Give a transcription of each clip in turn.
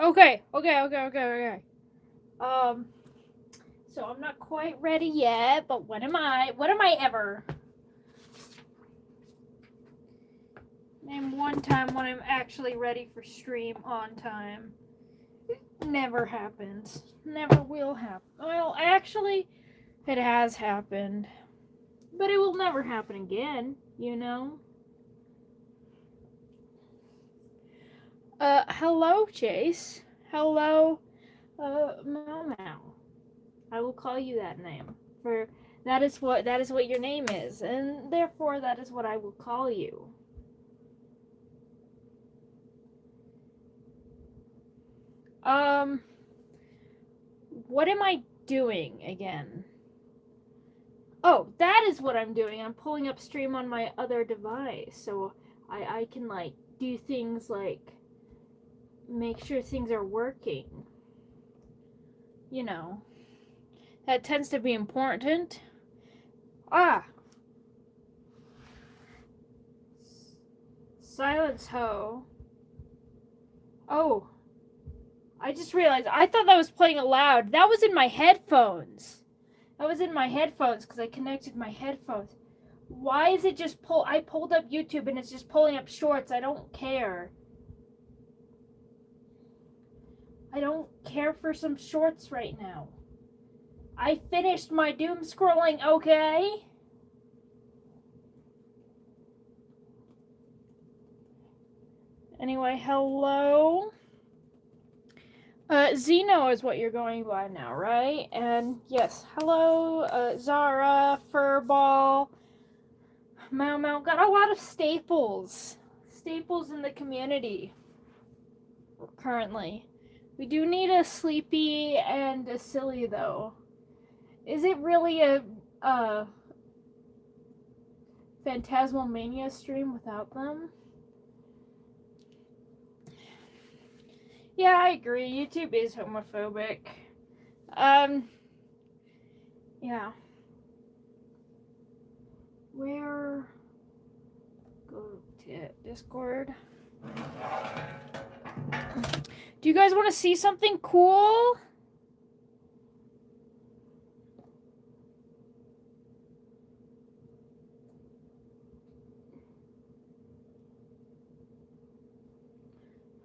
Okay. So I'm not quite ready yet, but when am I? When am I ever? Name one time when I'm actually ready for stream on time. Never happens. Never will happen. Well, actually, it has happened. But it will never happen again, you know? Hello, Chase. Hello, Mau Mau. I will call you that name. For that is what your name is, and therefore that is what I will call you. What am I doing again? Oh, that is what I'm doing. I'm pulling up stream on my other device, so I can like do things like make sure things are working. You know, that tends to be important. Ah, silence ho. Oh, I just realized I thought that was playing aloud. That was in my headphones. Because I connected my headphones. Why is it just pull? I pulled up YouTube and it's just pulling up shorts. I don't care. I don't care for some shorts right now. I finished my doom scrolling, okay? Anyway, hello. Zeno is what you're going by now, right? And yes, hello, Zara, Furball, Mau Mau. Got a lot of staples in the community currently. We do need a Sleepy and a Silly, though. Is it really a Phantasmal Mania stream without them? Yeah, I agree. YouTube is homophobic. Yeah. Where? Go to Discord. Do you guys want to see something cool?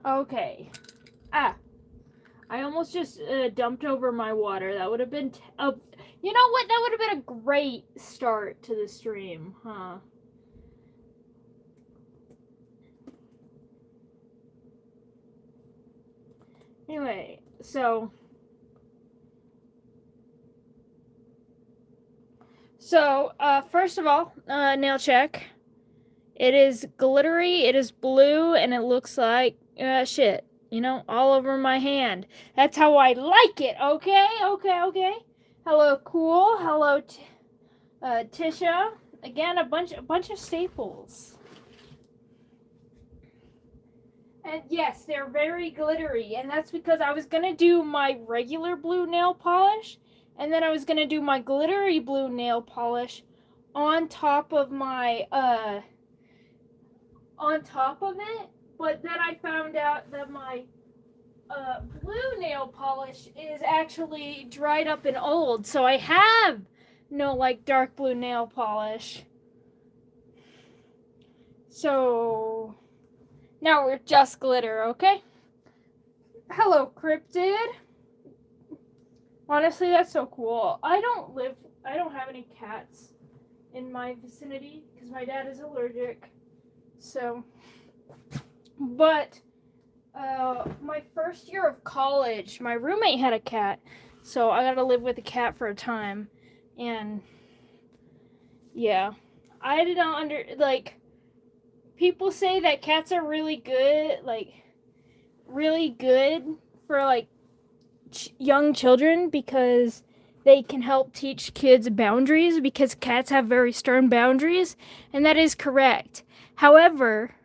Okay. I almost just dumped over my water. That would have been... you know what? That would have been a great start to the stream, huh? Anyway, so... first of all, nail check. It is glittery, it is blue, and it looks like shit. You know, all over my hand. That's how I like it, okay? Hello, Cool. Hello, Tisha. Again, a bunch of staples. And yes, they're very glittery, and that's because I was gonna do my regular blue nail polish, and then I was gonna do my glittery blue nail polish on top of my on top of it, but then I found out that my blue nail polish is actually dried up and old, so I have no like dark blue nail polish. So now we're just glitter, okay? Hello, Cryptid. Honestly, that's so cool. I don't have any cats in my vicinity because my dad is allergic. So, but my first year of college, my roommate had a cat, so I got to live with a cat for a time, and yeah, I did not people say that cats are really good, for like young children because they can help teach kids boundaries because cats have very stern boundaries, and that is correct. However,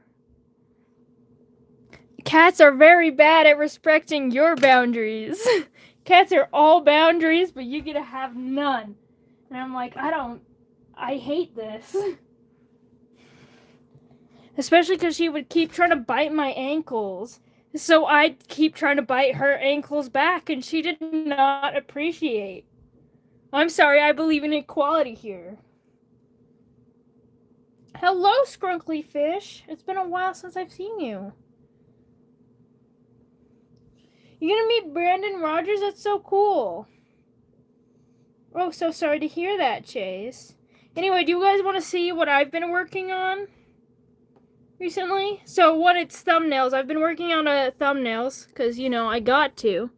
cats are very bad at respecting your boundaries. Cats are all boundaries, but you get to have none. And I'm like, I hate this. Especially because she would keep trying to bite my ankles. So I keep trying to bite her ankles back, and she did not appreciate. I'm sorry, I believe in equality here. Hello, Scrunkly Fish. It's been a while since I've seen you. You're gonna meet Brandon Rogers? That's so cool. Oh, so sorry to hear that, Chase. Anyway, do you guys want to see what I've been working on recently? So, what it's thumbnails. I've been working on thumbnails because, you know, I got to.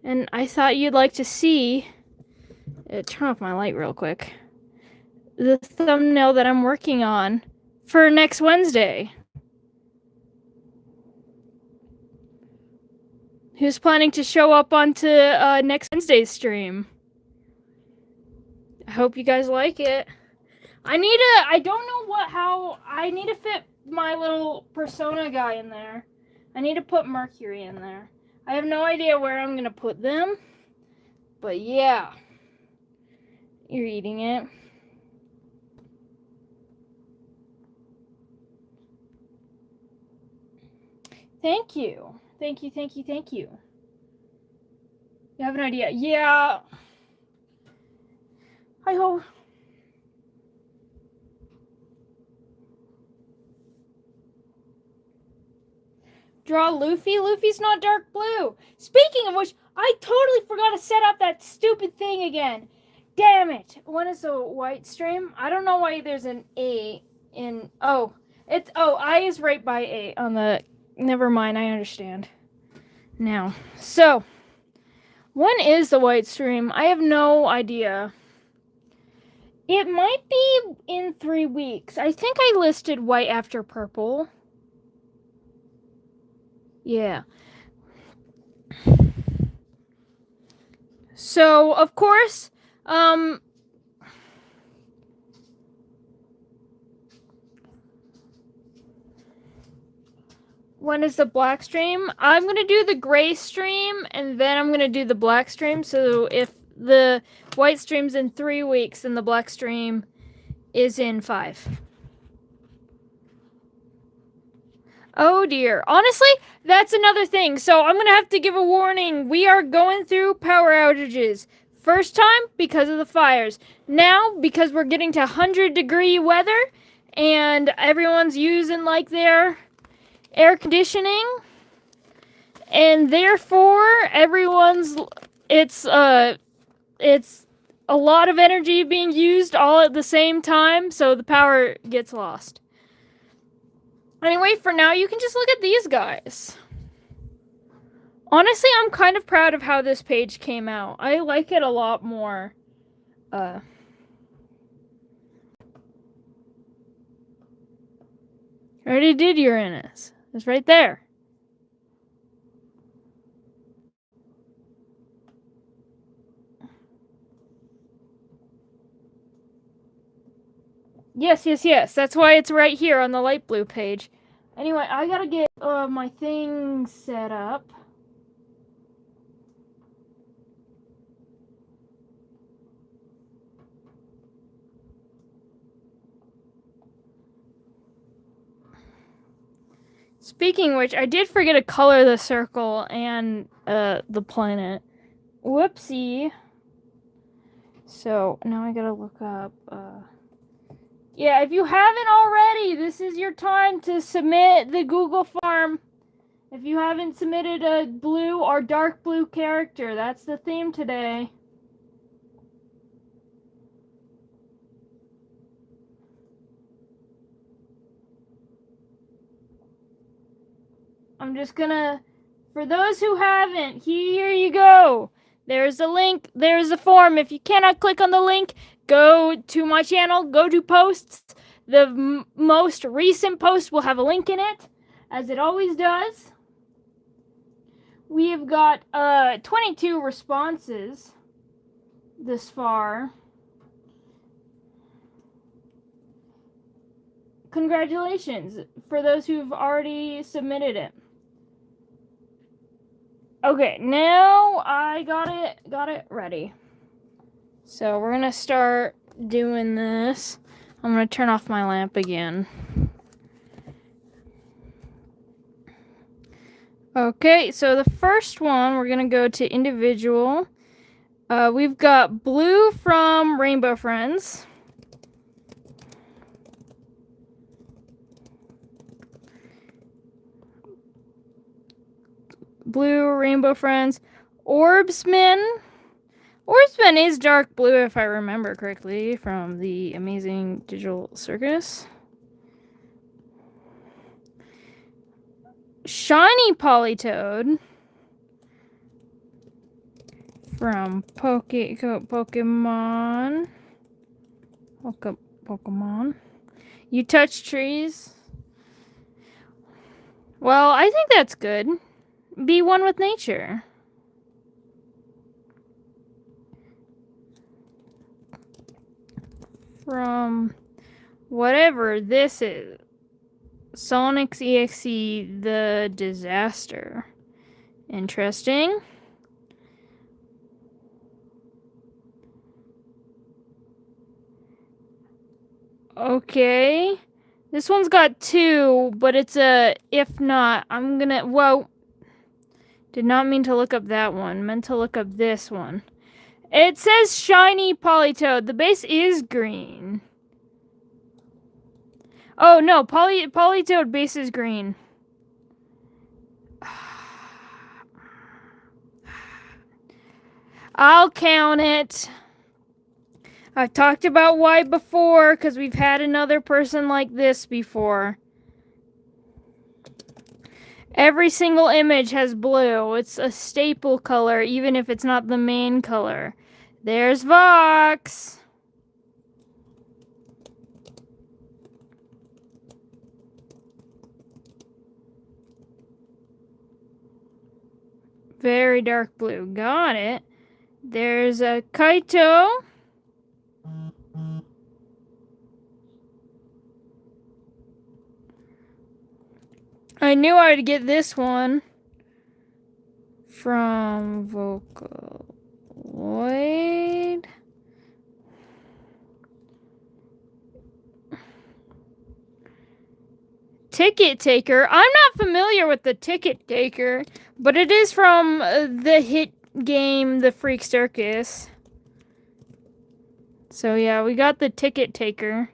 And I thought you'd like to see... turn off my light real quick. The thumbnail that I'm working on for next Wednesday. Who's planning to show up onto next Wednesday's stream? I hope you guys like it. I don't know how I need to fit my little persona guy in there. I need to put Mercury in there. I have no idea where I'm gonna put them. But yeah. You're eating it. Thank you. Thank you, thank you, thank you. You have an idea? Yeah. I hope. Draw Luffy? Luffy's not dark blue. Speaking of which, I totally forgot to set up that stupid thing again. Damn it. When is the white stream? I don't know why there's an A in... Oh. I is right by A on the... Never mind, I understand. Now. So. When is the white stream? I have no idea. It might be in 3 weeks. I think I listed white after purple. Yeah. So, of course, when is the black stream? I'm going to do the gray stream, and then I'm going to do the black stream. So if the white stream's in 3 weeks, then the black stream is in 5. Oh dear. Honestly, that's another thing. So I'm going to have to give a warning. We are going through power outages. First time, because of the fires. Now, because we're getting to 100-degree weather, and everyone's using, like, their air conditioning, and therefore it's a lot of energy being used all at the same time, so the power gets lost. Anyway, for now you can just look at these guys. Honestly, I'm kind of proud of how this page came out. I like it a lot more. I already did Uranus. It's right there. Yes. That's why it's right here on the light blue page. Anyway, I gotta get my thing set up. Speaking of which, I did forget to color the circle and the planet. Whoopsie. So now I gotta look up. Yeah, if you haven't already, this is your time to submit the Google form. If you haven't submitted a blue or dark blue character, that's the theme today. I'm just gonna, for those who haven't, here you go. There's a link, there's a form. If you cannot click on the link, go to my channel, go to posts. The most recent post will have a link in it, as it always does. We have got 22 responses this far. Congratulations for those who've already submitted it. Okay, now I got it ready. So we're gonna start doing this. I'm gonna turn off my lamp again. Okay, so the first one, we're gonna go to individual. We've got Blue from Rainbow Friends. Blue, Rainbow Friends. Orbsman. Orbsman is dark blue, if I remember correctly, from the Amazing Digital Circus. Shiny Politoed from Pokemon. Pokemon. You touch trees. Well, I think that's good. Be one with nature. From whatever this is. Sonic's EXE, the disaster. Interesting. Okay. This one's got 2, but it's a if not. I'm gonna. Whoa. Did not mean to look up that one. Meant to look up this one. It says shiny Politoed. The base is green. Oh no, Politoed base is green. I'll count it. I've talked about white before because we've had another person like this before. Every single image has blue. It's a staple color, even if it's not the main color. There's Vox. Very dark blue. Got it. There's a Kaito. I knew I'd get this one from Vocaloid. Ticket Taker. I'm not familiar with the Ticket Taker, but it is from the hit game The Freak Circus. So yeah, we got the Ticket Taker.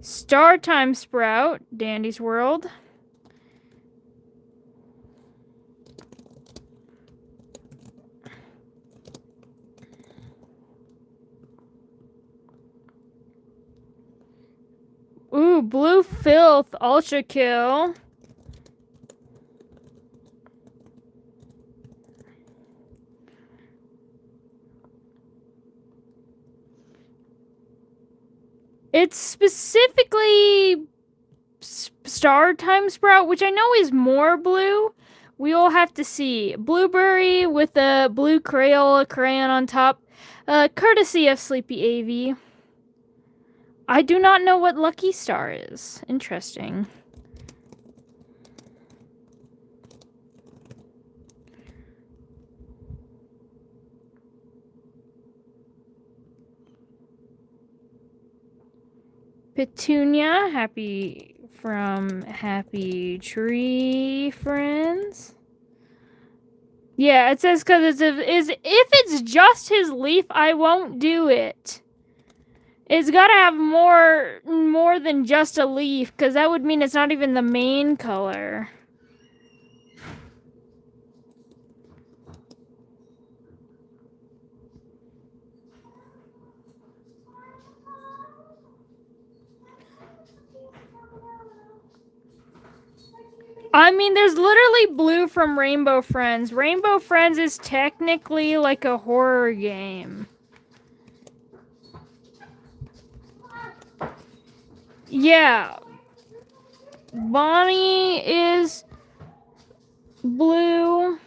Star Time Sprout, Dandy's World. Ooh, Blue Filth, Ultra Kill. It's specifically Star Time Sprout, which I know is more blue. We all have to see. Blueberry with a blue Crayola crayon on top, courtesy of Sleepy AV. I do not know what Lucky Star is. Interesting. Petunia, happy from Happy Tree Friends. Yeah, it says because if it's just his leaf, I won't do it. It's gotta have more than just a leaf, because that would mean it's not even the main color. I mean, there's literally blue from Rainbow Friends. Rainbow Friends is technically like a horror game. Yeah. Bonnie is blue.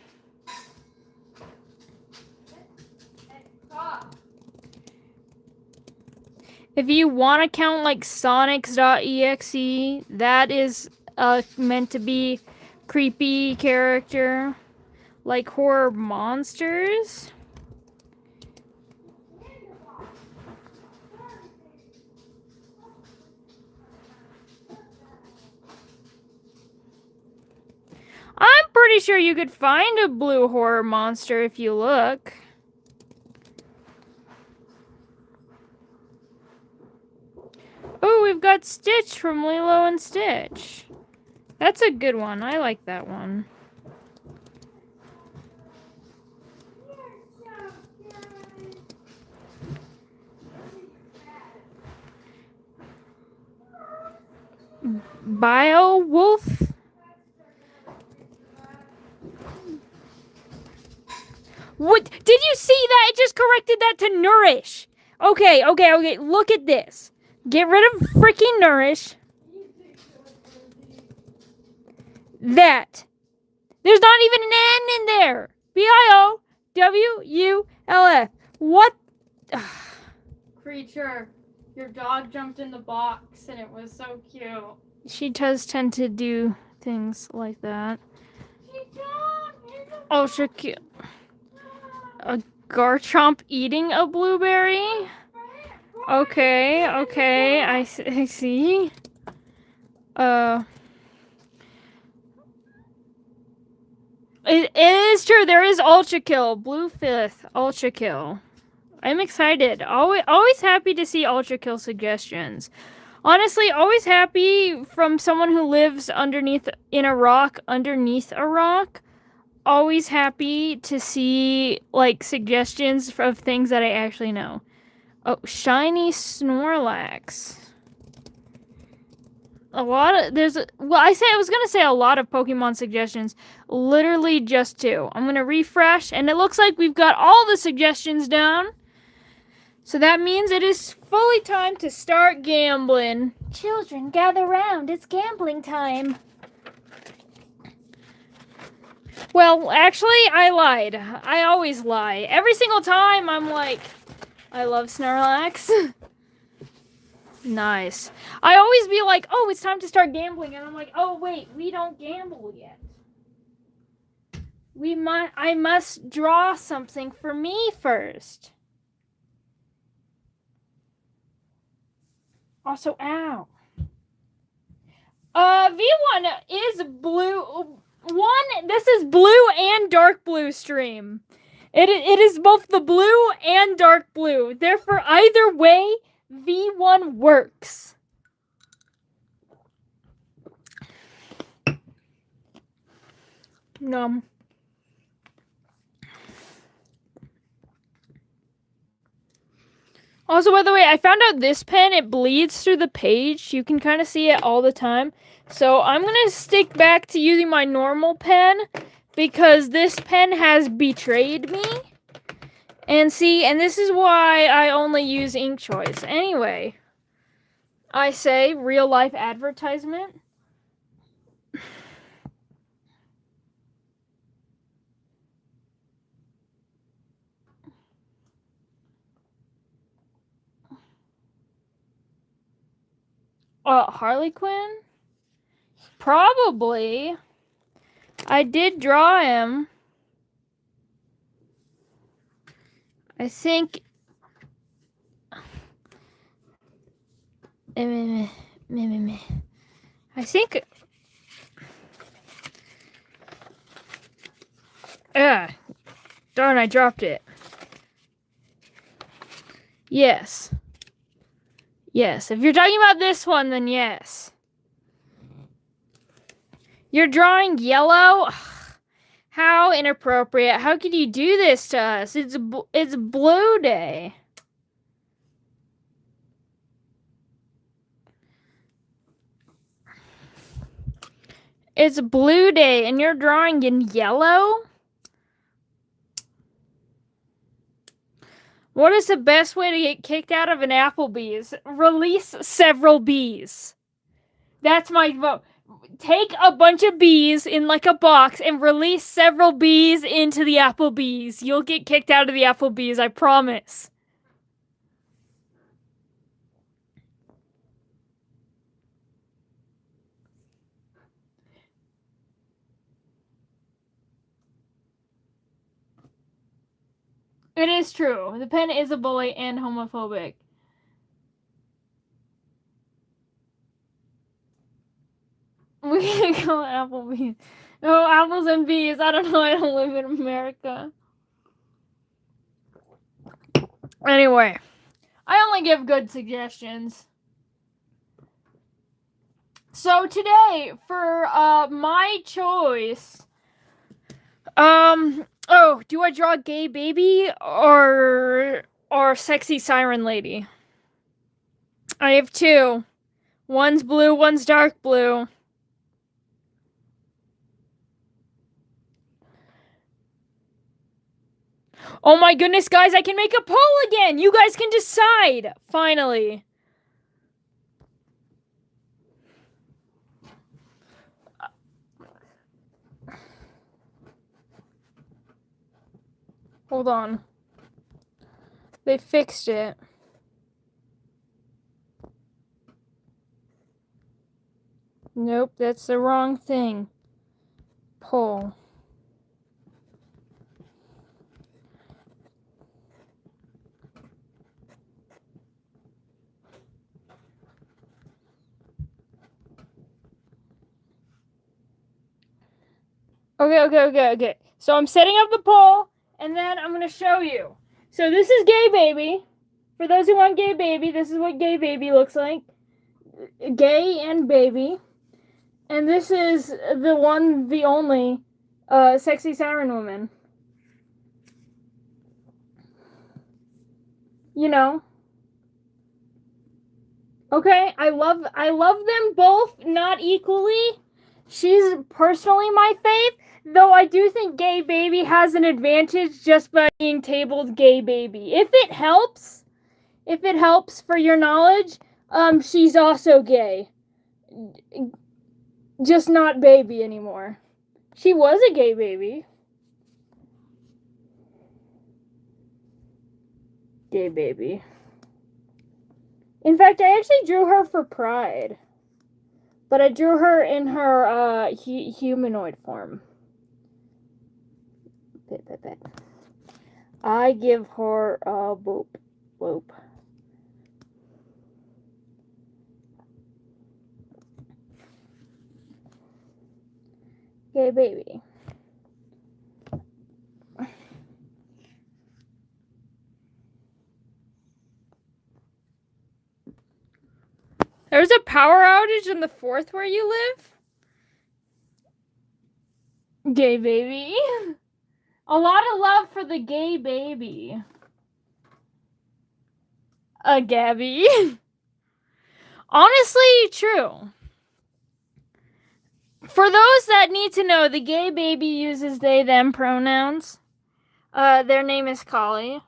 If you want to count like Sonics.exe, that is meant to be creepy character, like horror monsters. pretty sure you could find a blue horror monster if you look. Oh, we've got Stitch from Lilo and Stitch. That's a good one. I like that one. Beowulf. What? Did you see that? It just corrected that to Nourish. Okay. Look at this. Get rid of freaking Nourish. That. There's not even an N in there. Biowulf. What? Creature, your dog jumped in the box and it was so cute. She does tend to do things like that. She jumped. Oh, so cute. A Garchomp eating a blueberry? Okay, I see. It is true, there is Ultra Kill. Blue 5th, Ultra Kill. I'm excited. Always happy to see Ultra Kill suggestions. Honestly, always happy from someone who lives underneath a rock. Always happy to see, like, suggestions of things that I actually know. Oh, shiny Snorlax. I was gonna say a lot of Pokemon suggestions. Literally just 2. I'm gonna refresh, and it looks like we've got all the suggestions down. So that means it is fully time to start gambling. Children, gather round. It's gambling time. Well, actually, I lied. I always lie. Every single time, I'm like, I love Snorlax. Nice. I always be like, oh, it's time to start gambling. And I'm like, oh, wait, we don't gamble yet. I must draw something for me first. Also, ow. V1 is blue. This is blue and dark blue stream. It is both the blue and dark blue. Therefore, either way, V1 works. Nom. Also, by the way, I found out this pen, it bleeds through the page. You can kind of see it all the time. So I'm going to stick back to using my normal pen because this pen has betrayed me. And this is why I only use ink choice. Anyway, I say real life advertisement. Harley Quinn? Probably. I did draw him. I think... I think... Darn, I dropped it. Yes. Yes, if you're talking about this one, then yes. You're drawing yellow? How inappropriate. How could you do this to us? It's Blue Day. It's Blue Day, and you're drawing in yellow? What is the best way to get kicked out of an Applebee's? Release several bees. That's my vote. Take a bunch of bees in like a box and release several bees into the Applebee's. You'll get kicked out of the Applebee's, I promise. It is true. The pen is a bully and homophobic. We can call it Applebee's. Oh, apples and bees. I don't know. I don't live in America. Anyway, I only give good suggestions. So today, for my choice, do I draw gay baby or sexy siren lady? I have two. One's blue, one's dark blue. Oh my goodness, guys, I can make a poll again! You guys can decide! Finally. Hold on. They fixed it. Nope, that's the wrong thing. Poll. Okay. So I'm setting up the poll, and then I'm gonna show you. So this is gay baby. For those who want gay baby, this is what gay baby looks like. Gay and baby. And this is the one, the only, sexy siren woman. You know. Okay, I love them both, not equally. She's personally my fave, though I do think gay baby has an advantage just by being tabled gay baby. If it helps for your knowledge, she's also gay. Just not baby anymore. She was a gay baby. Gay baby. In fact, I actually drew her for Pride. But I drew her in her humanoid form. I give her a boop. Gay baby. There's a power outage in the 4th where you live? Gay baby. A lot of love for the gay baby. Gabby. Honestly, true. For those that need to know, the gay baby uses they, them pronouns. Their name is Kali.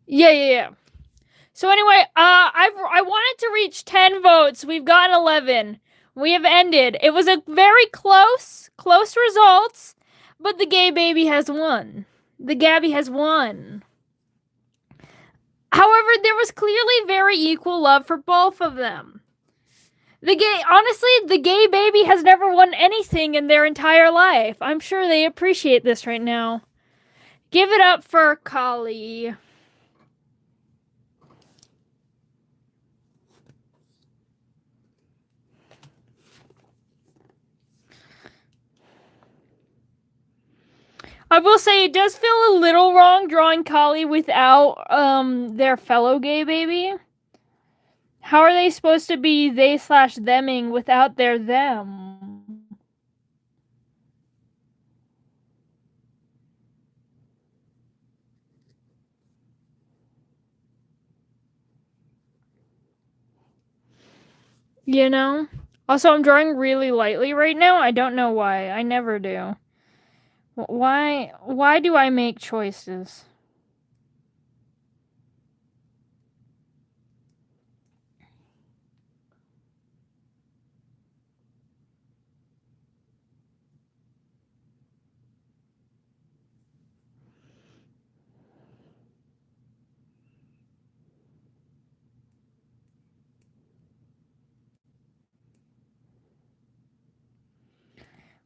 Yeah. So anyway, I wanted to reach 10 votes. We've gotten 11. We have ended. It was a very close results, but the gay baby has won. The Gabby has won. However, there was clearly very equal love for both of them. Honestly, the gay baby has never won anything in their entire life. I'm sure they appreciate this right now. Give it up for Kali. I will say it does feel a little wrong drawing Kali without their fellow gay baby. How are they supposed to be they/theming without their them? You know? Also, I'm drawing really lightly right now. I don't know why. I never do. Why do I make choices?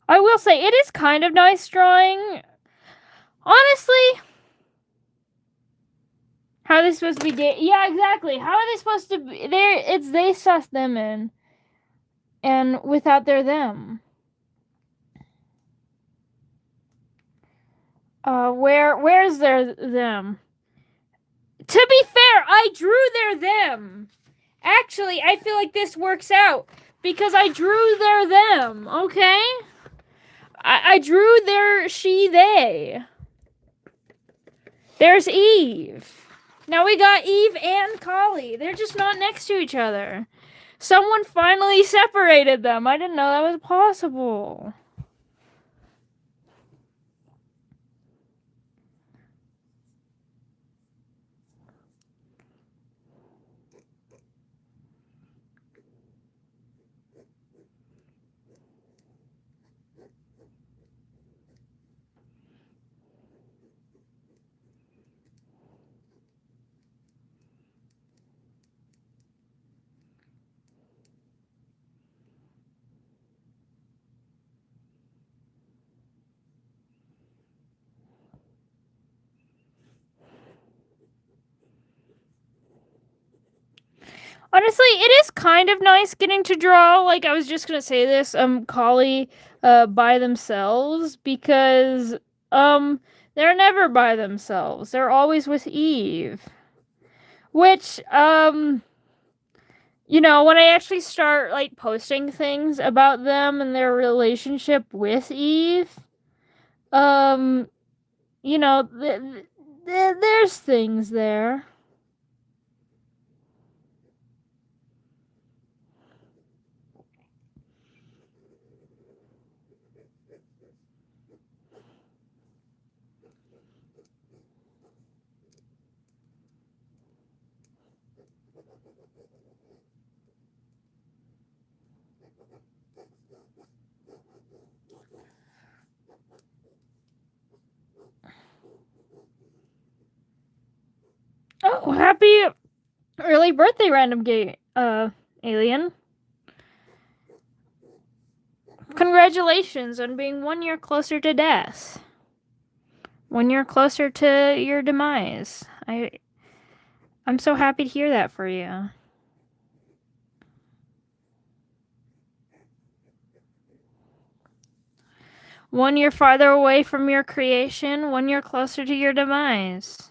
I will say, it is kind of nice drawing. Honestly, How are they supposed to be Yeah, exactly. How are they supposed to be? They suss them in, and without their them. Where's their them? To be fair, I drew their them. Actually, I feel like this works out because I drew their them. Okay, I drew their she they. There's Eve. Now we got Eve and Kali. They're just not next to each other. Someone finally separated them. I didn't know that was possible. Honestly, it is kind of nice getting to draw, like, I was just gonna say this, Kali, by themselves, because, they're never by themselves. They're always with Eve. Which, you know, when I actually start, like, posting things about them and their relationship with Eve, you know, there's things there. Oh, happy early birthday, random gay alien. Congratulations on being 1 year closer to death. 1 year closer to your demise. I'm so happy to hear that for you. One year farther away from your creation, 1 year closer to your demise.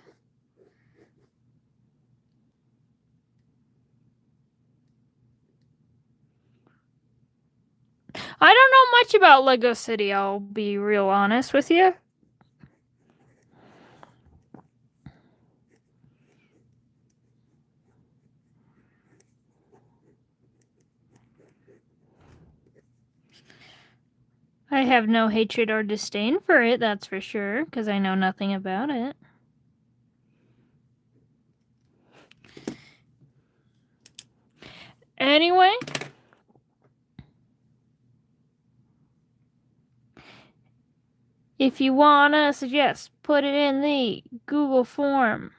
I don't know much about Lego City, I'll be real honest with you. I have no hatred or disdain for it, that's for sure, because I know nothing about it. Anyway, if you wanna suggest, put it in the Google form.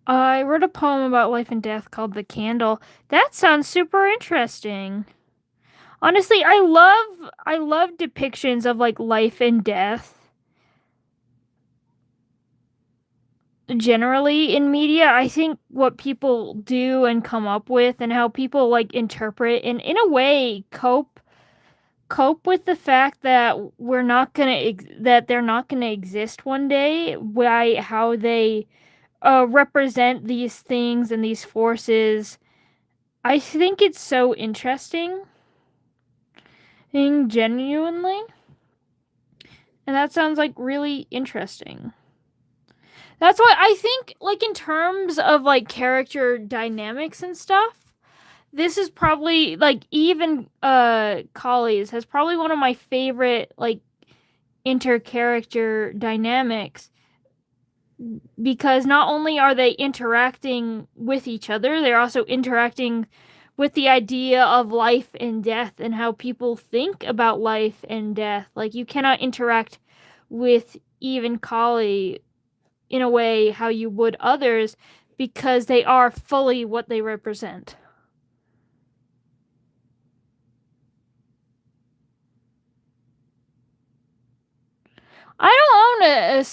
I wrote a poem about life and death called The Candle. That sounds super interesting. Honestly, I love depictions of like life and death. Generally in media, I think what people do and come up with and how people like interpret and in a way cope with the fact that that they're not going to exist one day by how they represent these things and these forces. I think it's so interesting. Genuinely. And that sounds like really interesting. That's why I think, like, in terms of like character dynamics and stuff, this is probably like even Kali's has probably one of my favorite like inter-character dynamics, because not only are they interacting with each other, they're also interacting with the idea of life and death and how people think about life and death. Like, you cannot interact with even Kali in a way how you would others, because they are fully what they represent. I don't own a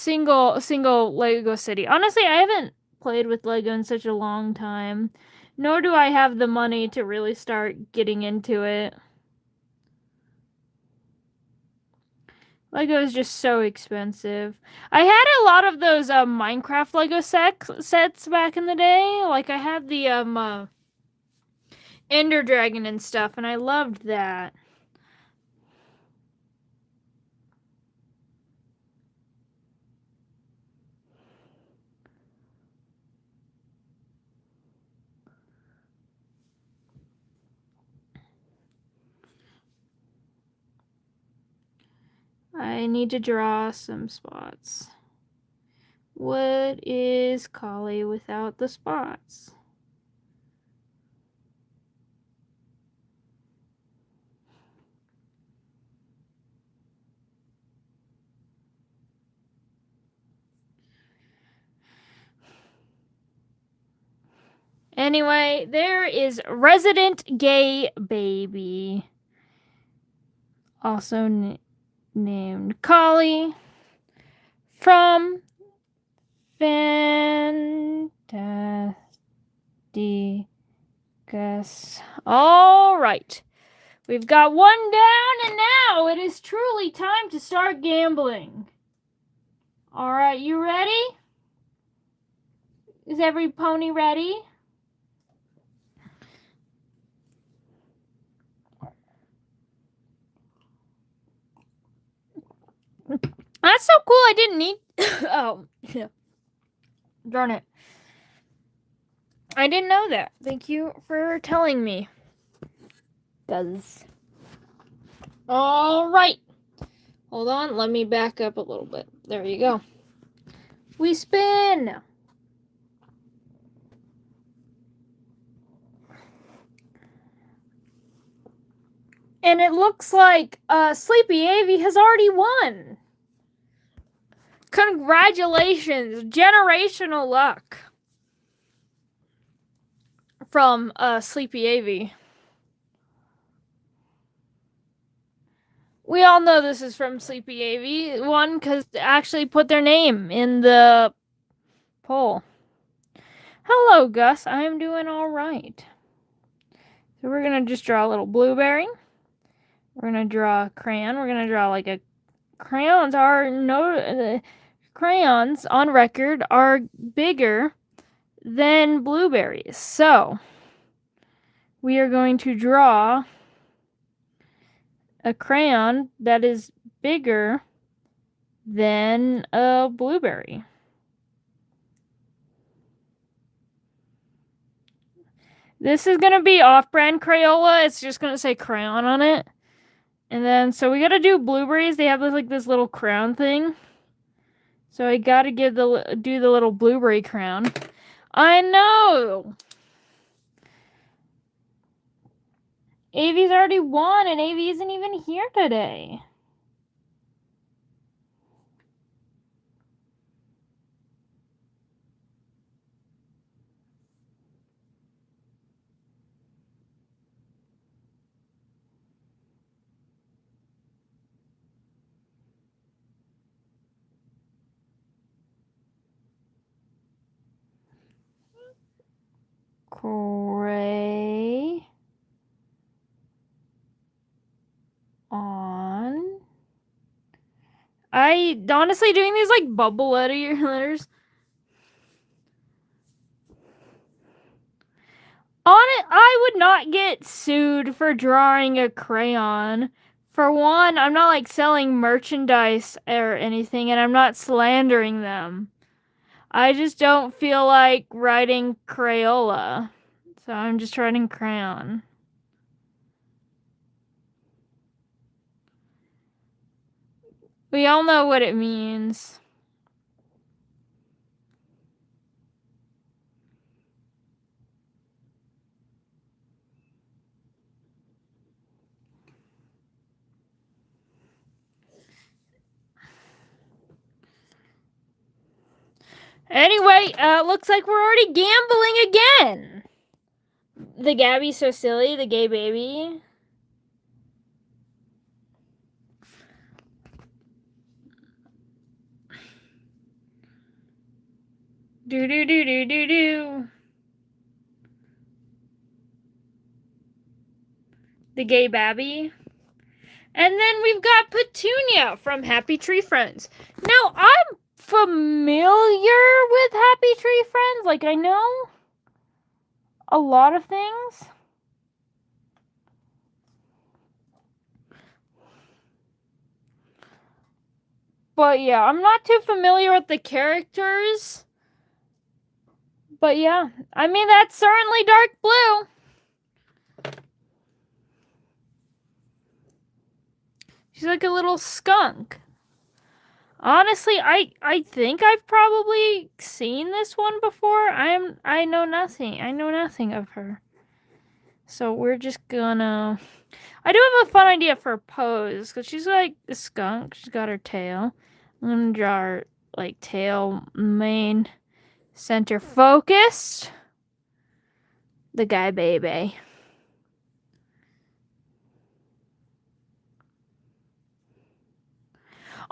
single Lego city. Honestly, I haven't played with Lego in such a long time, nor do I have the money to really start getting into it. Lego is just so expensive. I had a lot of those Minecraft Lego sets back in the day. Like I had the Ender Dragon and stuff, and I loved that. I need to draw some spots. What is Kali without the spots? Anyway, there is Resident Gay Baby, also named Kali, from Fantasticus. All right, we've got one down, and now it is truly time to start gambling. All right, you ready? Is every pony ready? That's so cool. I didn't need. Oh, yeah. Darn it. I didn't know that. Thank you for telling me. All right. Hold on. Let me back up a little bit. There you go. We spin. And it looks like Sleepy Avy has already won. Congratulations. Generational luck from Sleepy Avy. We all know this is from Sleepy Avy. One, because they actually put their name in the poll. Hello, Gus. I am doing all right. So we're going to just draw a little blueberry. We're going to draw a crayon. We're going to draw like a... Crayons on record are bigger than blueberries. So we are going to draw a crayon that is bigger than a blueberry. This is going to be off-brand Crayola. It's just going to say crayon on it. And then, so we got to do blueberries. They have this little crown thing. So I got to do the little blueberry crown. I know! Avy's already won, and Avy isn't even here today. Cray on. I honestly doing these like bubble letters. On it, I would not get sued for drawing a crayon. For one, I'm not like selling merchandise or anything, and I'm not slandering them. I just don't feel like writing Crayola. So I'm just writing crayon. We all know what it means. Anyway, looks like we're already gambling again. The Gabby's so silly, the gay baby. Do do do do do do. The gay babby. And then we've got Petunia from Happy Tree Friends. Now, I'm familiar with Happy Tree Friends. Like, I know a lot of things. But yeah, I'm not too familiar with the characters. But yeah, I mean, that's certainly dark blue. She's like a little skunk. Honestly, I think I've probably seen this one before. I know nothing. I know nothing of her. So we're just gonna... I do have a fun idea for a pose, because she's like a skunk. She's got her tail. I'm gonna draw her, like, tail main center focused. The guy baby.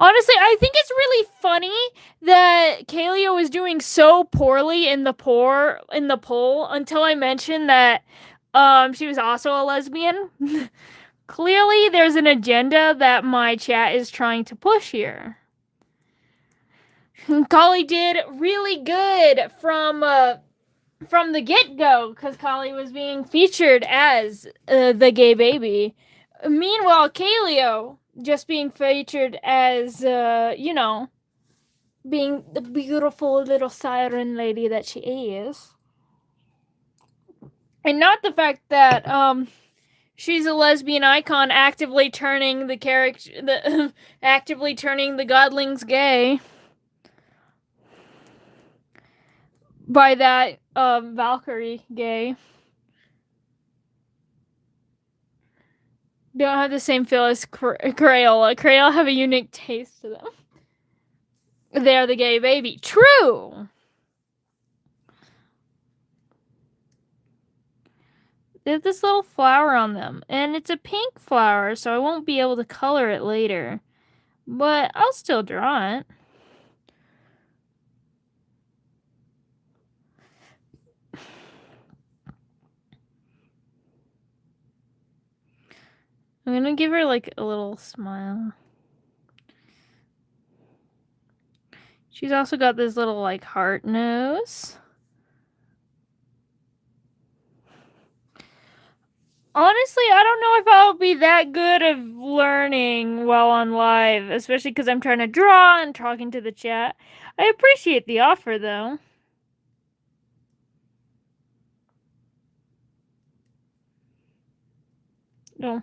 Honestly, I think it's really funny that Kaleo was doing so poorly in the poll until I mentioned that she was also a lesbian. Clearly, there's an agenda that my chat is trying to push here. Kali did really good from the get-go because Kali was being featured as the gay baby. Meanwhile, Kaleo just being featured as, being the beautiful little siren lady that she is. And not the fact that, she's a lesbian icon actively turning the actively turning the godlings gay. By that, Valkyrie gay. Don't have the same feel as Crayola. Crayola have a unique taste to them. They're the gay baby. True! They have this little flower on them. And it's a pink flower, so I won't be able to color it later. But I'll still draw it. I'm gonna give her, like, a little smile. She's also got this little, like, heart nose. Honestly, I don't know if I'll be that good of learning while on live, especially because I'm trying to draw and talking to the chat. I appreciate the offer, though. No.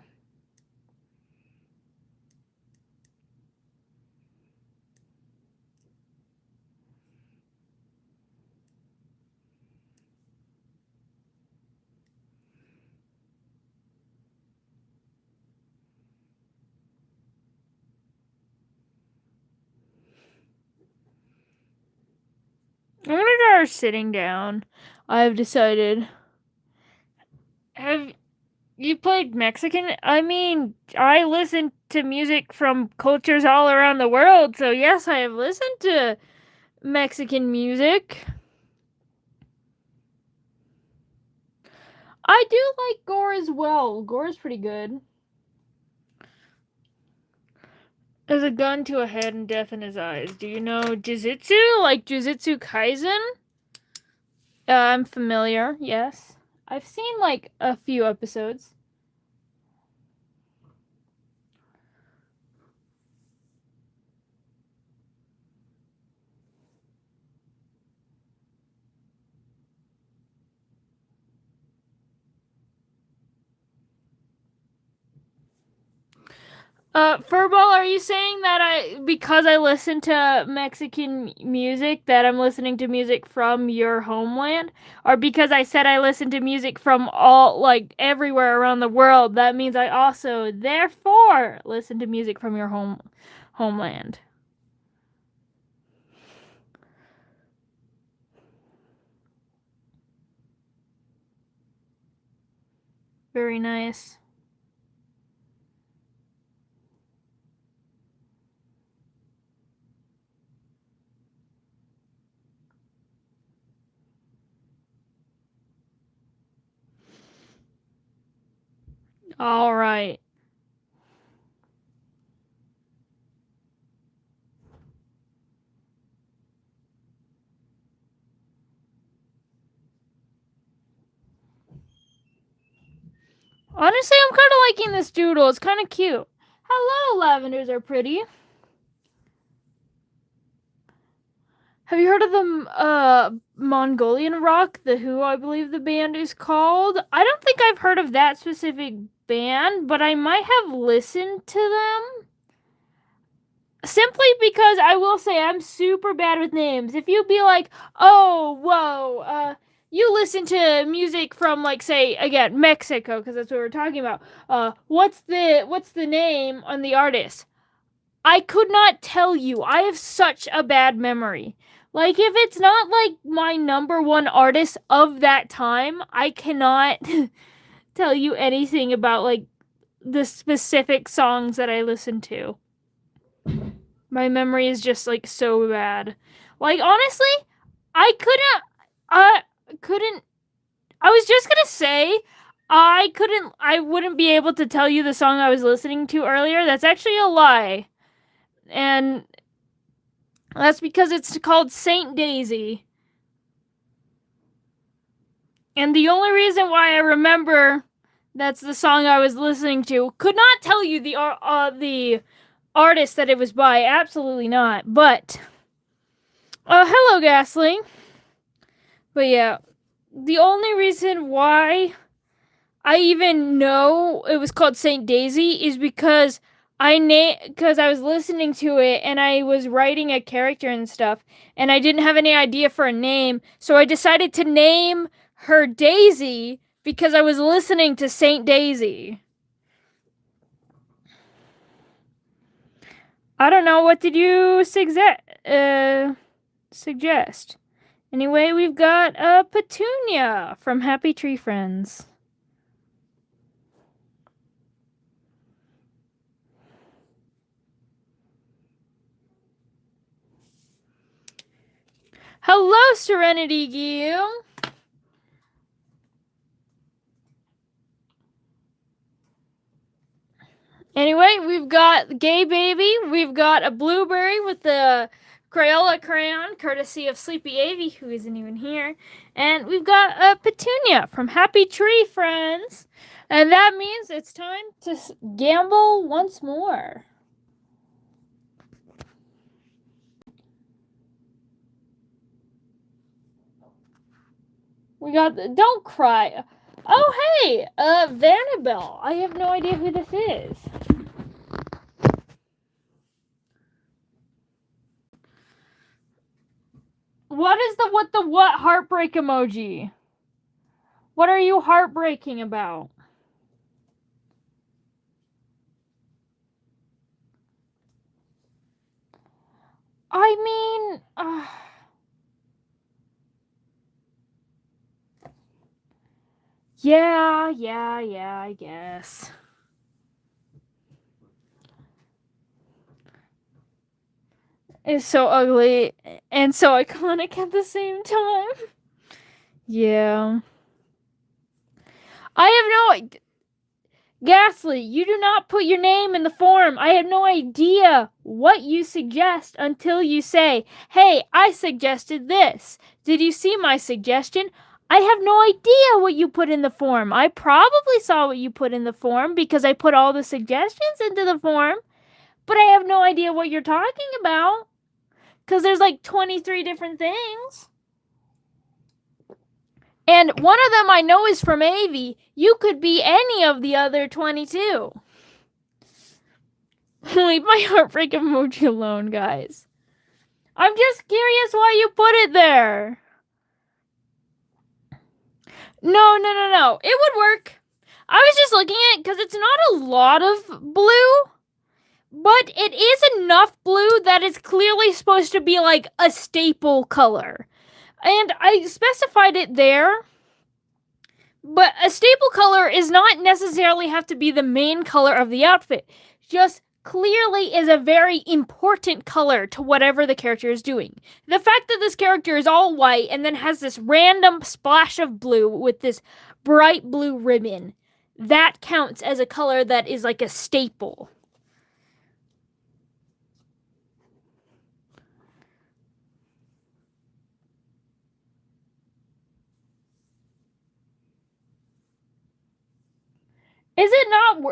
I'm gonna draw her sitting down. I've decided. Have you played Mexican? I mean, I listen to music from cultures all around the world, so yes, I have listened to Mexican music. I do like gore as well. Gore is pretty good. There's a gun to a head and death in his eyes. Do you know Jujutsu? Like Jujutsu Kaisen? I'm familiar, yes. I've seen, like, a few episodes. Furball, are you saying that because I listen to Mexican music, that I'm listening to music from your homeland? Or because I said I listen to music from everywhere around the world, that means I also, therefore, listen to music from your homeland? Very nice. All right. Honestly, I'm kind of liking this doodle. It's kind of cute. Hello, lavenders are pretty. Have you heard of the Mongolian Rock, the Who, I believe the band is called? I don't think I've heard of that specific band, but I might have listened to them. Simply because I will say I'm super bad with names. If you be like, oh, whoa, you listen to music from, like, say, again, Mexico, because that's what we're talking about. What's the name on the artist? I could not tell you. I have such a bad memory. Like, if it's not, like, my number one artist of that time, I cannot tell you anything about, like, the specific songs that I listen to. My memory is just, like, so bad. Like, honestly, I was just gonna say, I wouldn't be able to tell you the song I was listening to earlier. That's actually a lie. And that's because it's called Saint Daisy. And the only reason why I remember that's the song I was listening to, could not tell you the artist that it was by, absolutely not. But hello, Gasling. But yeah, the only reason why I even know it was called Saint Daisy is because because I was listening to it and I was writing a character and stuff, and I didn't have any idea for a name, so I decided to name her Daisy because I was listening to Saint Daisy. I don't know, what did you suggest? Anyway, we've got Petunia from Happy Tree Friends. Hello, Serenity Gil. Anyway, we've got Gay Baby. We've got a Blueberry with the Crayola crayon, courtesy of Sleepy Avy, who isn't even here. And we've got a Petunia from Happy Tree Friends. And that means it's time to gamble once more. We got Don't Cry. Oh, hey, Vanabelle. I have no idea who this is. What is what heartbreak emoji? What are you heartbreaking about? I mean, yeah, I guess. It's so ugly and so iconic at the same time. Yeah. I have no... Ghastly, you do not put your name in the form. I have no idea what you suggest until you say, hey, I suggested this. Did you see my suggestion? I have no idea what you put in the form. I probably saw what you put in the form because I put all the suggestions into the form, but I have no idea what you're talking about because there's like 23 different things. And one of them I know is from Avy. You could be any of the other 22. Leave my heartbreak emoji alone, guys. I'm just curious why you put it there. No. It would work. I was just looking at it because it's not a lot of blue, but it is enough blue that it's clearly supposed to be like a staple color. And I specified it there But a staple color is not necessarily have to be the main color of the outfit. Just clearly is a very important color to whatever the character is doing. The fact that this character is all white and then has this random splash of blue with this bright blue ribbon, that counts as a color that is like a staple.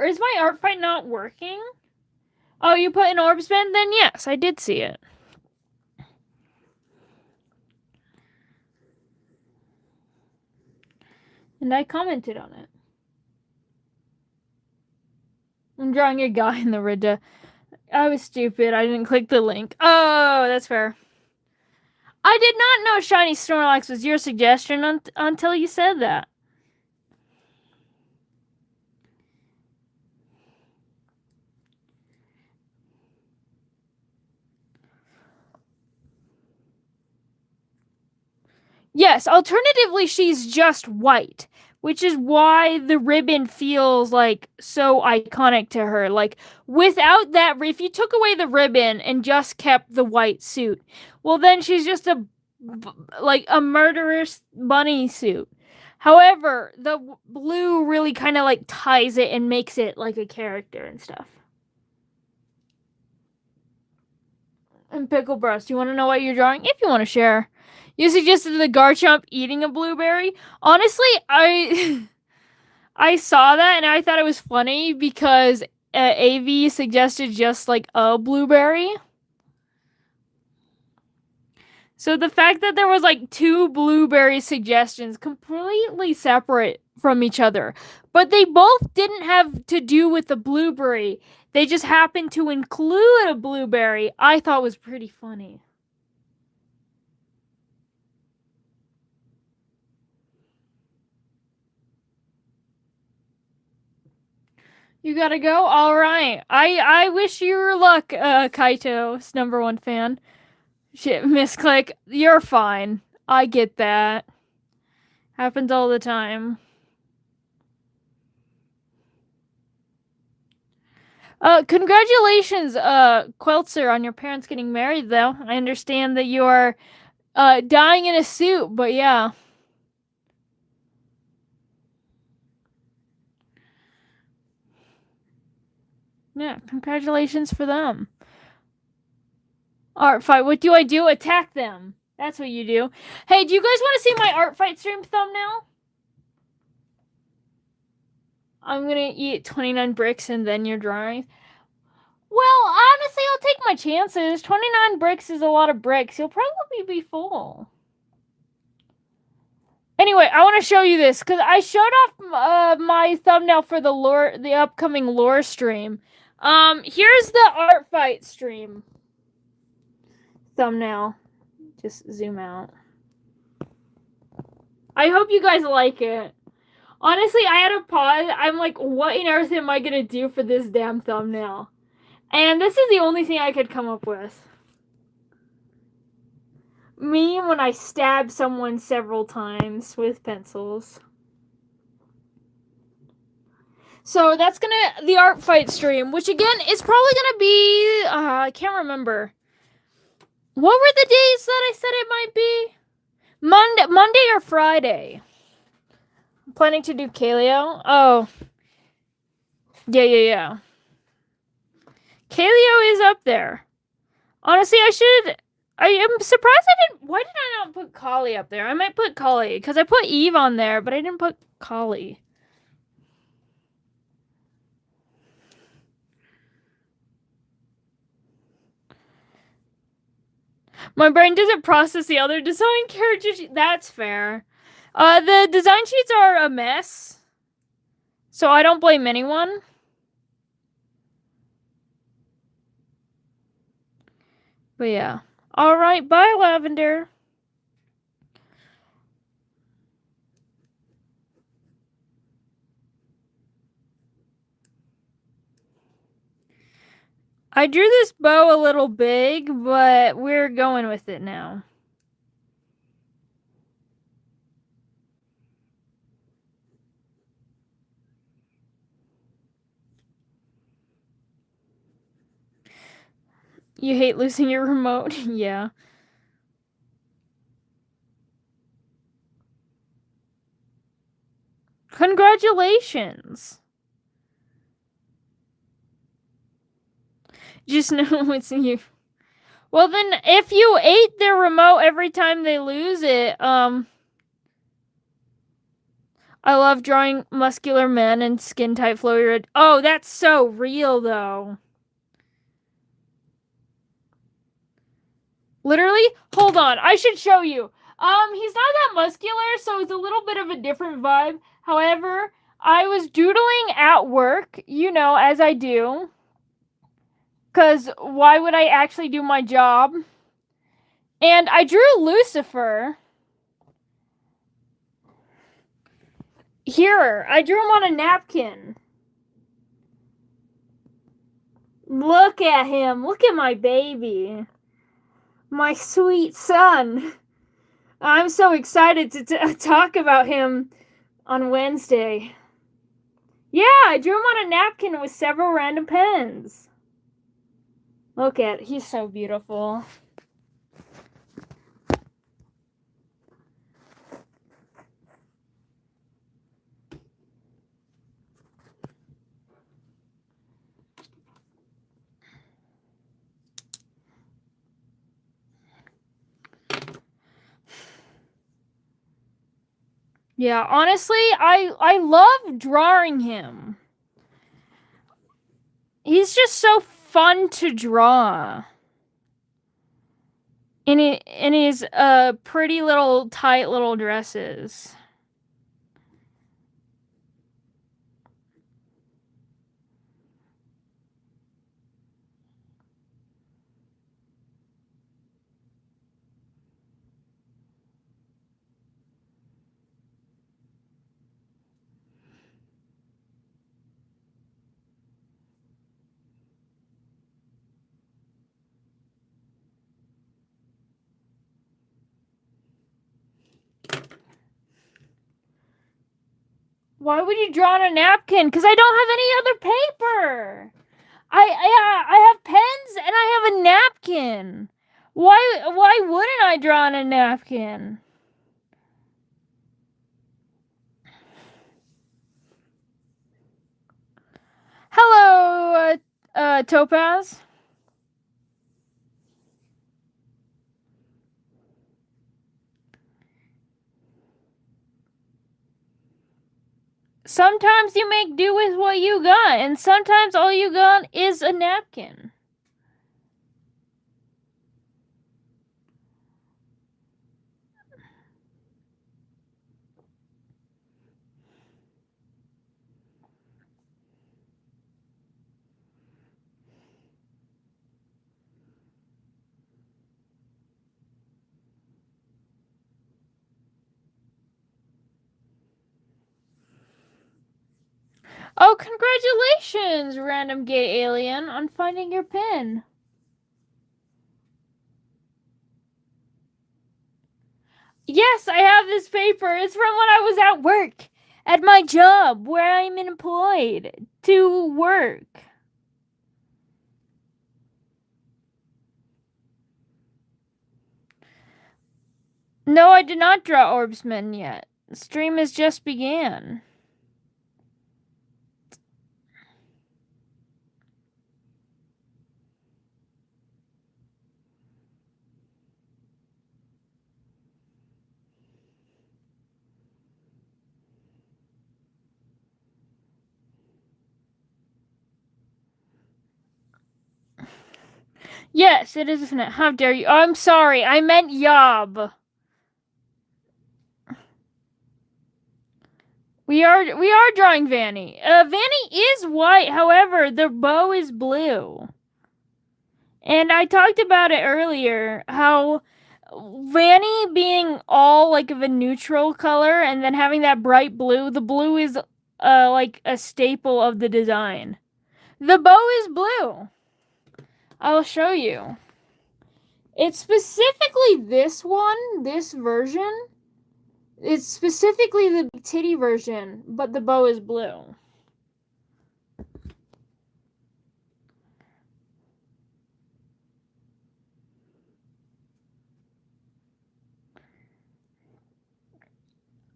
Is my art fight not working? Oh, you put an orb spin? Then yes, I did see it. And I commented on it. I'm drawing a guy in the red. I was stupid. I didn't click the link. Oh, that's fair. I did not know Shiny Snorlax was your suggestion until you said that. Yes, alternatively, she's just white, which is why the ribbon feels like so iconic to her. Like, without that, if you took away the ribbon and just kept the white suit, well, then she's just a murderous bunny suit. However, the blue really kind of like ties it and makes it like a character and stuff. And Pickle Bros, do you want to know what you're drawing? If you want to share. You suggested the Garchomp eating a blueberry. Honestly, I saw that and I thought it was funny because AV suggested just like a blueberry. So the fact that there was like two blueberry suggestions completely separate from each other, but they both didn't have to do with the blueberry. They just happened to include a blueberry. I thought was pretty funny. You gotta go? Alright. I wish you luck, Kaito's #1 fan. Shit, misclick. You're fine. I get that. Happens all the time. Congratulations, Queltzer, on your parents getting married, though. I understand that you are, dying in a suit, but yeah. Yeah, congratulations for them. Art fight. What do I do? Attack them. That's what you do. Hey, do you guys want to see my art fight stream thumbnail? I'm gonna eat 29 bricks and then you're drawing. Well, honestly, I'll take my chances. 29 bricks is a lot of bricks. You'll probably be full. Anyway, I want to show you this because I showed off my thumbnail for the upcoming lore stream. Here's the art fight stream thumbnail. Just zoom out. I hope you guys like it. Honestly, I had a pause. I'm like, what on earth am I gonna do for this damn thumbnail? And this is the only thing I could come up with. Me when I stab someone several times with pencils. So that's the art fight stream, which again is probably gonna be, I can't remember. What were the days that I said it might be? Monday or Friday. I'm planning to do Kaleo. Oh. Yeah. Kaleo is up there. Honestly, I am surprised why did I not put Kali up there? I might put Kali, because I put Eve on there, but I didn't put Kali. My brain doesn't process the other design characters. That's fair. The design sheets are a mess, so I don't blame anyone. But yeah. Alright, bye, Lavender. I drew this bow a little big, but we're going with it now. You hate losing your remote? Yeah. Congratulations. Just know it's you. Well, then, if you ate their remote every time they lose it, I love drawing muscular men and skin tight flowy red. Oh, that's so real, though. Literally? Hold on, I should show you. He's not that muscular, so it's a little bit of a different vibe. However, I was doodling at work, you know, as I do. Because why would I actually do my job? And I drew Lucifer. Here, I drew him on a napkin. Look at him. Look at my baby. My sweet son. I'm so excited to talk about him on Wednesday. Yeah, I drew him on a napkin with several random pens. Look at, he's so beautiful. Yeah, honestly, I love drawing him. He's just so fun to draw. In his pretty little tight little dresses. Why would you draw on a napkin? Because I don't have any other paper. I have pens and I have a napkin. Why wouldn't I draw on a napkin? Hello, Topaz. Sometimes you make do with what you got, and sometimes all you got is a napkin. Oh, congratulations, random gay alien, on finding your pin. Yes, I have this paper. It's from when I was at work. At my job, where I'm employed to work. No, I did not draw Orbsman yet. The stream has just began. Yes, it is a FNAF. How dare you? Oh, I'm sorry. I meant Yob. We are drawing Vanny. Vanny is white. However, the bow is blue. And I talked about it earlier, how Vanny being all like of a neutral color and then having that bright blue, the blue is like a staple of the design. The bow is blue. I'll show you. It's specifically this one, this version. It's specifically the titty version, but the bow is blue.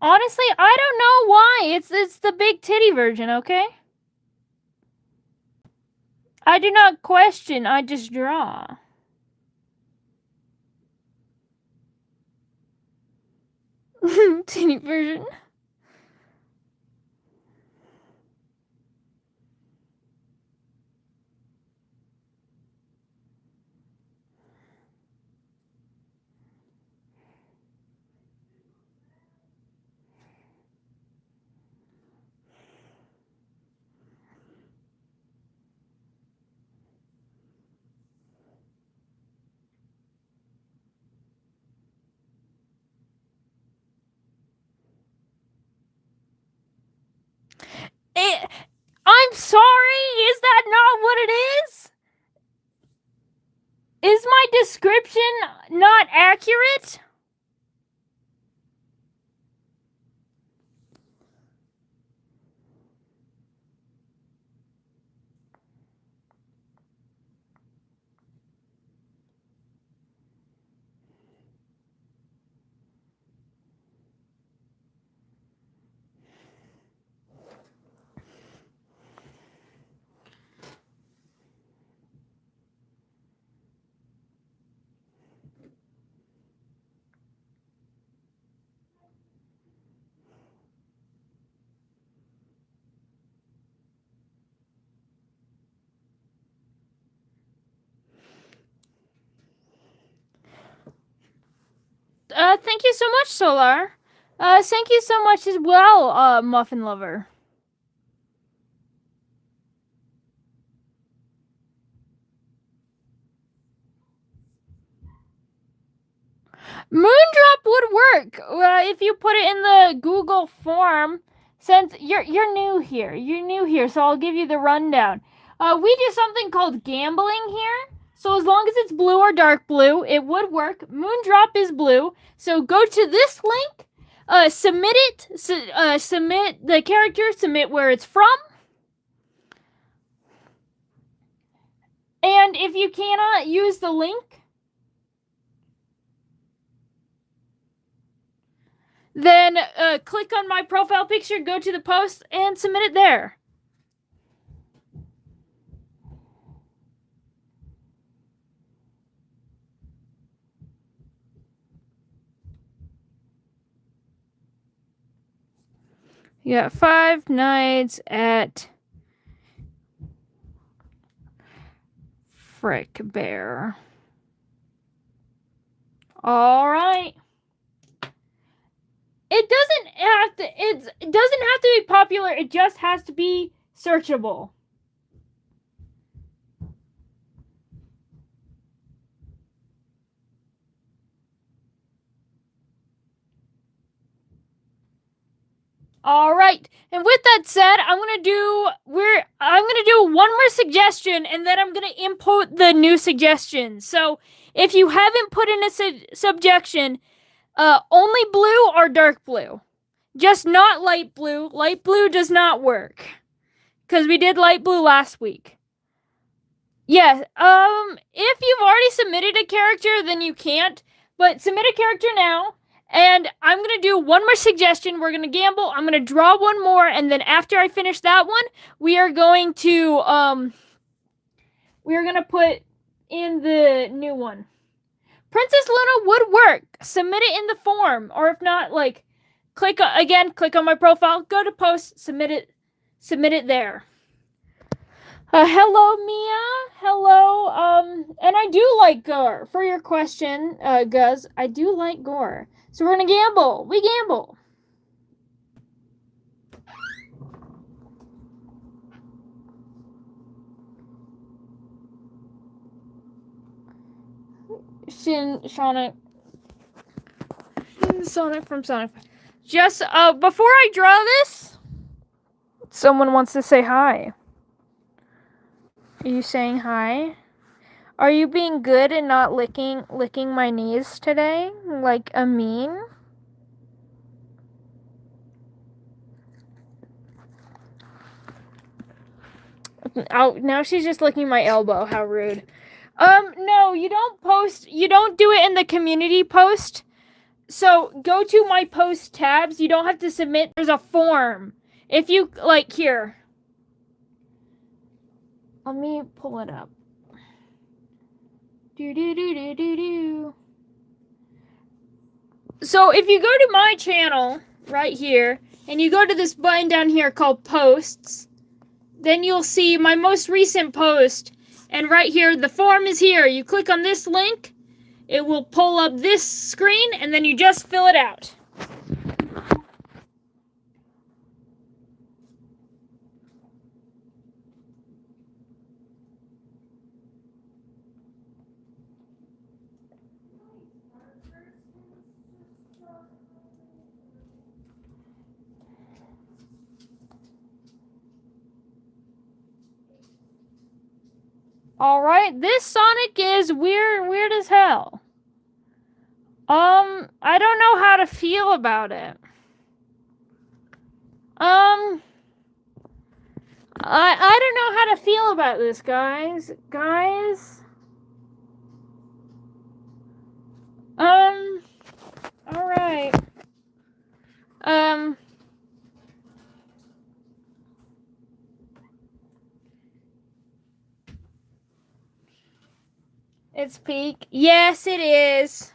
Honestly, I don't know why. It's the big titty version, okay? I do not question, I just draw. Titty version. I'm sorry, is that not what it is? Is my description not accurate? Thank you so much, Solar. Thank you so much as well, Muffin Lover. Moondrop would work if you put it in the Google form. Since you're new here, so I'll give you the rundown. We do something called gambling here. So as long as it's blue or dark blue, it would work. Moondrop is blue, so go to this link. Submit it. Submit the character. Submit where it's from. And if you cannot use the link, then click on my profile picture, go to the post, and submit it there. You got 5 nights at Frick Bear. All right. It doesn't have to be popular. It just has to be searchable. All right. And with that said, I'm gonna do one more suggestion, and then I'm gonna input the new suggestions. So if you haven't put in a subjection, only blue or dark blue, just not light blue. Light blue does not work because we did light blue last week. Yeah. If you've already submitted a character, then you can't. But submit a character now. And I'm going to do one more suggestion. We're going to gamble. I'm going to draw one more. And then after I finish that one, we are going to put in the new one. Princess Luna would work. Submit it in the form. Or if not, like, click on my profile, go to post, submit it there. Hello, Mia. Hello. And I do like gore. For your question, Guz, I do like gore. So we're gonna gamble. We gamble. Sonic from Sonic. Just before I draw this, someone wants to say hi. Are you saying hi? Are you being good and not licking my knees today? Like a mean? Oh, now she's just licking my elbow. How rude. No, you don't do it in the community post. So go to my post tabs. You don't have to submit. There's a form. If you like here. Let me pull it up. So if you go to my channel right here and you go to this button down here called posts, then you'll see my most recent post, and right here the form is here. You click on this link, it will pull up this screen, and then you just fill it out. Alright, this Sonic is weird as hell. I don't know how to feel about it. I don't know how to feel about this, guys. Alright. It's peak. Yes, it is.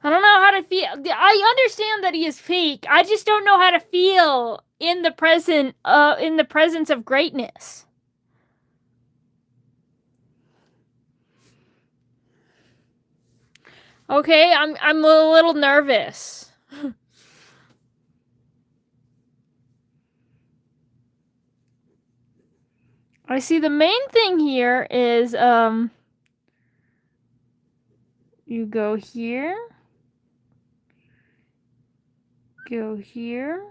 I don't know how to feel. I understand that he is peak. I just don't know how to feel in the presence of greatness. Okay, I'm a little nervous. I see the main thing here is you go here. Go here.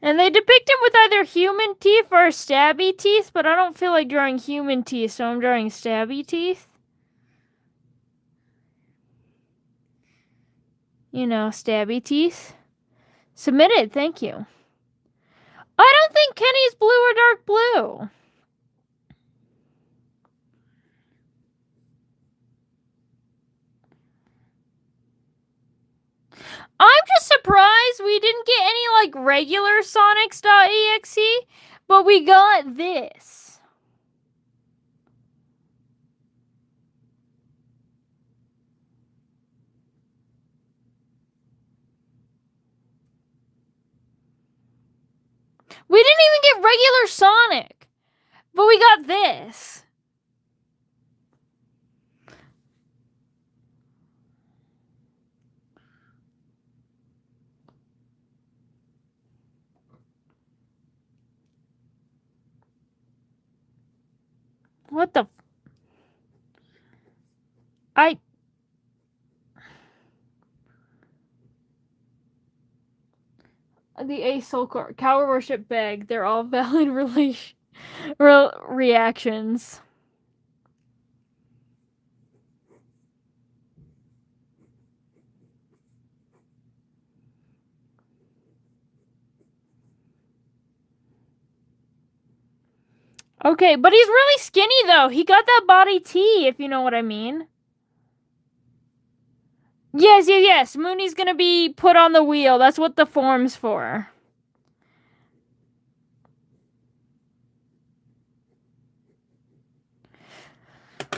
And they depict him with either human teeth or stabby teeth, but I don't feel like drawing human teeth, so I'm drawing stabby teeth. You know, stabby teeth. Submitted, thank you. I don't think Kenny's blue or dark blue. I'm just surprised we didn't get any, like, regular Sonics.exe, but we got this. We didn't even get regular Sonic, but we got this. What the? The Ace Soul Core, Cower Worship Beg, they're all valid reactions. Okay, but he's really skinny though. He got that body T, if you know what I mean. Yes. Mooney's gonna be put on the wheel. That's what the form's for.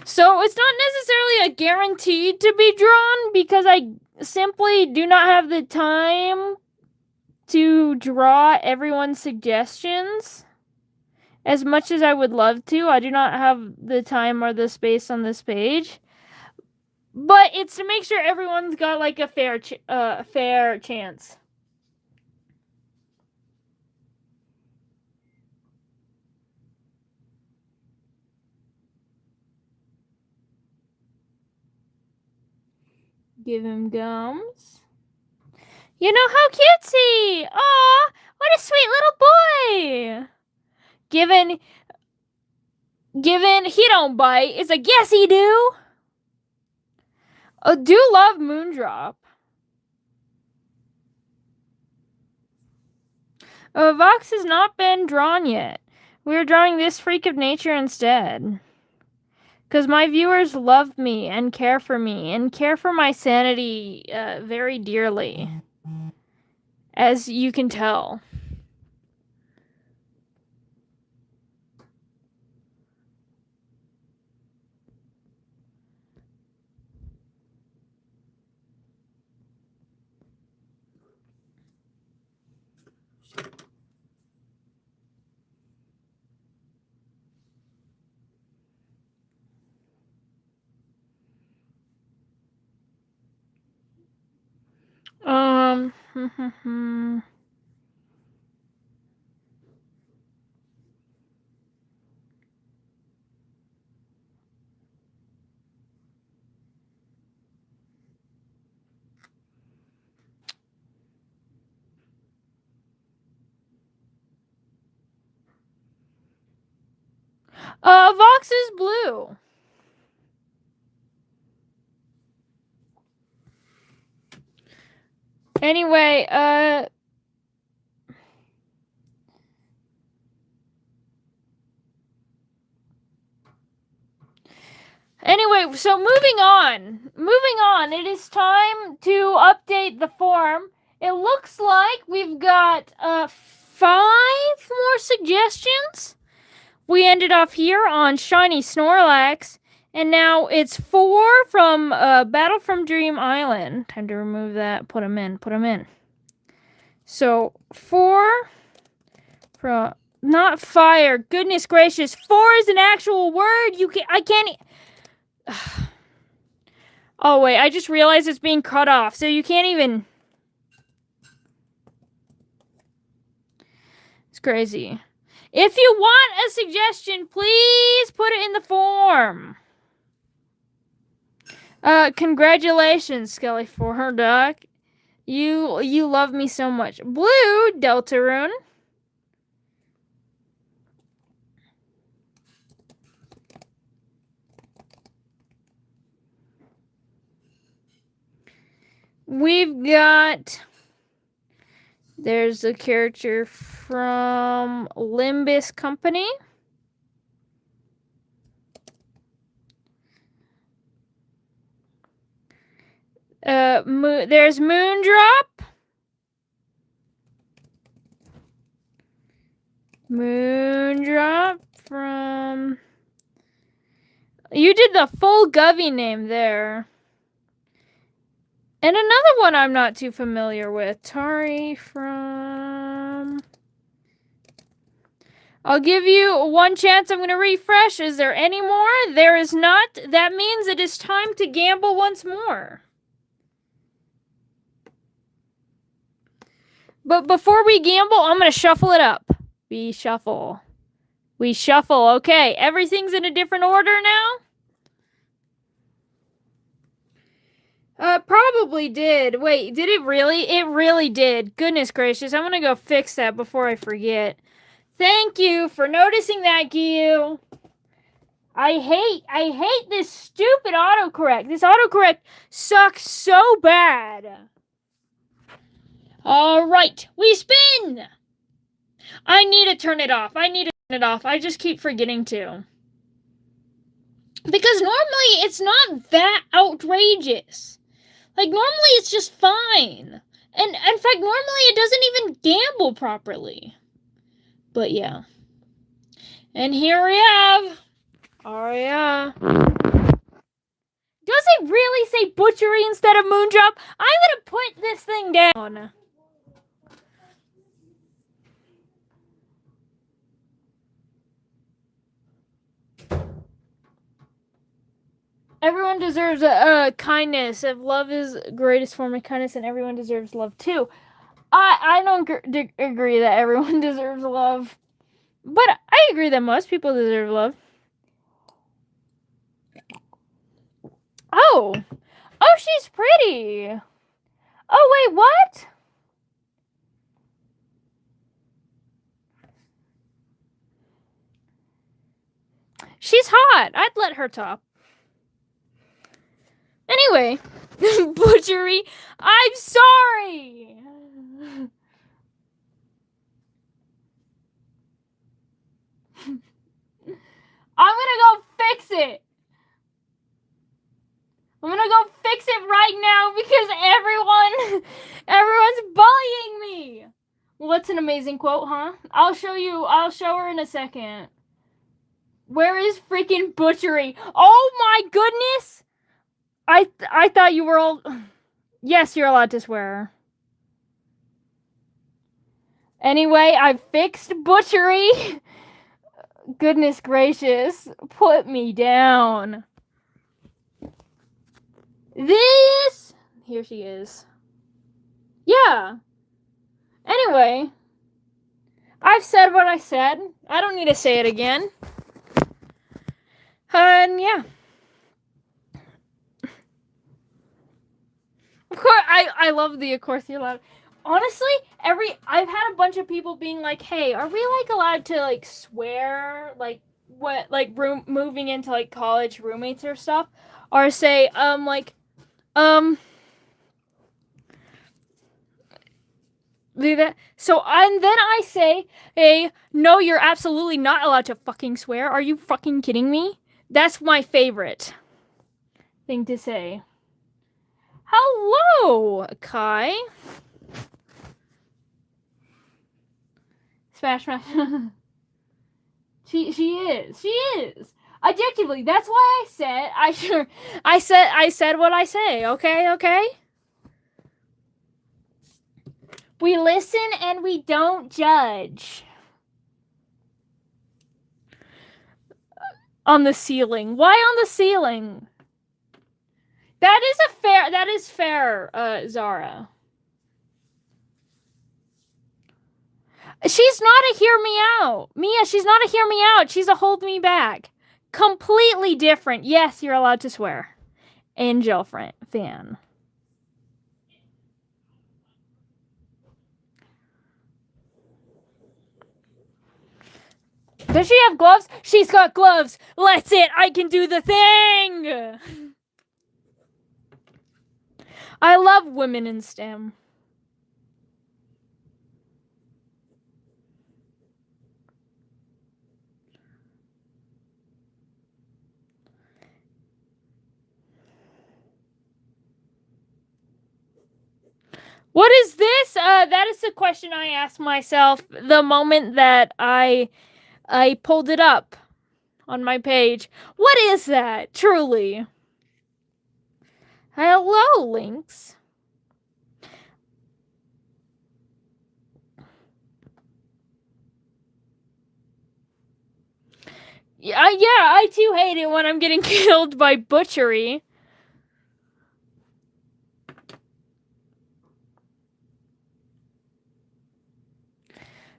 So it's not necessarily a guarantee to be drawn because I simply do not have the time to draw everyone's suggestions. As much as I would love to, I do not have the time or the space on this page. But it's to make sure everyone's got like a fair chance. Give him gums. You know, how cutesy! Aw, what a sweet little boy! Given he don't bite, it's like, yes he do! I do love Moondrop. Vox has not been drawn yet. We're drawing this freak of nature instead. Because my viewers love me and care for my sanity very dearly. As you can tell. Vox is blue. Anyway, so moving on, it is time to update the form. It looks like we've got 5 more suggestions. We ended off here on Shiny Snorlax, and now it's 4 from Battle from Dream Island. Time to remove that. Put them in. So 4 from not fire. Goodness gracious, 4 is an actual word. I can't. Oh wait, I just realized it's being cut off, so you can't even. It's crazy. If you want a suggestion, please put it in the form. Congratulations, Skelly, for her duck. You love me so much. Blue Deltarune. We've got. There's a character from Limbus Company. There's Moondrop. Moondrop from... You did the full Govy name there. And another one I'm not too familiar with. Tari from... I'll give you one chance. I'm going to refresh. Is there any more? There is not. That means it is time to gamble once more. But before we gamble, I'm going to shuffle it up. We shuffle. Okay, everything's in a different order now? Probably did. Wait, did it really? It really did. Goodness gracious. I'm going to go fix that before I forget. Thank you for noticing that, Gyu. I hate this stupid autocorrect. This autocorrect sucks so bad. All right, we spin. I need to turn it off. I just keep forgetting to. Because normally it's not that outrageous. Like, normally it's just fine. And in fact, normally it doesn't even gamble properly. But yeah. And here we have Aria. Does it really say Butchery instead of Moondrop? I'm gonna put this thing down. Everyone deserves kindness. If love is the greatest form of kindness, and everyone deserves love too. I don't agree that everyone deserves love. But I agree that most people deserve love. Oh, she's pretty. Oh, wait, what? She's hot. I'd let her top. Anyway, Butchery, I'm sorry. I'm gonna go fix it. I'm gonna go fix it right now because everyone's bullying me. What's an amazing quote, huh? I'll show her in a second. Where is freaking butchery? Oh my goodness! I thought you were all... Yes, you're allowed to swear. Anyway, I fixed butchery. Goodness gracious. Put me down. This... Here she is. Yeah. Anyway. I've said what I said. I don't need to say it again. And yeah. Of course, I love the of course you're allowed. Honestly, I've had a bunch of people being like, "Hey, are we like allowed to like swear moving into like college roommates or stuff?" Or say do that. So and then I say, "Hey, no, you're absolutely not allowed to fucking swear. Are you fucking kidding me?" That's my favorite thing to say. Hello, Kai. Smash. She is. Objectively, that's why I said what I say. Okay. We listen and we don't judge. On the ceiling. Why on the ceiling? That is fair, Zara. She's not a hear me out. Mia, she's not a hear me out. She's a hold me back. Completely different. Yes, you're allowed to swear. Angel fan. Does she have gloves? She's got gloves. Let's it. I can do the thing. I love women in STEM. What is this? That is the question I asked myself the moment that I pulled it up on my page. What is that? Truly. Hello, Lynx. Yeah, I too hate it when I'm getting killed by butchery.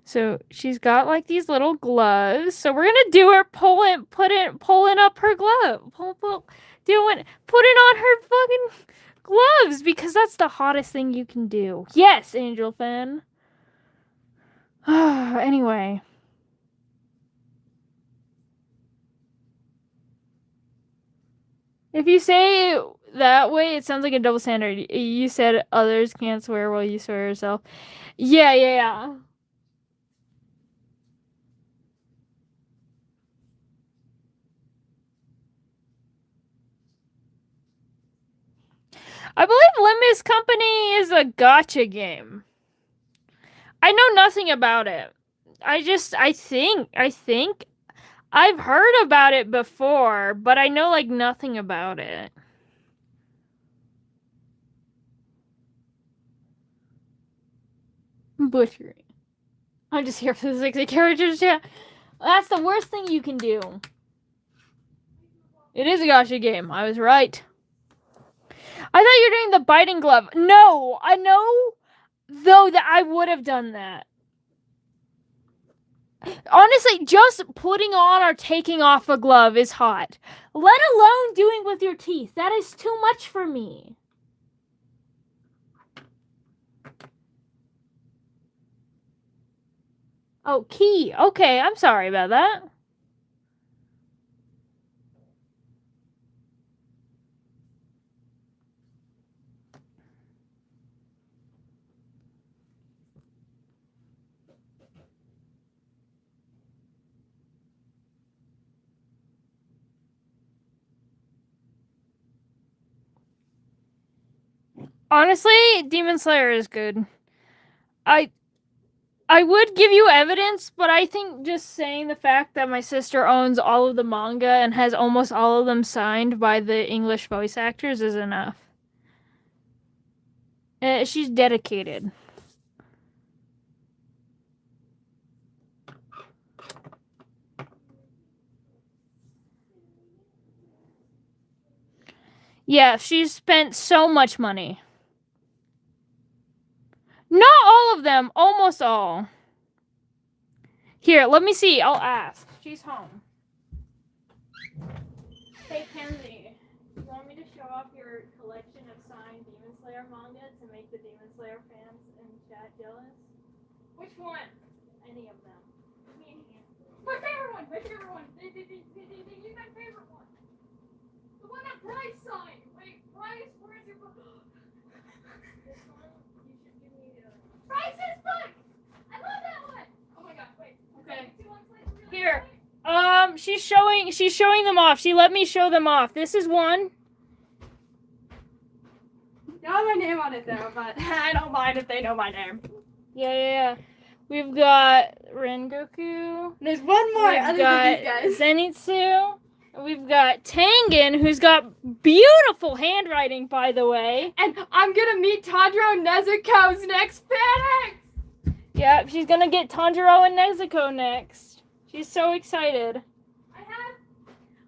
So she's got like these little gloves. So we're gonna do her pulling up her glove. Putting on her fucking gloves because that's the hottest thing you can do. Yes, Angel fan. Anyway. If you say it that way, it sounds like a double standard. You said others can't swear while you swear yourself. Yeah. I believe Limbi's Company is a gacha game. I know nothing about it. I think I've heard about it before, but I know like nothing about it. Butchery. I'm just here for the 60 characters. Yeah, that's the worst thing you can do. It is a gacha game. I was right. I thought you were doing the biting glove. No, I know, though, that I would have done that. Honestly, just putting on or taking off a glove is hot. Let alone doing with your teeth. That is too much for me. Oh, key. Okay, I'm sorry about that. Honestly, Demon Slayer is good. I would give you evidence, but I think just saying the fact that my sister owns all of the manga and has almost all of them signed by the English voice actors is enough. She's dedicated. Yeah, she's spent so much money. Not all of them, almost all. Here, let me see. I'll ask. She's home. Hey, Kenzie. You want me to show off your collection of signed Demon Slayer manga to make the Demon Slayer fans in chat jealous? Which one? Any of them. Me and him. My favorite one. My favorite one. You're my favorite one. The one that Bryce signed. Wait, Bryce, where's your book? This one, you should give me Bryce's book. I love that one. Oh my gosh, wait. Okay. 2 months later, really Here. quick. She's showing them off. She let me show them off. This is one. You have my name on it though, but I don't mind if they know my name. Yeah. We've got Rengoku. There's one more We've other got than these guys. Zenitsu. We've got Tengen, who's got beautiful handwriting, by the way. And I'm gonna meet Tanjiro Nezuko's next FedEx! Yep, she's gonna get Tanjiro and Nezuko next. She's so excited. I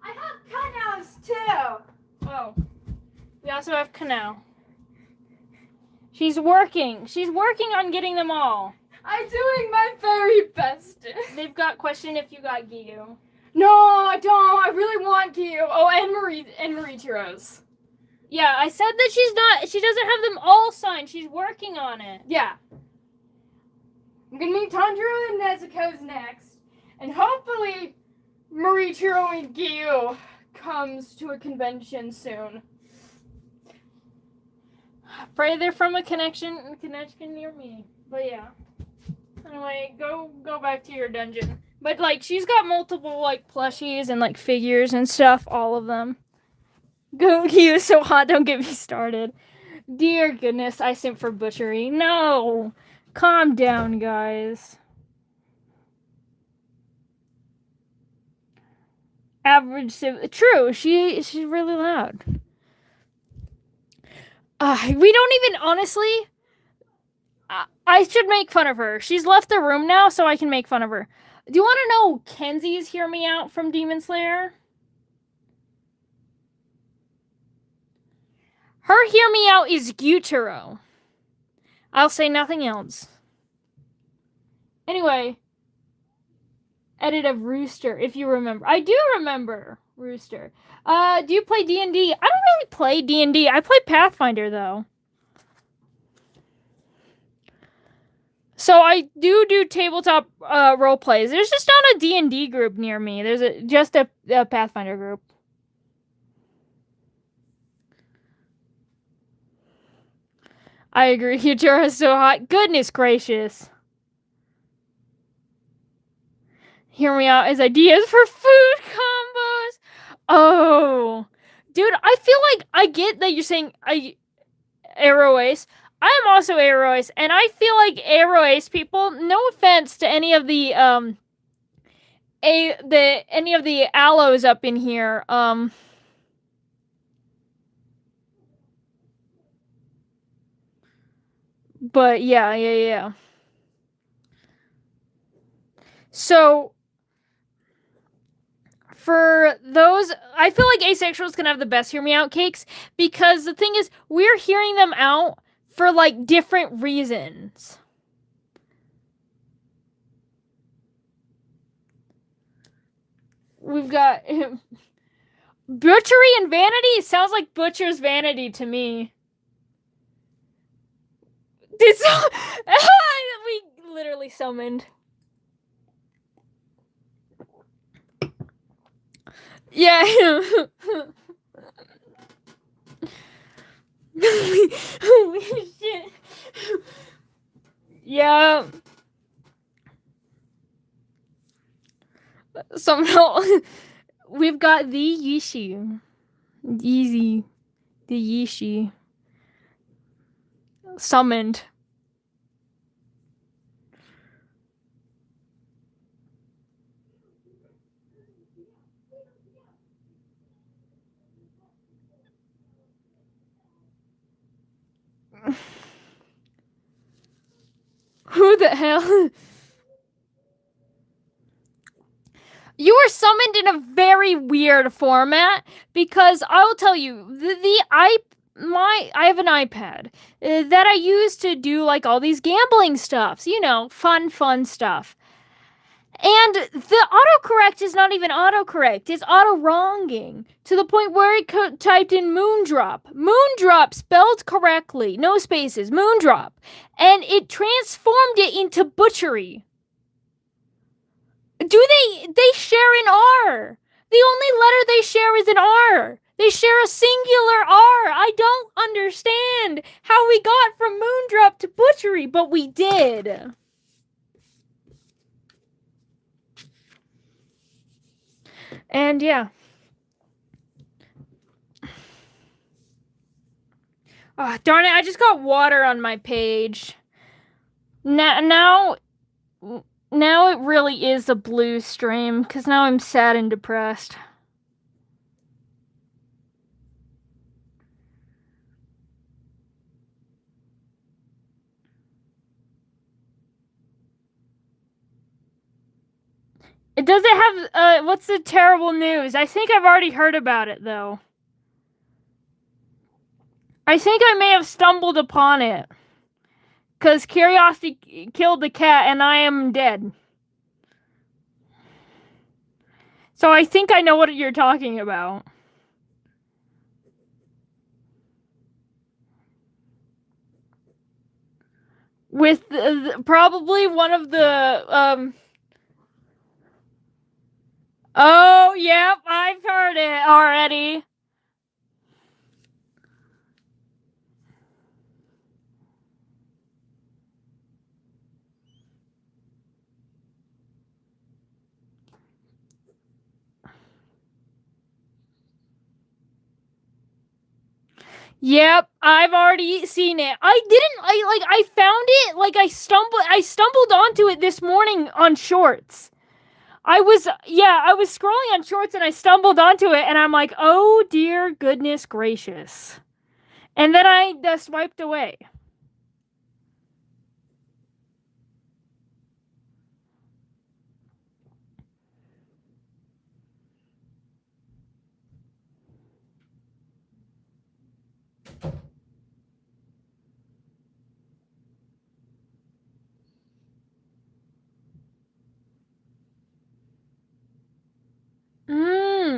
have Kanao's too! Oh. We also have Kanao. She's working on getting them all. I'm doing my very best. They've got question if you got Giyu. No, I don't. I really want Gyu. Oh, and Marie Tiro's. Yeah, I said that she doesn't have them all signed. She's working on it. Yeah. I'm gonna meet Tanjiro and Nezuko's next. And hopefully Marie Tiro and Gyu comes to a convention soon. Pray they're from a connection near me. But yeah. Anyway, go back to your dungeon. But like she's got multiple like plushies and like figures and stuff, all of them. Gyu is so hot, don't get me started. Dear goodness, I simp for butchery. No. Calm down, guys. Average sim. True, she's really loud. We don't even honestly. I should make fun of her. She's left the room now, so I can make fun of her. Do you want to know Kenzie's Hear Me Out from Demon Slayer? Her Hear Me Out is Gyutaro. I'll say nothing else. Anyway, edit of Rooster, if you remember. I do remember Rooster. Do you play D&D? I don't really play D&D. I play Pathfinder, though. So I do tabletop role plays. There's just not a D&D group near me. There's just a Pathfinder group. I agree. Gyutaro is so hot. Goodness gracious. Hear Me Out as ideas for food combos. Oh. Dude, I feel like I get that you're saying Arrow Ace. I am also Arrow Ace, and I feel like Arrow Ace people, no offense to any of the any of the aloes up in here, but yeah. So for those, I feel like asexuals can have the best Hear Me Out cakes, because the thing is, we're hearing them out for like different reasons. We've got butchery and vanity. Sounds like butcher's vanity to me. We literally summoned. Yeah. Holy shit. Yeah. Somehow we've got the Yishi. Easy. The Yishi. summoned. Who the hell? You were summoned in a very weird format because I will tell you I have an iPad that I use to do like all these gambling stuffs, you know, fun stuff. And the autocorrect is not even autocorrect; it's auto wronging to the point where it typed in Moondrop. Moondrop spelled correctly, no spaces, Moondrop, and it transformed it into Butchery. They share an R. The only letter they share is an R. They share a singular R. I don't understand how we got from Moondrop to Butchery, but we did. And yeah. Oh, darn it, I just got water on my page. Now it really is a blue stream, because now I'm sad and depressed. It doesn't have, what's the terrible news? I think I've already heard about it, though. I think I may have stumbled upon it. Because curiosity killed the cat, and I am dead. So I think I know what you're talking about. With probably one of the, Oh, yep, I've heard it already. Yep, I've already seen it. I found it, like I stumbled onto it this morning on Shorts. I was scrolling on Shorts and I stumbled onto it and I'm like, oh dear goodness gracious. And then I swiped away.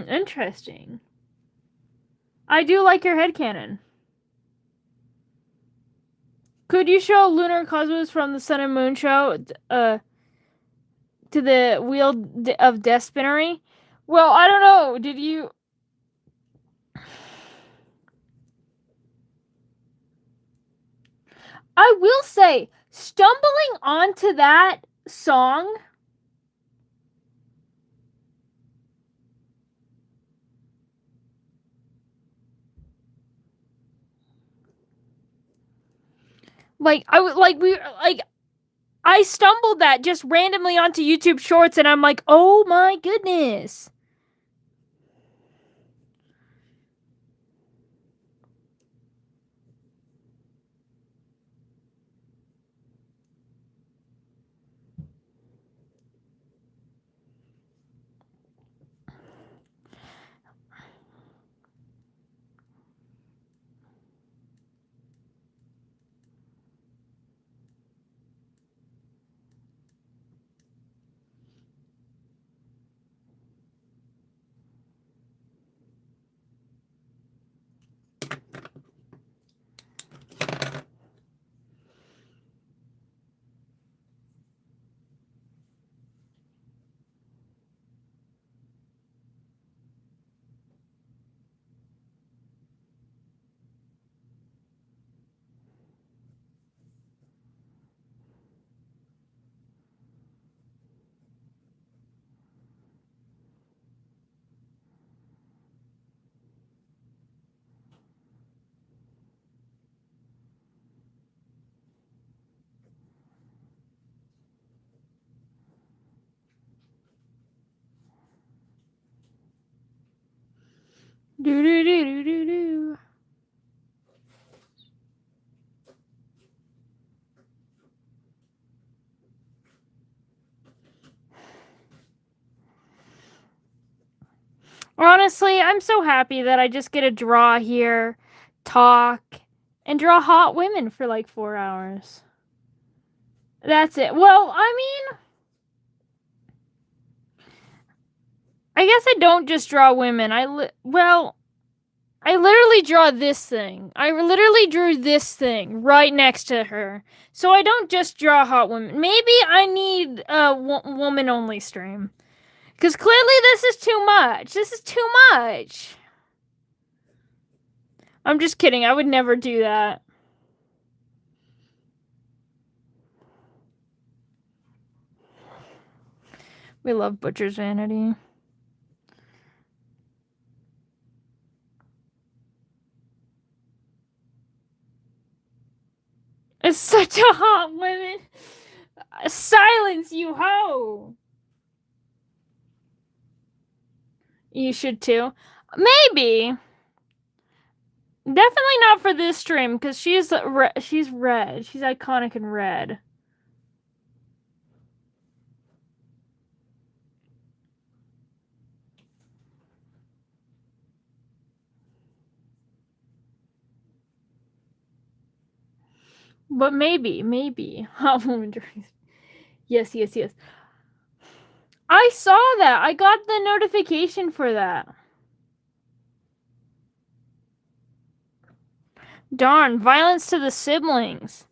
Interesting. I do like your headcanon. Could you show lunar cosmos from the Sun and Moon show to the Wheel of Destiny? Well, I don't know. Did you... I will say, stumbling onto that song... I stumbled that just randomly onto YouTube Shorts, and I'm like, oh my goodness. Do do do do do do. Honestly, I'm so happy that I just get to draw here, talk, and draw hot women for like 4 hours. That's it. Well, I mean, I guess I don't just draw women. I literally draw this thing. I literally drew this thing right next to her. So I don't just draw hot women. Maybe I need a woman only stream. Because clearly this is too much. This is too much. I'm just kidding. I would never do that. We love Butcher's Vanity. It's such a hot woman. Silence, you hoe. You should too. Maybe. Definitely not for this stream because she's red. She's iconic in red. But maybe. Hot woman drinks. Yes. I saw that. I got the notification for that. Darn, violence to the siblings.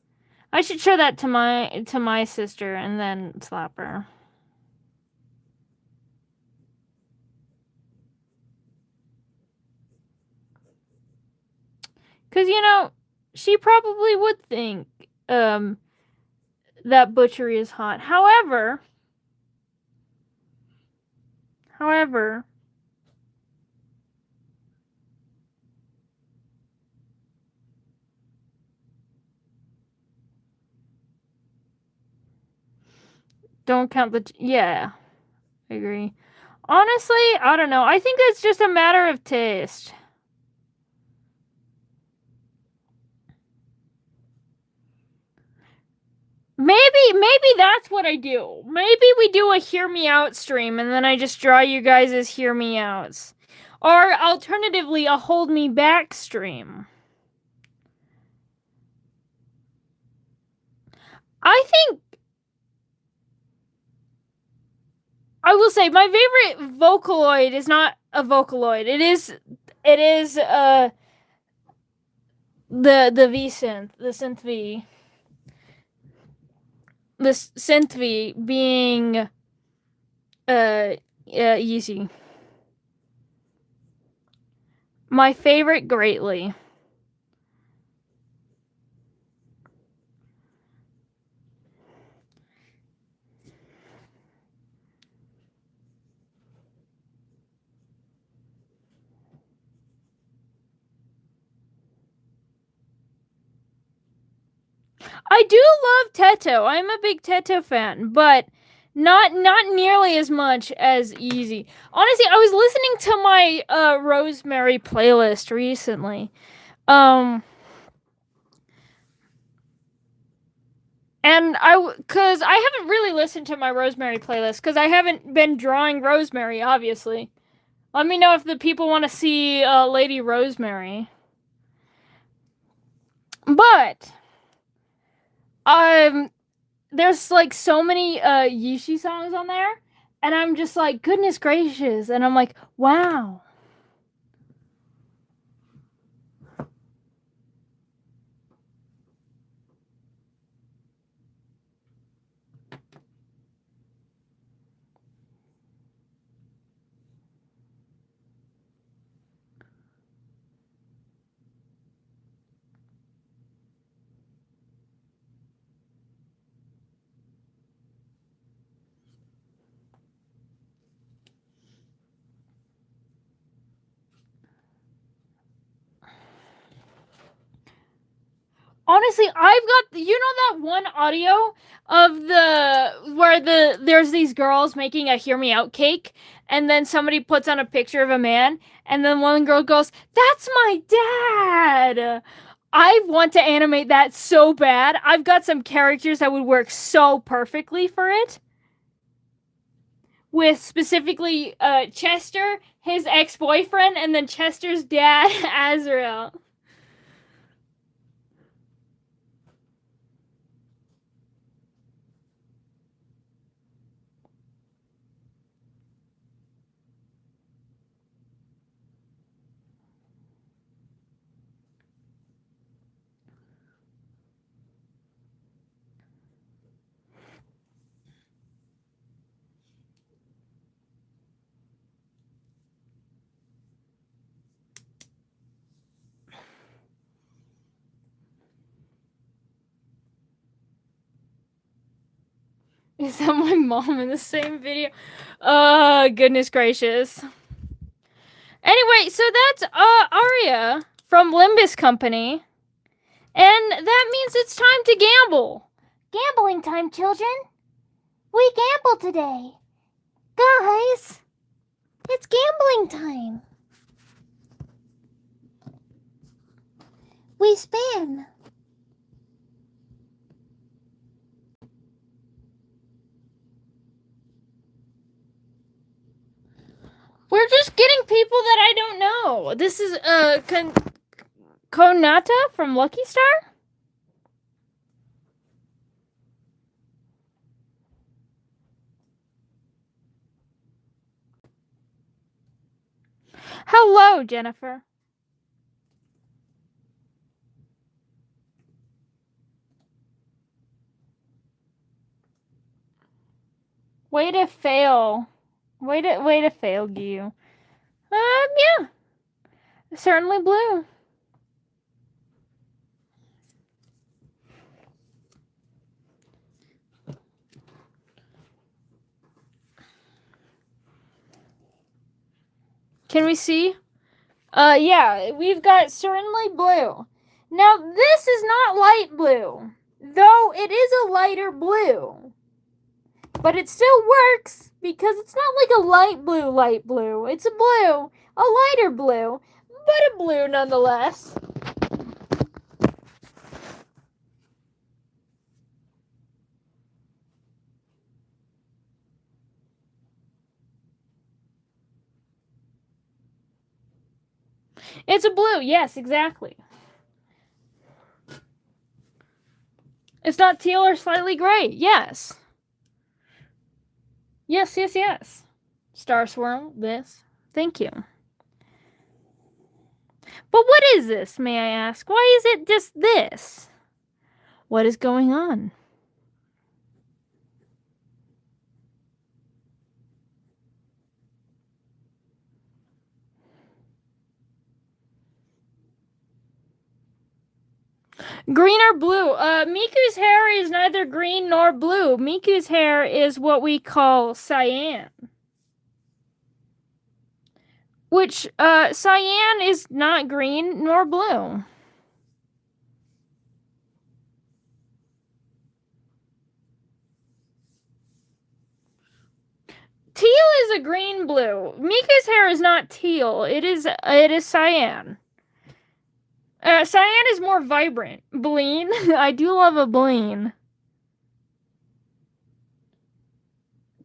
I should show that to my sister and then slap her. Cause she probably would think that butchery is hot. However, don't count the yeah. I agree. Honestly, I don't know. I think it's just a matter of taste. Maybe that's what I do. Maybe we do a hear me out stream and then I just draw you guys as hear me outs. Or alternatively, a hold me back stream. I think I will say my favorite Vocaloid is not a Vocaloid. It is the V-Synth, the Synth V. The Synth V being Yeezy. My favorite greatly. I do love Teto. I'm a big Teto fan, but not nearly as much as Yeezy. Honestly, I was listening to my Rosemary playlist recently. And cause I haven't really listened to my Rosemary playlist because I haven't been drawing Rosemary, obviously. Let me know if the people want to see Lady Rosemary. But there's like so many Yishi songs on there, and I'm just like, goodness gracious, and I'm like, wow. Honestly, I've got that one audio of there's these girls making a hear me out cake, and then somebody puts on a picture of a man, and then one girl goes, "That's my dad." I want to animate that so bad. I've got some characters that would work so perfectly for it. With specifically Chester, his ex-boyfriend, and then Chester's dad, Azrael. Is that my mom in the same video? Goodness gracious. Anyway, so that's Aria from Limbus Company. And that means it's time to gamble. Gambling time, children. We gamble today. Guys, it's gambling time. We spin. We're just getting people that I don't know. This is Konata from Lucky Star? Hello, Jennifer. Way to fail. Way to fail, Gyu. Yeah. Certainly blue. Can we see? Yeah, we've got certainly blue. Now, this is not light blue, though it is a lighter blue. But it still works because it's not like a light blue. It's a blue, a lighter blue, but a blue nonetheless. It's a blue, yes, exactly. It's not teal or slightly gray, yes. Yes. Star Swirl, this. Thank you. But what is this, may I ask? Why is it just this? What is going on? Green or blue? Miku's hair is neither green nor blue. Miku's hair is what we call cyan. Which, cyan is not green nor blue. Teal is a green blue. Miku's hair is not teal. It is cyan. Cyan is more vibrant. Bleen. I do love a bleen.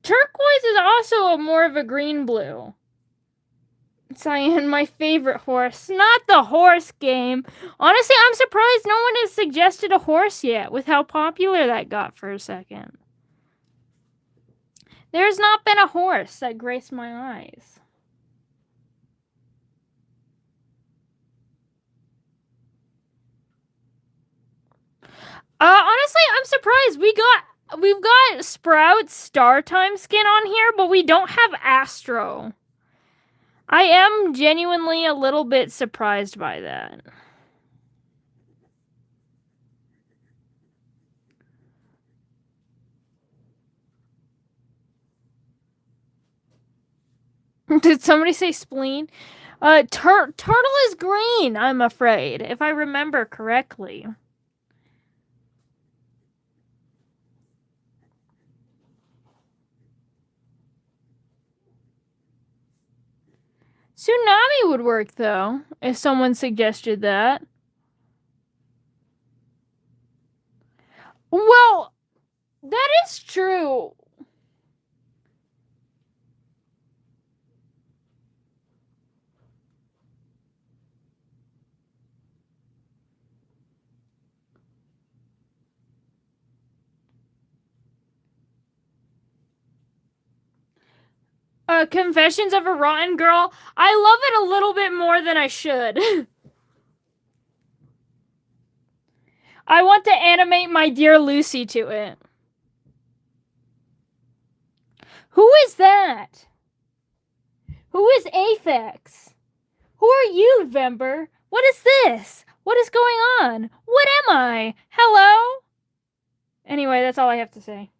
Turquoise is also more of a green blue. Cyan, my favorite horse. Not the horse game. Honestly, I'm surprised no one has suggested a horse yet with how popular that got for a second. There's not been a horse that graced my eyes. Honestly, I'm surprised. We've got Sprout's Star Time skin on here, but we don't have Astro. I am genuinely a little bit surprised by that. Did somebody say spleen? Turtle is green, I'm afraid, if I remember correctly. Tsunami would work, though, if someone suggested that. Well, that is true. Confessions of a Rotten Girl. I love it a little bit more than I should. I want to animate my dear Lucy to it. Who is that? Who is Aphex? Who are you, Vember? What is this? What is going on? What am I? Hello? Anyway, that's all I have to say.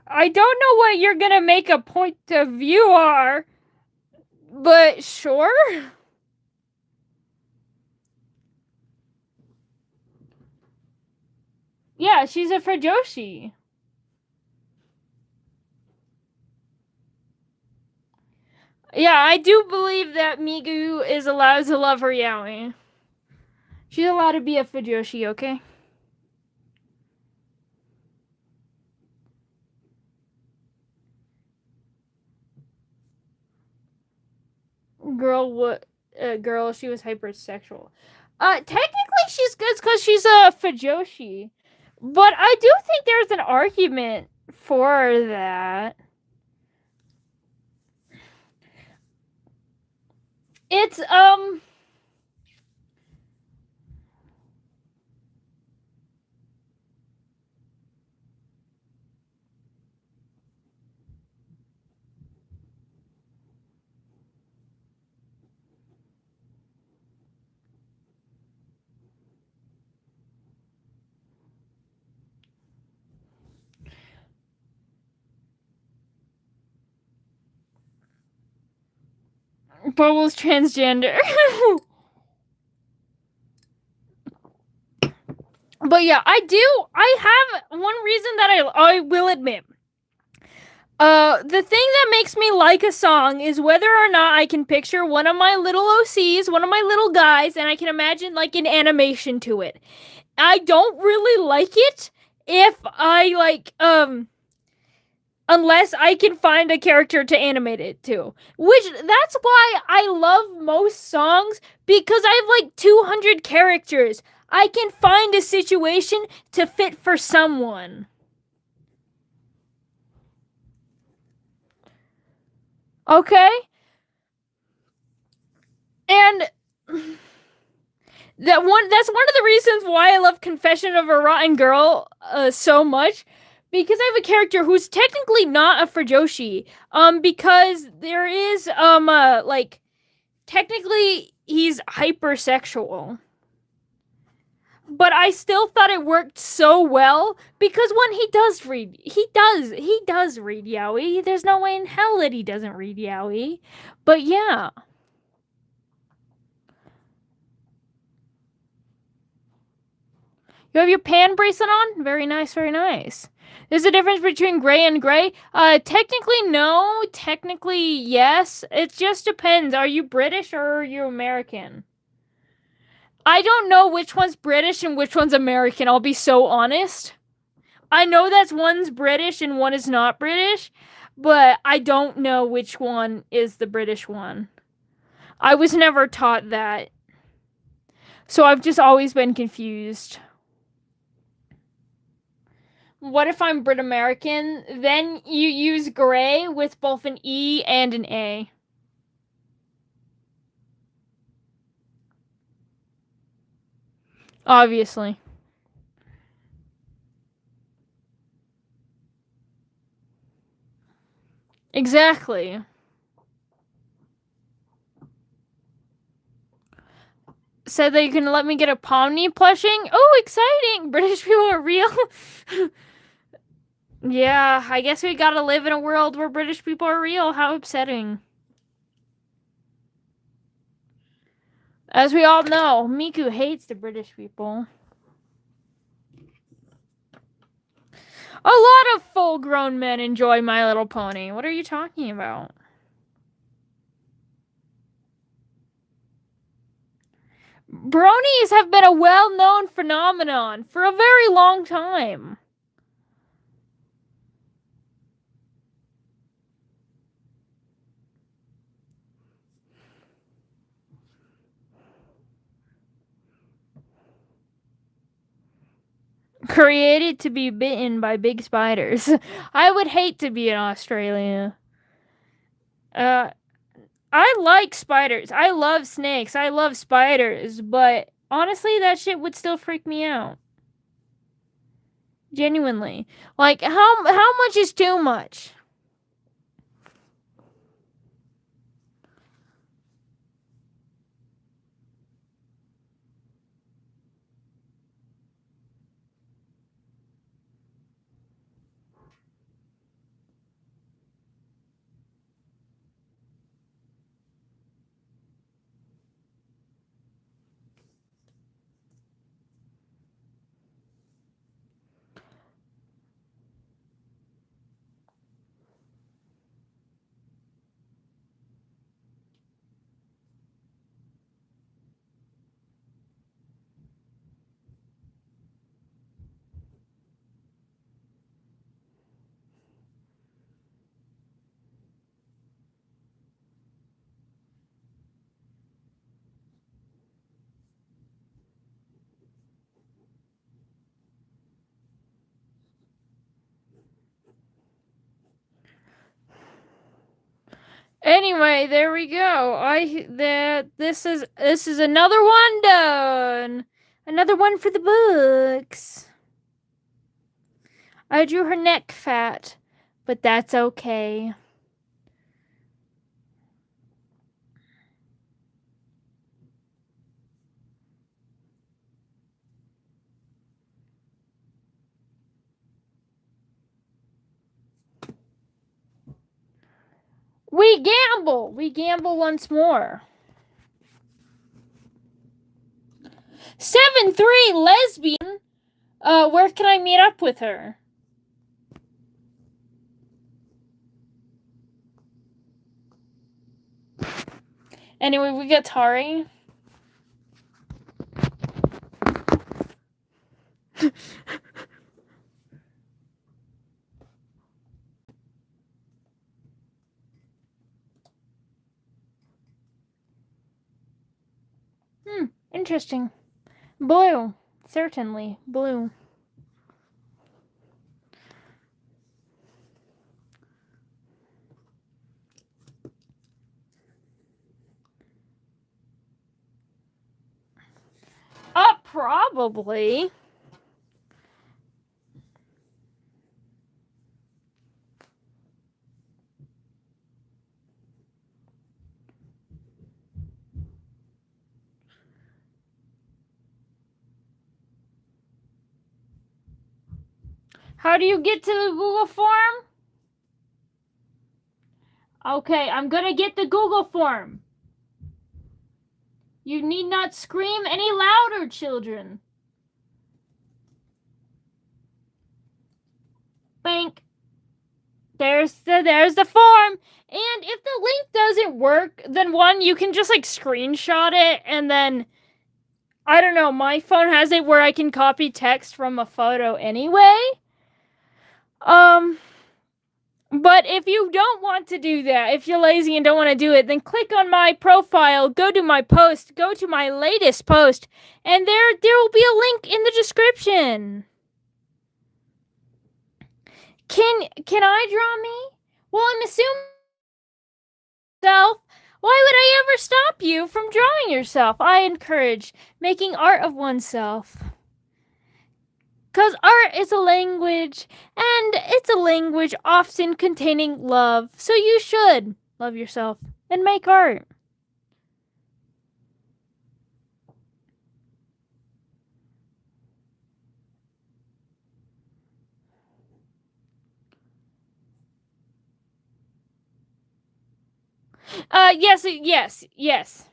I don't know what you're gonna make a point of view are, but sure. Yeah, she's a Fujoshi. Yeah, I do believe that Migu is allowed to love her yaoi. She's allowed to be a Fujoshi, okay? Girl, she was hypersexual. Technically she's good because she's a Fujoshi. But I do think there's an argument for that. It's, Bubble's transgender. But yeah, I have one reason that I will admit. The thing that makes me like a song is whether or not I can picture one of my little OCs, one of my little guys, and I can imagine like an animation to it. I don't really like it if I like, unless I can find a character to animate it to. That's why I love most songs, because I have like 200 characters. I can find a situation to fit for someone. Okay? And that's one of the reasons why I love Confession of a Rotten Girl so much, because I have a character who's technically not a Fujoshi, because there is like technically he's hypersexual. But I still thought it worked so well, because when he does read yaoi. There's no way in hell that he doesn't read yaoi. But yeah. You have your pan bracelet on? Very nice, very nice. There's a difference between gray and gray? Technically no. Technically yes. It just depends. Are you British or are you American? I don't know which one's British and which one's American, I'll be so honest. I know that one's British and one is not British, but I don't know which one is the British one. I was never taught that. So I've just always been confused. What if I'm Brit American? Then you use gray with both an E and an A. Obviously. Exactly. Said that you can let me get a Pomni plushing. Oh, exciting! British people are real. Yeah, I guess we gotta live in a world where British people are real. How upsetting. As we all know, Miku hates the British people. A lot of full-grown men enjoy My Little Pony. What are you talking about? Bronies have been a well-known phenomenon for a very long time. Created to be bitten by big spiders. I would hate to be in Australia. I like spiders. I love snakes. I love spiders, but honestly, that shit would still freak me out. Genuinely. Like, how much is too much? Anyway, there we go. This is another one done. Another one for the books. I drew her neck fat, but that's okay. We gamble. We gamble once more. 7-3 lesbian. Where can I meet up with her? Anyway, we got Tari. Interesting. Blue. Certainly. Blue. Probably. How do you get to the Google form? Okay, I'm gonna get the Google form. You need not scream any louder, children. Bank. There's the form. And if the link doesn't work, then one, you can just like screenshot it, and then I don't know, my phone has it where I can copy text from a photo anyway. But if you don't want to do that, if you're lazy and don't want to do it, then click on my profile, go to my post, go to my latest post, and there will be a link in the description. Can I draw me? Well, I'm assuming self. Why would I ever stop you from drawing yourself? I encourage making art of oneself. Because art is a language, and it's a language often containing love. So you should love yourself and make art. Yes.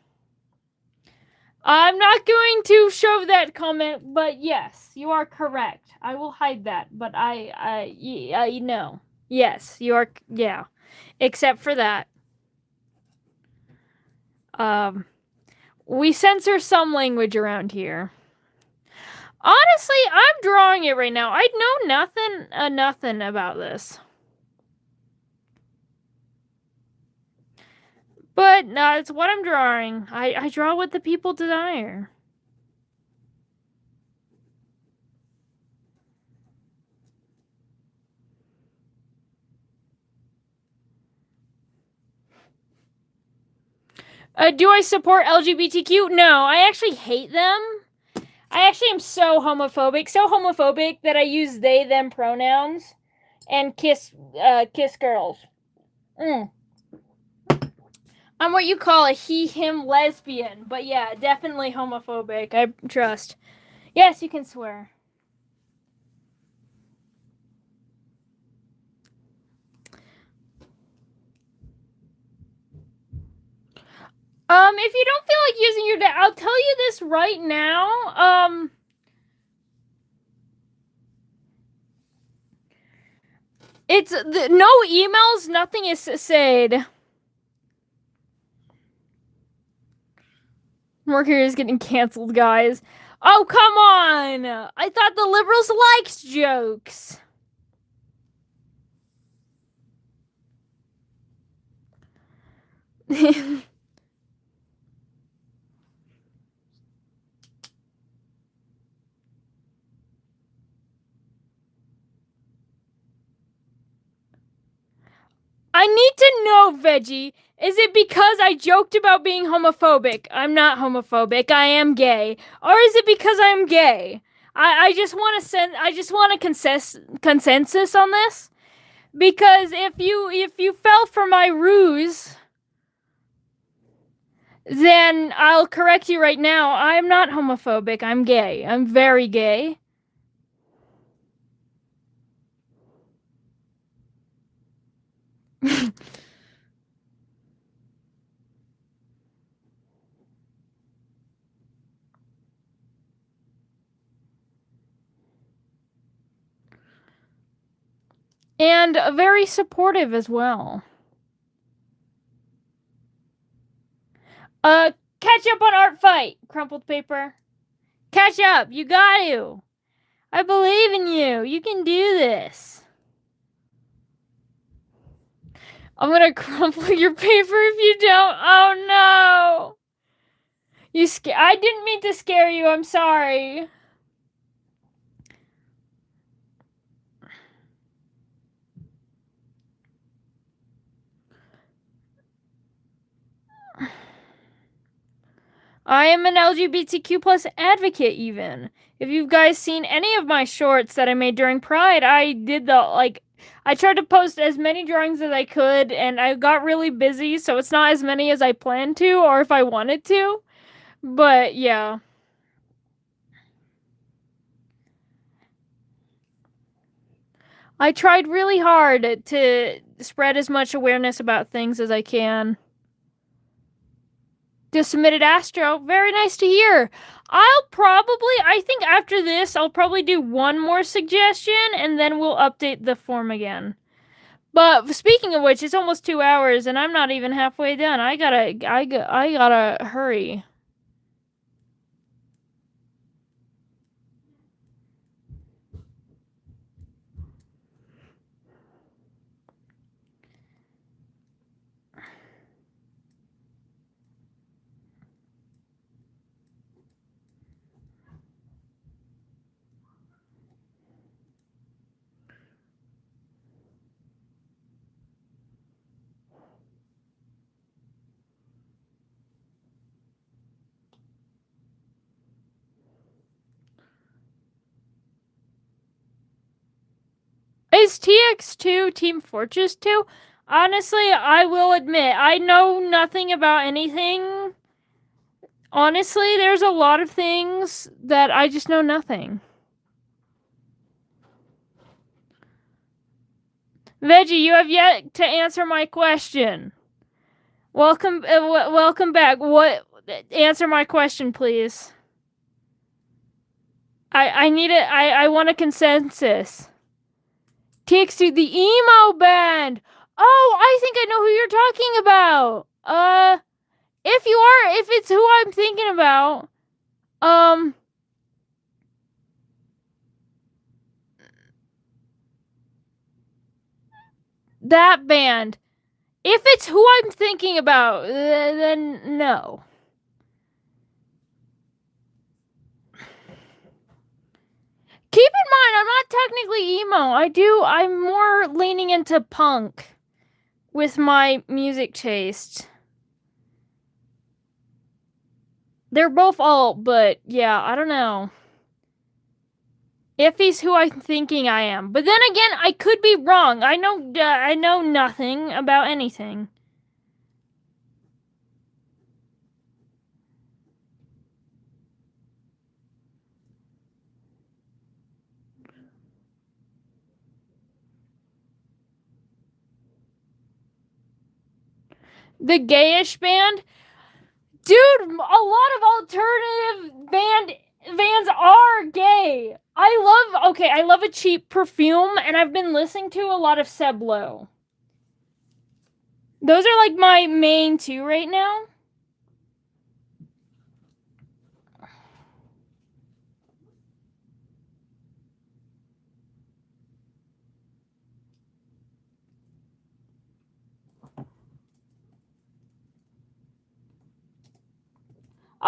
I'm not going to show that comment, but yes, you are correct. I will hide that, but I know. Yes, you are, yeah. Except for that. We censor some language around here. Honestly, I'm drawing it right now. I know nothing about this. But no, it's what I'm drawing. I draw what the people desire. Do I support LGBTQ? No, I actually hate them. I actually am so homophobic that I use they them pronouns and kiss girls. I'm what you call a he him lesbian, but yeah, definitely homophobic. I trust. Yes, you can swear. If you don't feel like using your I'll tell you this right now. It's no emails, nothing is said. Mercury is getting canceled, guys. Oh, come on! I thought the liberals liked jokes. I need to know, Veggie. Is it because I joked about being homophobic? I'm not homophobic. I am gay. Or is it because I'm gay? I just want a consensus on this. Because if you fell for my ruse, then I'll correct you right now. I'm not homophobic. I'm gay. I'm very gay. And very supportive as well. Catch up on Art Fight, crumpled paper. Catch up, you got to. I believe in you. You can do this. I'm gonna crumple your paper if you don't. Oh no. I didn't mean to scare you. I'm sorry. I am an LGBTQ plus advocate even. If you guys seen any of my shorts that I made during Pride, I did I tried to post as many drawings as I could, and I got really busy, so it's not as many as I planned to, or if I wanted to. But, yeah. I tried really hard to spread as much awareness about things as I can. Just submitted Astro. Very nice to hear. I think after this, I'll probably do one more suggestion, and then we'll update the form again. But speaking of which, it's almost 2 hours, and I'm not even halfway done. I gotta hurry. Is TX2 Team Fortress 2? Honestly, I will admit, I know nothing about anything. Honestly, there's a lot of things that I just know nothing. Veggie, you have yet to answer my question. Welcome back. What answer my question, please. I need it. I want a consensus. TX2, the emo band. Oh, I think I know who you're talking about. If it's who I'm thinking about, that band. If it's who I'm thinking about, then no. Keep in mind, I'm not technically emo. I'm more leaning into punk with my music taste. They're both alt, but yeah, I don't know. If he's who I'm thinking I am. But then again, I could be wrong. I know nothing about anything. The gayish band? Dude, a lot of alternative bands are gay. I love a cheap perfume, and I've been listening to a lot of Seblo. Those are like my main two right now.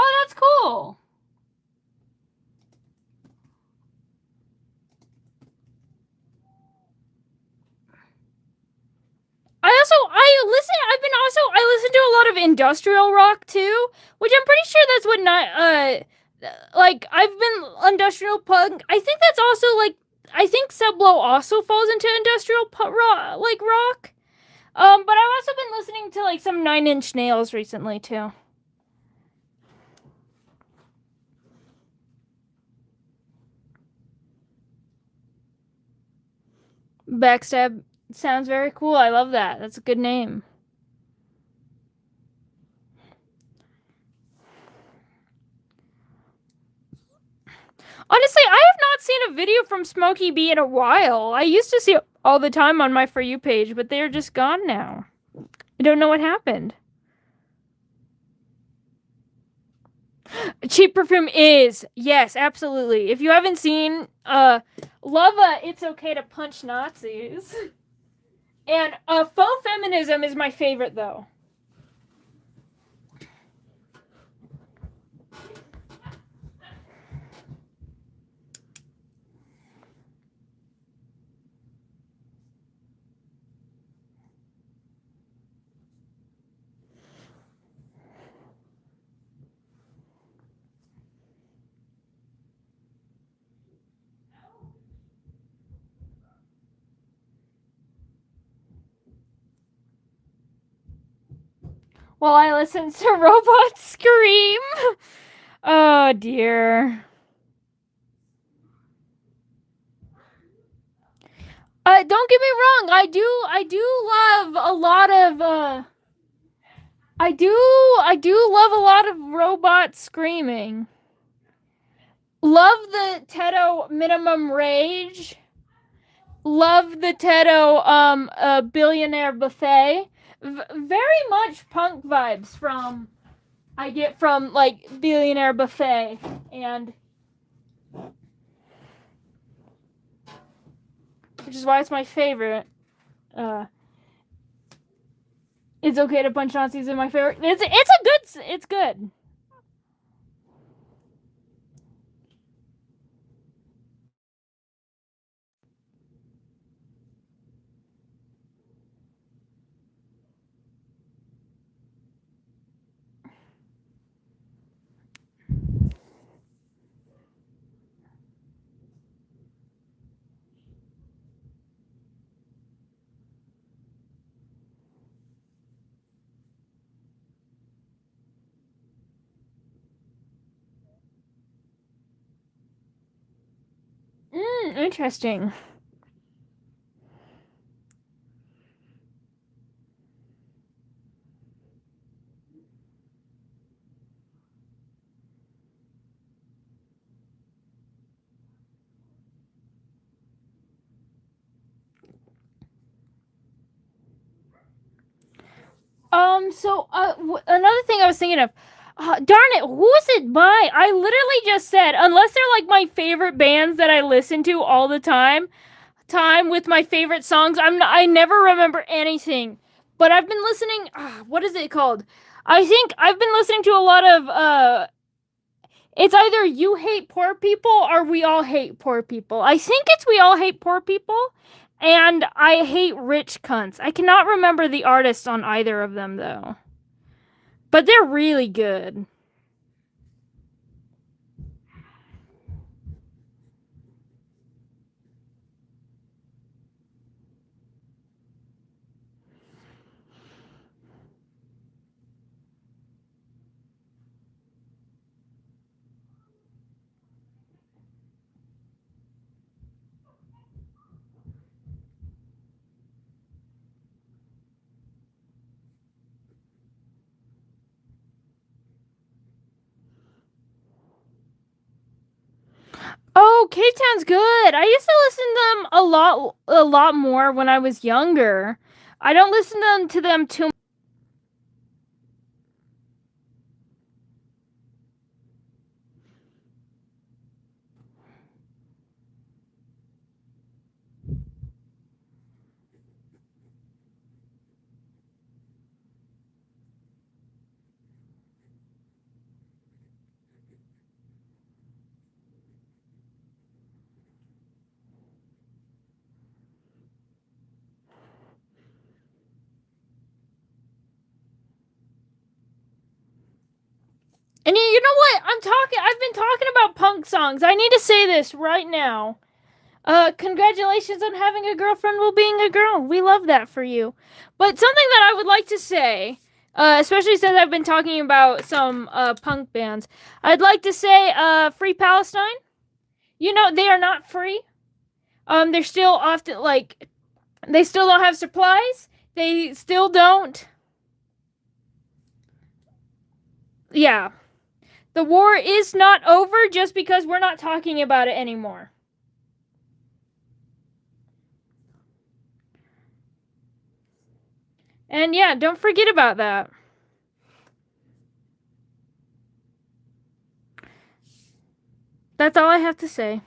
Oh, that's cool. I listen to a lot of industrial rock too, which I'm pretty sure that's what I've been industrial punk. I think that's also I think Seblo also falls into industrial rock. But I've also been listening to some Nine Inch Nails recently too. Backstab sounds very cool. I love that. That's a good name. Honestly, I have not seen a video from Smokey B in a while. I used to see it all the time on my For You page, but they're just gone now. I don't know what happened. Cheap perfume is. Yes, absolutely. If you haven't seen, love It's Okay to Punch Nazis. And Faux Feminism is my favorite, though. While I listen to robots scream. Oh dear. Don't get me wrong. I do love a lot of I do love a lot of robots screaming. Love the Teto Minimum Rage. Love the Teto Billionaire Buffet. Very much punk vibes I get from Billionaire Buffet, and which is why it's my favorite. It's Okay to Punch Nazis is my favorite. It's good. Interesting. Another thing I was thinking of, darn it, who is it by? I literally just said, unless they're like my favorite bands that I listen to all the time with my favorite songs, I never remember anything. But I've been listening, what is it called? I think I've been listening to a lot of, it's either You Hate Poor People or We All Hate Poor People. I think it's We All Hate Poor People. And I Hate Rich Cunts. I cannot remember the artist on either of them, though. But they're really good. Oh, K-Town's good. I used to listen to them a lot more when I was younger. I don't listen to them too much. And you know what? I've been talking about punk songs. I need to say this right now. Congratulations on having a girlfriend while being a girl. We love that for you. But something that I would like to say, especially since I've been talking about some punk bands, I'd like to say Free Palestine. You know, they are not free. They're still often, like, they still don't have supplies. They still don't. Yeah. The war is not over just because we're not talking about it anymore. And yeah, don't forget about that. That's all I have to say.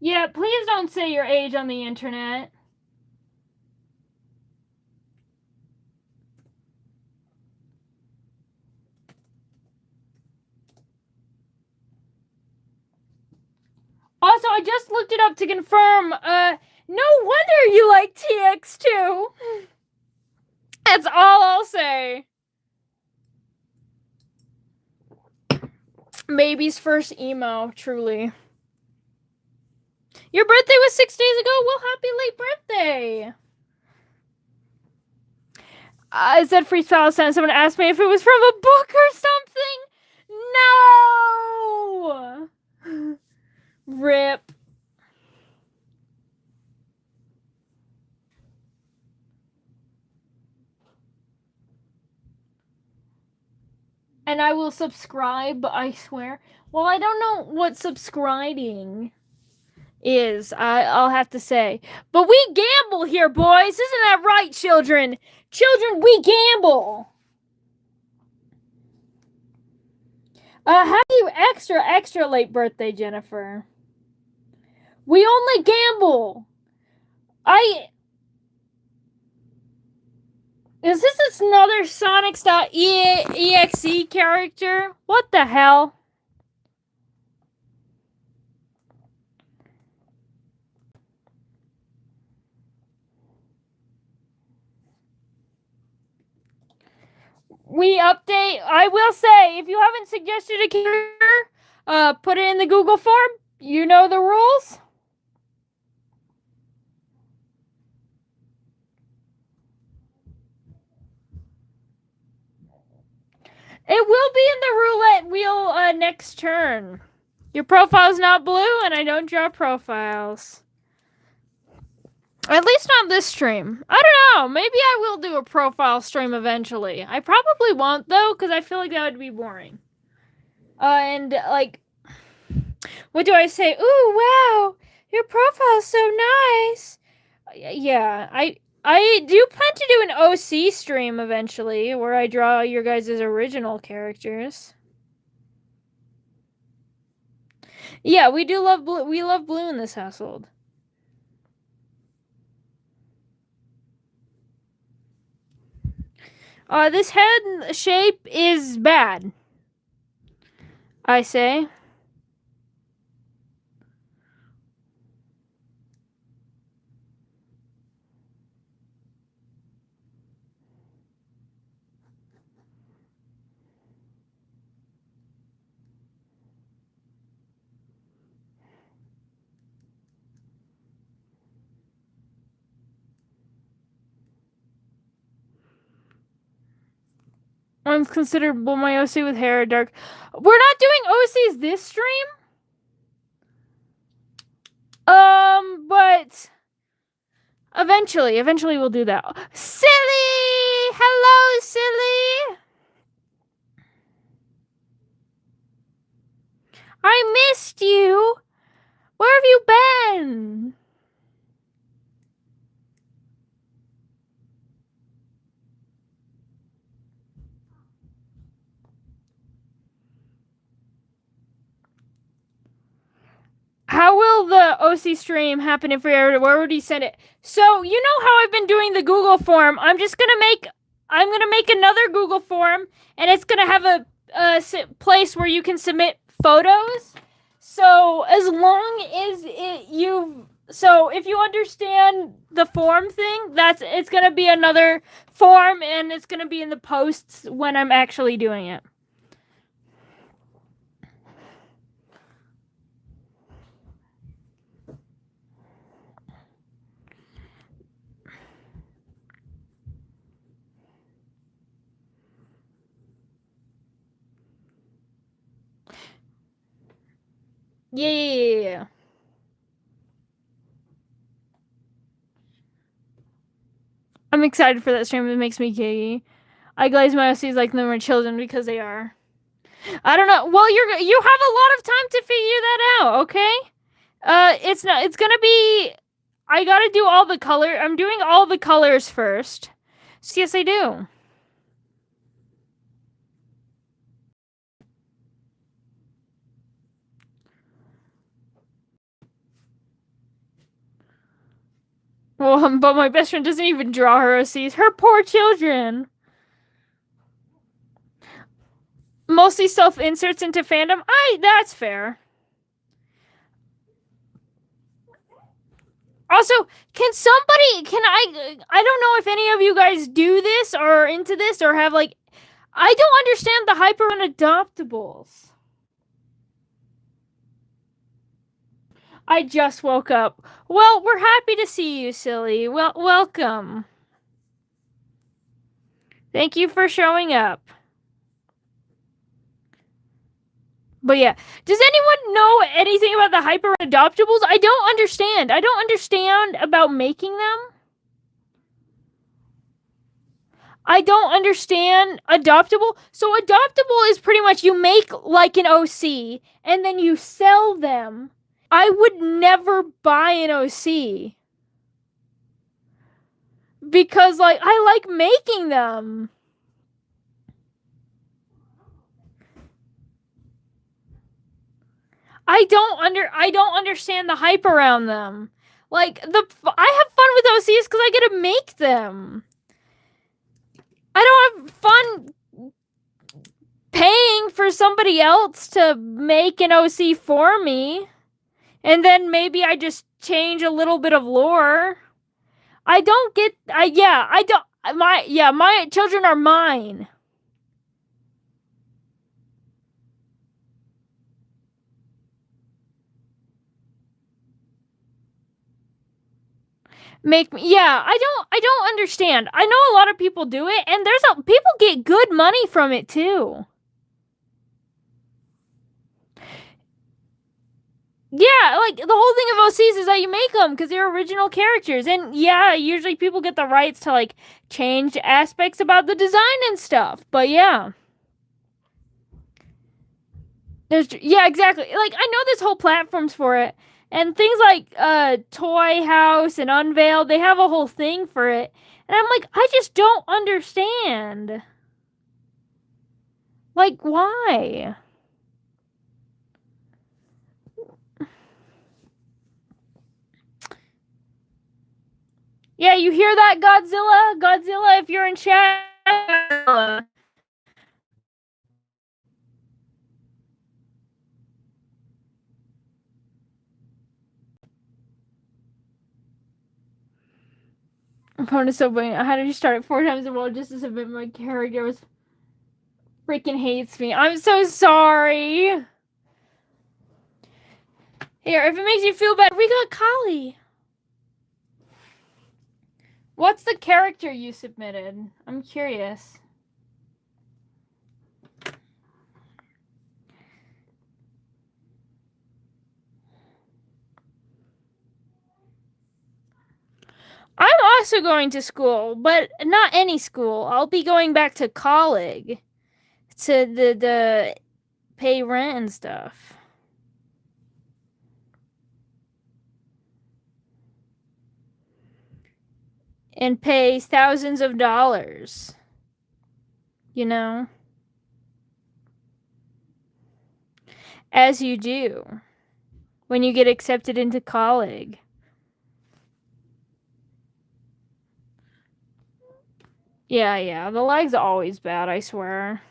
Yeah, please don't say your age on the internet. Also, I just looked it up to confirm, no wonder you like TX2. That's all I'll say. Baby's first emo, truly. Your birthday was 6 days ago? Well, happy late birthday. I said Free Palestine. Someone asked me if it was from a book or something. No! Rip. And I will subscribe, I swear. Well, I don't know what subscribing is, I'll have to say. But we gamble here, boys. Isn't that right, children? Children, we gamble. Happy extra late birthday, Jennifer. We only gamble. Is this another Sonics.exe character? What the hell? We update. I will say, if you haven't suggested a character, put it in the Google form. You know the rules. It will be in the roulette wheel next turn. Your profile's not blue, and I don't draw profiles. At least not this stream. I don't know. Maybe I will do a profile stream eventually. I probably won't though, because I feel like that would be boring. And like, what do I say? Ooh, wow, your profile's so nice. Yeah, I do plan to do an OC stream eventually, where I draw your guys' original characters. Yeah, we do love blue. We love blue in this household. This head shape is bad, I say. I'm considered my OC with hair dark. We're not doing OCs this stream. But eventually we'll do that. Silly! Hello, Silly! I missed you! Where have you been? How will the OC stream happen if where would he send it? So, you know how I've been doing the Google form. I'm gonna make another Google form, and it's gonna have a place where you can submit photos. So, as long as if you understand the form thing, it's gonna be another form, and it's gonna be in the posts when I'm actually doing it. Yeah. I'm excited for that stream. It makes me giggy. I glaze my OCs like them are children because they are. I don't know. Well, you have a lot of time to figure that out, okay? It's gonna be. I gotta do all the color. I'm doing all the colors first. So yes, I do. Well, but my best friend doesn't even draw her OCs. Her poor children. Mostly self-inserts into fandom. That's fair. Also, I don't know if any of you guys do this or are into this or have like, I don't understand the hyper unadoptables. I just woke up. Well, we're happy to see you, Silly. Well, welcome. Thank you for showing up. But yeah, does anyone know anything about the hyper adoptables? I don't understand. I don't understand about making them. I don't understand adoptable. So adoptable is pretty much you make like an OC and then you sell them. I would never buy an OC. Because like I like making them. I don't understand the hype around them. Like I have fun with OCs because I get to make them. I don't have fun paying for somebody else to make an OC for me. And then maybe I just change a little bit of lore. My children are mine. I don't understand. I know a lot of people do it, and people get good money from it too. Yeah, like the whole thing of OCs is that you make them because they're original characters, and yeah, usually people get the rights to like change aspects about the design and stuff. But yeah, yeah, exactly. Like I know there's whole platforms for it, and things like Toy House and Unveiled, they have a whole thing for it, and I'm like, I just don't understand. Like, why? Yeah, you hear that, Godzilla? Godzilla, if you're in chat. Opponent is so brilliant. I had to restart it 4 times in a row just to submit my character was freaking hates me. I'm so sorry. Here, if it makes you feel better, we got Kali. What's the character you submitted? I'm curious. I'm also going to school, but not any school. I'll be going back to college to the pay rent and stuff. And pay thousands of dollars. You know? As you do when you get accepted into college. Yeah, the lag's always bad, I swear.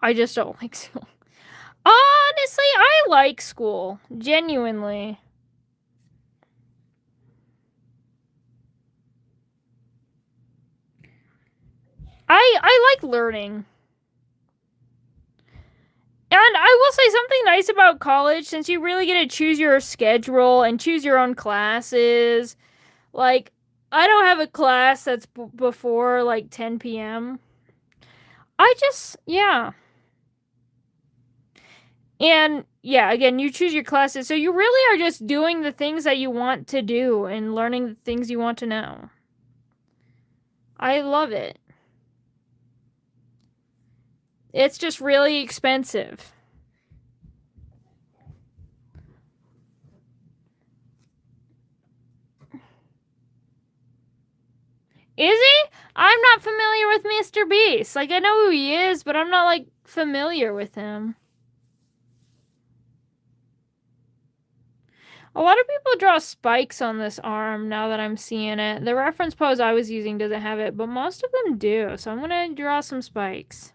I just don't like school. Honestly, I like school. Genuinely. I like learning. And I will say something nice about college, since you really get to choose your schedule and choose your own classes. Like, I don't have a class that's before, like, 10 p.m. Yeah. And, yeah, again, you choose your classes, so you really are just doing the things that you want to do and learning the things you want to know. I love it. It's just really expensive. Is he? I'm not familiar with Mr. Beast. Like, I know who he is, but I'm not, like, familiar with him. A lot of people draw spikes on this arm now that I'm seeing it. The reference pose I was using doesn't have it, but most of them do. So I'm going to draw some spikes.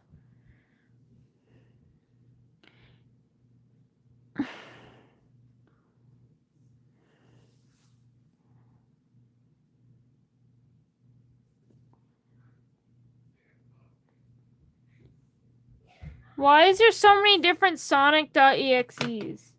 Why is there so many different Sonic.exes?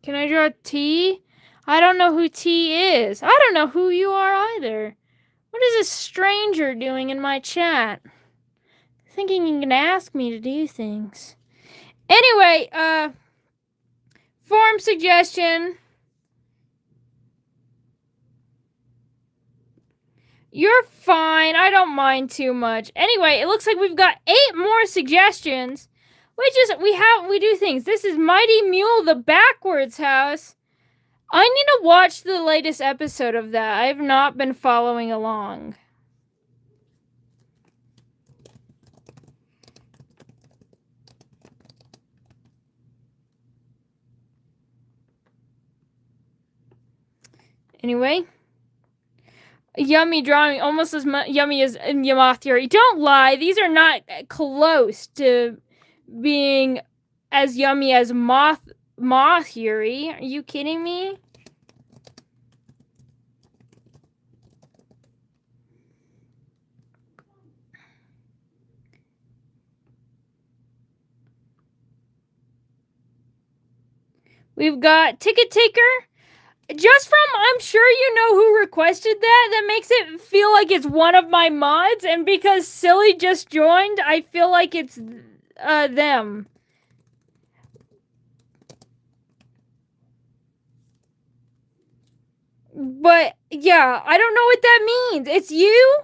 Can I draw T? I don't know who T is. I don't know who you are either. What is this stranger doing in my chat? Thinking you can ask me to do things. Anyway, form suggestion. You're fine. I don't mind too much. Anyway, it looks like we've got 8 more suggestions. We do things. This is Mighty Mule the Backwards House. I need to watch the latest episode of that. I have not been following along. Anyway. Yummy drawing, almost as yummy as in Moth Theory. Don't lie, these are not close to being as yummy as Moth Theory. Are you kidding me? We've got Ticket Taker. Just from, I'm sure you know who requested that makes it feel like it's one of my mods, and because Silly just joined, I feel like it's them. But, yeah, I don't know what that means. It's you?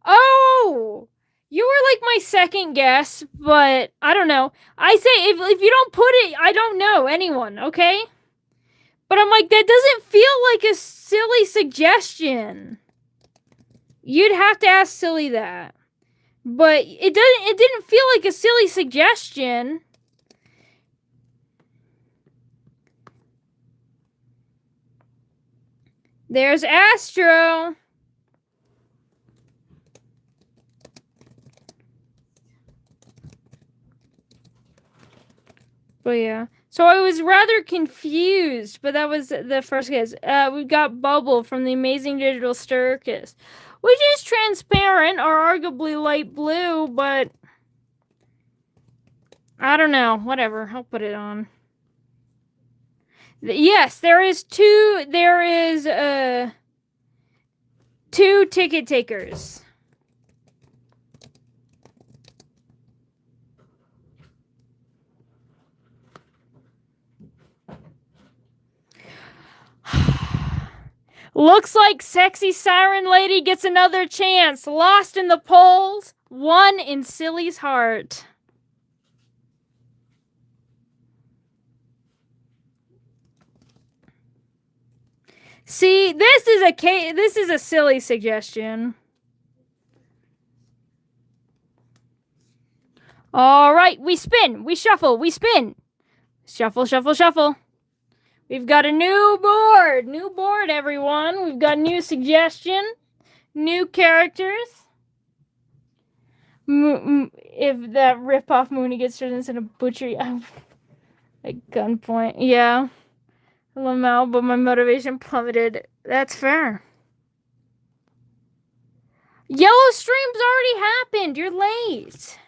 Oh! You were like my second guess, but I don't know. I say, if you don't put it, I don't know anyone, okay? But I'm like, that doesn't feel like a Silly suggestion. You'd have to ask Silly that. But it didn't feel like a Silly suggestion. There's Astro. But yeah. So I was rather confused, but that was the first guess. We've got Bubble from the Amazing Digital Circus, which is transparent or arguably light blue, but I don't know. Whatever. I'll put it on. Yes, there is two Ticket Takers. Looks like Sexy Siren Lady gets another chance. Lost in the polls, won in Silly's heart. See, this is a Silly suggestion. All right, we spin, we shuffle, we spin. Shuffle, shuffle, shuffle. We've got a new board, everyone. We've got new suggestion, new characters. If that ripoff Mooney gets turned into a butchery at gunpoint, yeah. Lamau, but my motivation plummeted. That's fair. Yellow stream's already happened. You're late.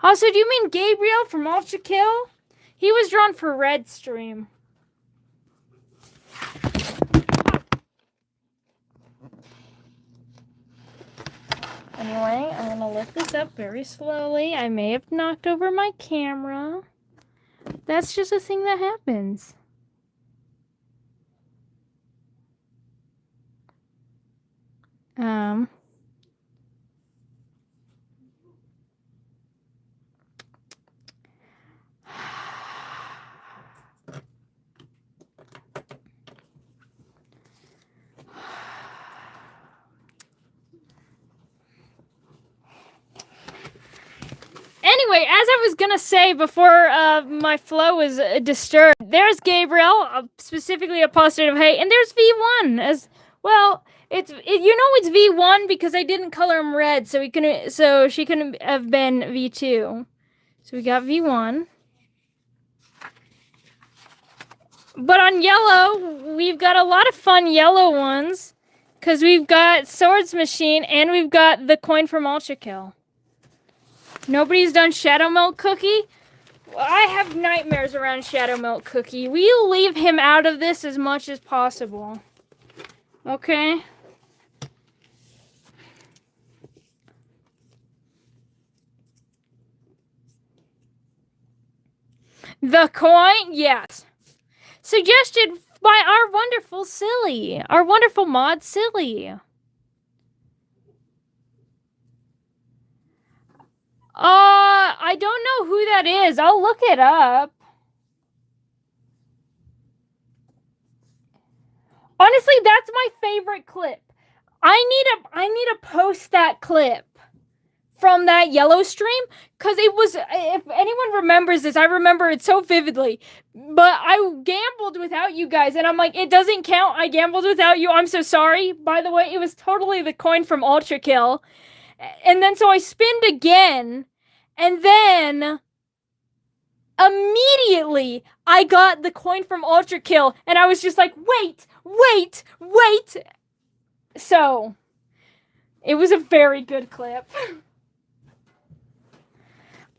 Also, do you mean Gabriel from Ultra Kill? He was drawn for red stream. Anyway, I'm gonna lift this up very slowly. I may have knocked over my camera. That's just a thing that happens. Anyway, as I was gonna say before my flow was disturbed, there's Gabriel, specifically a positive hate, and there's V1 as well. It's V1 because I didn't color him red, so she couldn't have been V2. So we got V1. But on yellow, we've got a lot of fun yellow ones, because we've got Swords Machine and we've got the coin from Ultra Kill. Nobody's done Shadow Milk Cookie? Well, I have nightmares around Shadow Milk Cookie. We'll leave him out of this as much as possible. Okay? The coin? Yes. Suggested by our wonderful Silly. Our wonderful mod Silly. I don't know who that is. I'll look it up. Honestly, that's my favorite clip. I need to post that clip from that yellow stream, because it was, if anyone remembers this, I remember it so vividly, but I gambled without you guys, and I'm like, it doesn't count, I gambled without you, I'm so sorry. By the way, it was totally the coin from Ultra Kill, and then so I spinned again, and then immediately I got the coin from Ultra Kill, and I was just like, wait. So, it was a very good clip.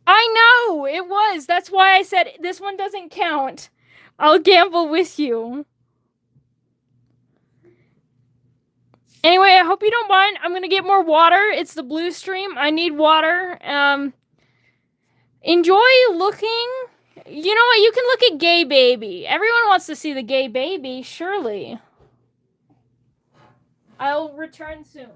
I know, it was. That's why I said this one doesn't count. I'll gamble with you. Anyway, I hope you don't mind. I'm gonna get more water. It's the blue stream. I need water. Enjoy looking. You know what? You can look at Gay Baby. Everyone wants to see the Gay Baby, surely. I'll return soon.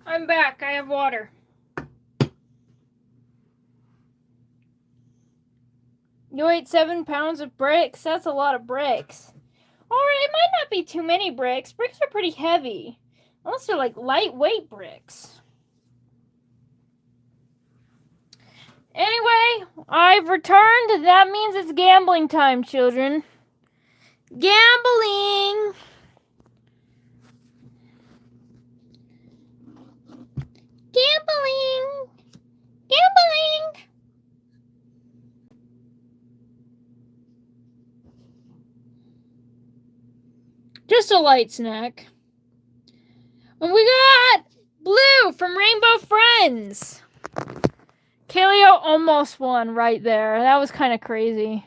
I'm back. I have water. You ate 7 pounds of bricks? That's a lot of bricks. Alright, it might not be too many bricks. Bricks are pretty heavy. Unless they're like lightweight bricks. Anyway, I've returned. That means it's gambling time, children. Gambling! Gambling! Gambling! Just a light snack. And we got Blue from Rainbow Friends. Kaleo almost won right there. That was kind of crazy.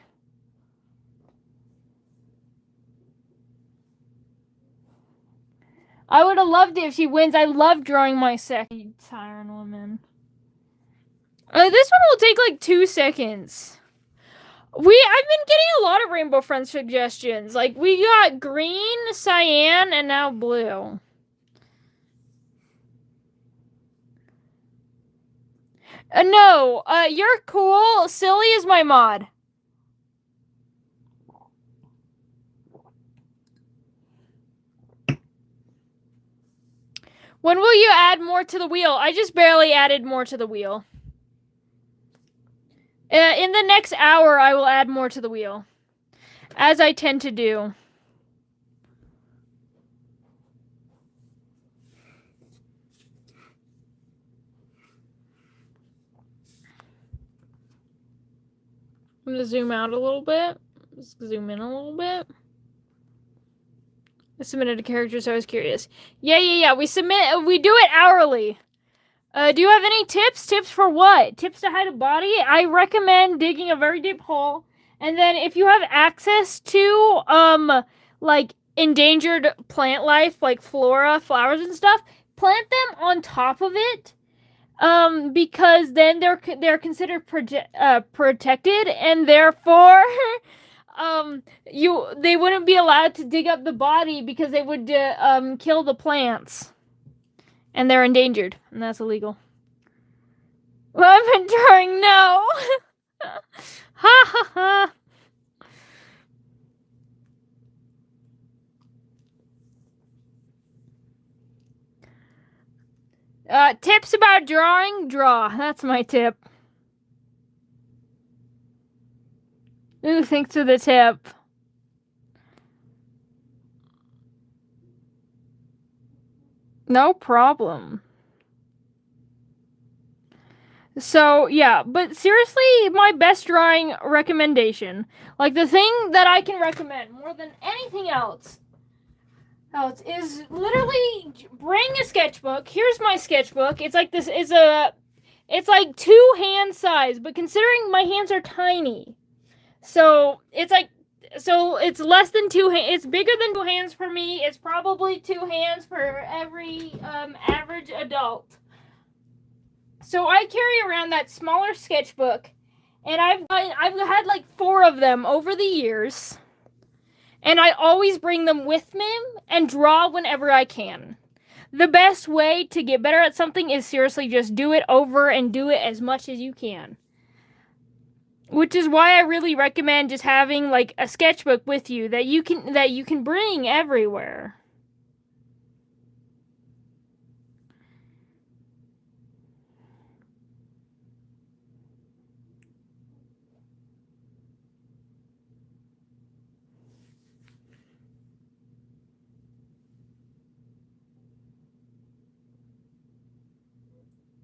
I would have loved it if she wins. I love drawing my second Siren Woman. This one will take like 2 seconds. I've been getting a lot of Rainbow Friends suggestions. Like, we got green, cyan, and now blue. No, you're cool. Silly is my mod. When will you add more to the wheel? I just barely added more to the wheel. In the next hour, I will add more to the wheel. As I tend to do. I'm going to zoom out a little bit. Let's zoom in a little bit. I submitted a character, so I was curious. Yeah. We do it hourly. Do you have any tips? Tips for what? Tips to hide a body? I recommend digging a very deep hole. And then if you have access to, like, endangered plant life, like flora, flowers and stuff, plant them on top of it. Because then they're considered protected, and therefore, they wouldn't be allowed to dig up the body because they would, kill the plants. And they're endangered, and that's illegal. Well, I've been trying, no! Ha ha ha! Tips about drawing? Draw. That's my tip. Ooh, thanks for the tip. No problem. So, yeah, but seriously, my best drawing recommendation, like the thing that I can recommend more than anything else is literally bring a sketchbook. Here's my sketchbook. It's like it's like 2 hand size, but considering my hands are tiny, so it's less than 2 hands. It's bigger than 2 hands for me. It's probably 2 hands for every average adult. So I carry around that smaller sketchbook, and I've had like 4 of them over the years, and I always bring them with me and draw whenever I can. The best way to get better at something is seriously just do it over and do it as much as you can. Which is why I really recommend just having like a sketchbook with you that you can bring everywhere.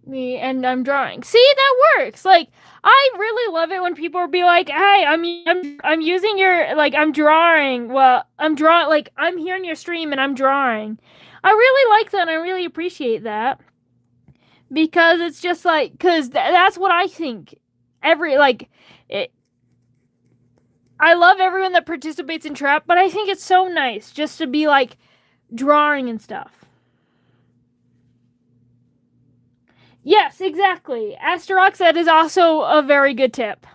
Me and I'm drawing. See, that works. Like I really love it when people be like, "Hey, I'm using your like I'm drawing. Well, I'm drawing like I'm here in your stream and I'm drawing." I really like that and I really appreciate that. Because it's just like that's what I think. I love everyone that participates in Trap, but I think it's so nice just to be like drawing and stuff. Yes, exactly. Astaroxette is also a very good tip.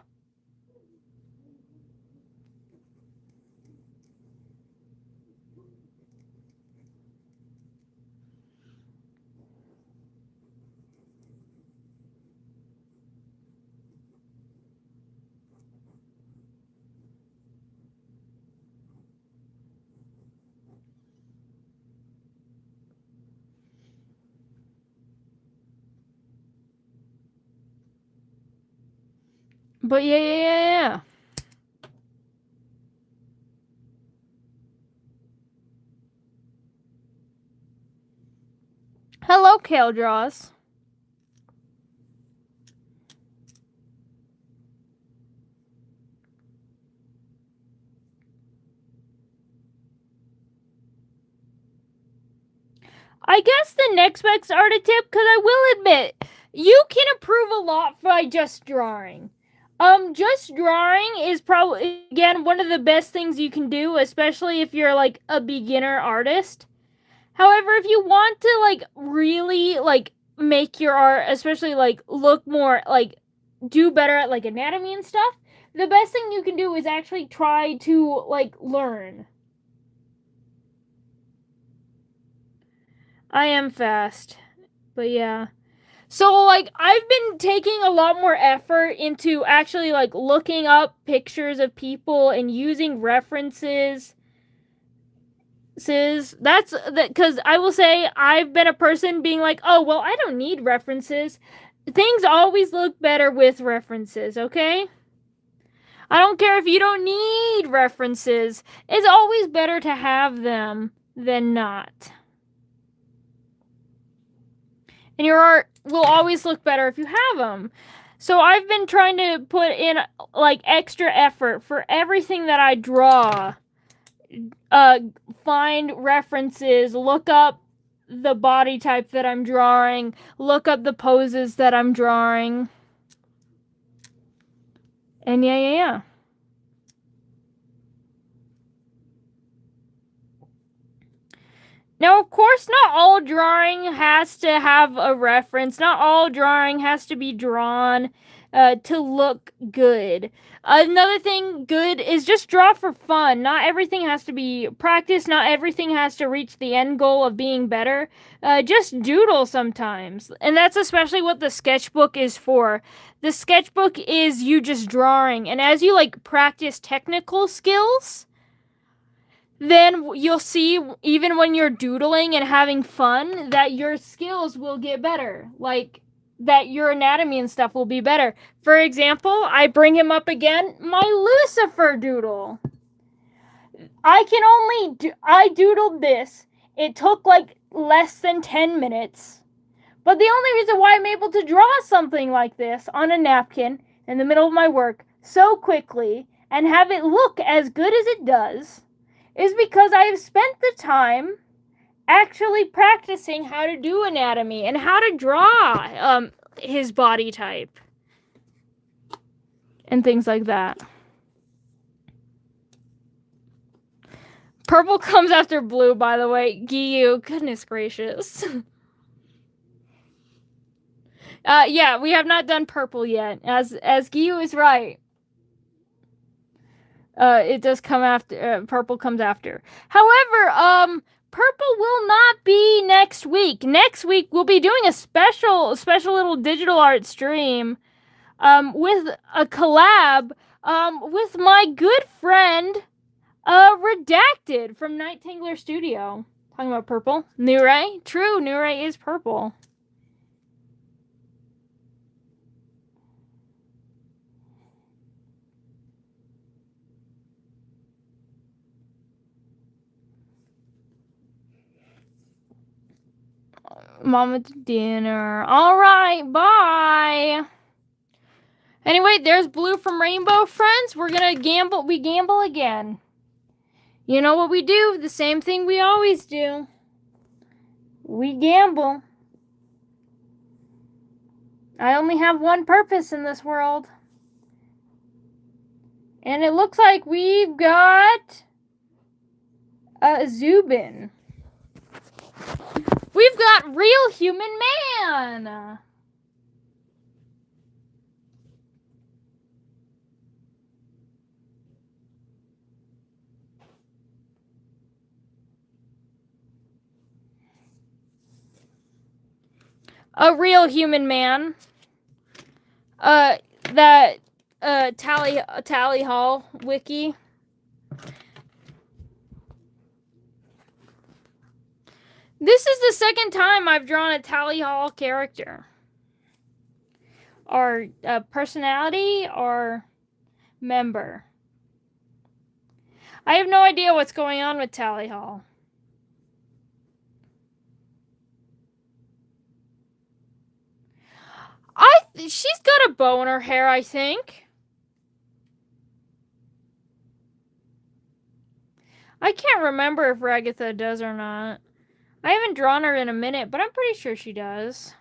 But yeah. Hello, Kale Draws. I guess the next best art tip, because I will admit, you can improve a lot by just drawing. Just drawing is probably, again, one of the best things you can do, especially if you're, like, a beginner artist. However, if you want to, like, really, like, make your art, especially, like, look more, like, do better at, like, anatomy and stuff, the best thing you can do is actually try to, like, learn. I am fast. But yeah. So, like, I've been taking a lot more effort into actually, like, looking up pictures of people and using references. That's because I will say I've been a person being like, oh, well, I don't need references. Things always look better with references, okay? I don't care if you don't need references. It's always better to have them than not. And your art will always look better if you have them. So I've been trying to put in like extra effort for everything that I draw. Find references, look up the body type that I'm drawing, look up the poses that I'm drawing. And yeah. Now, of course, not all drawing has to have a reference. Not all drawing has to be drawn to look good. Another thing good is just draw for fun. Not everything has to be practiced. Not everything has to reach the end goal of being better. Just doodle sometimes. And that's especially what the sketchbook is for. The sketchbook is you just drawing. And as you like practice technical skills, then you'll see, even when you're doodling and having fun, that your skills will get better. Like, that your anatomy and stuff will be better. For example, I bring him up again, my Lucifer doodle. I doodled this. It took, like, less than 10 minutes. But the only reason why I'm able to draw something like this on a napkin in the middle of my work so quickly and have it look as good as it does is because I have spent the time actually practicing how to do anatomy and how to draw his body type and things like that. Purple comes after blue, by the way. Giyu, goodness gracious. Yeah, we have not done purple yet, as Giyu is right. It does come after, purple comes after. However, purple will not be next week. Next week, we'll be doing a special little digital art stream. with a collab with my good friend Redacted from Night Tingler Studio. Talking about purple. Nure? True, Nure is purple. Mama to dinner. Alright, bye. Anyway, there's Blue from Rainbow Friends. We're gonna gamble. We gamble again. You know what we do? The same thing we always do. We gamble. I only have one purpose in this world. And it looks like we've got a Zubin. We've got Real Human Man. A Real Human Man. That Tally Hall wiki. This is the second time I've drawn a Tally Hall character. Or personality or member. I have no idea what's going on with Tally Hall. She's got a bow in her hair, I think. I can't remember if Ragatha does or not. I haven't drawn her in a minute, but I'm pretty sure she does.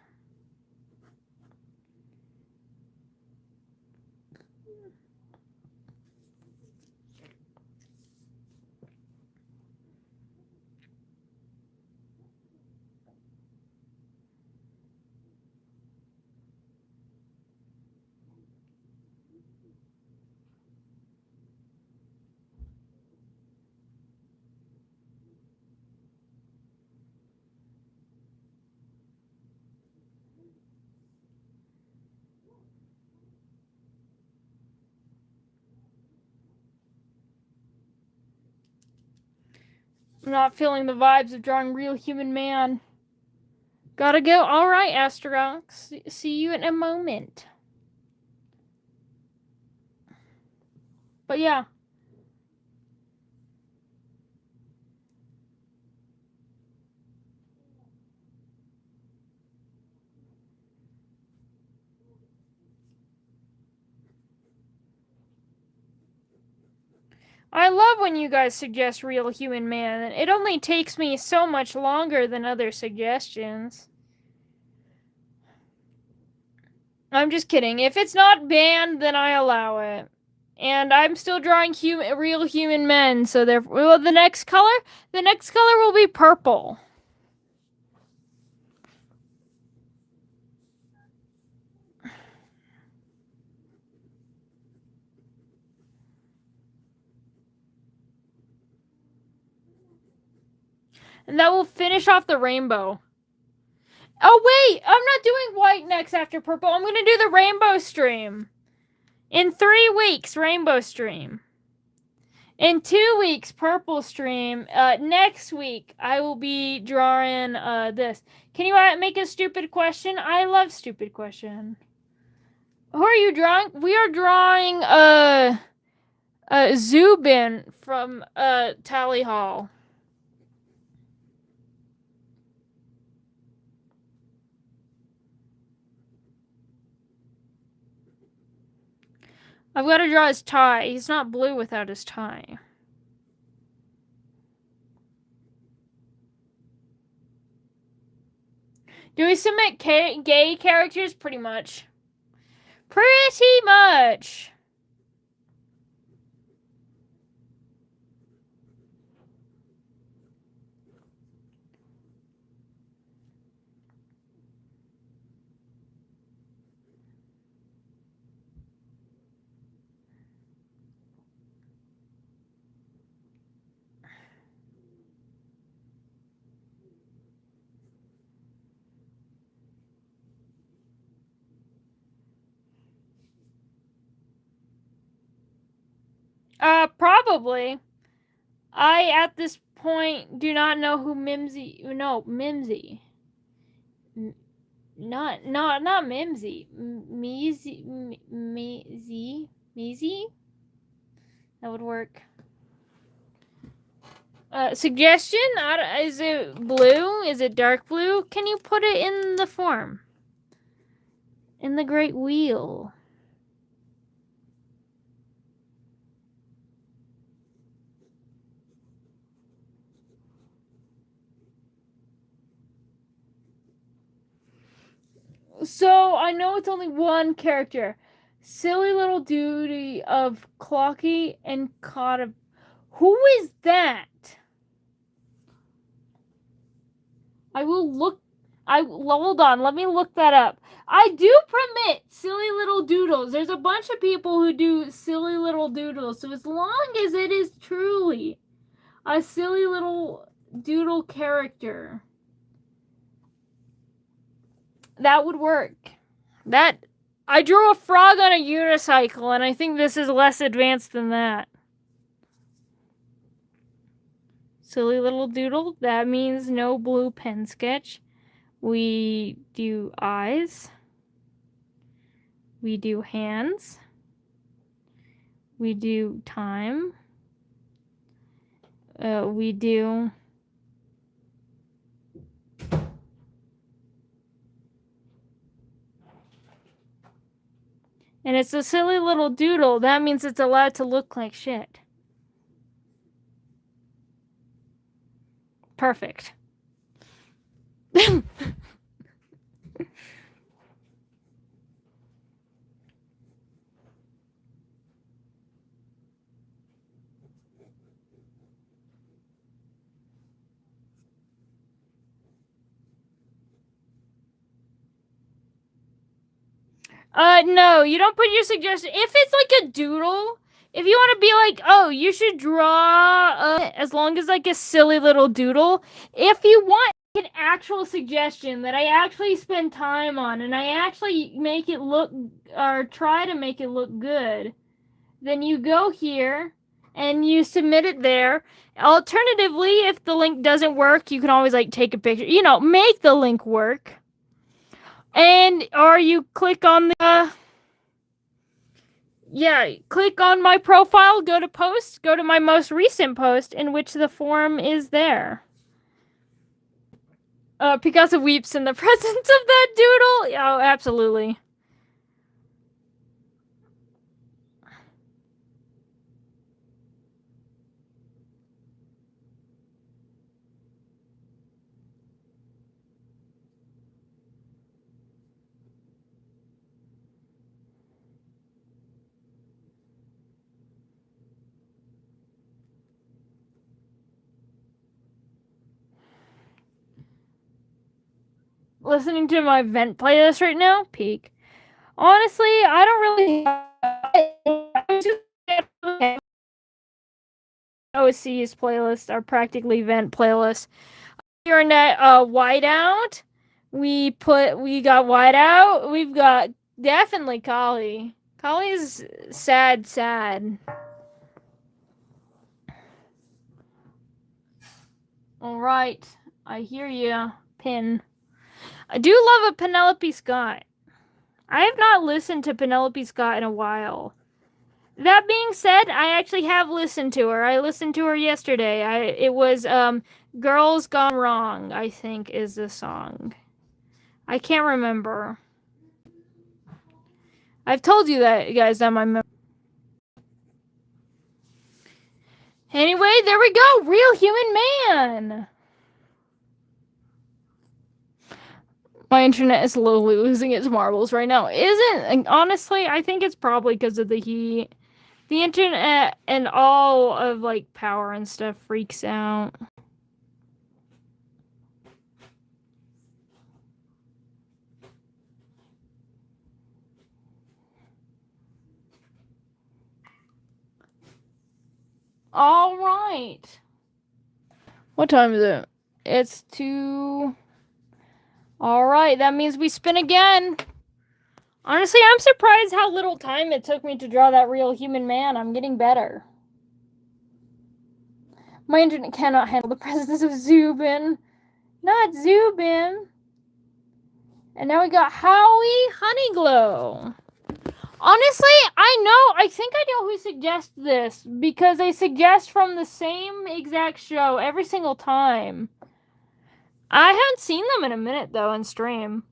I'm not feeling the vibes of drawing Real Human Man. Gotta go. Alright, Astrox. See you in a moment. But yeah. I love when you guys suggest Real Human Man. It only takes me so much longer than other suggestions. I'm just kidding. If it's not banned, then I allow it. And I'm still drawing real human men, so therefore, well, the next color will be purple. And that will finish off the rainbow. Oh wait, I'm not doing white next after purple. I'm gonna do the rainbow stream. In 3 weeks, rainbow stream. In 2 weeks, purple stream. Next week, I will be drawing this. Can you make a stupid question? I love stupid question. Who are you drawing? We are drawing Zubin from Tally Hall. I've got to draw his tie. He's not blue without his tie. Do we submit gay characters? Pretty much. Pretty much. Probably. I, at this point, do not know who Mimsy... No, Mimsy. Not Mimsy. Meezy? That would work. Suggestion? Is it blue? Is it dark blue? Can you put it in the form? In the Great Wheel. So, I know it's only one character. Silly little duty of Clocky and Cotta. Who is that? Hold on, let me look that up. I do permit silly little doodles. There's a bunch of people who do silly little doodles. So as long as it is truly a silly little doodle character, that would work. I drew a frog on a unicycle, and I think this is less advanced than that. Silly little doodle. That means no blue pen sketch. We do eyes. We do hands. We do time. We do... And it's a silly little doodle. That means it's allowed to look like shit. Perfect. No, you don't put your suggestion. If it's like a doodle, if you want to be like, oh, you should draw, as long as like a silly little doodle. If you want an actual suggestion that I actually spend time on and I actually make it look, or try to make it look good, then you go here and you submit it there. Alternatively, if the link doesn't work, you can always like take a picture, make the link work. Or you click on the, click on my profile, go to posts, go to my most recent post in which the form is there. Picasso weeps in the presence of that doodle. Oh, absolutely. Listening to my vent playlist right now. Peak. Honestly, I don't really. OC's playlists are practically vent playlists. You're net whiteout. We got whiteout. We've got definitely Kali. Kali's sad. All right, I hear you, Pin. I do love a Penelope Scott. I have not listened to Penelope Scott in a while. That being said, I actually have listened to her. I listened to her yesterday. It was Girls Gone Wrong, I think, is the song. I can't remember. I've told you that, guys, that my memory. Anyway, there we go. Real Human Man. My internet is slowly losing its marbles right now. Honestly, I think it's probably because of the heat. The internet and all of, like, power and stuff freaks out. All right. What time is it? It's 2... All right, that means we spin again. Honestly, I'm surprised how little time it took me to draw that Real Human Man. I'm getting better. My internet cannot handle the presence of Zubin. Not Zubin. And now we got Howie Honeyglow. Honestly, I think I know who suggests this, because they suggest from the same exact show every single time. I haven't seen them in a minute, though, in stream.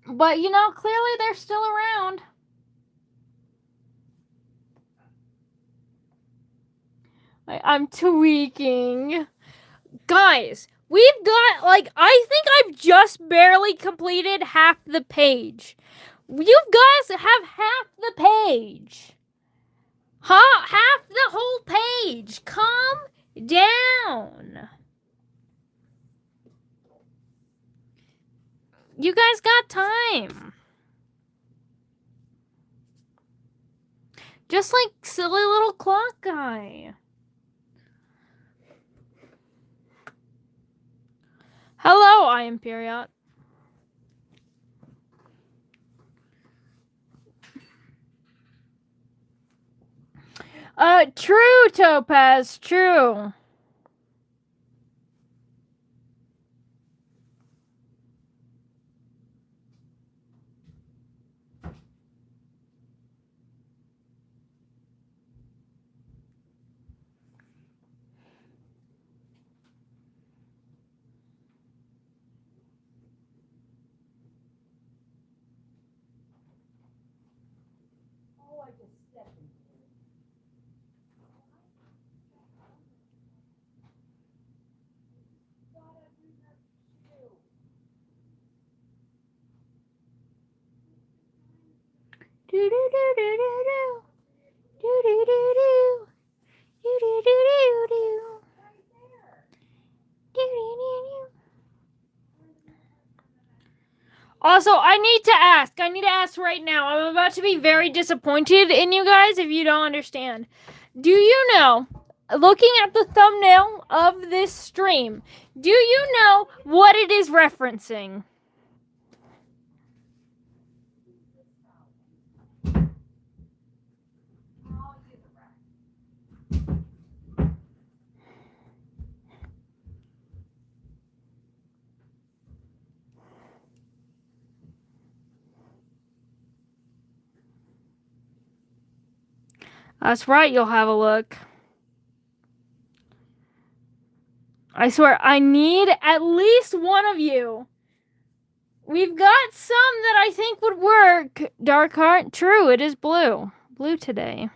But, you know, clearly they're still around. I'm tweaking. Guys, we've got, like, I think I've just barely completed half the page. You guys have half the page. Huh? Half the whole page. Calm down. You guys got time. Just like silly little clock guy. Hello, I am Period. True, Topaz, true. Do do do do do do. Do do do do. Do do do do do. Do do do do. Also, I need to ask right now. I'm about to be very disappointed in you guys if you don't understand. Do you know, looking at the thumbnail of this stream, do you know what it is referencing? That's right, you'll have a look. I swear, I need at least one of you. We've got some that I think would work. Darkheart, true, it is blue. Blue today.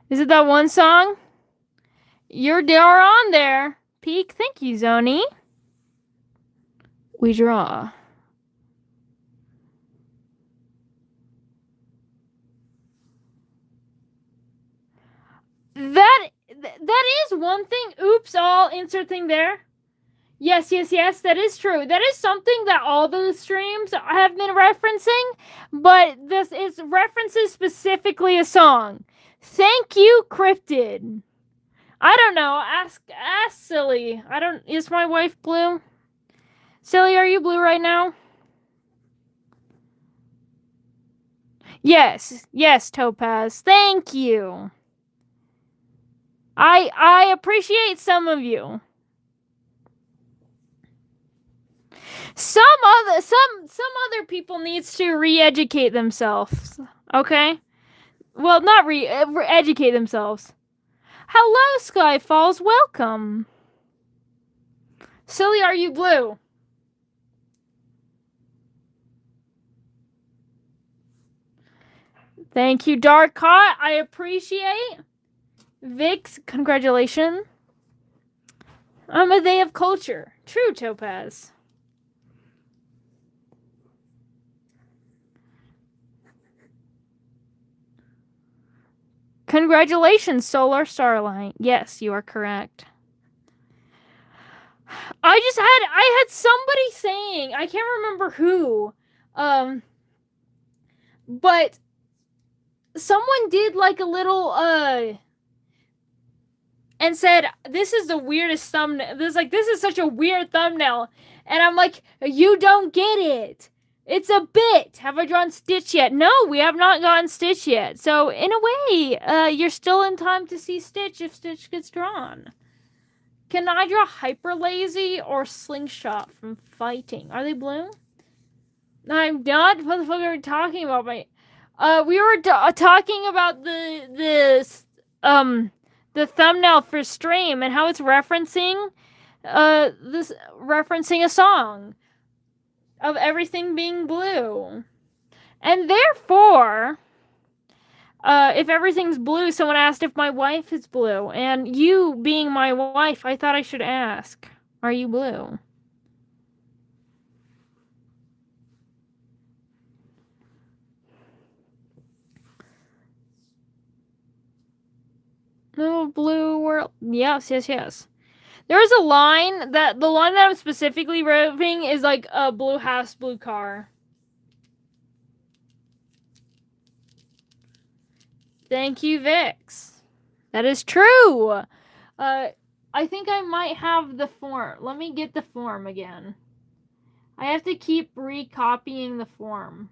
Is it that one song? You're on there. Peak, thank you, Zoni. We draw. That is one thing. Oops, I'll insert thing there. Yes, that is true. That is something that all the streams have been referencing, but this is references specifically a song. Thank you, Cryptid. I don't know. Ask Silly. Is my wife blue? Silly, are you blue right now? Yes, Topaz. Thank you. I appreciate some of you. Some other people needs to re-educate themselves. Okay? Well, not educate themselves. Hello, Skyfalls. Welcome. Silly, are you blue? Thank you, Darkheart. I appreciate. Vix, congratulations. I'm a day of culture. True, Topaz. Congratulations, Solar Starlight. Yes, you are correct. I had somebody saying, I can't remember who, but someone did like a little, and said, this is the weirdest thumbnail. This is such a weird thumbnail. And I'm like, you don't get it. It's a bit. Have I drawn Stitch yet? No, we have not gotten Stitch yet. So, in a way, you're still in time to see Stitch if Stitch gets drawn. Can I draw Hyper Lazy or Slingshot from fighting? Are they blue? I'm not. What the fuck are we talking about? We were talking about the thumbnail for stream and how it's referencing referencing a song of everything being blue. And therefore, if everything's blue, someone asked if my wife is blue. And you being my wife, I thought I should ask, are you blue? Little blue world. Yes. There's a line the line that I'm specifically roving is like a blue house, blue car. Thank you, Vix. That is true. I think I might have the form. Let me get the form again. I have to keep recopying the form.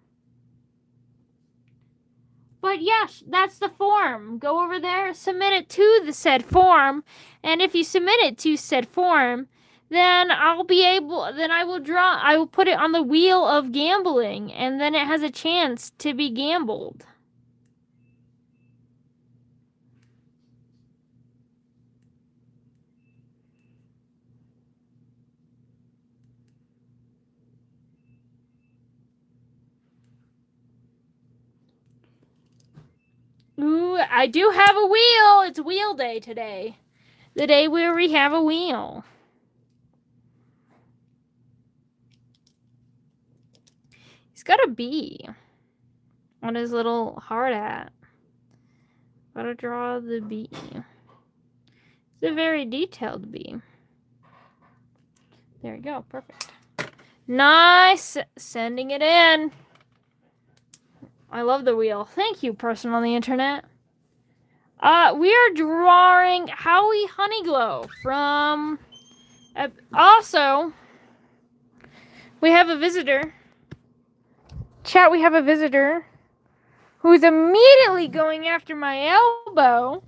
But yes, that's the form. Go over there, submit it to the said form, and if you submit it to said form, then I will put it on the wheel of gambling, and then it has a chance to be gambled. Ooh, I do have a wheel. It's wheel day today. The day where we have a wheel. He's got a bee on his little hard hat. Gotta draw the bee. It's a very detailed bee. There we go. Perfect. Nice. Sending it in. I love the wheel. Thank you, person on the internet. We are drawing Howie Honeyglow from... Also, we have a visitor. Chat, we have a visitor who's immediately going after my elbow.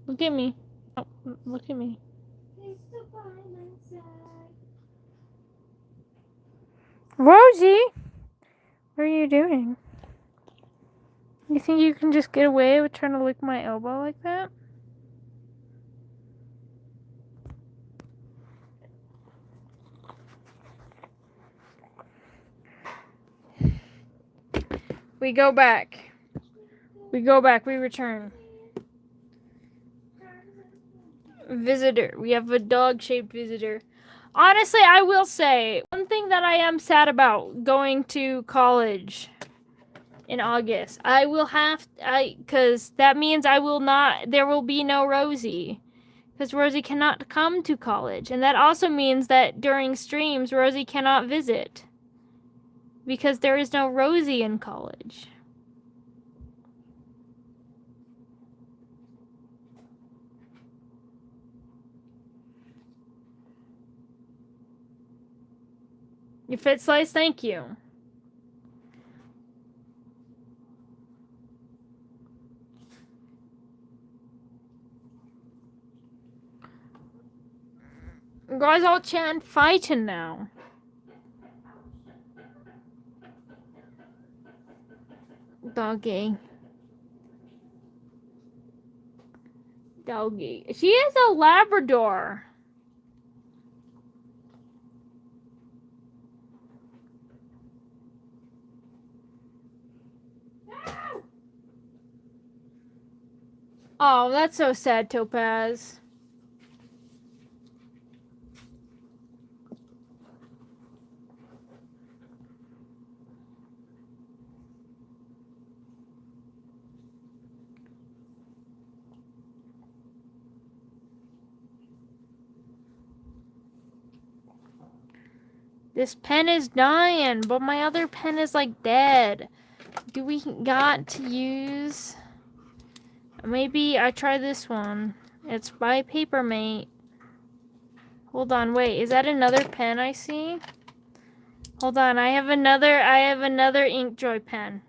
Look at me. Oh, look at me. Rosie, what are you doing? You think you can just get away with trying to lick my elbow like that? We go back. We return. Visitor. We have a dog-shaped visitor. Honestly, I will say, one thing that I am sad about going to college in August, because that means there will be no Rosie. Because Rosie cannot come to college. And that also means that during streams, Rosie cannot visit. Because there is no Rosie in college. You fit slice, thank you. Guys all chat fighting now. Doggy. She is a Labrador. Oh, that's so sad, Topaz. This pen is dying, but my other pen is like dead. Do we got to use... Maybe I try this one. It's by Papermate. Hold on, wait, is that another pen I see? Hold on, I have another Inkjoy pen.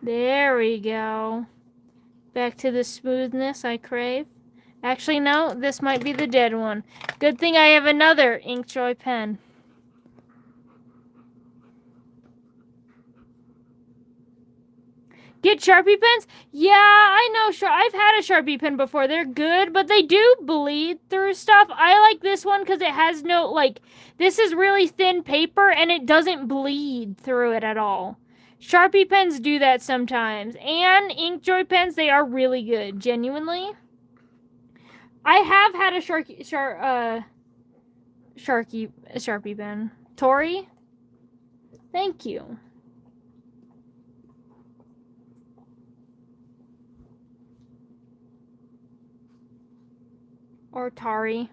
There we go. Back to the smoothness I crave. Actually, no, this might be the dead one. Good thing I have another Inkjoy pen. Get Sharpie pens? Yeah, I know. I've had a Sharpie pen before. They're good, but they do bleed through stuff. I like this one because it has no, like, this is really thin paper and it doesn't bleed through it at all. Sharpie pens do that sometimes. And Inkjoy pens, they are really good, genuinely. I have had a Sharpie pen. Tori? Thank you. Or Tari.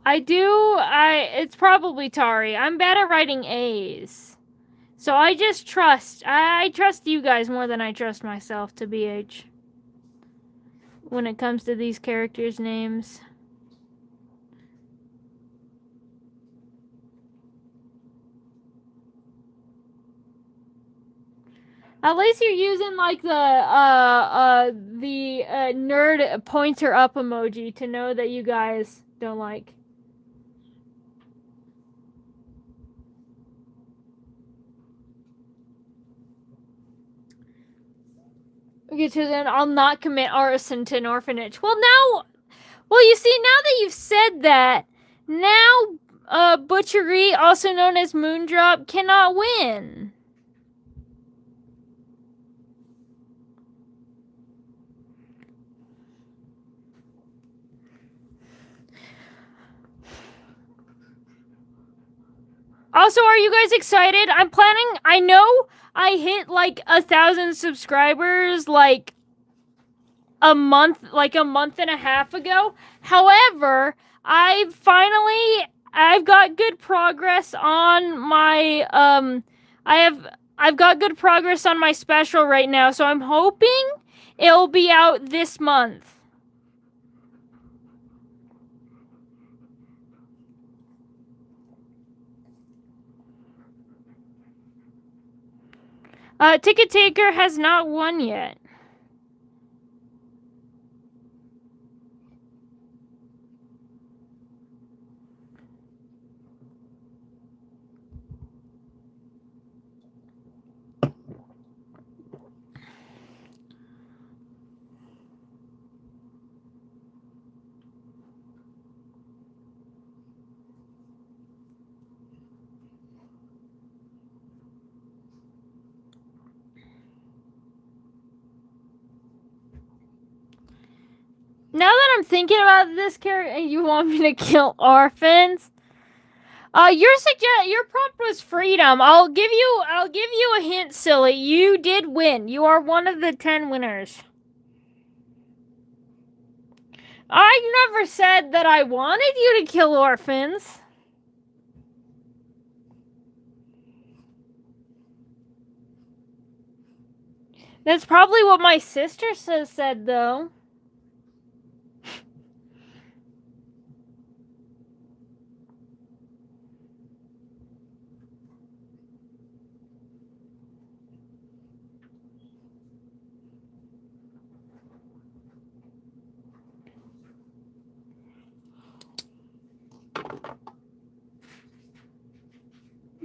It's probably Tari. I'm bad at writing A's. So I just trust. I trust you guys more than I trust myself, to BH. When it comes to these characters' names. At least you're using like the nerd pointer up emoji to know that you guys don't like. Okay, so then I'll not commit arson to an orphanage. Well, you see, now that you've said that, now Butchery, also known as Moondrop, cannot win. Also, are you guys excited? I know I hit like 1,000 subscribers like a month and a half ago. However, I've got good progress on my I've got good progress on my special right now, so I'm hoping it'll be out this month. Ticket Taker has not won yet. Now that I'm thinking about this character, you want me to kill orphans? Your prompt was freedom. I'll give you a hint, silly. You did win. You are one of the 10 winners. I never said that I wanted you to kill orphans. That's probably what my sister said, though.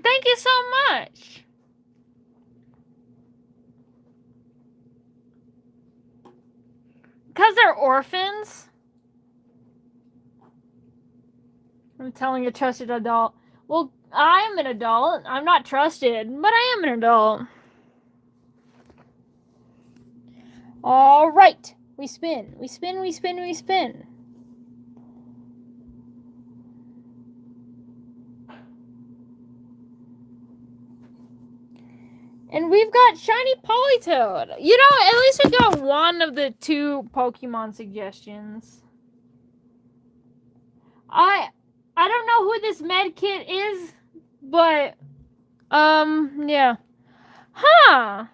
Thank you so much. Because they're orphans? I'm telling a trusted adult. Well, I am an adult. I'm not trusted, but I am an adult. All right. We spin. We spin, we spin, we spin. And we've got Shiny Politoed. You know, at least we got one of the 2 Pokemon suggestions. I don't know who this medkit is, but yeah. Huh.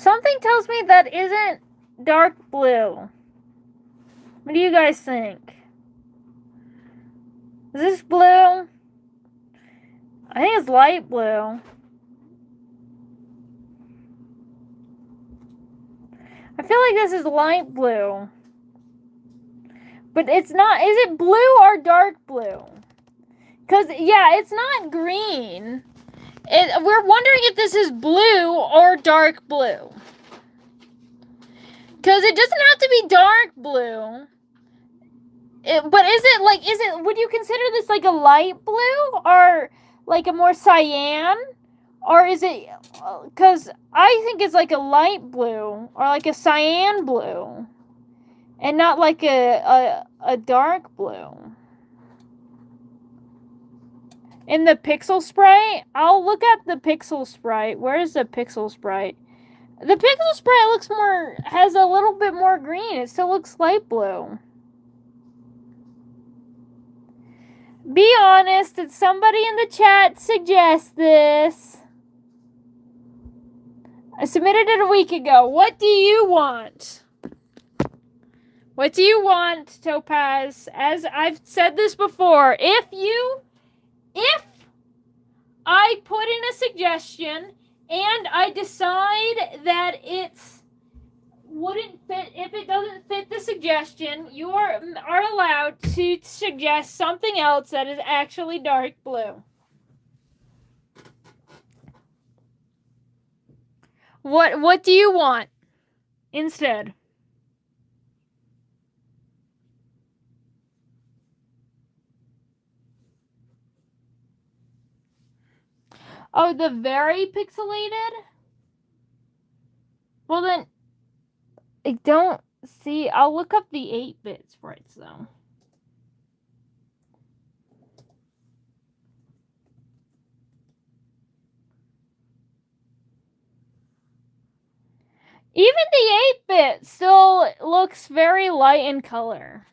Something tells me that isn't dark blue. What do you guys think? Is this blue? I think it's light blue. I feel like this is light blue. But it's not. Is it blue or dark blue? Because, yeah, it's not green. We're wondering if this is blue or dark blue. Because it doesn't have to be dark blue. But would you consider this like a light blue? Or like a more cyan? Or is it, because I think it's like a light blue. Or like a cyan blue. And not like a dark blue. In the Pixel Sprite, I'll look at the Pixel Sprite. Where is the Pixel Sprite? The Pixel Sprite has a little bit more green. It still looks light blue. Be honest, did somebody in the chat suggest this? I submitted it a week ago. What do you want? What do you want, Topaz? As I've said this before, if I put in a suggestion and I decide that wouldn't fit, if it doesn't fit the suggestion, you are allowed to suggest something else that is actually dark blue. What do you want instead? Oh, the very pixelated? Well then, I don't see. I'll look up the 8-bit sprites though. Even the 8-bit still looks very light in color.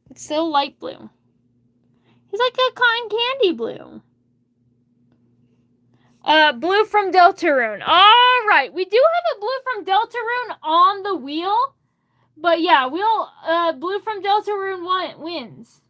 It's still light blue. He's like a cotton candy blue. Blue from Deltarune. Alright, we do have a blue from Deltarune on the wheel. But yeah, blue from Deltarune wins.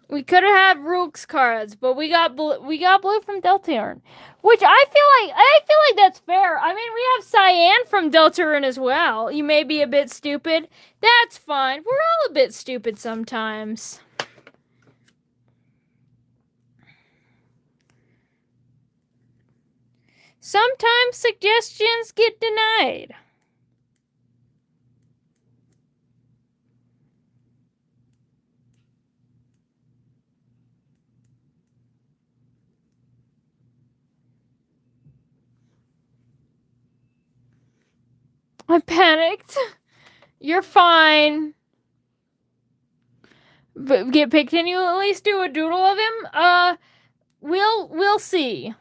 We could have Rook's cards, but we got blue from Deltarune, which I feel like that's fair. I mean, we have Cyan from Deltarune as well. You may be a bit stupid. That's fine. We're all a bit stupid sometimes. Sometimes suggestions get denied. I panicked. You're fine. But can you at least do a doodle of him? We'll see.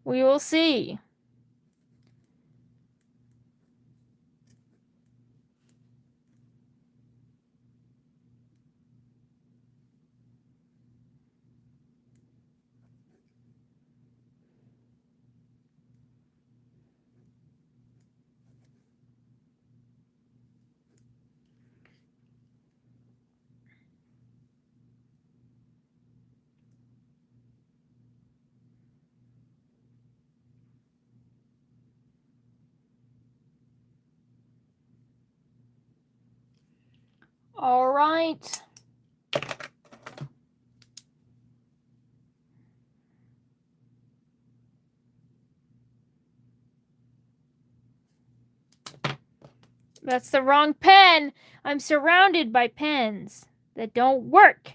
We will see. All right. That's the wrong pen. I'm surrounded by pens that don't work.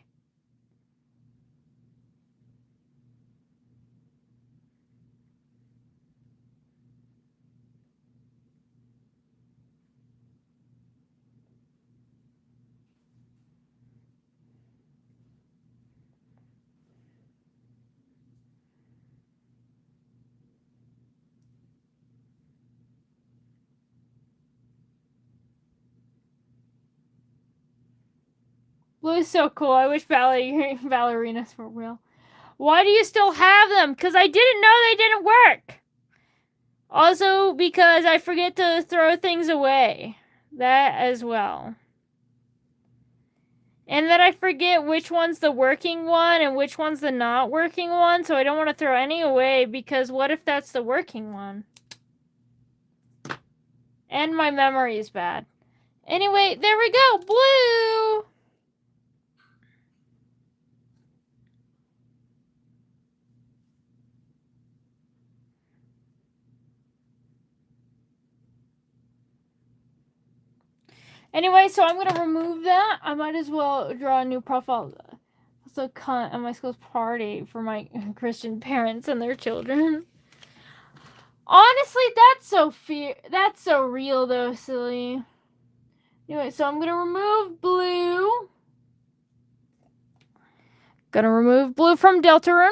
Blue is so cool. I wish ballerinas were real. Why do you still have them? Because I didn't know they didn't work. Also, because I forget to throw things away. That as well. And then I forget which one's the working one and which one's the not working one. So I don't want to throw any away because what if that's the working one? And my memory is bad. Anyway, there we go. Blue! Anyway, so I'm going to remove that. I might as well draw a new profile. Also, cunt at my school's party for my Christian parents and their children. Honestly, that's so real though, silly. Anyway, so I'm gonna remove blue. Gonna remove blue from Deltarune.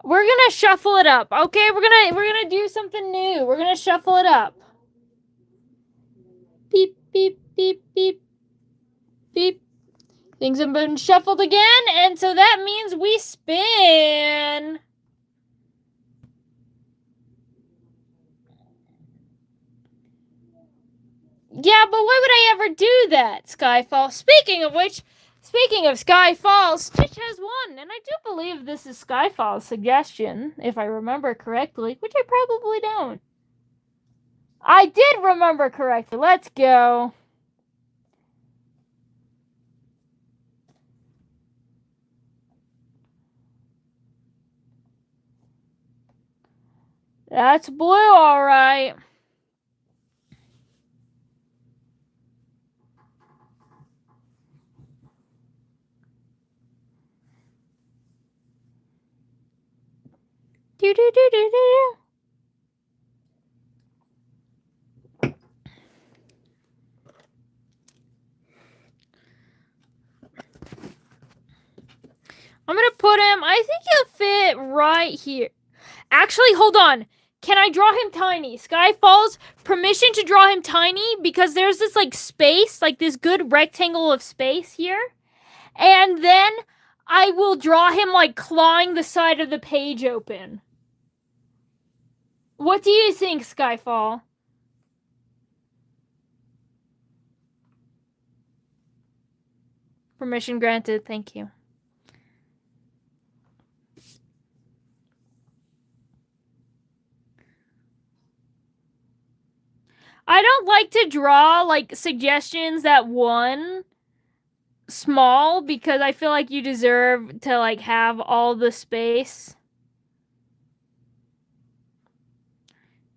We're gonna shuffle it up, okay? We're gonna do something new. We're gonna shuffle it up. Beep beep beep beep beep. Things have been shuffled again, and so that means we spin. Yeah, but why would I ever do that, Skyfall? Speaking of which, speaking of Skyfall, Stitch has won, and I do believe this is Skyfall's suggestion, if I remember correctly, which I probably don't. I did remember correctly. Let's go. That's blue, all right. Do do do do do. I'm gonna put him. I think he'll fit right here. Actually, hold on. Can I draw him tiny? Skyfall's permission to draw him tiny because there's this like space, like this good rectangle of space here. And then I will draw him like clawing the side of the page open. What do you think, Skyfall? Permission granted, thank you. I don't like to draw like suggestions that one small because I feel like you deserve to like have all the space.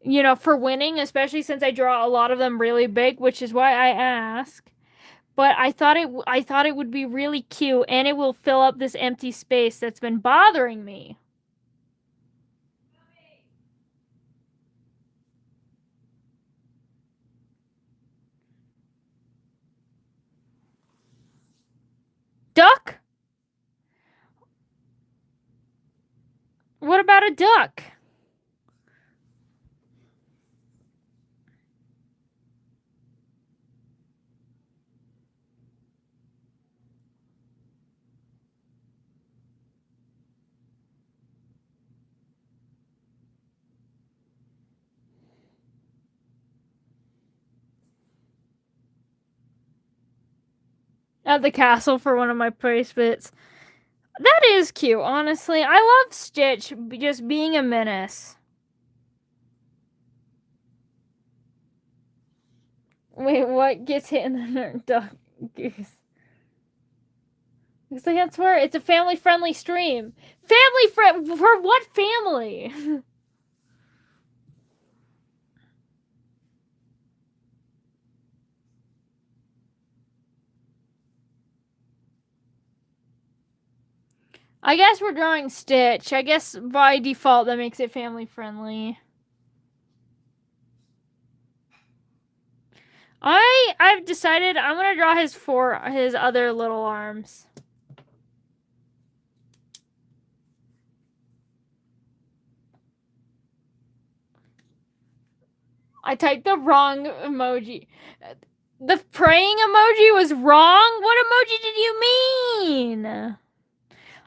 You know, for winning, especially since I draw a lot of them really big, which is why I ask. But I thought it would be really cute and it will fill up this empty space that's been bothering me. Duck? What about a duck? At the castle for one of my bracelets. That is cute, honestly. I love Stitch just being a menace. Wait, what gets hit in the duck goose? Looks like that's where it's a family-friendly stream. Family friend for what family? I guess we're drawing Stitch. I guess by default that makes it family-friendly. I've decided I'm gonna draw his other little arms. I typed the wrong emoji. The praying emoji was wrong? What emoji did you mean?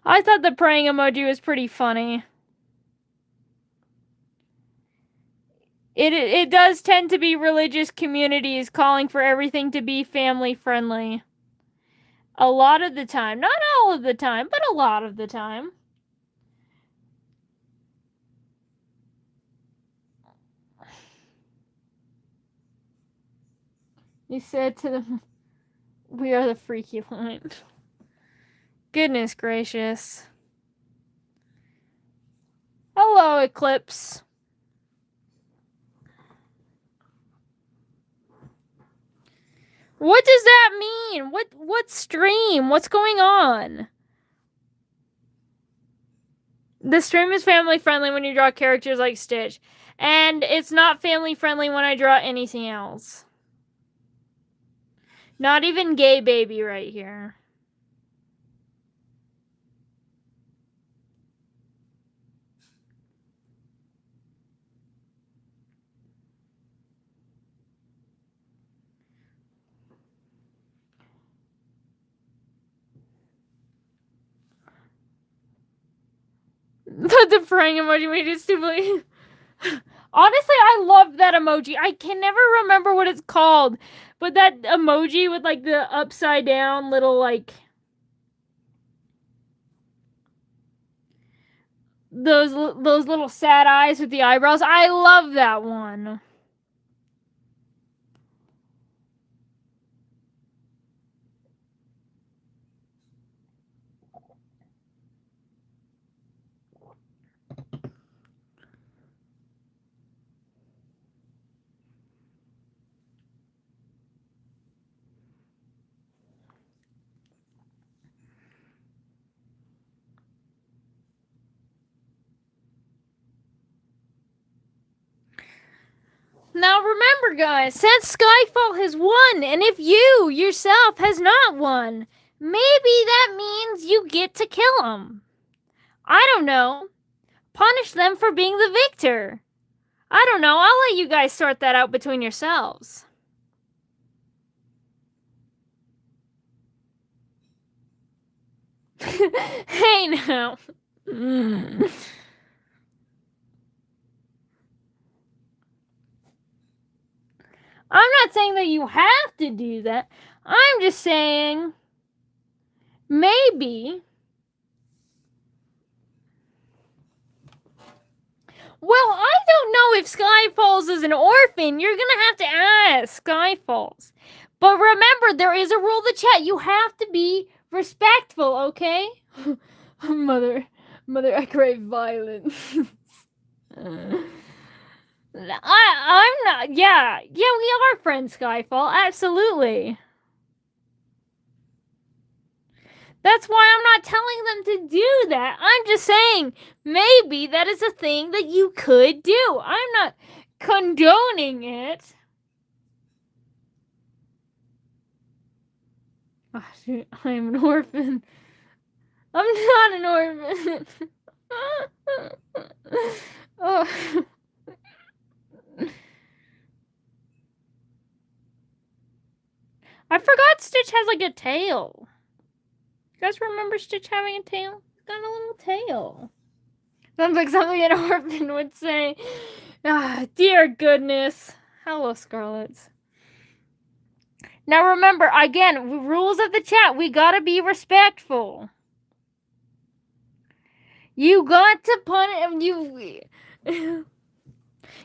I thought the praying emoji was pretty funny. It does tend to be religious communities calling for everything to be family friendly. A lot of the time. Not all of the time, but a lot of the time. You said to them, we are the freaky line. Goodness gracious. Hello, Eclipse. What does that mean? What stream? What's going on? The stream is family friendly when you draw characters like Stitch. And it's not family friendly when I draw anything else. Not even gay baby right here. But the praying emoji made it stupid. Honestly, I love that emoji. I can never remember what it's called. But that emoji with like the upside down little like those little sad eyes with the eyebrows. I love that one. Now remember, guys, since Skyfall has won, and if you yourself has not won, maybe that means you get to kill them. I don't know. Punish them for being the victor. I don't know. I'll let you guys sort that out between yourselves. Hey now. I'm not saying that you have to do that. I'm just saying maybe. Well, I don't know if Skyfalls is an orphan. You're gonna have to ask Skyfalls. But remember, there is a rule of the chat. You have to be respectful, okay? Mother, I crave violence. I'm not. Yeah, we are friends, Skyfall. Absolutely. That's why I'm not telling them to do that. I'm just saying maybe that is a thing that you could do. I'm not condoning it. Oh, shoot, I'm an orphan. I'm not an orphan. Oh. I forgot Stitch has like a tail. You guys remember Stitch having a tail? He's got a little tail. Sounds like something an orphan would say. Ah, dear goodness. Hello, Scarlets. Now remember, again, rules of the chat. We gotta be respectful. You got to punish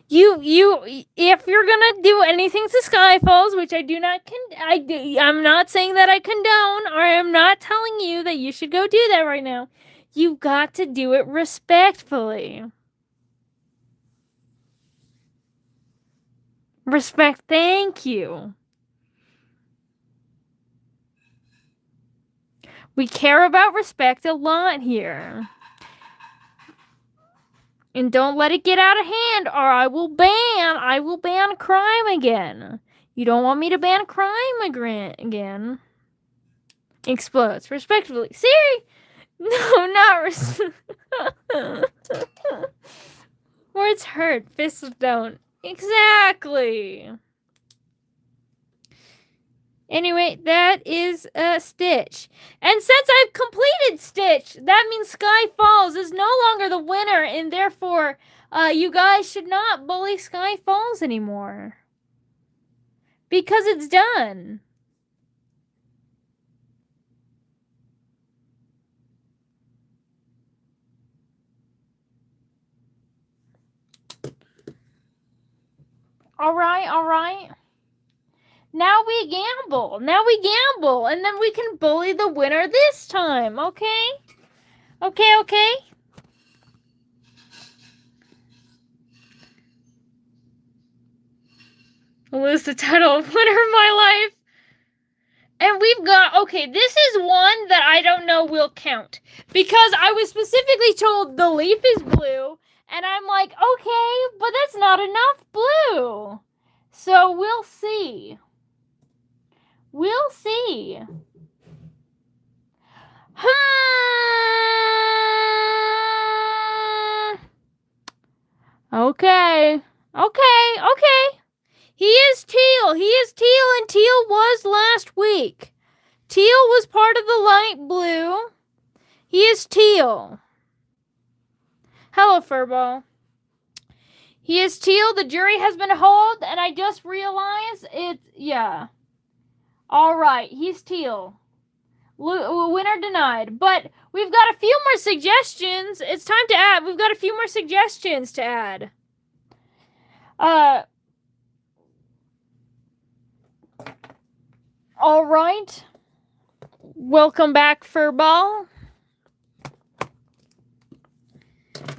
you if you're gonna do anything to Skyfalls, which I do not I'm not saying that I condone, or I'm not telling you that you should go do that right now. You got to do it respectfully. Respect, thank you. We care about respect a lot here. And don't let it get out of hand, or I will ban crime again. You don't want me to ban crime again. Explodes. Respectfully. Siri! No, not words hurt, fists don't. Exactly. Anyway, that is Stitch. And since I've completed Stitch, that means Sky Falls is no longer the winner, and therefore, you guys should not bully Sky Falls anymore. Because it's done. All right. Now we gamble. And then we can bully the winner this time, okay? Okay. I'll lose the title of winner of my life. And we've got, okay, this is one that I don't know will count. Because I was specifically told the leaf is blue. And I'm like, okay, but that's not enough blue. So we'll see. Okay. He is teal, and teal was last week. Teal was part of the light blue. He is teal. Hello, Furball. He is teal, the jury has been held, and I just realized yeah. Alright, he's teal. Winner denied. But we've got a few more suggestions. It's time to add. We've got a few more suggestions to add. Alright. Welcome back, Furball.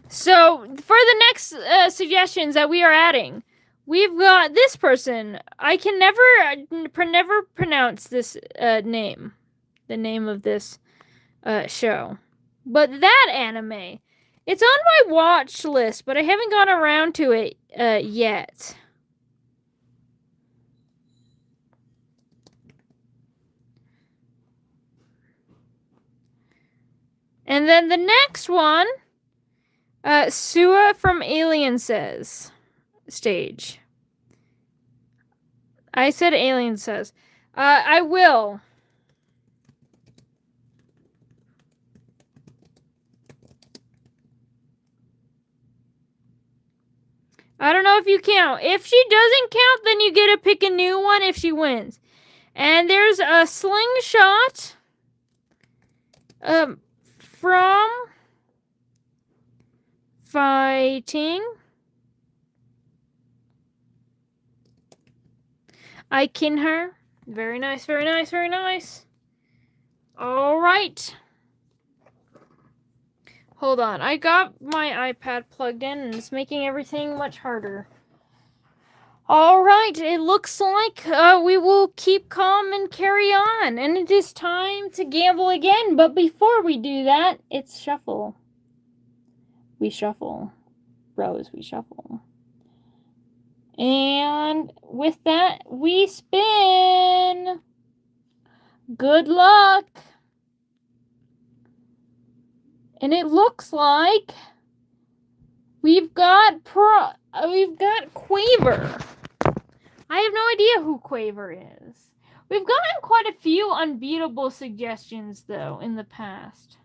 So, for the next suggestions that we are adding, we've got this person. I can never pronounce this name. The name of this show. But that anime. It's on my watch list, but I haven't gone around to it yet. And then the next one, Sua from Alien Says stage. I said Alien Says. I will. I don't know if you count. If she doesn't count, then you get to pick a new one if she wins. And there's a slingshot from fighting. I kin her. Very nice. All right. Hold on. I got my iPad plugged in and it's making everything much harder. All right. It looks like we will keep calm and carry on. And it is time to gamble again. But before we do that, it's shuffle. We shuffle. Rose, we shuffle. And with that, we spin. Good luck. And it looks like we've got Quaver. I have no idea who Quaver is. We've gotten quite a few unbeatable suggestions though in the past.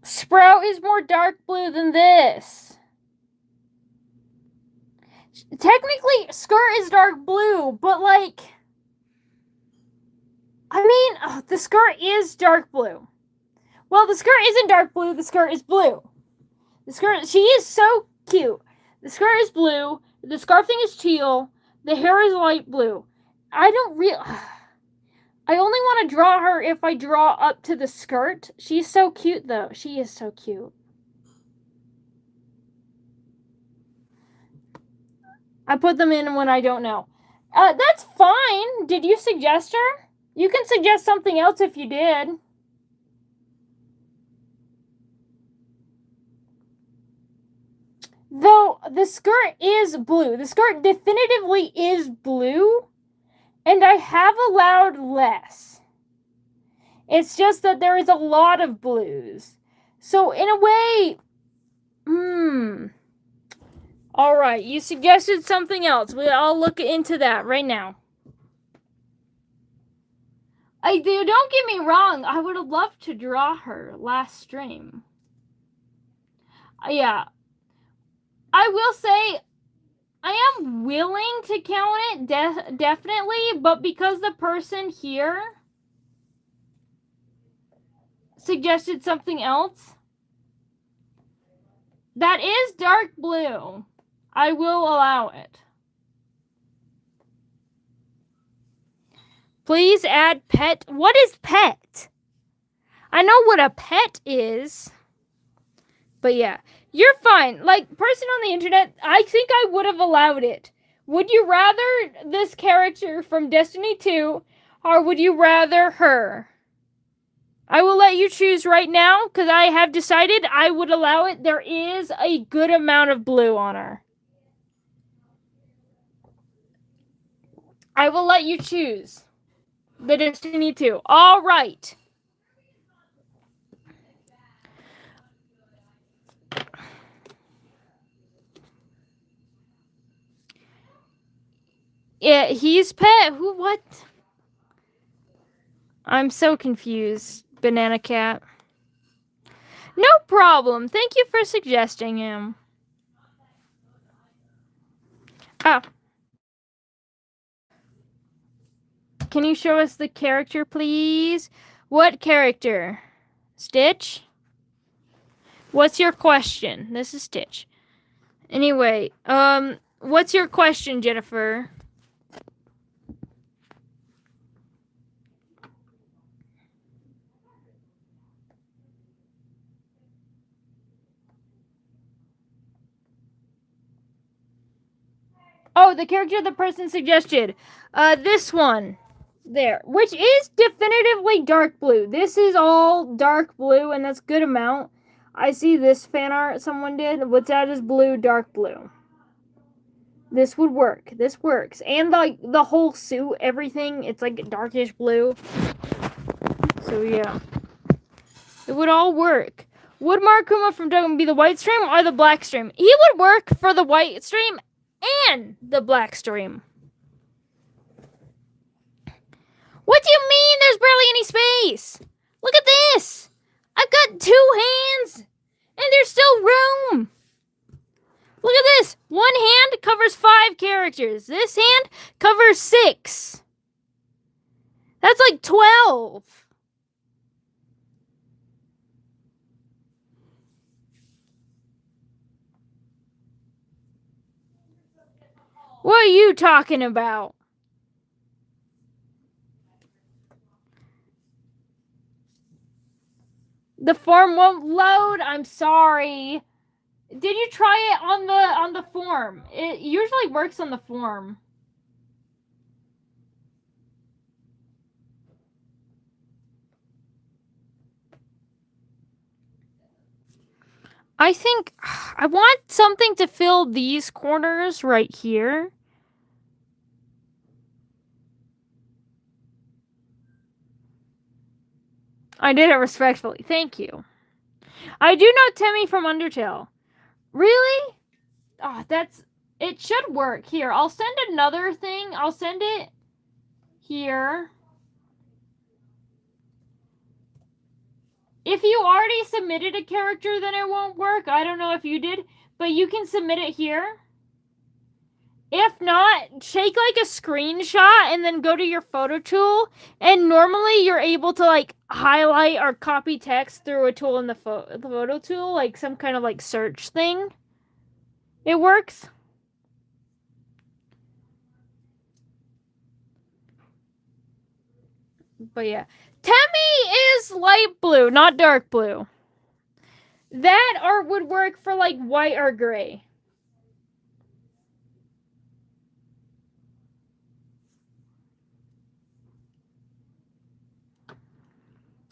Sprout is more dark blue than this. Technically, skirt is dark blue, but like, I mean, the skirt is dark blue. Well, the skirt isn't dark blue, the skirt is blue. She is so cute. The skirt is blue, the scarf thing is teal, the hair is light blue. I only want to draw her if I draw up to the skirt. She's so cute, though. She is so cute. I put them in when I don't know. That's fine. Did you suggest her? You can suggest something else if you did. Though, the skirt is blue. The skirt definitively is blue. And I have allowed less. It's just that there is a lot of blues. So, in a way, All right, you suggested something else. I'll look into that right now. Don't get me wrong. I would have loved to draw her last stream. Yeah. I will say I am willing to count it, definitely, but because the person here suggested something else, that is dark blue, I will allow it. Please add pet. What is pet? I know what a pet is. But yeah, you're fine. Like, person on the internet, I think I would have allowed it. Would you rather this character from Destiny 2, or would you rather her? I will let you choose right now, because I have decided I would allow it. There is a good amount of blue on her. I will let you choose the Destiny 2. All right. Yeah, he's pet. Who? What? I'm so confused, Banana Cat. No problem. Thank you for suggesting him. Ah. Can you show us the character, please? What character? Stitch? What's your question? This is Stitch. Anyway, what's your question, Jennifer? Oh, the character the person suggested. This one. There. Which is definitively dark blue. This is all dark blue, and that's good amount. I see this fan art someone did. What's that is blue, dark blue. This would work. This works. And the whole suit, everything, it's like darkish blue. So yeah. It would all work. Would Markuma from Dragon be the white stream or the black stream? He would work for the white stream and the black stream. What do you mean there's barely any space? Look at this. I've got 2 hands and there's still room. Look at this. One hand covers 5 characters. This hand covers 6. That's like 12. What are you talking about? The form won't load. I'm sorry. Did you try it on the form? It usually works on the form. I think I want something to fill these corners right here. I did it respectfully. Thank you. I do know Temmie from Undertale. Really? Oh, it should work. Here, I'll send another thing. I'll send it here. If you already submitted a character, then it won't work. I don't know if you did, but you can submit it here. If not, take like a screenshot and then go to your photo tool. And normally you're able to like highlight or copy text through a tool in the photo tool, like some kind of like search thing. It works. But yeah. Temmie is light blue, not dark blue. That art would work for like white or gray.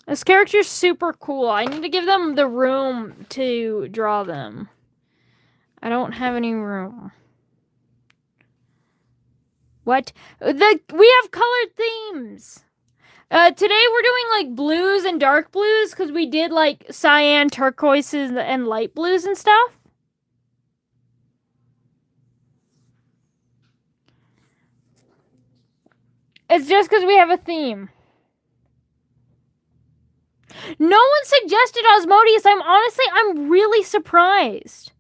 This character's super cool. I need to give them the room to draw them. I don't have any room. What? We have colored themes. Today we're doing like blues and dark blues because we did like cyan, turquoises, and light blues and stuff. It's just because we have a theme. No one suggested Osmodeus. I'm really surprised.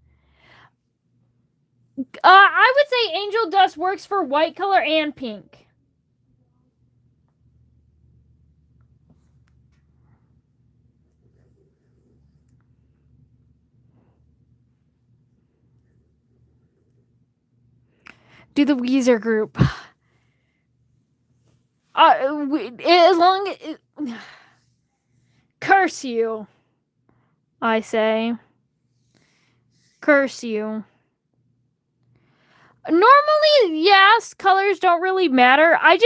I would say Angel Dust works for white color and pink. Do the Weezer group. As long as... Curse you, I say. Curse you. Normally, yes, colors don't really matter. I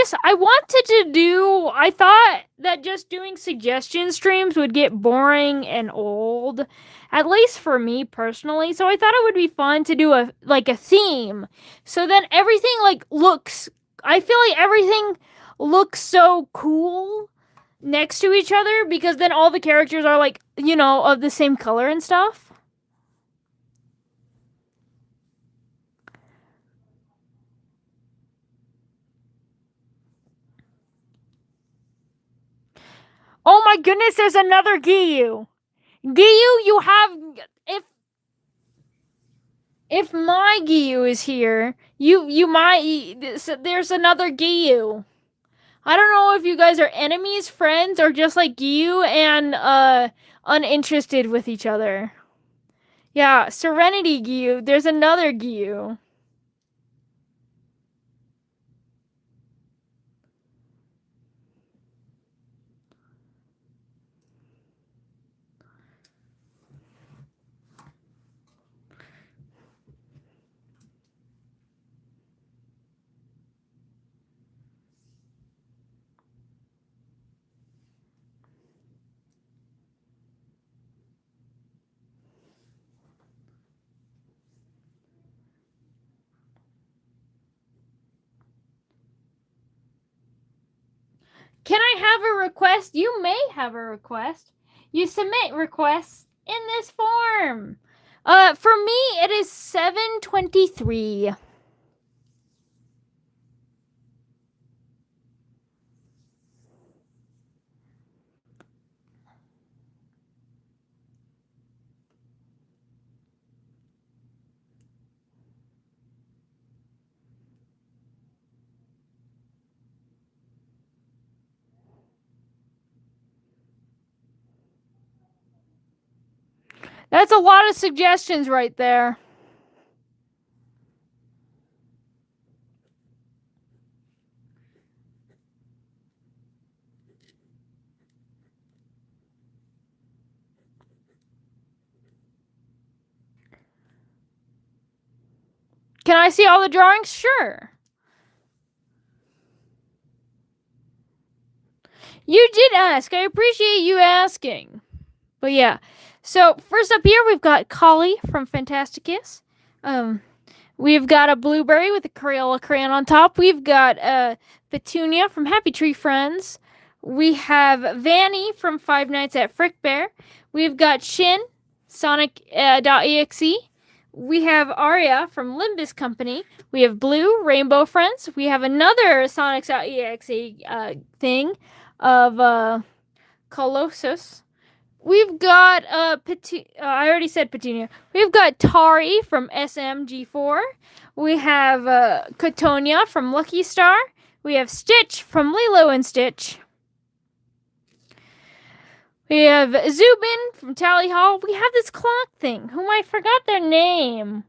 thought that just doing suggestion streams would get boring and old, at least for me personally. So I thought it would be fun to do a theme. So then everything I feel like everything looks so cool next to each other because then all the characters are of the same color and stuff. Oh my goodness, there's another Giyu. Giyu, you have... If my Giyu is here, you might... There's another Giyu. I don't know if you guys are enemies, friends, or just like Giyu and uninterested with each other. Yeah, Serenity Giyu. There's another Giyu. Can I have a request? You may have a request. You submit requests in this form. For me, it is 7:23. That's a lot of suggestions right there. Can I see all the drawings? Sure. You did ask. I appreciate you asking. But yeah. So first up here, we've got Collie from Fantasticus. We've got a Blueberry with a Crayola crayon on top. We've got Petunia from Happy Tree Friends. We have Vanny from Five Nights at Frick Bear. We've got Shin, Sonic.exe. We have Aria from Limbus Company. We have Blue, Rainbow Friends. We have another Sonic.exe thing of Colossus. We've got I already said Petunia. We've got Tari from SMG4. We have Cotonia from Lucky Star. We have Stitch from Lilo and Stitch. We have Zubin from Tally Hall. We have this clock thing, whom I forgot their name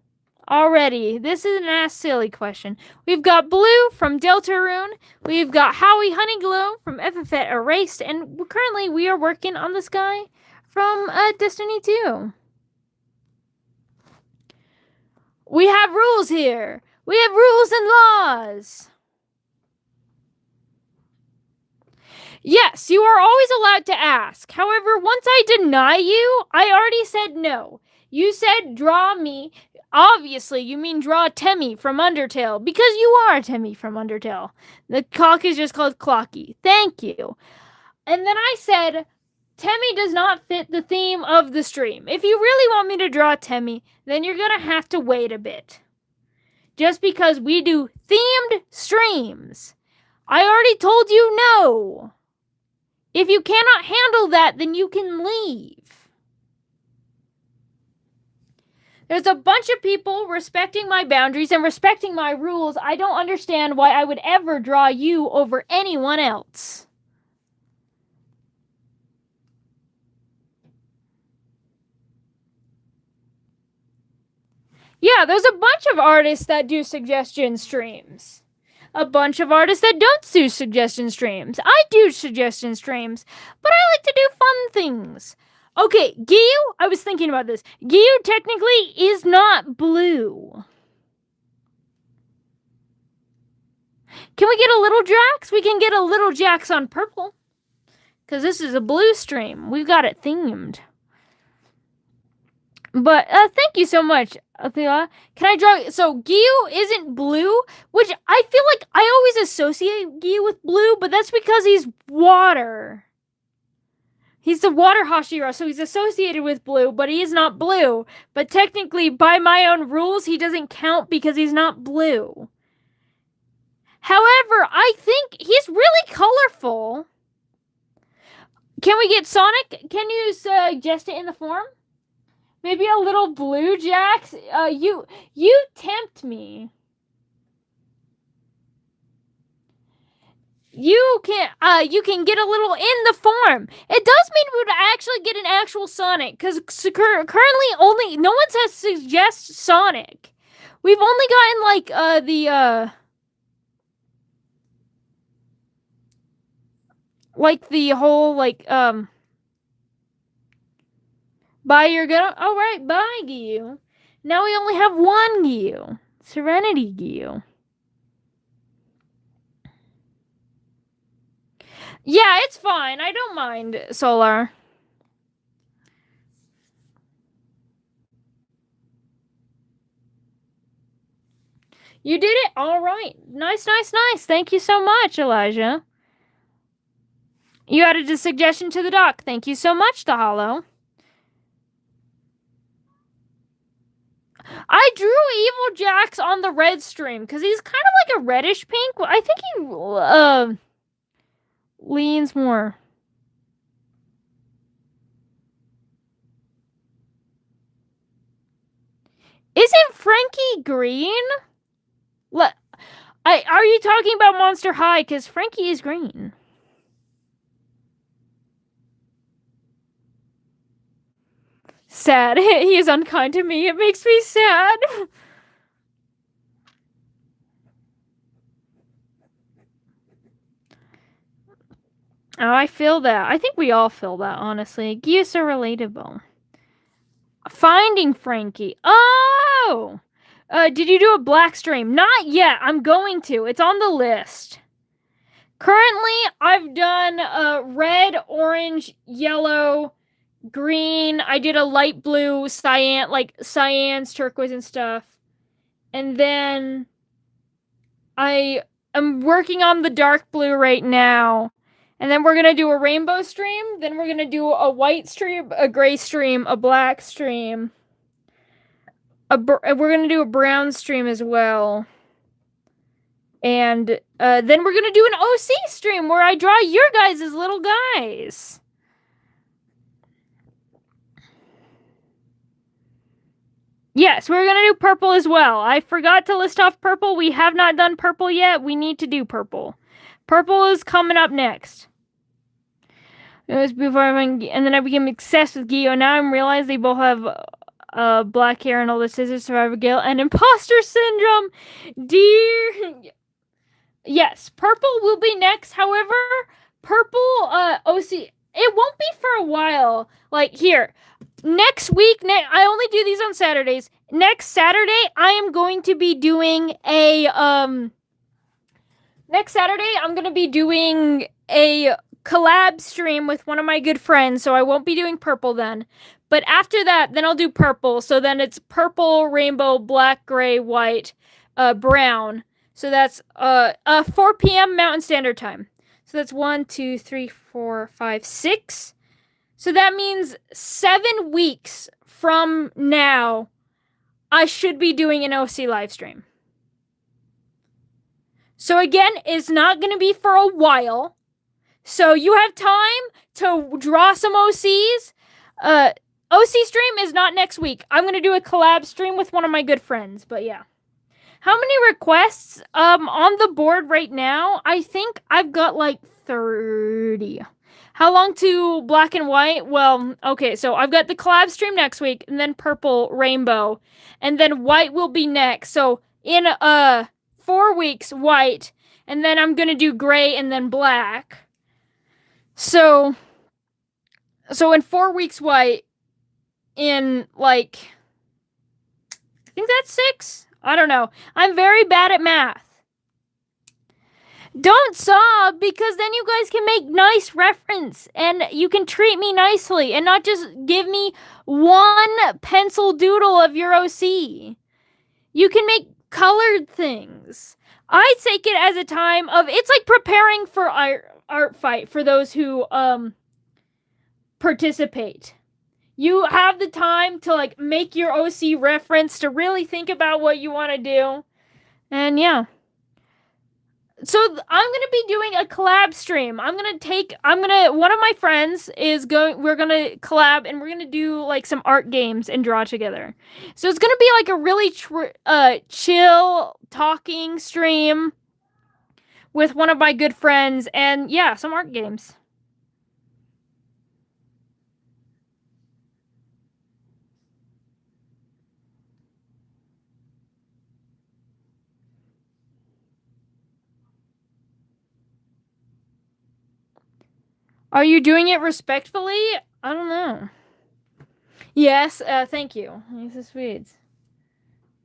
already. This is an Ask Silly question. We've got Blue from Deltarune. We've got Howie Honeyglow from FFet Erased. And currently we are working on this guy from Destiny 2. We have rules here. We have rules and laws. Yes, you are always allowed to ask. However, once I deny you, I already said no. You said draw me. Obviously, you mean draw Temmie from Undertale, because you are Temmie from Undertale. The clock is just called Clocky. Thank you. And then I said, Temmie does not fit the theme of the stream. If you really want me to draw Temmie, then you're going to have to wait a bit. Just because we do themed streams. I already told you no. If you cannot handle that, then you can leave. There's a bunch of people respecting my boundaries and respecting my rules. I don't understand why I would ever draw you over anyone else. Yeah, there's a bunch of artists that do suggestion streams. A bunch of artists that don't do suggestion streams. I do suggestion streams, but I like to do fun things. Okay, Giyu, I was thinking about this. Giyu technically is not blue. Can we get a little Jax? We can get a little Jax on purple. Because this is a blue stream. We've got it themed. But thank you so much, Athea. Can I draw? So Giyu isn't blue, which I feel like I always associate Giyu with blue, but that's because he's water. He's the water Hashira, so he's associated with blue, but he is not blue. But technically, by my own rules, he doesn't count because he's not blue. However, I think he's really colorful. Can we get Sonic? Can you suggest it in the form? Maybe a little blue Jax? You tempt me. You can get a little in the form. It does mean we would actually get an actual Sonic, because currently only no one has suggest Sonic. We've only gotten like the whole bye, you're gonna. All right, bye, Giyu. Now we only have one Giyu, Serenity Giyu. Yeah, it's fine. I don't mind, Solar. You did it? All right. Nice, nice, nice. Thank you so much, Elijah. You added a suggestion to the doc. Thank you so much, Tahalo. I drew Evil Jax on the red stream because he's kind of like a reddish pink. I think he leans more. Isn't Frankie green? Are you talking about Monster High? Because Frankie is green. Sad. He is unkind to me. It makes me sad. Oh, I feel that. I think we all feel that, honestly. Giyu's are relatable. Finding Frankie. Oh! Did you do a black stream? Not yet. I'm going to. It's on the list. Currently, I've done red, orange, yellow, green. I did a light blue, cyan, like cyans, turquoise, and stuff. And then I am working on the dark blue right now. And then we're going to do a rainbow stream. Then we're going to do a white stream, a gray stream, a black stream. We're going to do a brown stream as well. And then we're going to do an OC stream where I draw your guys as little guys. Yes, we're going to do purple as well. I forgot to list off purple. We have not done purple yet. We need to do purple. Purple is coming up next. It was before and then I became obsessed with Giyu. Now I'm realizing they both have black hair and all the scissors, survivor guilt, and imposter syndrome. Dear... Yes, purple will be next. However, purple OC, it won't be for a while. Like, here. Next week, I only do these on Saturdays. Next Saturday, I am going to be doing a, next Saturday, I'm going to be doing a collab stream with one of my good friends, so I won't be doing purple then. But after that, then I'll do purple. So then it's purple, rainbow, black, gray, white, brown. So that's 4 p.m. Mountain Standard Time. So that's 1, 2, 3, 4, 5, 6. So that means 7 weeks from now, I should be doing an OC live stream. So again, it's not going to be for a while. So you have time to draw some OCs. OC stream is not next week. I'm going to do a collab stream with one of my good friends, but yeah. How many requests on the board right now? I think I've got like 30. How long to black and white? Well, okay, so I've got the collab stream next week, and then purple, rainbow, and then white will be next. So in 4 weeks, white, and then I'm gonna do gray and then black. So in 4 weeks, white. In like, I think that's 6. I don't know. I'm very bad at math. Don't sob, because then you guys can make nice reference and you can treat me nicely and not just give me one pencil doodle of your OC. You can make colored things. I take it as a time of, it's like preparing for art fight for those who participate. You have the time to like make your OC reference, to really think about what you want to do. And yeah. So I'm going to be doing a collab stream. one of my friends we're going to collab and we're going to do like some art games and draw together. So it's going to be like a really chill talking stream with one of my good friends and yeah, some art games. Are you doing it respectfully? I don't know. Yes, thank you. This is sweet.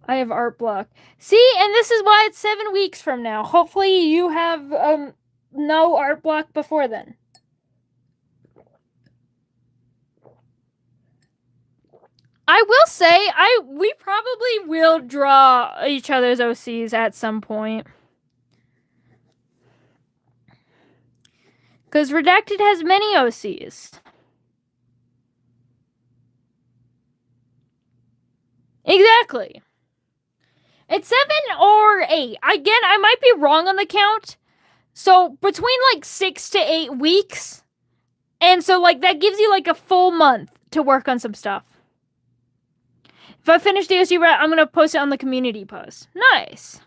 I have art block. See, and this is why it's 7 weeks from now. Hopefully you have no art block before then. I will say, we probably will draw each other's OCs at some point. Because Redacted has many OCs. Exactly. It's 7 or 8. Again, I might be wrong on the count. So between like 6 to 8 weeks. And so like that gives you like a full month to work on some stuff. If I finish the OC I'm going to post it on the community post. Nice.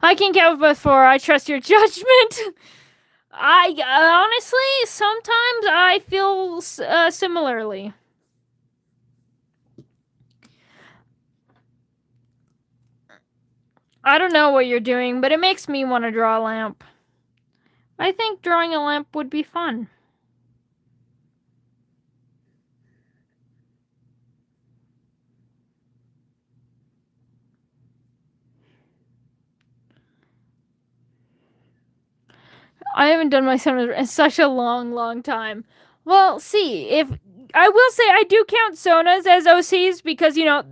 I can count before. I trust your judgment. I honestly, sometimes I feel similarly. I don't know what you're doing, but it makes me want to draw a lamp. I think drawing a lamp would be fun. I haven't done my Sonas in such a long time. Well, see, if I will say I do count Sonas as OCs because, you know,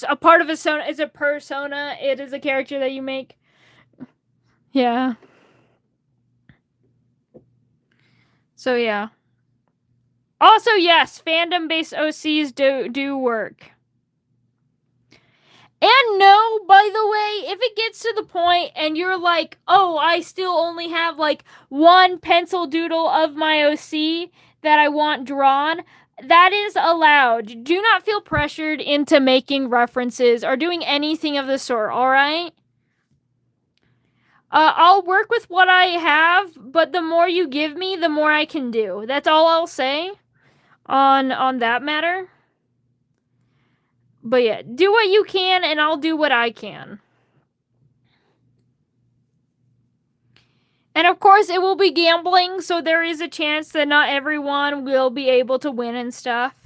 a part of a Sona is a persona. It is a character that you make. Yeah. So, yeah. Also, yes, fandom-based OCs do work. And no, by the way, if it gets to the point and you're like, oh, I still only have like one pencil doodle of my OC that I want drawn, that is allowed. Do not feel pressured into making references or doing anything of the sort, alright? I'll work with what I have, but the more you give me, the more I can do. That's all I'll say on that matter. But yeah, do what you can, and I'll do what I can. And of course, it will be gambling, so there is a chance that not everyone will be able to win and stuff.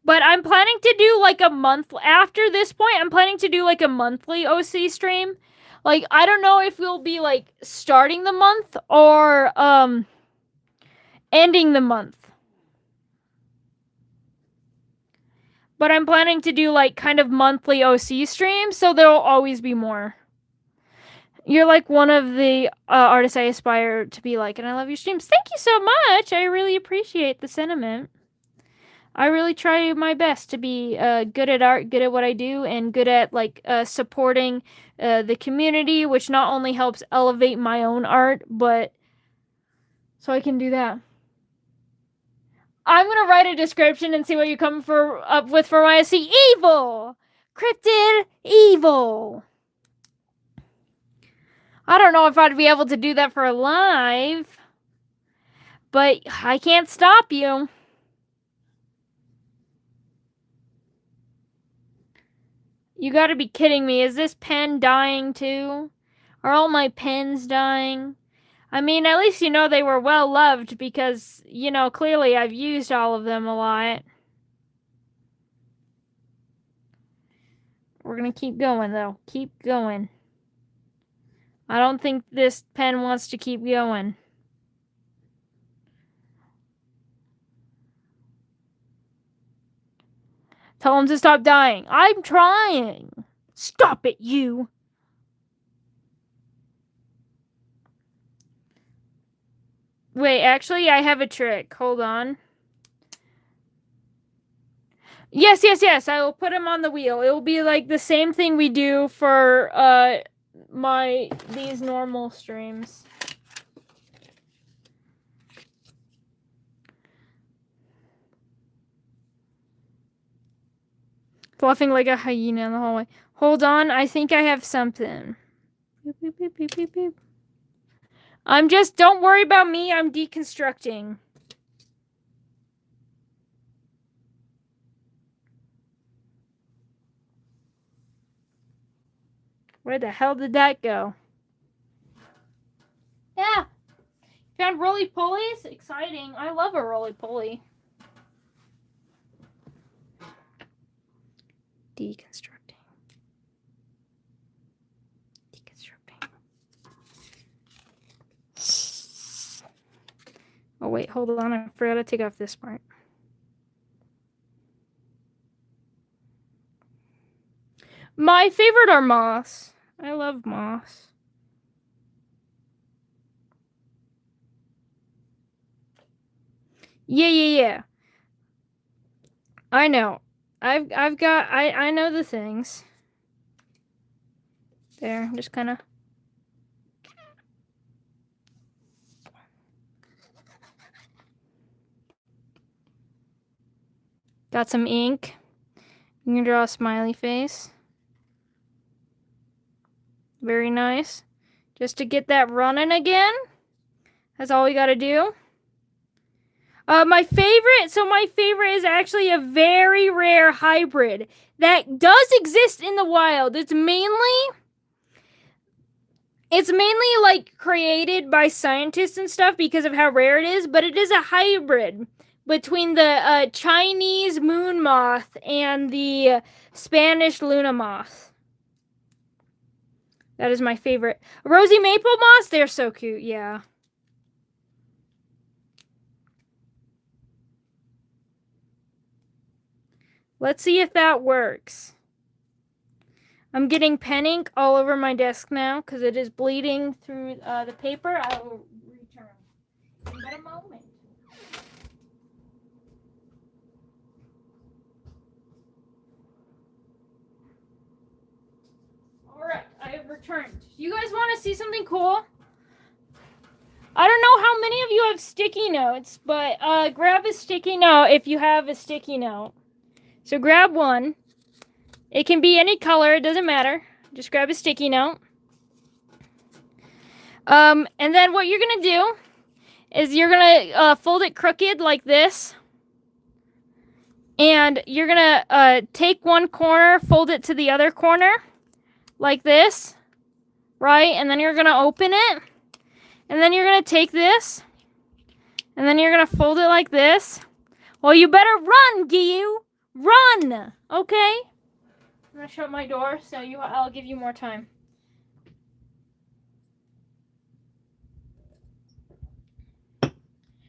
But I'm planning to do like a month after this point. I'm planning to do like a monthly OC stream. Like, I don't know if we'll be like starting the month or ending the month. But I'm planning to do like kind of monthly OC streams, so there'll always be more. You're like one of the artists I aspire to be like, and I love your streams. Thank you so much. I really appreciate the sentiment. I really try my best to be good at art, good at what I do, and good at like supporting the community, which not only helps elevate my own art, but so I can do that. I'm gonna write a description and see what you come up with for when I see evil, cryptid evil. I don't know if I'd be able to do that for live, but I can't stop you. You gotta be kidding me. Is this pen dying too? Are all my pens dying? I mean, at least you know they were well loved because, you know, clearly I've used all of them a lot. We're gonna keep going though. Keep going. I don't think this pen wants to keep going. Tell him to stop dying. I'm trying. Stop it, you. Wait, actually, I have a trick. Hold on. Yes. I will put him on the wheel. It will be like the same thing we do for these normal streams. Fluffing like a hyena in the hallway. Hold on, I think I have something. Beep, beep, beep, beep, beep, beep. Don't worry about me, I'm deconstructing. Where the hell did that go? Yeah. Found roly-polies? Exciting. I love a roly-poly. Deconstructing. Oh, wait, hold on. I forgot to take off this part. My favorite are moss. I love moss. Yeah. I know. I know the things. There, just kind of. Got some ink. You can draw a smiley face. Very nice. Just to get that running again. That's all we gotta do. My favorite is actually a very rare hybrid that does exist in the wild. It's mainly like created by scientists and stuff because of how rare it is, but it is a hybrid between the Chinese moon moth and the Spanish Luna moth. That is my favorite. Rosy maple moths, they're so cute, yeah. Let's see if that works. I'm getting pen ink all over my desk now because it is bleeding through the paper. I will return in but a moment. Alright, I have returned. You guys want to see something cool? I don't know how many of you have sticky notes, but grab a sticky note if you have a sticky note. So grab one. It can be any color, it doesn't matter. Just grab a sticky note. And then what you're going to do is you're going to fold it crooked like this. And you're going to take one corner, fold it to the other corner like this. Right? And then you're going to open it. And then you're going to take this. And then you're going to fold it like this. Well, you better run, Gyu. Run! Okay? I'm going to shut my door so I'll give you more time.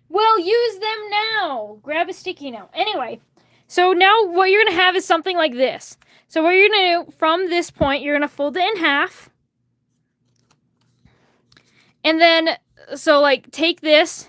We'll use them now. Grab a sticky note. Anyway, so now what you're going to have is something like this. So what you're going to do, from this point, you're going to fold it in half. And then, so like take this,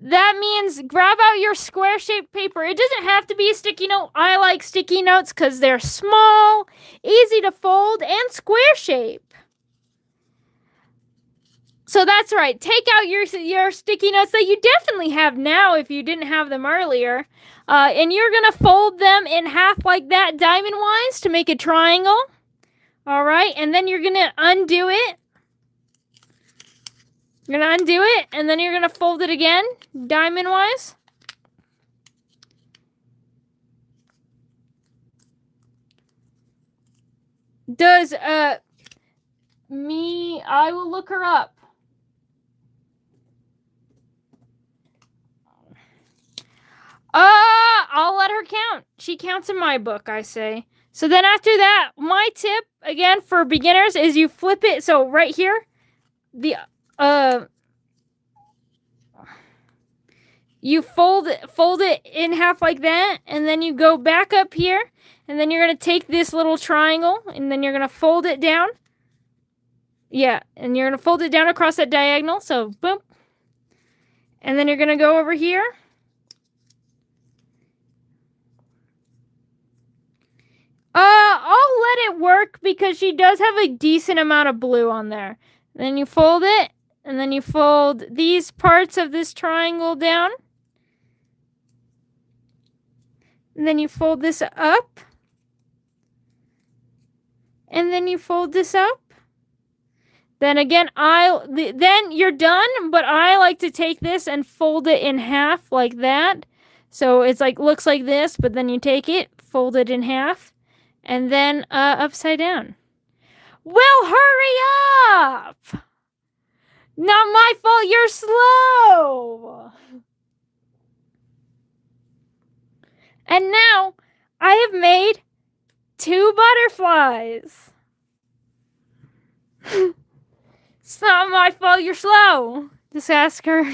that means grab out your square-shaped paper. It doesn't have to be a sticky note. I like sticky notes because they're small, easy to fold, and square-shaped. So that's right. Take out your sticky notes that you definitely have now if you didn't have them earlier. And you're going to fold them in half like that, diamond-wise, to make a triangle. All right, and then you're going to undo it. You're going to undo it, and then you're going to fold it again, diamond-wise. Does, I will look her up. I'll let her count. She counts in my book, I say. So then after that, my tip, again, for beginners is you flip it. So right here, you fold it in half like that, and then you go back up here, and then you're going to take this little triangle, and then you're going to fold it down. Yeah, and you're going to fold it down across that diagonal, so boom. And then you're going to go over here. I'll let it work because she does have a decent amount of blue on there. Then you fold it, and then you fold these parts of this triangle down. And then you fold this up. And then you fold this up. Then again, then you're done, but I like to take this and fold it in half like that. So it's like, looks like this, but then you take it, fold it in half, and then upside down. Well, hurry up! Not my fault, you're slow! And now, I have made 2 butterflies. It's not my fault you're slow. Just ask her.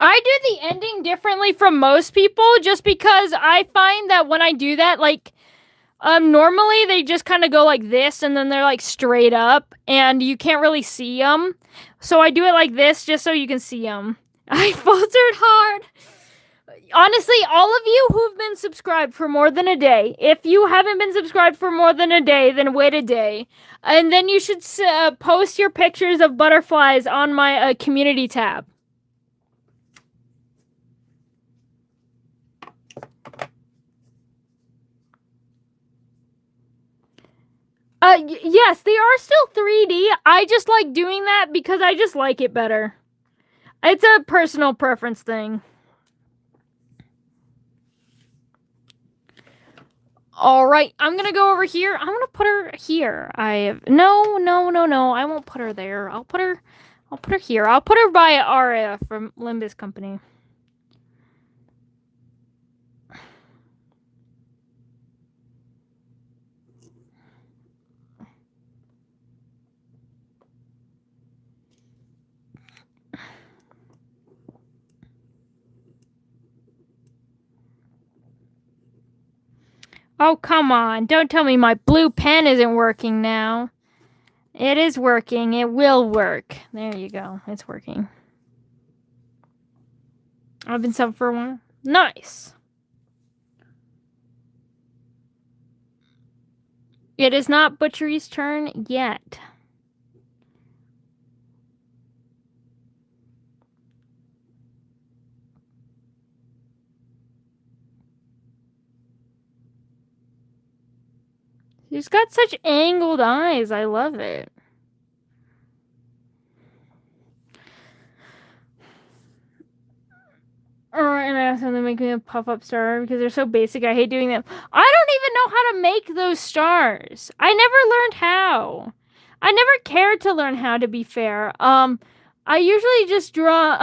I do the ending differently from most people just because I find that when I do that, like, normally they just kind of go like this and then they're like straight up and you can't really see them. So I do it like this just so you can see them. I faltered hard. Honestly, all of you who've been subscribed for more than a day, if you haven't been subscribed for more than a day, then wait a day. And then you should post your pictures of butterflies on my community tab. Yes, they are still 3D. I just like doing that because I just like it better. It's a personal preference thing. All right, I'm gonna go over here. I'm gonna put her here. No. I won't put her there. I'll put her here. I'll put her by Aria from Limbus Company. Oh, come on. Don't tell me my blue pen isn't working now. It is working. It will work. There you go. It's working. I've been subbed for a while. Nice. It is not Butchery's turn yet. She's got such angled eyes. I love it. Alright, and I asked them to make me a puff-up star because they're so basic. I hate doing them. I don't even know how to make those stars. I never learned how. I never cared to learn how, to be fair. I usually just draw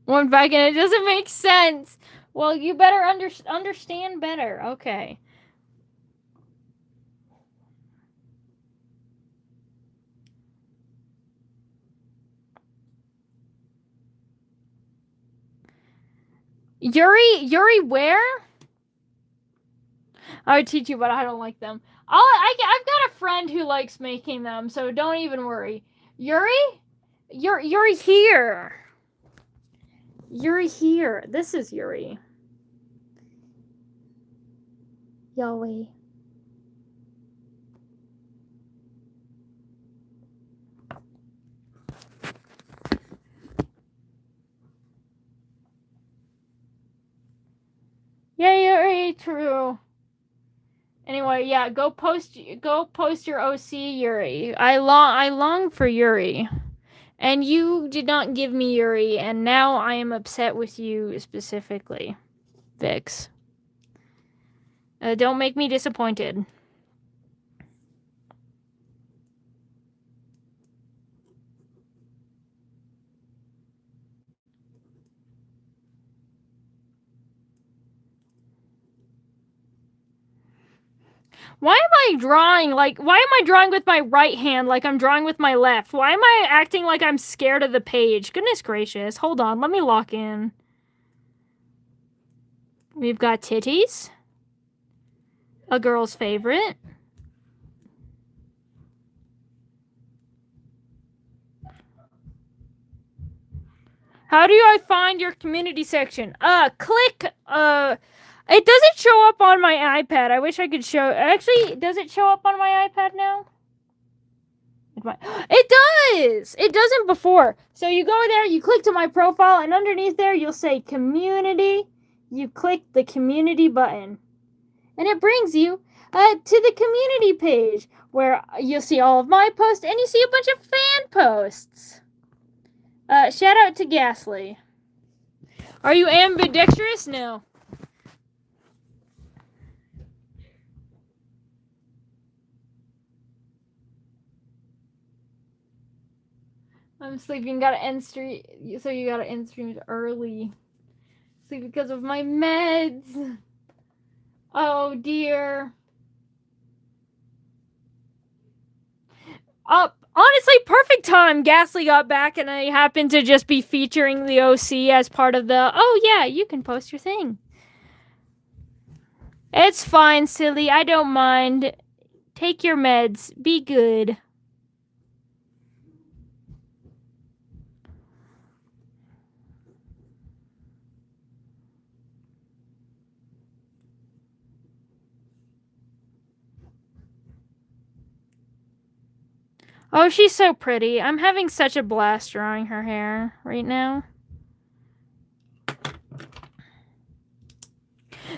one back and it doesn't make sense. Well, you better understand better. Okay. Yuri where? I would teach you, but I don't like them. I've got a friend who likes making them, so don't even worry. Yuri? Yuri here. Yuri here. This is Yuri. Yahweh. Yeah, Yuri, true. Anyway, yeah, go post your OC, Yuri. I long for Yuri. And you did not give me Yuri, and now I am upset with you specifically, Vix. Don't make me disappointed. Why am I drawing with my right hand like I'm drawing with my left? Why am I acting like I'm scared of the page? Goodness gracious. Hold on, let me lock in. We've got titties. A girl's favorite. How do I find your community section? Click, it doesn't show up on my iPad. I wish I could show. Actually, does it show up on my iPad now? It does! It doesn't before. So you go there, you click to my profile, and underneath there you'll say community. You click the community button. And it brings you to the community page where you'll see all of my posts and you see a bunch of fan posts. Shout out to Ghastly. Are you ambidextrous? No. I'm sleeping. Gotta end stream. So you gotta end streams early. Sleep because of my meds. Oh dear. Honestly, perfect time. Ghastly got back, and I happened to just be featuring the OC as part of the. Oh yeah, you can post your thing. It's fine, silly. I don't mind. Take your meds. Be good. Oh, she's so pretty. I'm having such a blast drawing her hair right now.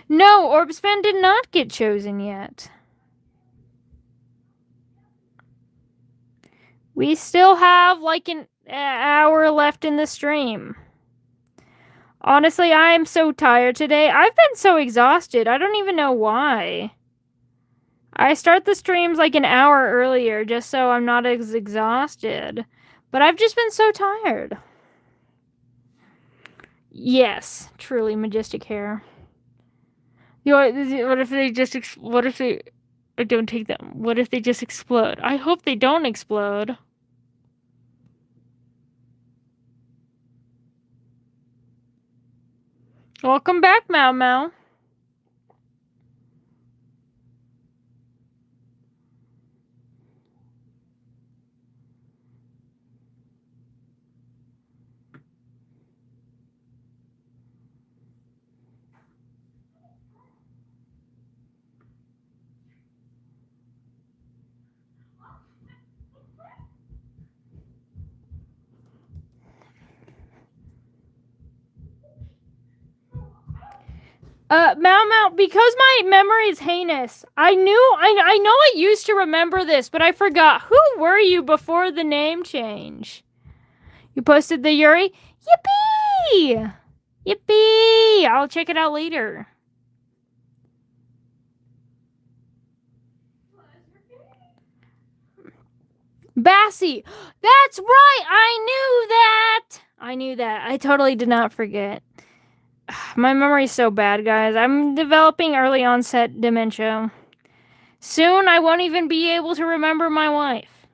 No, Orbspan did not get chosen yet. We still have like an hour left in the stream. Honestly, I am so tired today. I've been so exhausted. I don't even know why. I start the streams like an hour earlier just so I'm not as exhausted. But I've just been so tired. Yes, truly majestic hair. What if they just don't take them? What if they just explode? I hope they don't explode. Welcome back, Mau Mau. Mau, because my memory is heinous. I know I used to remember this, but I forgot. Who were you before the name change? You posted the Yuri? Yippee! Yippee! I'll check it out later. Bassie! That's right! I knew that. I totally did not forget. My memory's so bad, guys. I'm developing early onset dementia. Soon, I won't even be able to remember my wife.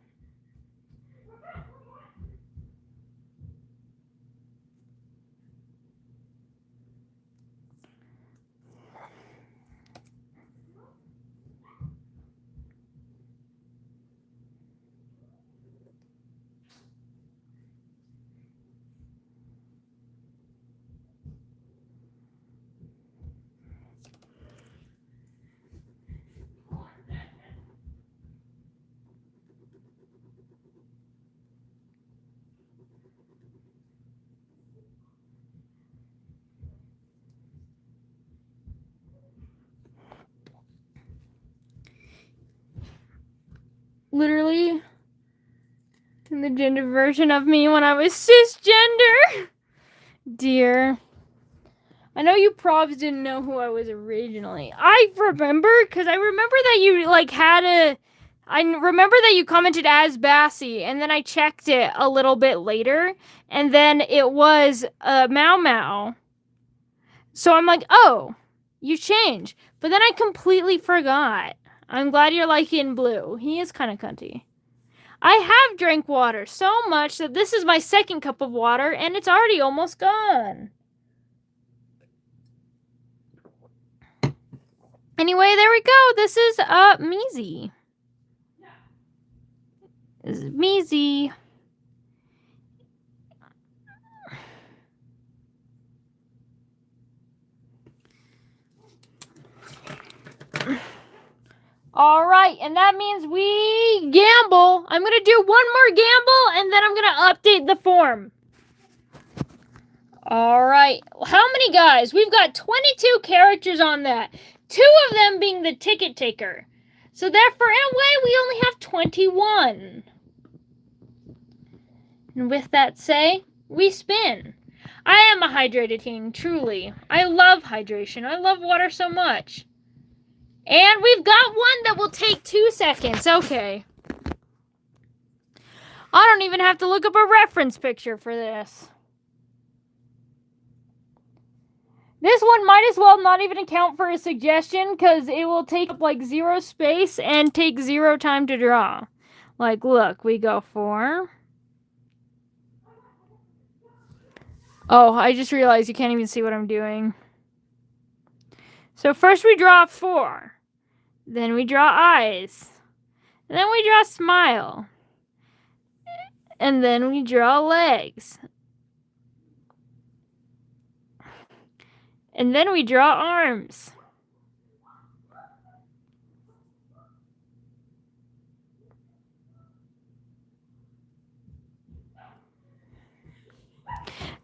literally the gender version of me when I was cisgender. Dear. I know you probs didn't know who I was originally. I remember, because I remember that you, like, I remember that you commented as Bassie, and then I checked it a little bit later, and then it was Mau Mau. So I'm like, oh, you changed. But then I completely forgot. I'm glad you're liking Blue. He is kind of cunty. I have drank water so much that this is my second cup of water, and it's already almost gone. Anyway, there we go. This is Measy. This is Measy. All right, and that means we gamble. I'm going to do one more gamble, and then I'm going to update the form. All right. How many guys? We've got 22 characters on that. 2 of them being the ticket taker. So therefore, in a way, we only have 21. And with that say, we spin. I am a hydrated king, truly. I love hydration. I love water so much. And we've got one that will take 2 seconds. Okay. I don't even have to look up a reference picture for this. This one might as well not even account for a suggestion, because it will take up like 0 space and take 0 time to draw. Like, look, we go 4. Oh, I just realized you can't even see what I'm doing. So first we draw 4. Then we draw eyes. And then we draw smile. And then we draw legs. And then we draw arms.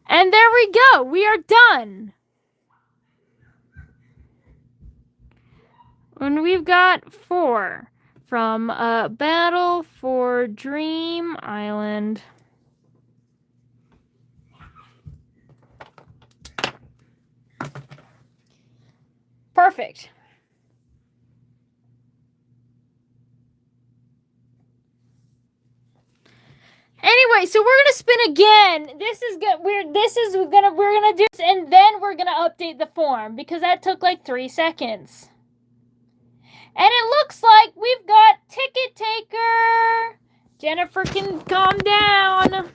And there we go. We are done. And we've got 4 from Battle for Dream Island. Perfect. Anyway, so we're gonna spin again. We're gonna do this, and then we're gonna update the form because that took like 3 seconds. And it looks like we've got ticket taker. Jennifer can calm down.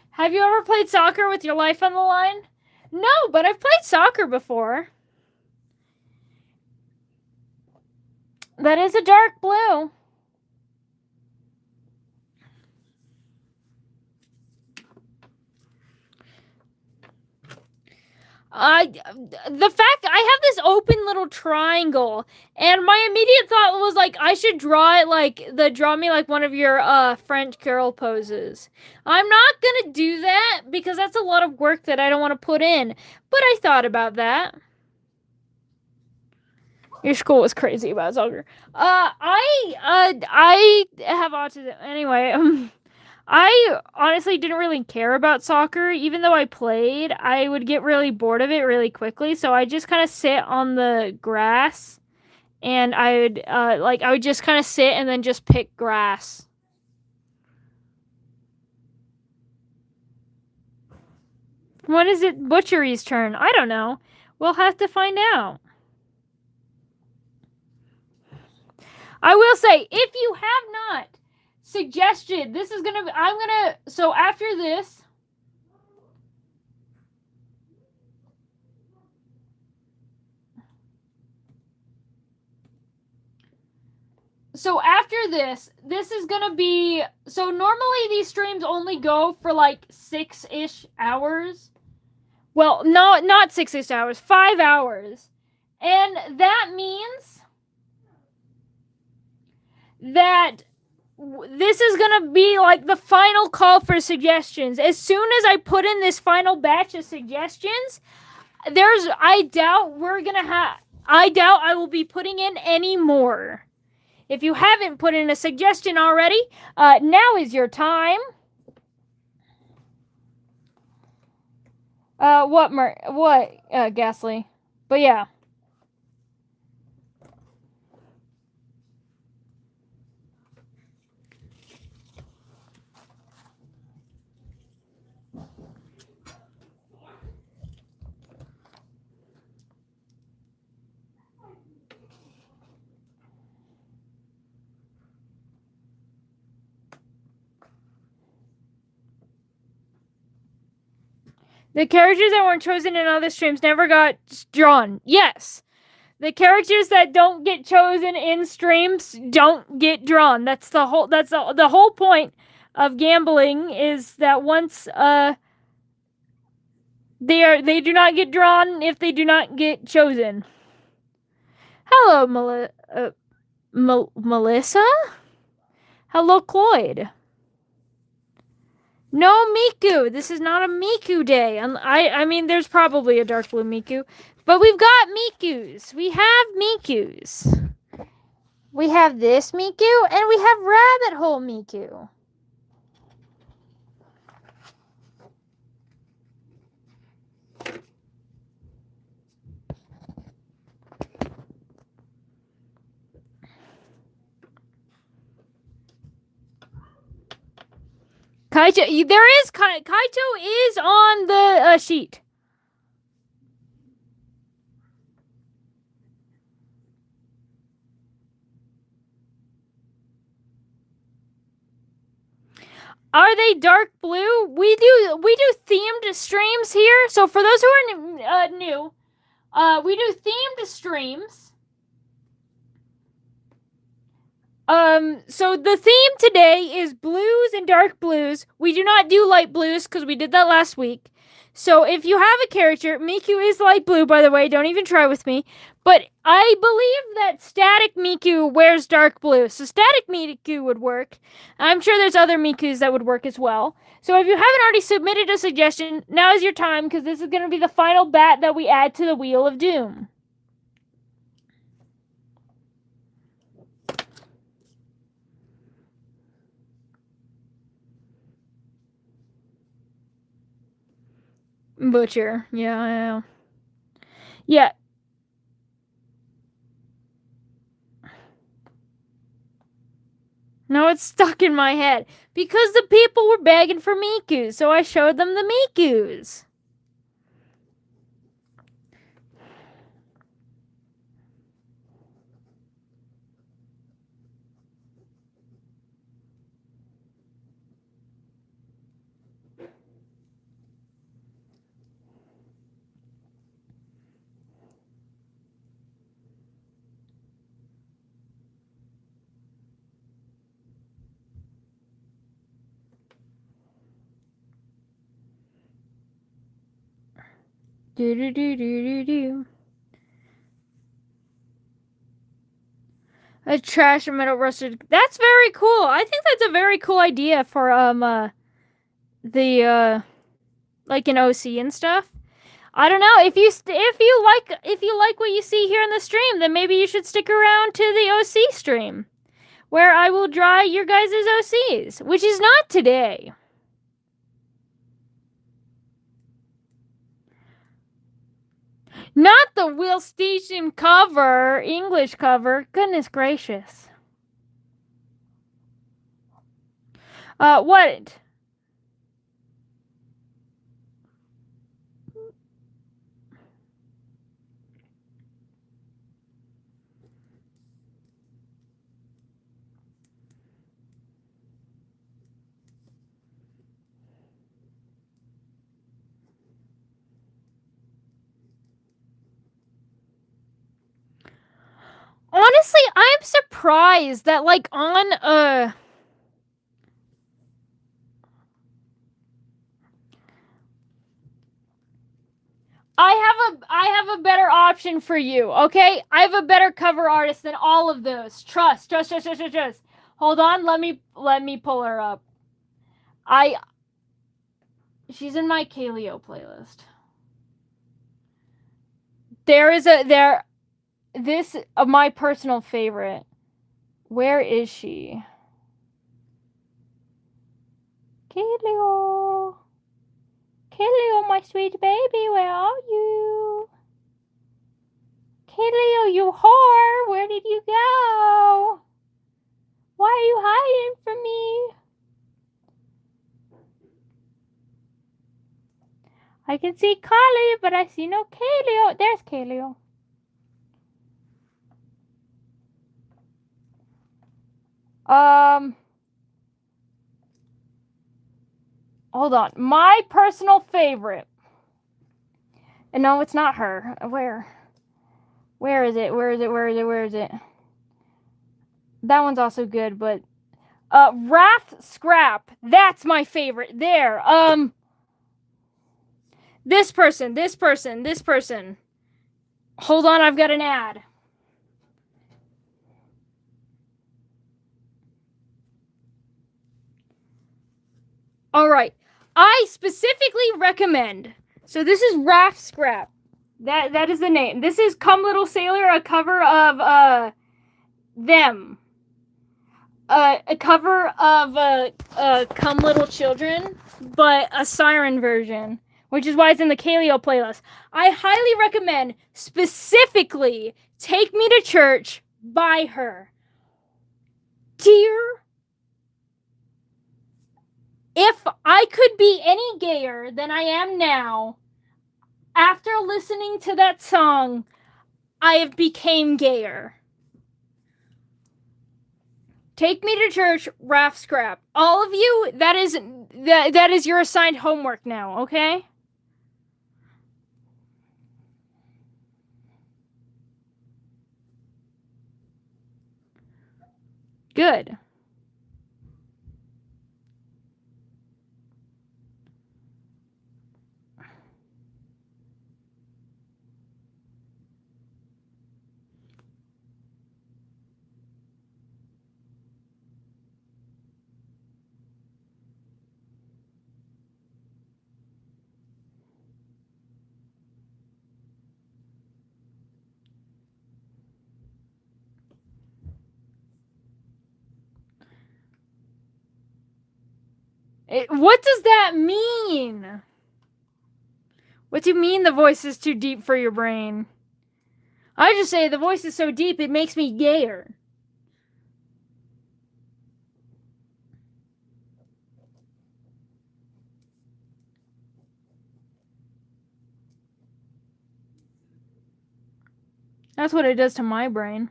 Have you ever played soccer with your life on the line? No, but I've played soccer before. That is a dark blue. The fact I have this open little triangle, and my immediate thought was like I should draw it like draw me like one of your French girl poses. I'm not gonna do that because that's a lot of work that I don't want to put in. But I thought about that. Your school was crazy about soccer. I have autism anyway. I honestly didn't really care about soccer. Even though I played, I would get really bored of it really quickly. So I just kind of sit on the grass, and I would just kind of sit and then just pick grass. When is it Butchery's turn? I don't know. We'll have to find out. I will say, if you have not suggested, this is gonna be, so after this, this is gonna be, so normally these streams only go for like 6-ish hours. Well, no, not 6-ish hours, 5 hours. And that means that this is going to be like the final call for suggestions. As soon as I put in this final batch of suggestions, I doubt I will be putting in any more. If you haven't put in a suggestion already, now is your time. Ghastly? But yeah. The characters that weren't chosen in other streams never got drawn. Yes. The characters that don't get chosen in streams don't get drawn. That's the whole point of gambling, is that once they do not get drawn if they do not get chosen. Hello, Melissa? Hello, Cloyd. No Miku. This is not a Miku day. I mean, there's probably a dark blue Miku, but we've got Mikus. We have Mikus. We have this Miku, and we have Rabbit Hole Miku. Kaito is on the sheet. Are they dark blue? We do themed streams here. So for those who are new, we do themed streams. So the theme today is blues and dark blues. We do not do light blues because we did that last week. So if you have a character, Miku is light blue, by the way. Don't even try with me. But I believe that Static Miku wears dark blue. So Static Miku would work. I'm sure there's other Mikus that would work as well. So if you haven't already submitted a suggestion, now is your time, because this is going to be the final bat that we add to the Wheel of Doom. Butcher. Yeah, I know. Yeah. No, it's stuck in my head. Because the people were begging for Mikus, so I showed them the Mikus. Do. A trash and metal rusted. That's very cool. I think that's a very cool idea for like an OC and stuff. I don't know, if you like what you see here in the stream, then maybe you should stick around to the OC stream, where I will draw your guys' OCs, which is not today. Not the Wheel Station cover, English cover. Goodness gracious. What? Honestly, I'm surprised that, like, on I have a better option for you, okay? I have a better cover artist than all of those. Trust. Hold on, let me pull her up. She's in my Kaleo playlist. This my personal favorite. Where is she? Kaleo, my sweet baby, where are you? Kaleo, you whore, where did you go? Why are you hiding from me? I can see Kali, but I see no Kaleo. There's Kaleo. Hold on. My personal favorite. And no, it's not her. Where is it? That one's also good, but Wrath Scrap. That's my favorite. There. This person. Hold on, I've got an ad. All right. I specifically recommend. So this is Wrath Scrap. That is the name. This is Come Little Sailor, a cover of them. A cover of Come Little Children, but a siren version, which is why it's in the Kaleo playlist. I highly recommend specifically Take Me to Church by her. Dear, if I could be any gayer than I am now, after listening to that song, I have became gayer. Take Me to Church, Wrath Scrap. All of you, that is your assigned homework now, okay? Good. What does that mean? What do you mean the voice is too deep for your brain? I just say the voice is so deep it makes me gayer. That's what it does to my brain.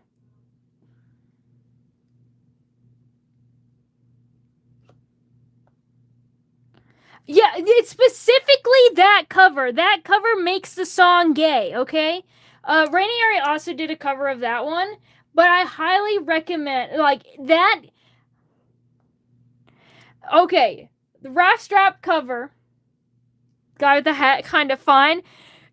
Yeah, it's specifically that cover. That cover makes the song gay, okay? Rainieri also did a cover of that one, but I highly recommend, like, that. Okay, the Wrath Strap cover, guy with the hat, kind of fine.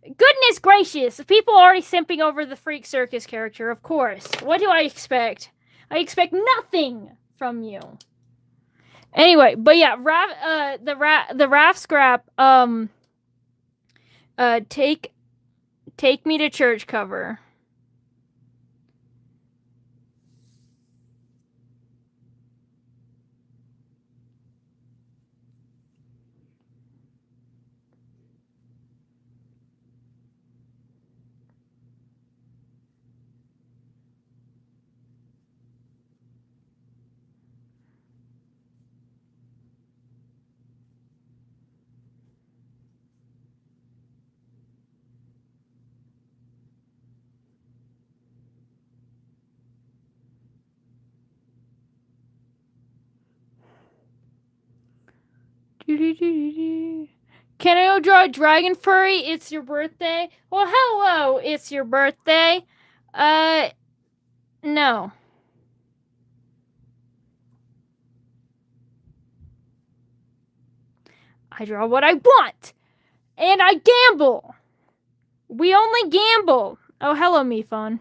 Goodness gracious, people are already simping over the Freak Circus character, of course. What do I expect? I expect nothing from you. Anyway, but yeah, the Wrath Scrap, Take Me to Church cover. Can I draw a dragon furry? It's your birthday? Well, hello, it's your birthday. No. I draw what I want. And I gamble. We only gamble. Oh, hello, Mifon.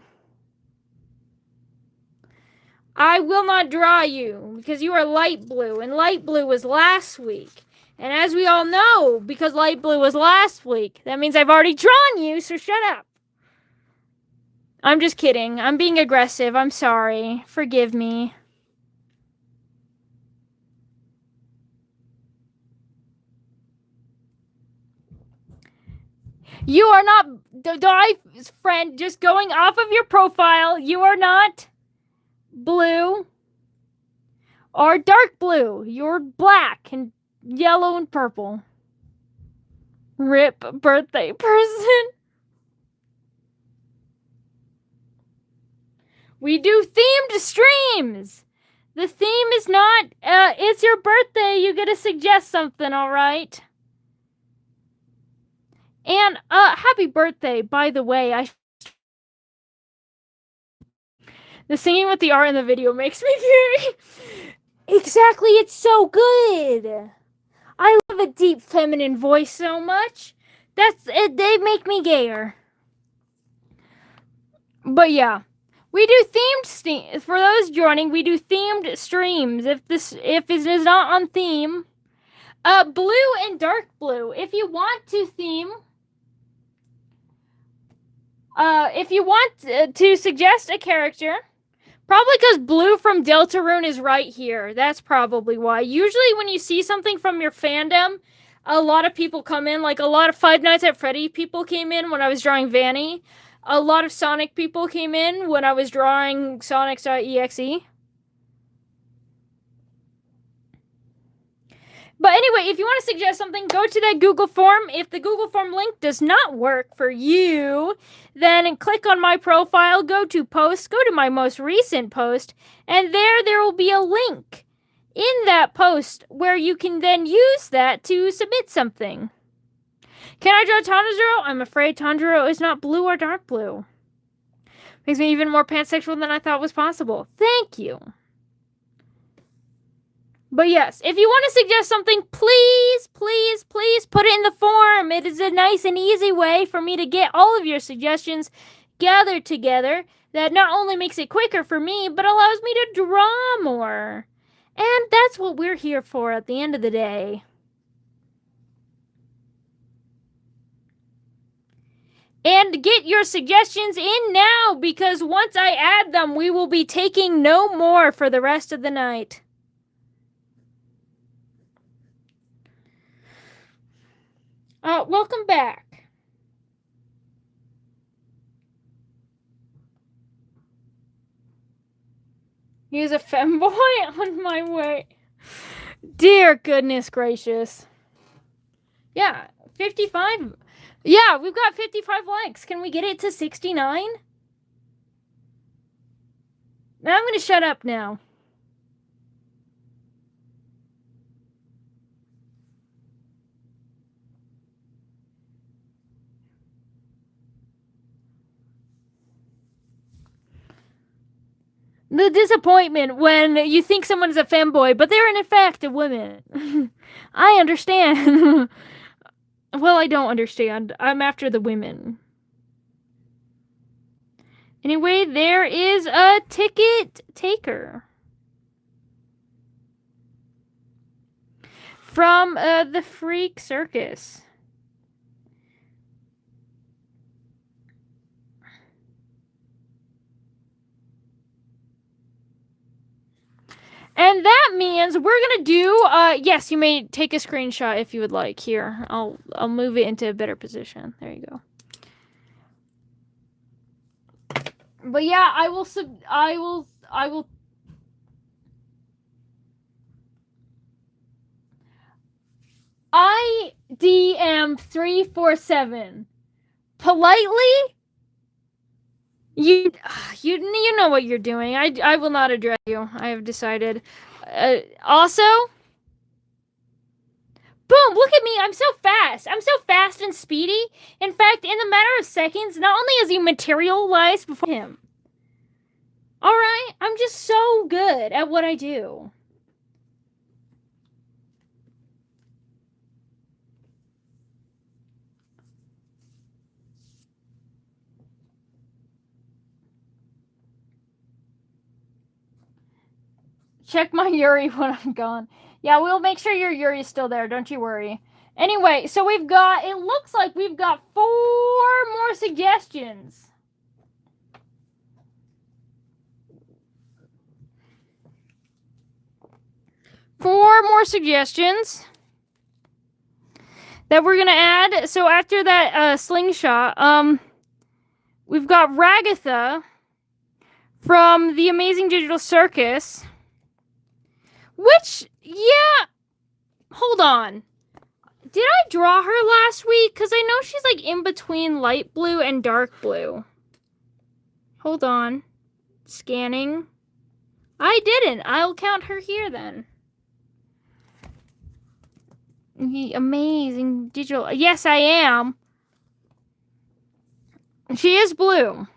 I will not draw you because you are light blue, and light blue was last week. And as we all know, because light blue was last week, that means I've already drawn you, so shut up. I'm just kidding. I'm being aggressive. I'm sorry. Forgive me. You are not, friend, just going off of your profile, you are not blue or dark blue. You're black and yellow and purple. RIP birthday person. We do themed streams. The theme is not, it's your birthday, you get to suggest something, alright? And, happy birthday, by the way. The singing with the art in the video makes me gay. Exactly, it's so good. I love a deep feminine voice so much. That's it, they make me gayer. But yeah, we do themed for those joining, we do themed streams. If it is not on theme, blue and dark blue. If you want to theme, if you want to suggest a character, probably because Blue from Deltarune is right here. That's probably why. Usually when you see something from your fandom, a lot of people come in. Like a lot of Five Nights at Freddy people came in when I was drawing Vanny. A lot of Sonic people came in when I was drawing Sonics.exe. But anyway, if you want to suggest something, go to that Google form. If the Google form link does not work for you, then click on my profile, go to posts, go to my most recent post, and there will be a link in that post where you can then use that to submit something. Can I draw Tanjiro? I'm afraid Tanjiro is not blue or dark blue. Makes me even more pansexual than I thought was possible. Thank you. But yes, if you want to suggest something, please, please, please put it in the form. It is a nice and easy way for me to get all of your suggestions gathered together that not only makes it quicker for me, but allows me to draw more. And that's what we're here for at the end of the day. And get your suggestions in now, because once I add them, we will be taking no more for the rest of the night. Welcome back. He's a femboy on my way. Dear goodness gracious. Yeah, 55. Yeah, we've got 55 likes. Can we get it to 69? Now I'm going to shut up now. The disappointment when you think someone's a femboy, but they're in fact a woman. I understand. Well, I don't understand. I'm after the women. Anyway, there is a ticket taker. From the Freak Circus. And that means we're gonna do, yes, you may take a screenshot if you would like. Here, I'll move it into a better position. There you go. But yeah, I will IDM 347 politely. You know what you're doing. I will not address you. I have decided. Also, boom! Look at me. I'm so fast. I'm so fast and speedy. In fact, in a matter of seconds, not only has he materialized before him. All right, I'm just so good at what I do. check my Yuri when I'm gone. Yeah, we'll make sure your Yuri's still there. Don't you worry. Anyway, so we've got, it looks like we've got 4 more suggestions. Four more suggestions that we're gonna add. So after that slingshot, we've got Ragatha from the Amazing Digital Circus. Which, yeah, hold on. Did I draw her last week? Because I know she's like in between light blue and dark blue. Hold on. Scanning. I didn't. I'll count her here then. The Amazing Digital. Yes, I am. She is blue.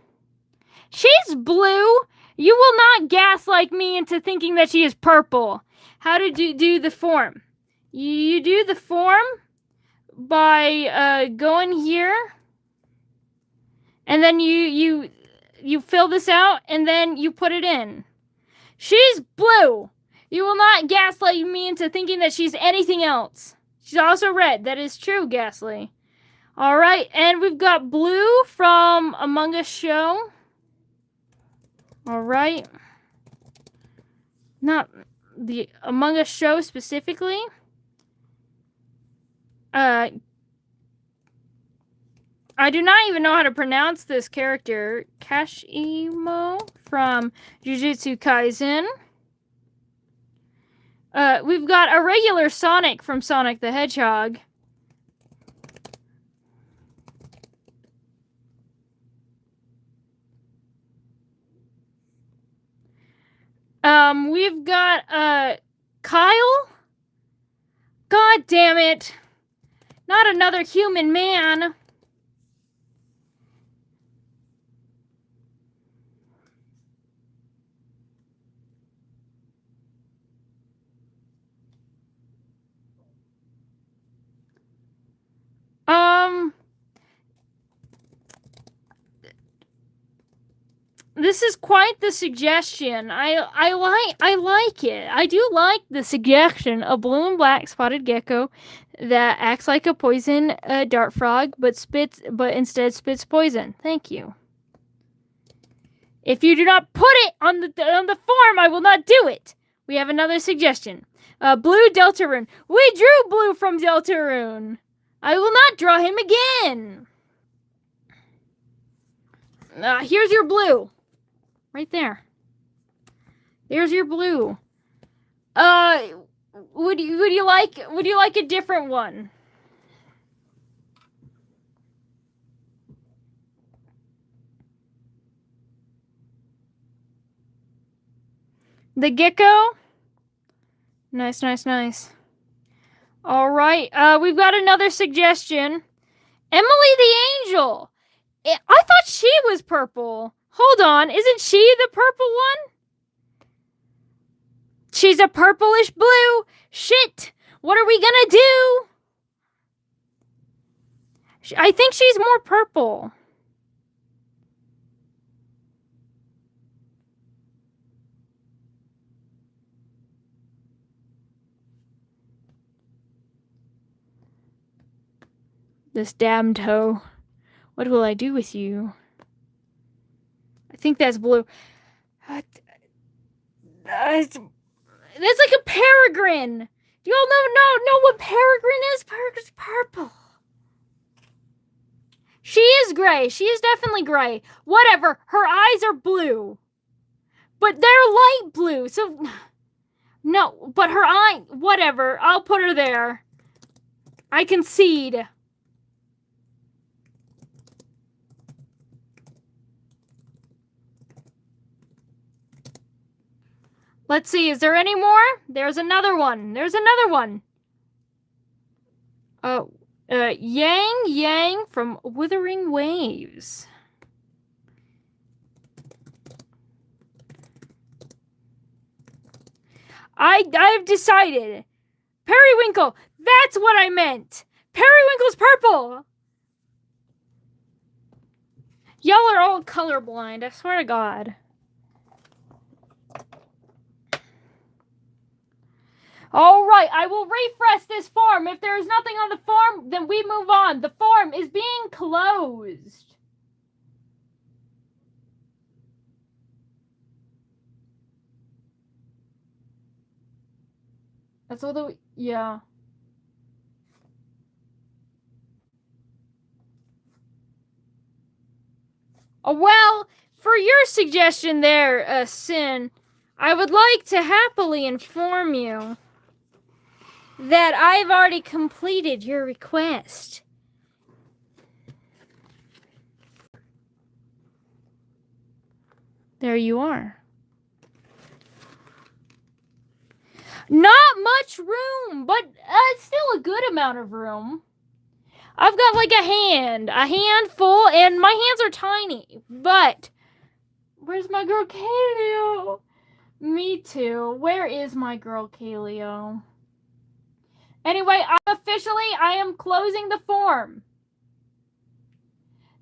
She's blue. You will not gaslight me into thinking that she is purple. How to do the form? You do the form by going here, and then you fill this out, and then you put it in. She's blue. You will not gaslight me into thinking that she's anything else. She's also red. That is true, Ghastly. All right, and we've got blue from Among Us Show. All right. Not the Among Us Show specifically. I do not even know how to pronounce this character. Kashimo from Jujutsu Kaisen. We've got a regular Sonic from Sonic the Hedgehog. We've got Kyle. God damn it. Not another human man. This is quite the suggestion. I like it. I do like the suggestion. A blue and black spotted gecko that acts like a poison dart frog, but instead spits poison. Thank you. If you do not put it on the form, I will not do it. We have another suggestion. Blue Deltarune. We drew blue from Deltarune. I will not draw him again. Here's your blue. Right there. There's your blue. Would you like a different one? The gecko? Nice. All right. We've got another suggestion. Emily the Angel. I thought she was purple. Hold on. Isn't she the purple one? She's a purplish blue. Shit. What are we gonna do? I think she's more purple. This damned hoe. What will I do with you? I think that's blue. That's like a peregrine. Do you all know what peregrine is? Peregrine's purple. She is gray. She is definitely gray. Whatever. Her eyes are blue. But they're light blue. So, no. But her eye, whatever. I'll put her there. I concede. Let's see, is there any more? There's another one. Yang from Withering Waves. I've decided. Periwinkle. That's what I meant. Periwinkle's purple. Y'all are all colorblind. I swear to God. All right, I will refresh this form. If there is nothing on the form, then we move on. The form is being closed. That's all the... Yeah. Oh, well, for your suggestion there, Sin, I would like to happily inform you that I've already completed your request. There you are. Not much room, but still a good amount of room. I've got like a handful, and my hands are tiny, but where's my girl Kaleo? Me too. Where is my girl Kaleo? Anyway, I am closing the form.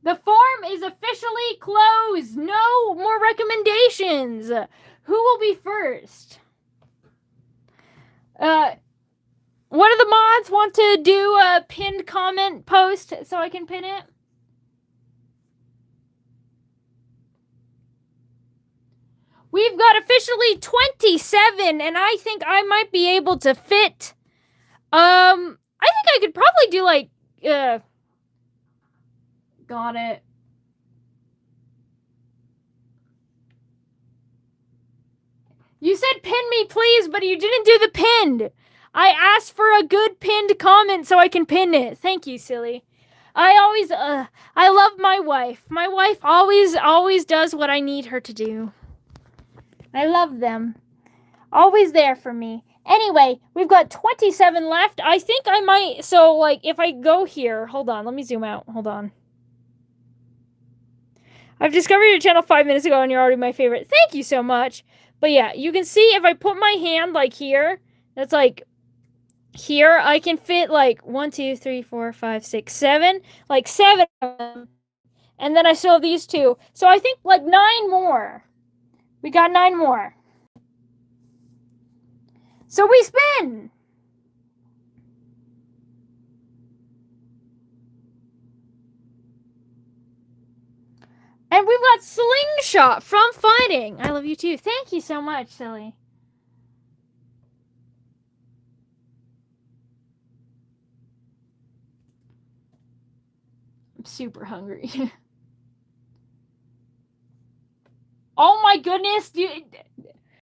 The form is officially closed. No more recommendations. Who will be first? One of the mods want to do a pinned comment post so I can pin it? We've got officially 27, and I think I might be able to fit. I think I could probably do like, got it. You said pin me, please, but you didn't do the pinned. I asked for a good pinned comment so I can pin it. Thank you, silly. I love my wife. My wife always does what I need her to do. I love them. Always there for me. Anyway, we've got 27 left. I think I might, so like if I go here, hold on, let me zoom out. Hold on. I've discovered your channel 5 minutes ago and you're already my favorite. Thank you so much. But yeah, you can see if I put my hand like here, that's like here, I can fit like 1, 2, 3, 4, 5, 6, 7, like 7 of them. And then I still have these two. So I think like 9 more. We got 9 more. So we spin. And we've got Slingshot from Fighting. I love you too. Thank you so much, silly. I'm super hungry. Oh my goodness, dude.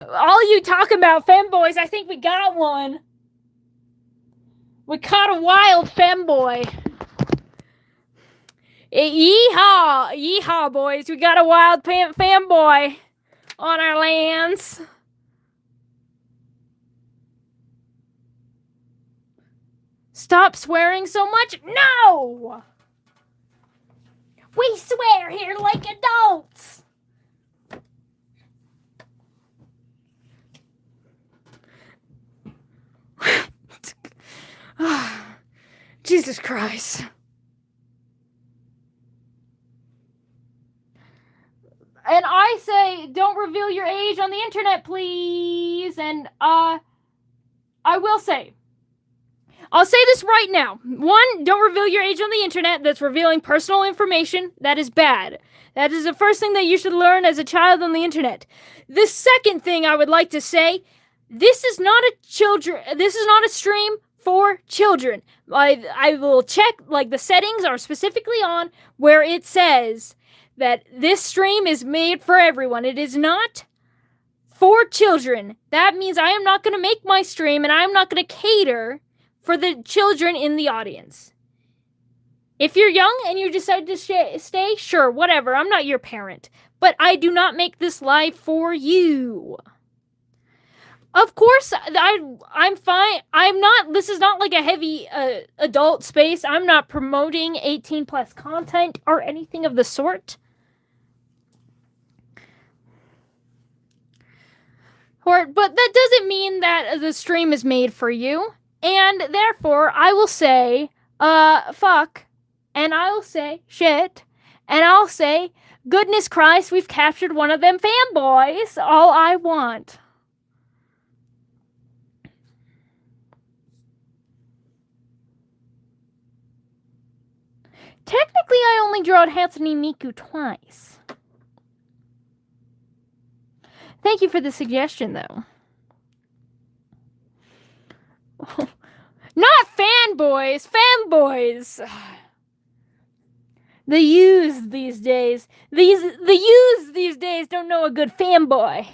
All you talk about femboys, I think we got one. We caught a wild femboy. Yeehaw! Yeehaw, boys. We got a wild fanboy on our lands. Stop swearing so much. No! We swear here like adults. Jesus Christ. And I say, don't reveal your age on the internet, please. And I will say, I'll say this right now. 1, don't reveal your age on the internet. That's revealing personal information. That is bad. That is the first thing that you should learn as a child on the internet. The second thing I would like to say, this is not a stream for children. I will check, like, the settings are specifically on where it says that this stream is made for everyone. It is not for children. That means I am not going to make my stream and I am not going to cater for the children in the audience. If you're young and you decide to stay, sure, whatever. I'm not your parent. But I do not make this live for you. Of course, I'm fine. This is not like a heavy adult space. I'm not promoting 18 plus content or anything of the sort. But that doesn't mean that the stream is made for you. And therefore, I will say, fuck. And I'll say, shit. And I'll say, goodness Christ, we've captured one of them fanboys. All I want. Technically, I only drawed Hatsune Miku twice. Thank you for the suggestion, though. Not fanboys! Fanboys! The youths these days. The youths these days don't know a good fanboy.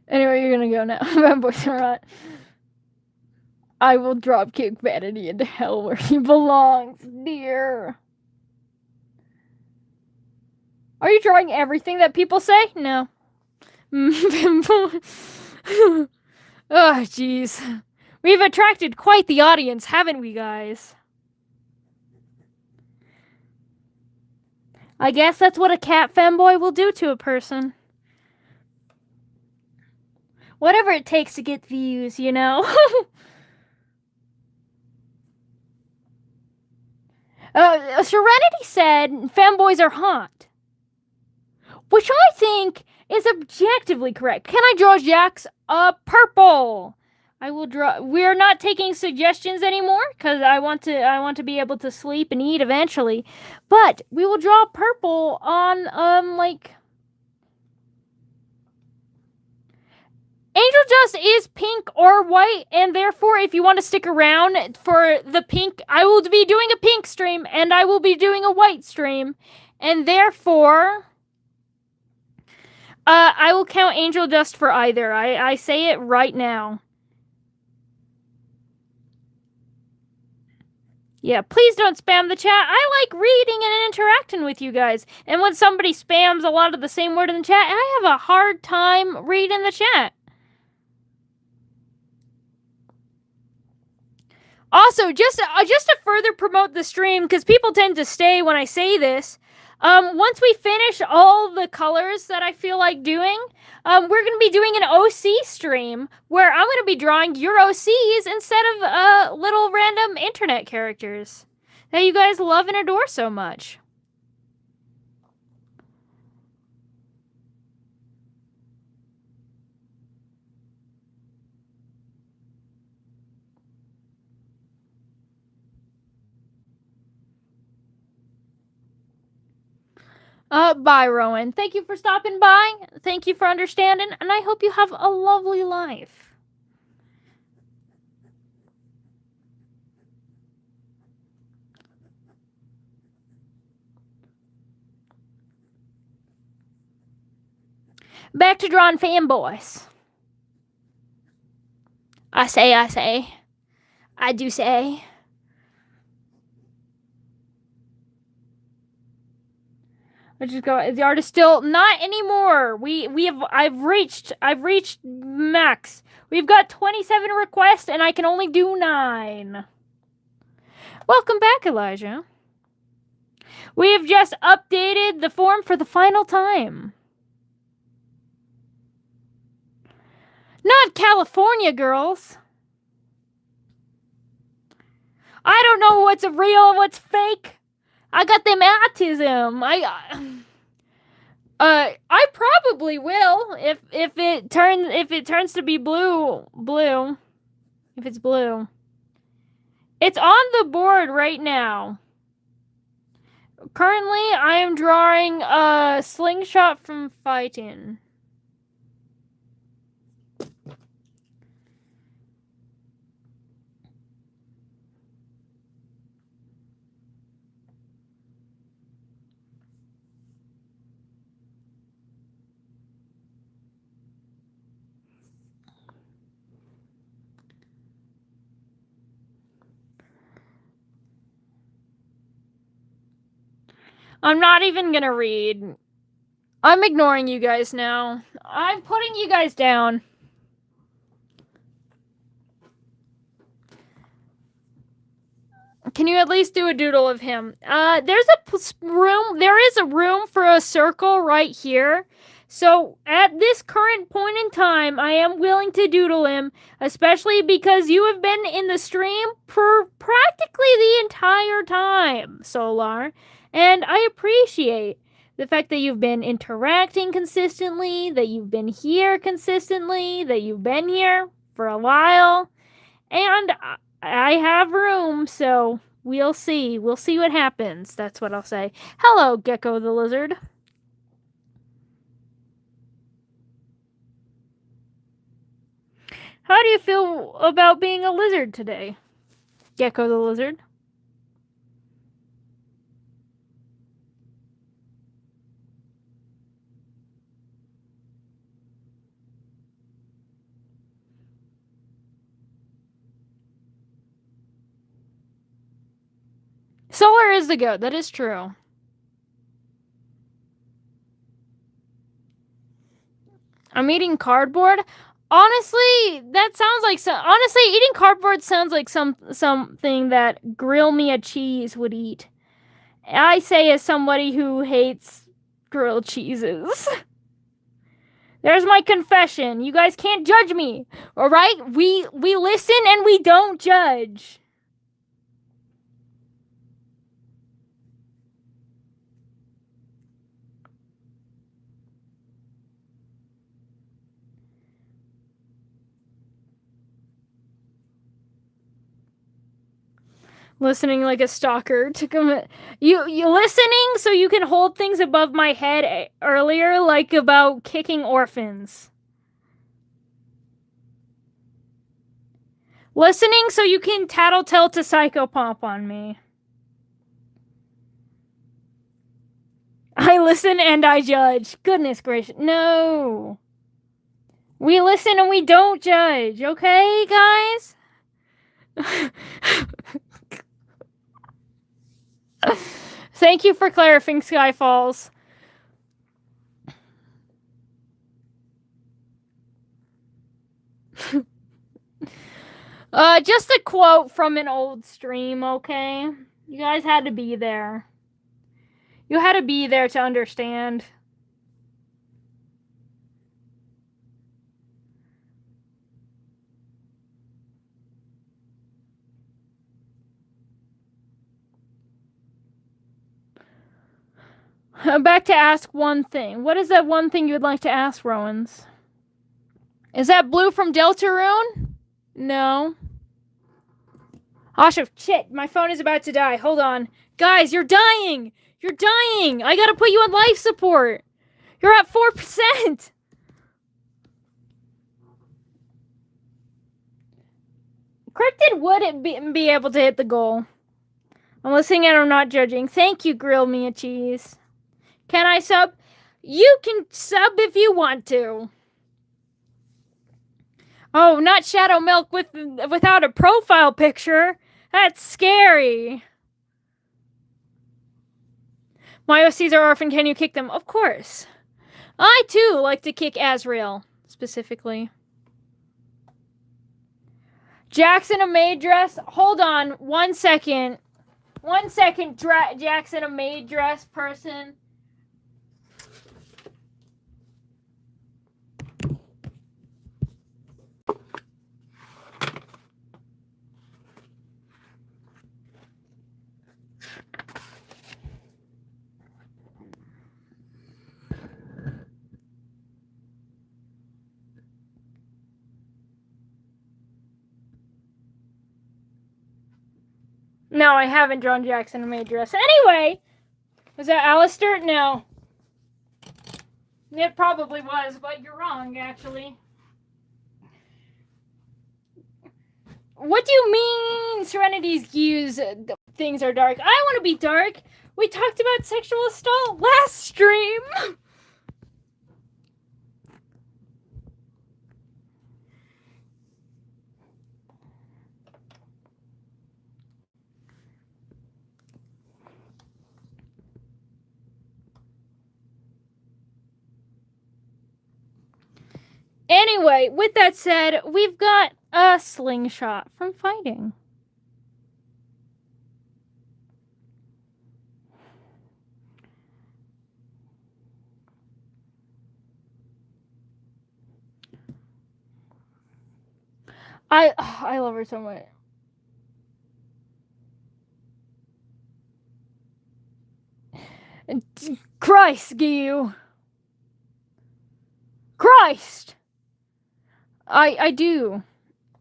Anyway, you're gonna go now. Fanboys are hot. I will drop kick Vanity into hell where he belongs, dear. Are you drawing everything that people say? No. Oh, jeez. We've attracted quite the audience, haven't we, guys? I guess that's what a cat fanboy will do to a person. Whatever it takes to get views, you know? Serenity said fanboys are hot. Which I think is objectively correct. Can I draw Jax purple? I will draw. We're not taking suggestions anymore because I want to be able to sleep and eat eventually. But we will draw purple on like Angel Dust is pink or white, and therefore if you want to stick around for the pink, I will be doing a pink stream and I will be doing a white stream, and therefore I will count Angel Dust for either. I say it right now. Yeah, please don't spam the chat. I like reading and interacting with you guys. And when somebody spams a lot of the same word in the chat, I have a hard time reading the chat. Also, just to further promote the stream, because people tend to stay when I say this, once we finish all the colors that I feel like doing, we're going to be doing an OC stream where I'm going to be drawing your OCs instead of little random internet characters that you guys love and adore so much. Bye, Rowan. Thank you for stopping by. Thank you for understanding, and I hope you have a lovely life. Back to drawing fanboys. I say. I do say. I just go. Is the artist still not anymore? I've reached max. We've got 27 requests and I can only do 9. Welcome back, Elijah. We have just updated the form for the final time. Not California girls. I don't know what's real and what's fake. I got them autism. I probably will if it turns to be blue. If it's blue. It's on the board right now. Currently, I am drawing a slingshot from fighting. I'm not even gonna read. I'm ignoring you guys now. I'm putting you guys down. Can you at least do a doodle of him? There is a room for a circle right here. So at this current point in time, I am willing to doodle him, especially because you have been in the stream for practically the entire time, Solar. And I appreciate the fact that you've been interacting consistently, that you've been here consistently, that you've been here for a while. And I have room, so we'll see. We'll see what happens. That's what I'll say. Hello, Gecko the Lizard. How do you feel about being a lizard today, Gecko the Lizard? Solar is the goat. That is true. I'm eating cardboard. Honestly, that sounds like honestly, eating cardboard sounds like something that Grill Me a Cheese would eat. I say as somebody who hates grilled cheeses. There's my confession. You guys can't judge me. All right? We listen and we don't judge. Listening like a stalker to commit. You listening so you can hold things above my head earlier, like about kicking orphans. Listening so you can tattletale to Psychopomp on me. I listen and I judge. Goodness gracious. No. We listen and we don't judge, okay, guys? Thank you for clarifying, Skyfalls. Just a quote from an old stream, okay? You guys had to be there. You had to be there to understand. I'm back to ask one thing. What is that one thing you would like to ask, Rowans? Is that Blue from Deltarune? No. Asha, shit, my phone is about to die. Hold on. Guys, you're dying! You're dying! I gotta put you on life support! You're at 4%! Cryptid would be able to hit the goal. I'm listening and I'm not judging. Thank you, Grill Me a Cheese. Can I sub? You can sub if you want to. Oh, not Shadow Milk without a profile picture. That's scary. My OCs are orphan. Can you kick them? Of course. I, too, like to kick Azrael, specifically. Jackson, a maid dress. Hold on 1 second. 1 second, Jackson, a maid dress person. No, I haven't drawn Jackson in a maid dress. Anyway, was that Alistair? No. It probably was, but you're wrong, actually. What do you mean Serenity's views things are dark? I want to be dark. We talked about sexual assault last stream. Anyway, with that said, we've got a slingshot from fighting. I love her so much. Christ, Gyu. Christ. I do.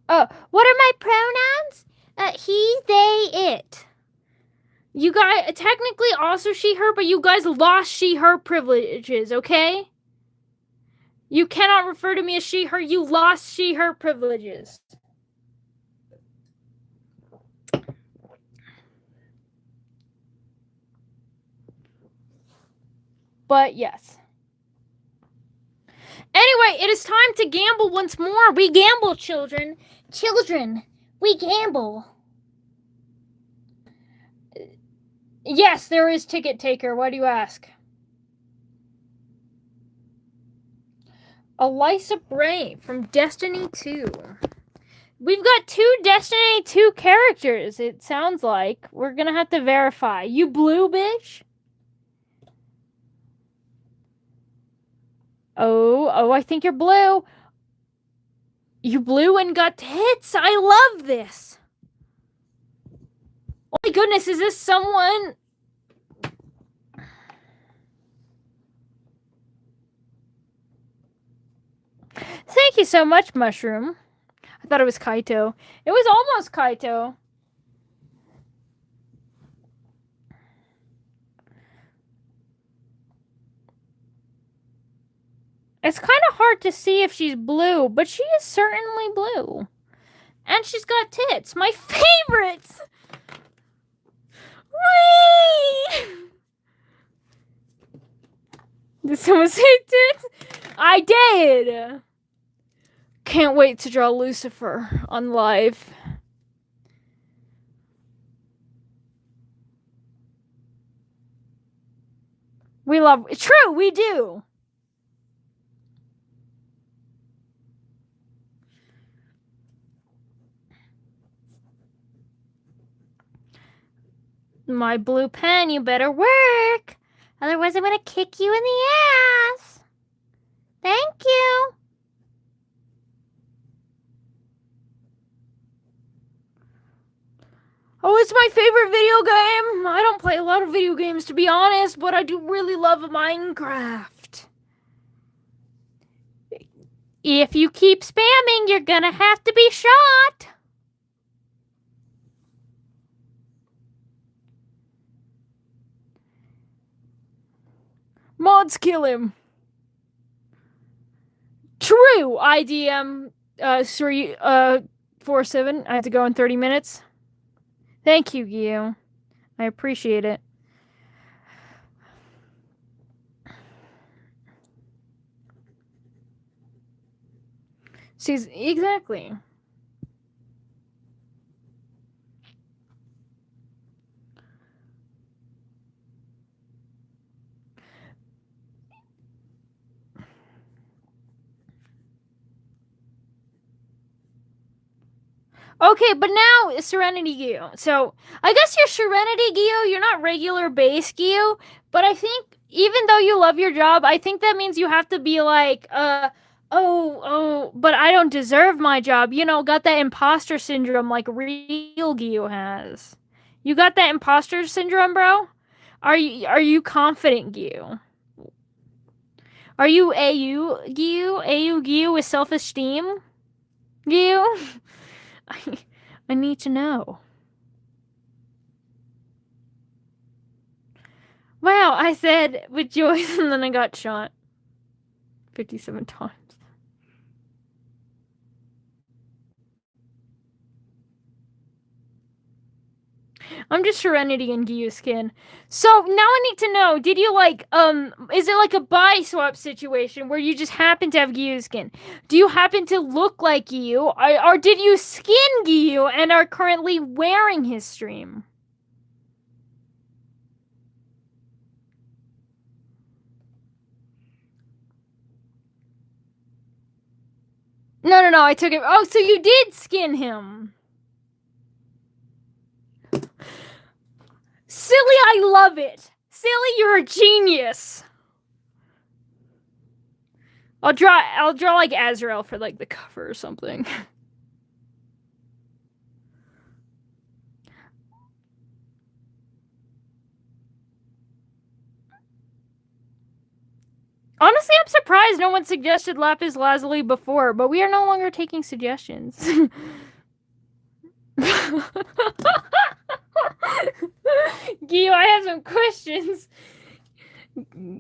What are my pronouns? He, they, it. You guys, technically also she, her, but you guys lost she, her privileges, okay? You cannot refer to me as she, her. You lost she, her privileges. But yes. Anyway, it is time to gamble once more. We gamble, children. Children, we gamble. Yes, there is Ticket Taker. Why do you ask? Elisa Bray from Destiny 2. We've got 2 Destiny 2 characters, it sounds like. We're gonna have to verify. You blue, bitch? Oh, I think you're blue. You blue and got tits? I love this. Oh my goodness, is this someone? Thank you so much, Mushroom. I thought it was Kaito. It was almost Kaito. It's kind of hard to see if she's blue, but she is certainly blue. And she's got tits. My favorites! Whee! Did someone say tits? I did! Can't wait to draw Lucifer on live. We love... True, we do! My blue pen, you better work. Otherwise, I'm gonna kick you in the ass. Thank you. Oh, it's my favorite video game. I don't play a lot of video games, to be honest, but I do really love Minecraft. If you keep spamming, you're gonna have to be shot. Mods kill him. True, IDM 347. I have to go in 30 minutes. Thank you, Gio. I appreciate it. See, exactly. Okay, but now Serenity Gyu. So I guess you're Serenity Gyu. You're not regular base Gyu. But I think even though you love your job, I think that means you have to be like, but I don't deserve my job. You know, got that imposter syndrome like real Gyu has. You got that imposter syndrome, bro? Are you confident Gyu? Are you AU Gyu? AU Gyu with self-esteem? Gyu? I need to know. Wow, I said with Joyce and then I got shot 57 times. I'm just Serenity and Gyu skin. So now I need to know, did you like, is it like a buy swap situation where you just happen to have Gyu skin? Do you happen to look like Gyu? Or did you skin Gyu and are currently wearing his stream? No, I took it. Oh, so you did skin him. Silly, I love it. Silly, you're a genius. I'll draw like Azrael for like the cover or something. Honestly, I'm surprised no one suggested lapis lazuli before, but we are no longer taking suggestions. Gio, I have some questions.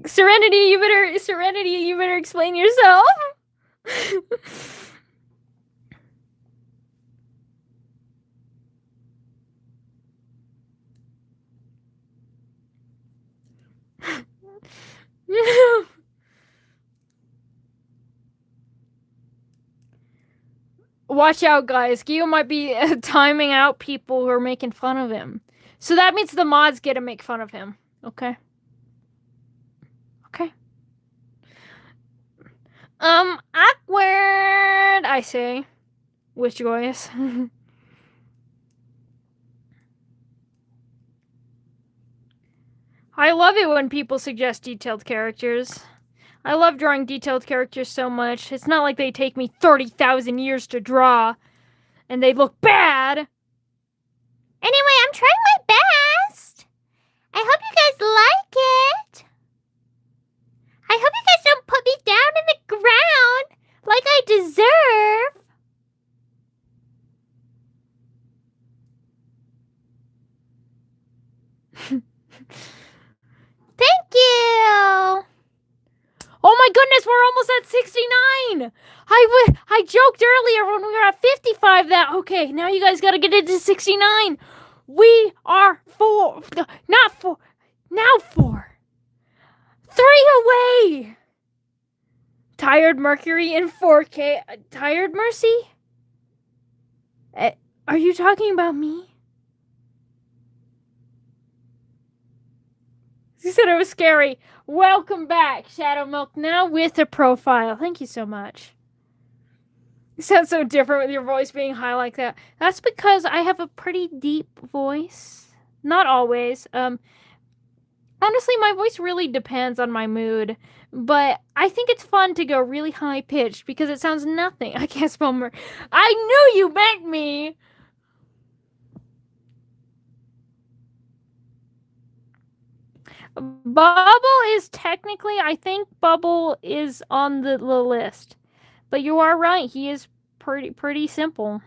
Serenity, you better explain yourself. Watch out, guys. Gio might be timing out people who are making fun of him. So that means the mods get to make fun of him. Okay. Okay. Awkward, I say. With joyous. I love it when people suggest detailed characters. I love drawing detailed characters so much. It's not like they take me 30,000 years to draw and they look bad. Anyway, I'm trying my best. I hope you guys like it. I hope you guys don't put me down in the ground like I deserve. Thank you. Oh my goodness, we're almost at 69. I joked earlier when we were at 55 that, okay, now you guys gotta get it to 69. We are now 3 away. Tired Mercury in 4K. Tired Mercy? Are you talking about me? He said it was scary. Welcome back, Shadow Milk, now with a profile. Thank you so much. You sound so different with your voice being high like that. That's because I have a pretty deep voice. Not always. Honestly, my voice really depends on my mood. But I think it's fun to go really high-pitched because it sounds nothing. I can't spell mer. I knew you meant me! Bubble is technically, I think Bubble is on the list. But you are right, he is pretty simple.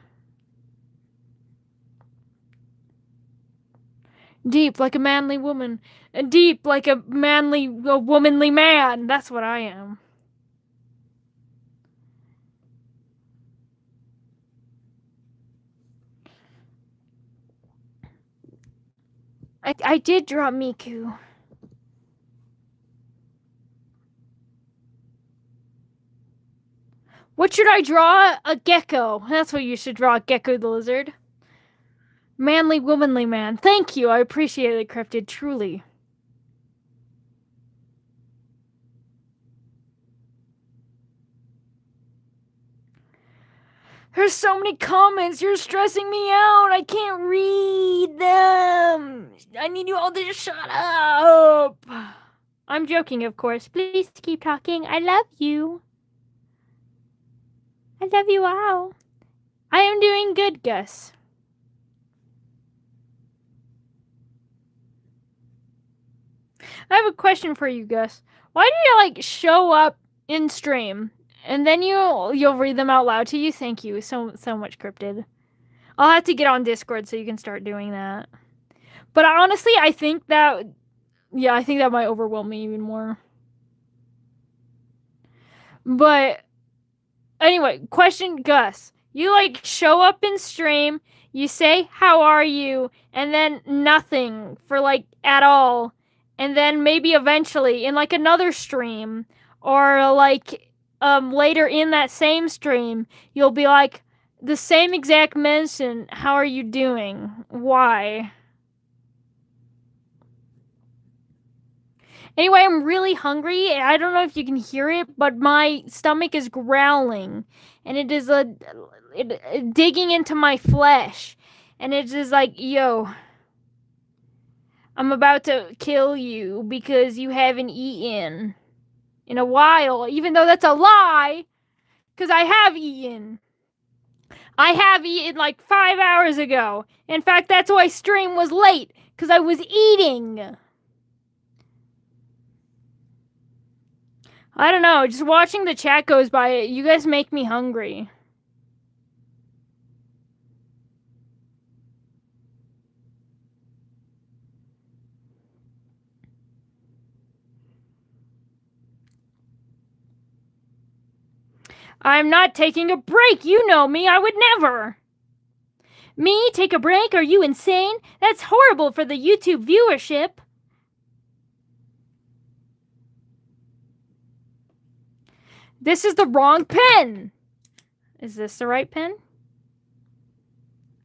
Deep like a manly woman. And deep like a womanly man. That's what I am. I did draw Miku. What should I draw? A gecko. That's what you should draw, Gecko the lizard. Manly, womanly man. Thank you. I appreciate it, Cryptid. Truly. There's so many comments. You're stressing me out. I can't read them. I need you all to just shut up. I'm joking, of course. Please keep talking. I love you. I love you all. I am doing good, Gus. I have a question for you, Gus. Why do you like show up in stream and then you'll read them out loud to you? Thank you so much, Cryptid. I'll have to get on Discord so you can start doing that. But honestly, I think that might overwhelm me even more. But anyway, question, Gus. You like show up in stream, you say how are you, and then nothing for like at all. And then maybe eventually in like another stream or like later in that same stream, you'll be like the same exact mention, how are you doing? Why? Anyway, I'm really hungry. I don't know if you can hear it, but my stomach is growling and it is digging into my flesh. And it's just like, yo, I'm about to kill you because you haven't eaten in a while, even though that's a lie, because I have eaten. I have eaten like 5 hours ago. In fact, that's why stream was late, because I was eating. I don't know. Just watching the chat goes by, you guys make me hungry. I'm not taking a break. You know me. I would never. Me? Take a break? Are you insane? That's horrible for the YouTube viewership. This is the wrong pen. Is this the right pen?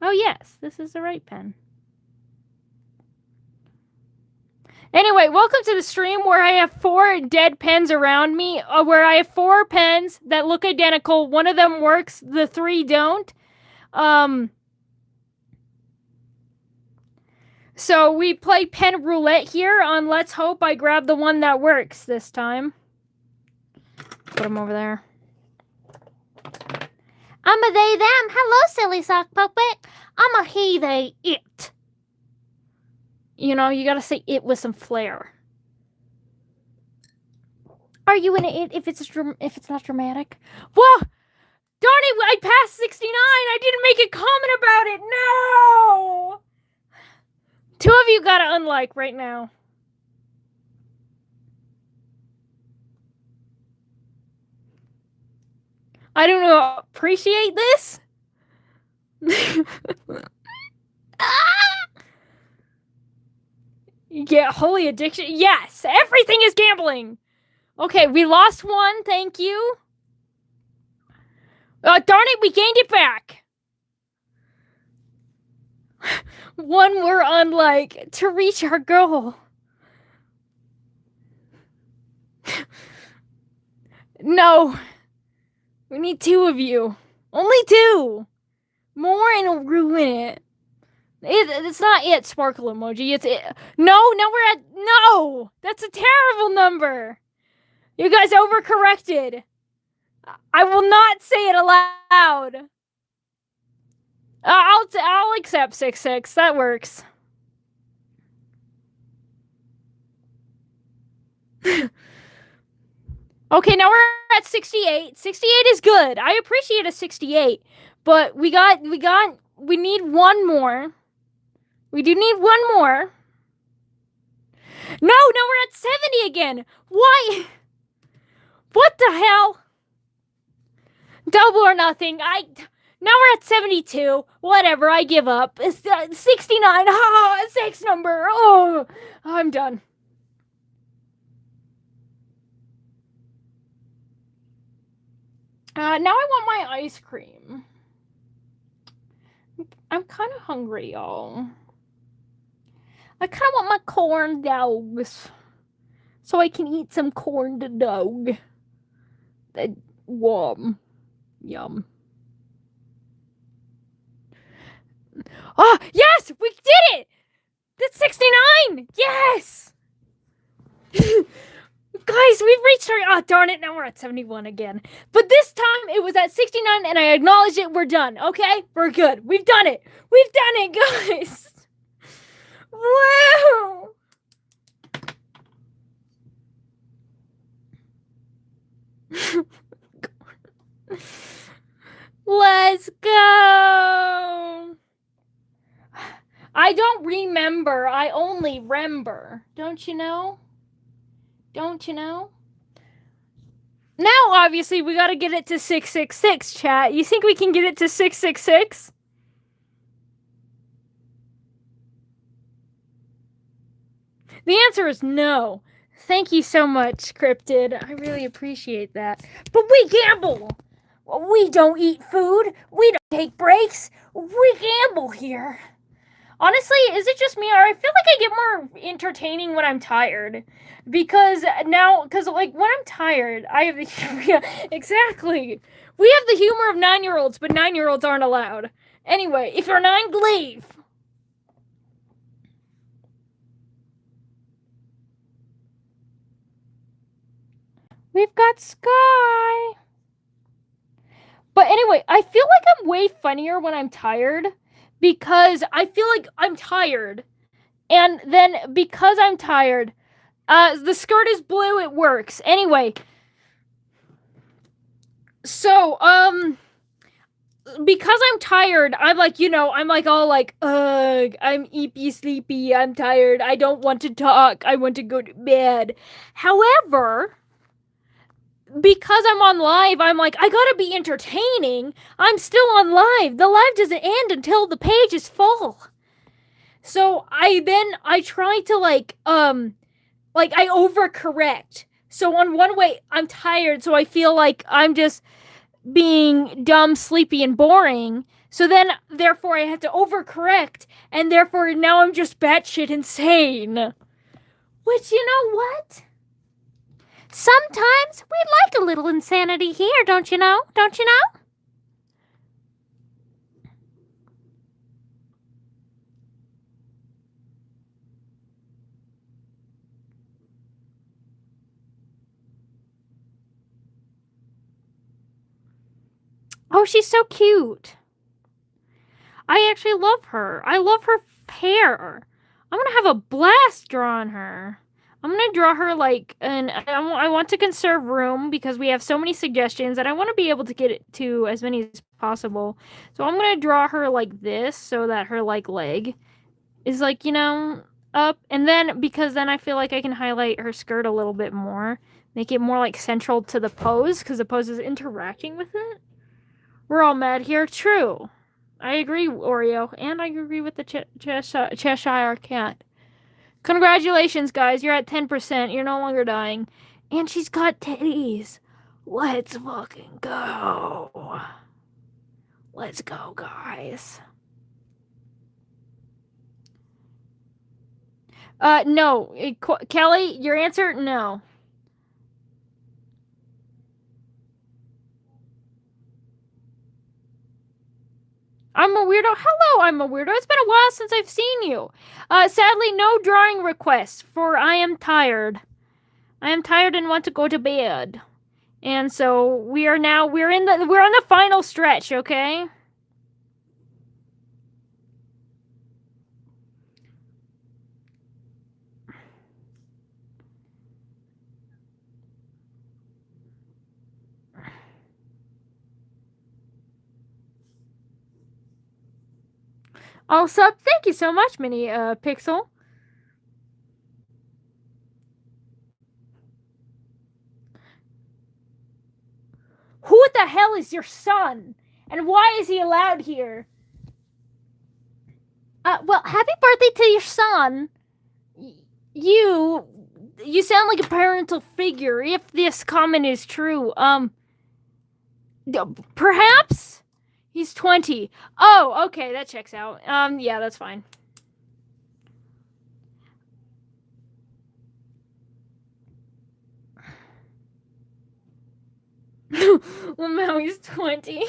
Oh, yes. This is the right pen. Anyway, welcome to the stream where I have 4 dead pens around me, where I have 4 pens that look identical. One of them works, the 3 don't. So we play pen roulette here on Let's Hope I grab the one that works this time. Put them over there. I'm a they, them. Hello, silly sock puppet. I'm a he, they, it. You know, you gotta say it with some flair. Are you in it if it's not dramatic? Well, darn it, I passed 69. I didn't make a comment about it. No! 2 of you gotta unlike right now. I don't know. Appreciate this? Yeah, holy addiction. Yes, everything is gambling. Okay, we lost 1. Thank you. Darn it, we gained it back. 1 we're unlike to reach our goal. No. We need 2 of you. Only 2. More and it'll ruin it. It's not it, sparkle emoji. It's it. No, now we're at... No! That's a terrible number. You guys overcorrected. I will not say it aloud. I'll accept 66. That works. Okay, now we're at 68. 68 is good. I appreciate a 68, but we need 1 more. We do need 1 more. No, now we're at 70 again. Why? What the hell? Double or nothing. Now we're at 72. Whatever, I give up. It's 69. Ah, 6 number. Oh, I'm done. Now I want my ice cream. I'm kind of hungry, y'all. I kind of want my corn dogs. So I can eat some corn dog. Yum. Oh, yes! We did it! That's 69! Yes! Guys, we've reached our... Oh, darn it, now we're at 71 again. But this time, it was at 69, and I acknowledge it. We're done, okay? We're good. We've done it. We've done it, guys! Wow! Let's go! I don't remember. I only remember. Don't you know? Don't you know? Now, obviously, we gotta get it to 666, chat. You think we can get it to 666? The answer is no. Thank you so much, Cryptid. I really appreciate that. But we gamble! We don't eat food. We don't take breaks. We gamble here. Honestly, is it just me, or I feel like I get more entertaining when I'm tired? Because like, when I'm tired, I have the... Yeah, exactly. We have the humor of 9-year-olds, but 9-year-olds aren't allowed. Anyway, if you're 9, leave. We've got Sky. But anyway, I feel like I'm way funnier when I'm tired. Because I feel like I'm tired. And then because I'm tired, the skirt is blue, it works. Anyway, So, because I'm tired, I'm like, I'm like all like, ugh, I'm eepy sleepy, I'm tired, I don't want to talk, I want to go to bed. However, because I'm on live, I'm like, I gotta be entertaining. I'm still on live. The live doesn't end until the page is full. So I try to like I overcorrect. So on one way, I'm tired, so I feel like I'm just being dumb, sleepy, and boring. So then, therefore, I have to overcorrect, and therefore now I'm just batshit insane. Which, you know what? Sometimes we like a little insanity here, don't you know? Don't you know? Oh, she's so cute. I actually love her. I love her hair. I'm gonna have a blast drawing her. I'm gonna draw her like, and I want to conserve room because we have so many suggestions and I want to be able to get it to as many as possible. So I'm gonna draw her like this so that her like leg is like, up. And then, because then I feel like I can highlight her skirt a little bit more, make it more like central to the pose because the pose is interacting with it. We're all mad here. True. I agree, Oreo, and I agree with the Cheshire Cat. Congratulations, guys. You're at 10%. You're no longer dying. And she's got titties. Let's fucking go. Let's go, guys. No. Kelly, your answer? No. I'm a weirdo. Hello, I'm a weirdo. It's been a while since I've seen you. Sadly, no drawing requests, for I am tired. I am tired and want to go to bed. And so we're on the final stretch, okay? All sub, thank you so much, Mini Pixel. Who the hell is your son? And why is he allowed here? Well, happy birthday to your son. You sound like a parental figure, if this comment is true. Perhaps? He's 20. Oh, okay, that checks out. Yeah, that's fine. Well, now he's 20.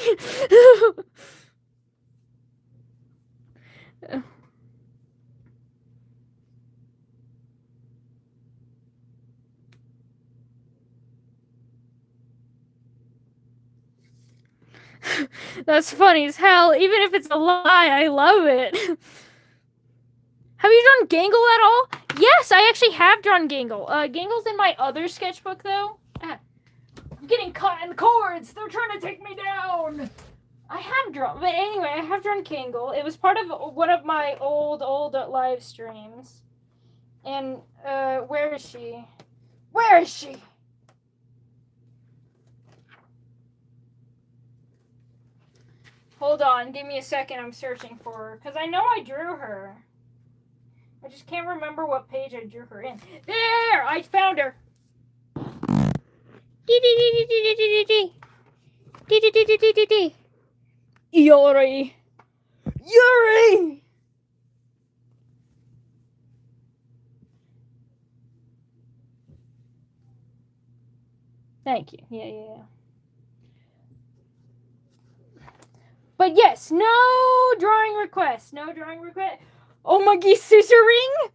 That's funny as hell. Even if it's a lie, I love it. Have you drawn Gangle at all? Yes, I actually have drawn Gangle. Gangle's in my other sketchbook, though. I'm getting caught in the cords. They're trying to take me down. I have drawn, but anyway, I have drawn Gangle. It was part of one of my old live streams. And, where is she? Where is she? Hold on, give me a second. I'm searching for her. Because I know I drew her. I just can't remember what page I drew her in. There! I found her! Yuri! Yuri! Thank you. Yeah. But yes, no drawing requests. No drawing request. Oh my god, scissoring?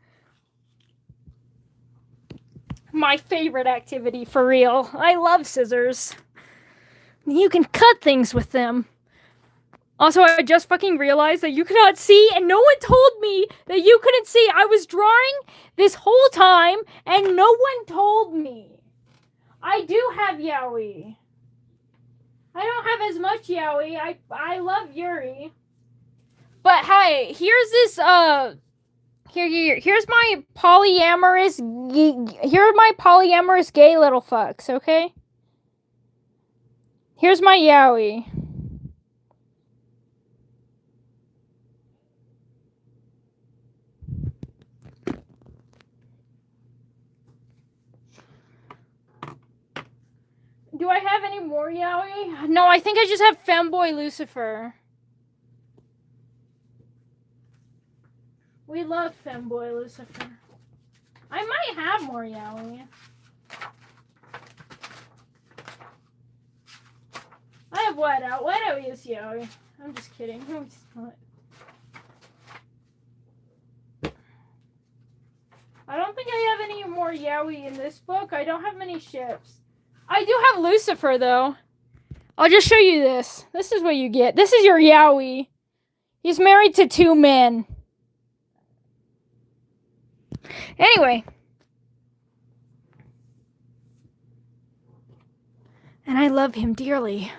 My favorite activity, for real. I love scissors. You can cut things with them. Also, I just fucking realized that you cannot see, and no one told me that you couldn't see. I was drawing this whole time, and no one told me. I do have Yowie. as much, Yowie. I love Yuri. But hey, here's this here's my polyamorous gay little fucks, okay? Here's my Yowie. Do I have any more Yowie? No, I think I just have Femboy Lucifer. We love Femboy Lucifer. I might have more Yowie. I have Whiteout. Whiteout is Yowie. I'm just kidding. I'm just not. I don't think I have any more Yowie in this book. I don't have many ships. I do have Lucifer, though. I'll just show you this. This is what you get. This is your Yowie. He's married to 2 men. Anyway. And I love him dearly.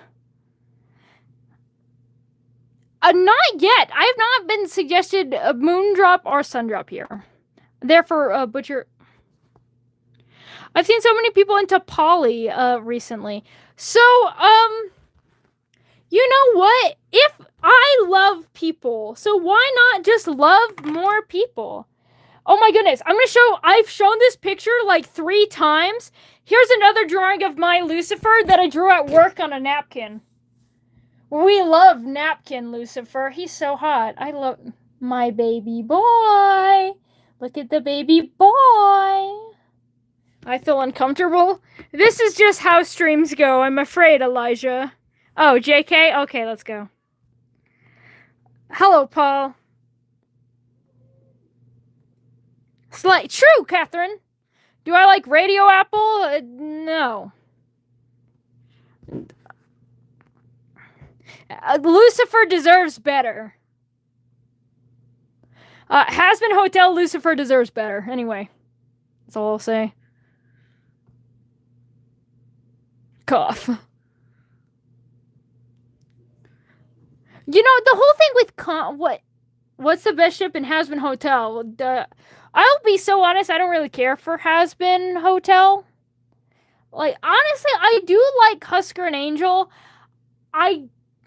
Not yet. I have not been suggested a Moondrop or Sundrop here. Therefore, Butcher... I've seen so many people into poly recently. So, you know what? If I love people, so why not just love more people? Oh my goodness, I've shown this picture like 3 times. Here's another drawing of my Lucifer that I drew at work on a napkin. We love Napkin Lucifer. He's so hot. I love my baby boy. Look at the baby boy. I feel uncomfortable. This is just how streams go, I'm afraid, Elijah. Oh, JK? Okay, let's go. Hello, Paul. True, Catherine. Do I like Radio Apple? No. Lucifer deserves better. Hasbin Hotel, Lucifer deserves better. Anyway, that's all I'll say. Cough. You know, the whole thing with what's the best ship in Hasbin Hotel? I'll be so honest, I don't really care for Hasbin Hotel. Like, honestly, I do like Husker and Angel. I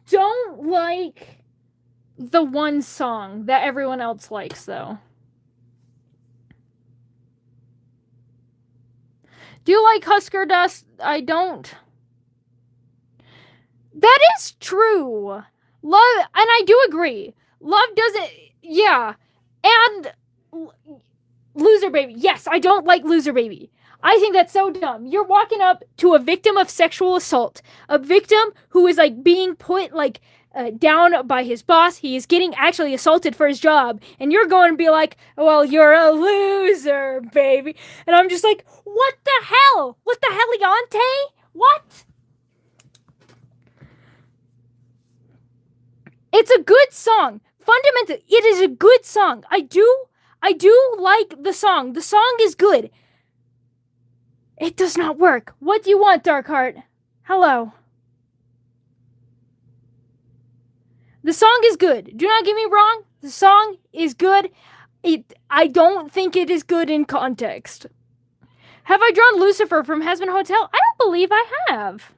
don't like the one song that everyone else likes, though. Do you like Husker Dust? I don't. That is true. Love, and I do agree. Love doesn't, yeah. And Loser Baby. Yes, I don't like Loser Baby. I think that's so dumb. You're walking up to a victim of sexual assault. A victim who is, like, being put, like, down by his boss. He is getting actually assaulted for his job. And you're going to be like, well, you're a loser, baby. And I'm just like, what the hell? What the heliante? What? It's a good song. Fundamentally, it is a good song. I do like the song. The song is good. It does not work. What do you want, Darkheart? Hello. The song is good. Do not get me wrong. The song is good. I don't think it is good in context. Have I drawn Lucifer from Hasbin Hotel? I don't believe I have.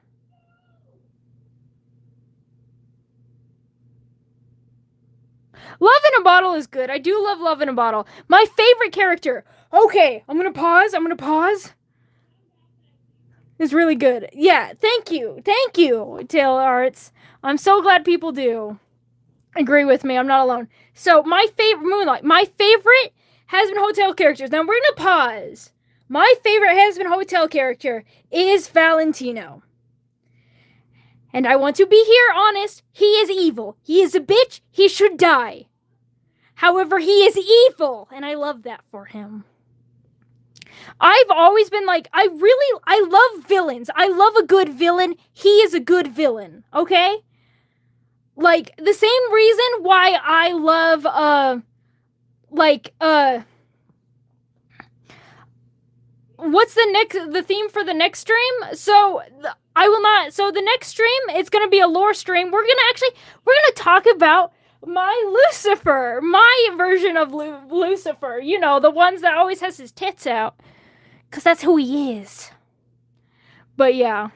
Love in a Bottle is good. I do love Love in a Bottle. My favorite character. Okay, I'm gonna pause. It's really good. Yeah, thank you, Taylor Arts. I'm so glad people do agree with me. I'm not alone. So my favorite Moonlight. My favorite Hasbin Hotel characters. Now we're gonna pause. My favorite Hasbin Hotel character is Valentino. And I want to be here honest, he is evil. He is a bitch, he should die. However, he is evil, and I love that for him. I've always been like, I love villains. I love a good villain. He is a good villain, okay? Like, the same reason why I love, what's the theme for the next stream? So, I will not. So the next stream, it's gonna be a lore stream. We're gonna talk about my Lucifer, my version of Lucifer. You know, the ones that always has his tits out, cause that's who he is. But yeah.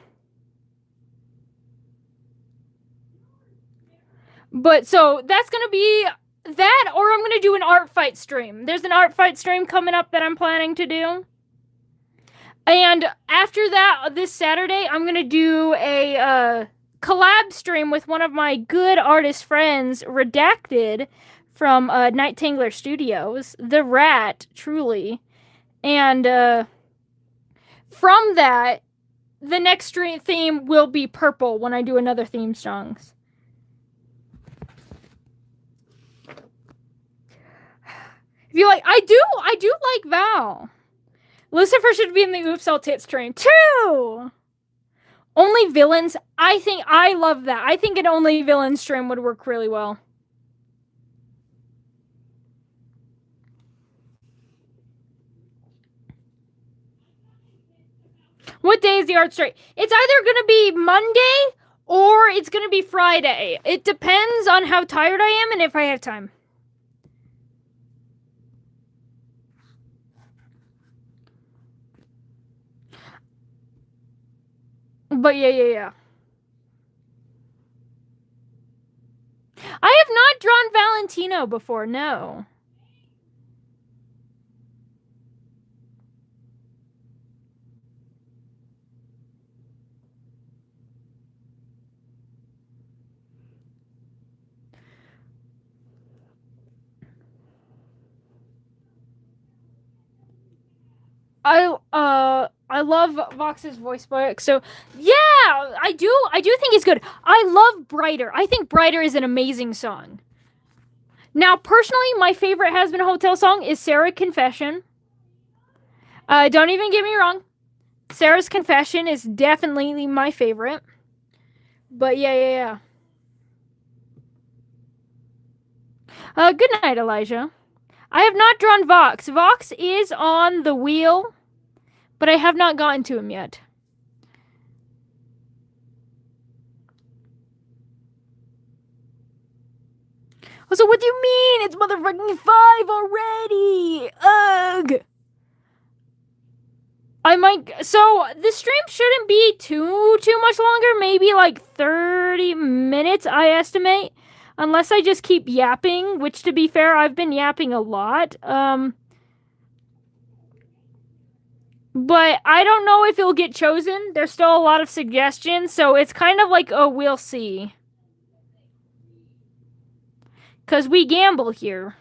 But so that's gonna be that, or I'm gonna do an art fight stream. There's an art fight stream coming up that I'm planning to do. And after that, this Saturday, I'm going to do a collab stream with one of my good artist friends, Redacted, from Night Tangler Studios. The Rat, truly. And from that, the next stream theme will be purple when I do another theme songs. If you like, I do like Val. Lucifer should be in the Oops All Tits stream too. Only Villains. I love that. I think an Only Villains stream would work really well. What day is the art strike? It's either going to be Monday or it's going to be Friday. It depends on how tired I am and if I have time. But yeah. I have not drawn Valentino before, no. I love Vox's voice book. So yeah, I do think it's good. I love Brighter. I think Brighter is an amazing song. Now, personally, my favorite Has Been Hotel song is Sarah Confession. Don't even get me wrong. Sarah's Confession is definitely my favorite. But yeah. Good night, Elijah. I have not drawn Vox. Vox is on the wheel, but I have not gotten to him yet. So what do you mean? It's motherfucking 5 already! Ugh! So this stream shouldn't be too much longer. Maybe like 30 minutes, I estimate. Unless I just keep yapping, which to be fair, I've been yapping a lot. But I don't know if it'll get chosen. There's still a lot of suggestions, so it's kind of like a we'll see. Because we gamble here.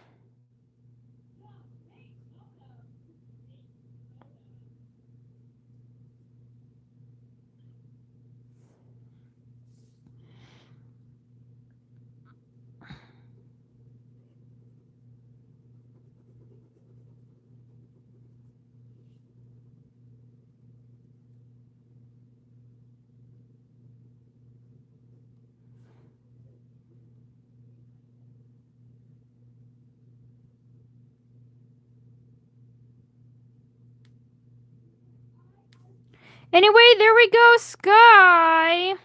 Anyway, there we go, Sky.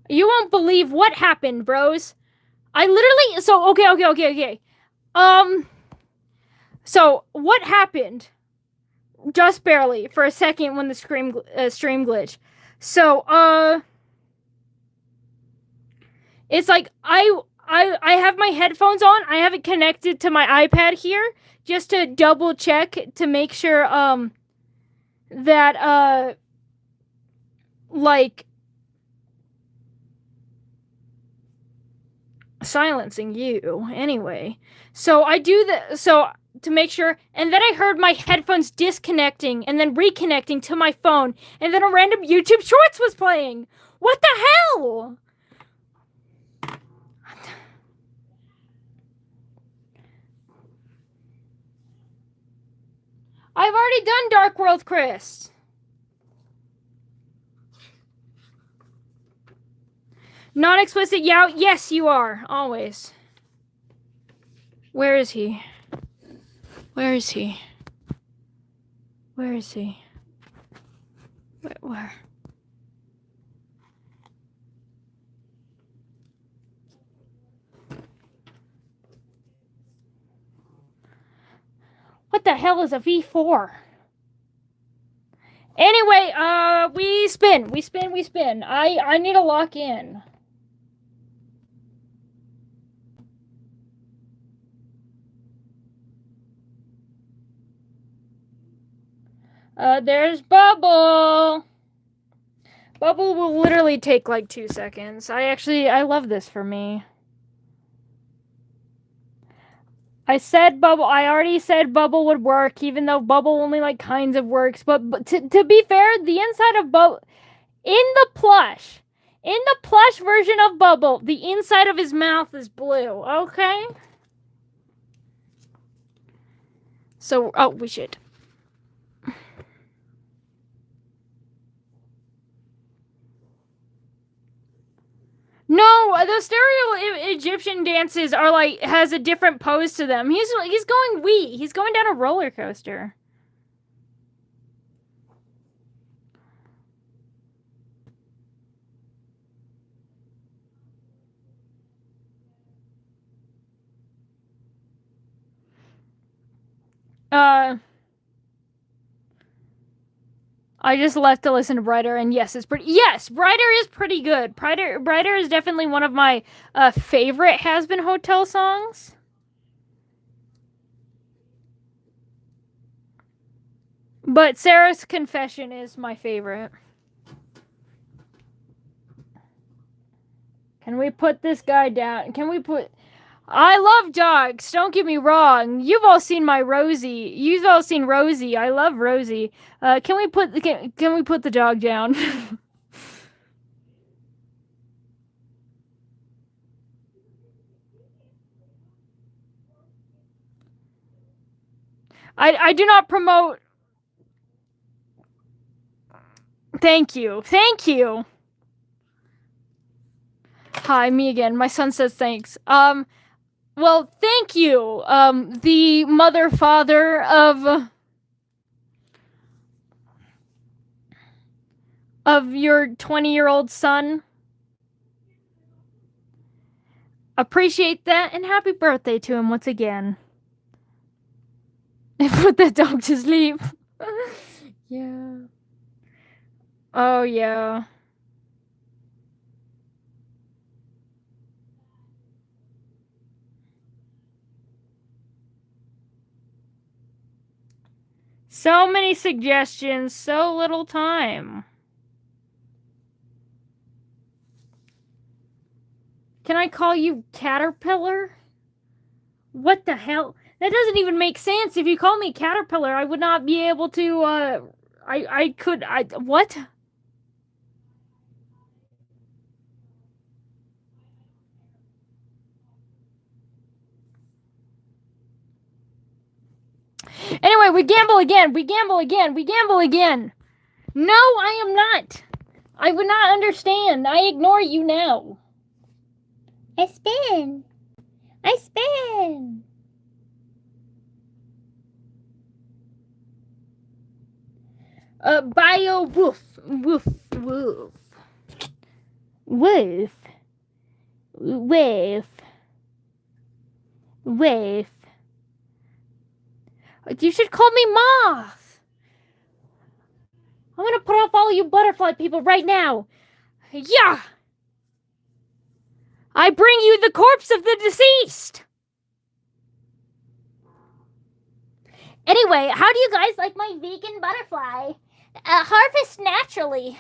You won't believe what happened, bros. I literally, so, okay. So, what happened? Just barely, for a second when the stream glitched. So, it's like, I have my headphones on. I have it connected to my iPad here, just to double check to make sure, that, like, silencing you anyway. So I do to make sure, and then I heard my headphones disconnecting and then reconnecting to my phone, and then a random YouTube Shorts was playing. What the hell? I've already done Dark World, Chris. Non-explicit Yao? Yes, you are. Always. Where is he? Where is he? Where is he? Where? What the hell is a V4? Anyway, we spin. I need to lock in. There's Bubble. Bubble will literally take like 2 seconds. I love this for me. I already said Bubble would work, even though Bubble only like kinds of works. But to be fair, the inside of Bubble, in the plush version of Bubble, the inside of his mouth is blue. Okay. So, oh, we should. No, the stereo Egyptian dances are like has a different pose to them. He's going wee. He's going down a roller coaster. I just left to listen to Brighter, and yes, Brighter is pretty good. Brighter is definitely one of my favorite Has-Been Hotel songs. But Sarah's Confession is my favorite. Can we put this guy down? I love dogs. Don't get me wrong. You've all seen my Rosie. You've all seen Rosie. I love Rosie. Can we put the dog down? I do not promote. Thank you. Hi, me again. My son says thanks. Well, thank you, the father of your 20-year-old son. Appreciate that, and happy birthday to him once again. And put that dog to sleep. Yeah. Oh, yeah. So many suggestions, so little time. Can I call you Caterpillar? What the hell? That doesn't even make sense. If you call me Caterpillar, I would not be able to, what? Anyway, we gamble again. No, I am not. I would not understand. I ignore you now. I spin. Bio woof. You should call me Moth. I'm gonna put off all you butterfly people right now. Yeah! I bring you the corpse of the deceased! Anyway, how do you guys like my vegan butterfly? Harvest naturally.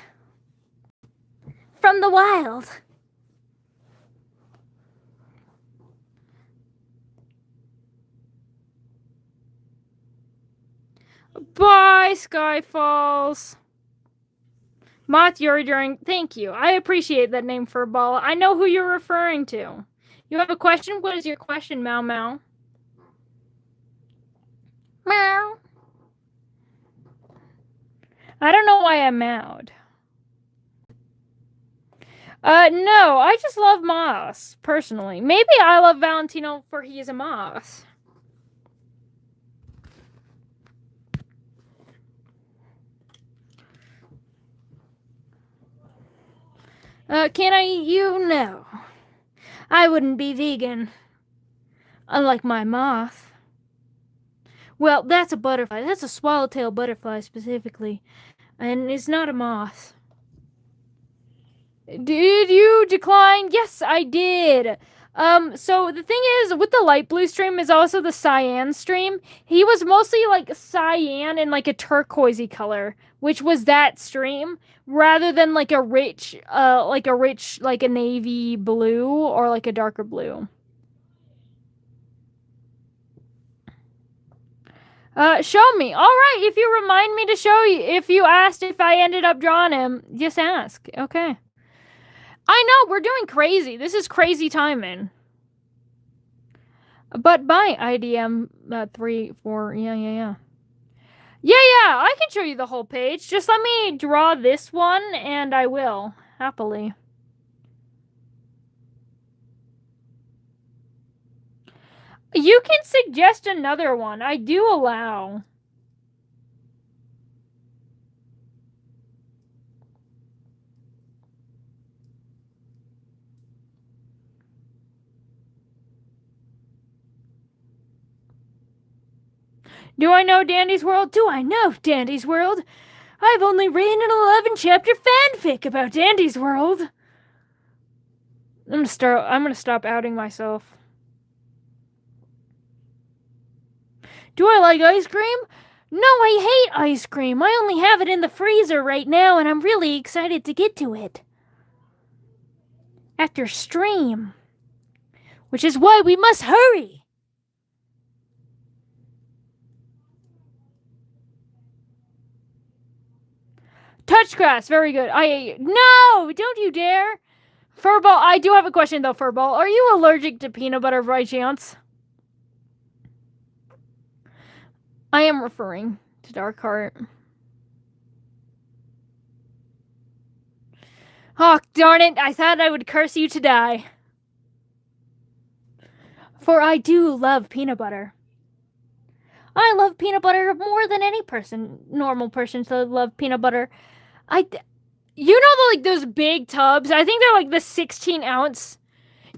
From the wild. Bye, Skyfalls. Moth Yuri during. Thank you. I appreciate that name for a ball. I know who you're referring to. You have a question? What is your question, Mau Mau? Meow. I don't know why I mowed. No, I just love Moss, personally. Maybe I love Valentino for he is a Moss. Can I eat you? No. I wouldn't be vegan. Unlike my moth. Well, that's a butterfly. That's a swallowtail butterfly specifically. And it's not a moth. Did you decline? Yes, I did. So the thing is, with the light blue stream is also the cyan stream. He was mostly like cyan and like a turquoisey color, which was that stream, rather than like a rich, like a navy blue or like a darker blue. Show me. All right, if you remind me to show you, if you asked if I ended up drawing him, just ask. Okay. I know, we're doing crazy. This is crazy timing. But by IDM 3, 4, yeah. Yeah, I can show you the whole page. Just let me draw this one, and I will, happily. You can suggest another one. I do allow. Do I know Dandy's World? Do I know Dandy's World? I've only written an 11-chapter fanfic about Dandy's World. I'm gonna stop outing myself. Do I like ice cream? No, I hate ice cream. I only have it in the freezer right now, and I'm really excited to get to it. After stream. Which is why we must hurry. Touch grass, very good. No, don't you dare. Furball, I do have a question though, Furball. Are you allergic to peanut butter by chance? I am referring to Darkheart. Oh, darn it, I thought I would curse you to die. For I do love peanut butter. I love peanut butter more than any normal person should love peanut butter. You know those big tubs? I think they're like the 16-ounce.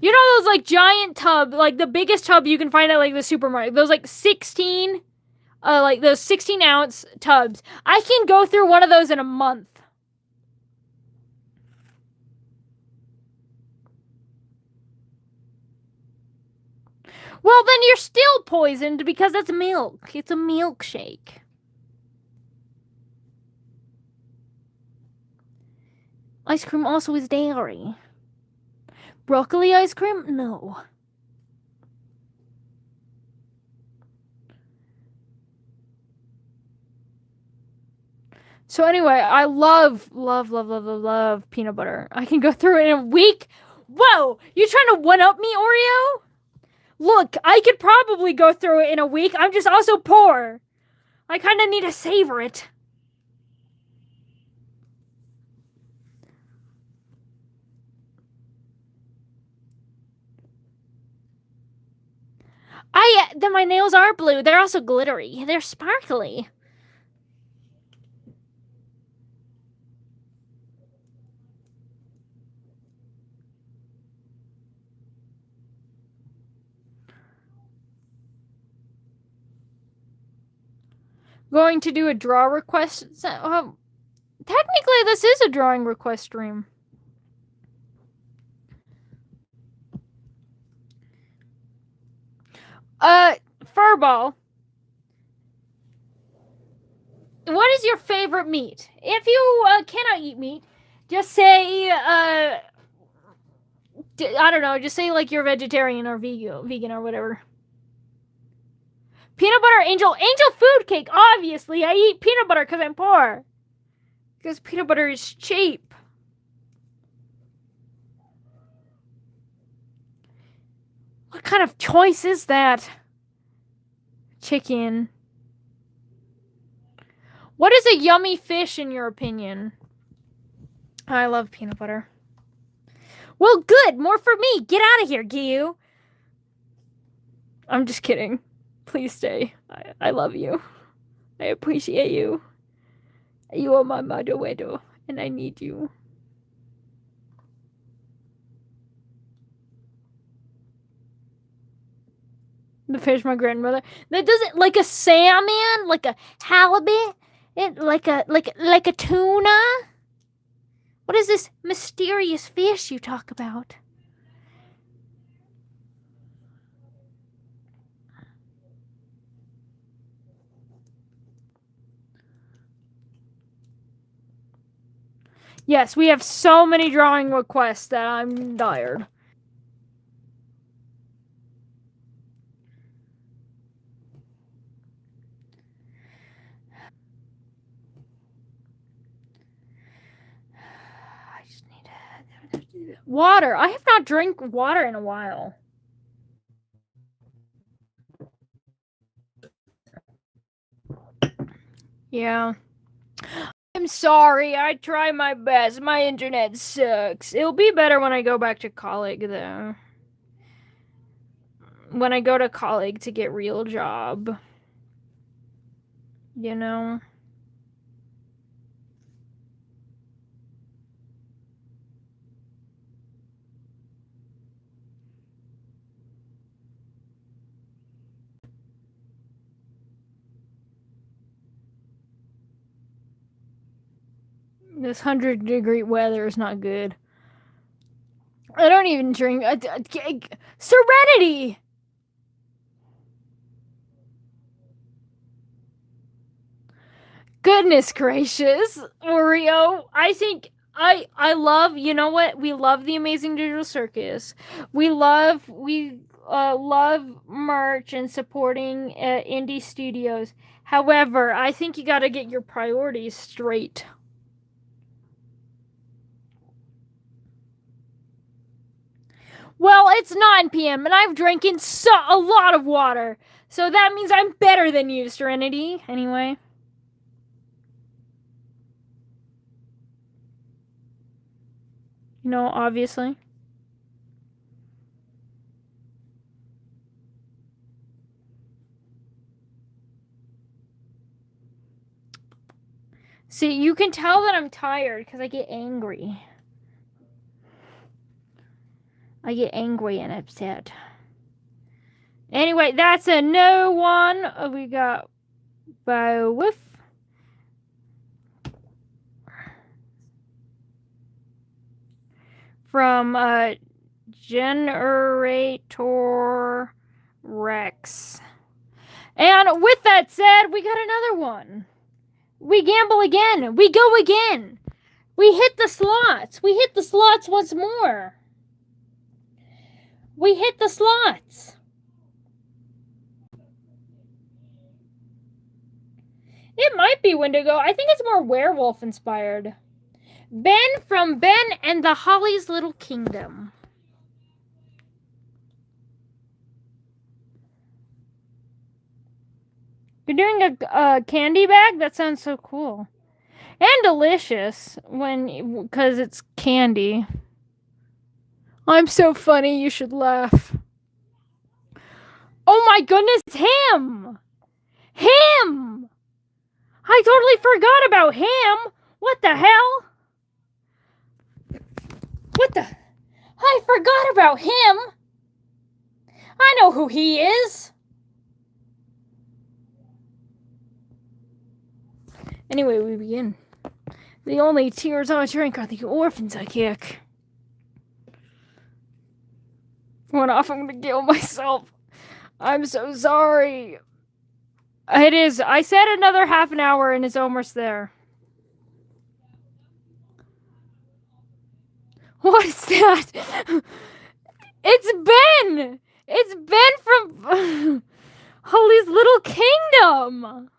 You know those like giant tub, like the biggest tub you can find at like the supermarket. Those like 16, like those 16-ounce tubs. I can go through one of those in a month. Well, then you're still poisoned because it's milk. It's a milkshake. Ice cream also is dairy. Broccoli ice cream? No. So anyway, I love peanut butter. I can go through it in a week. Whoa! You trying to one-up me, Oreo? Look, I could probably go through it in a week. I'm just also poor. I kind of need to savor it. My nails are blue. They're also glittery. They're sparkly. Going to do a draw request. Technically, this is a drawing request stream. Furball. What is your favorite meat? If you cannot eat meat, just say, I don't know, just say like you're vegetarian or vegan or whatever. Peanut butter angel food cake. Obviously, I eat peanut butter because I'm poor. Because peanut butter is cheap. What kind of choice is that? Chicken. What is a yummy fish in your opinion? I love peanut butter. Well, good. More for me. Get out of here, Gyu. I'm just kidding. Please stay. I love you. I appreciate you. You are my Madoedo, and I need you. The fish my grandmother. That doesn't like a salmon, like a halibut, like a tuna. What is this mysterious fish you talk about? Yes, we have so many drawing requests that I'm tired. I just need water. I have not drank water in a while. Yeah. I'm sorry. I try my best. My internet sucks. It'll be better when I go back to college, though. When I go to college to get real job. You know? This 100-degree weather is not good. I don't even drink. Serenity! Goodness gracious, Oreo. I think I love, you know what? We love the Amazing Digital Circus. We love merch and supporting indie studios. However, I think you got to get your priorities straight. Well, it's 9 p.m. and I've drinking a lot of water. So that means I'm better than you, Serenity. Anyway. You know, obviously. See, you can tell that I'm tired because I get angry. I get angry and upset. Anyway, that's a no one. We got Beowulf. From Generator Rex. And with that said, we got another one. We gamble again. We go again. We hit the slots. We hit the slots once more. We hit the slots. It might be Wendigo. I think it's more werewolf inspired. Ben from Ben and the Holly's Little Kingdom. You're doing a candy bag? That sounds so cool. And delicious because it's candy. I'm so funny, you should laugh. Oh my goodness, it's him! Him! I totally forgot about him! What the hell? What the? I forgot about him! I know who he is! Anyway, we begin. The only tears I drink are the orphans I kick. Went off, I'm gonna kill myself. I'm so sorry. It is. I said another half an hour and it's almost there. What is that? It's Ben! It's Ben from Holly's Little Kingdom!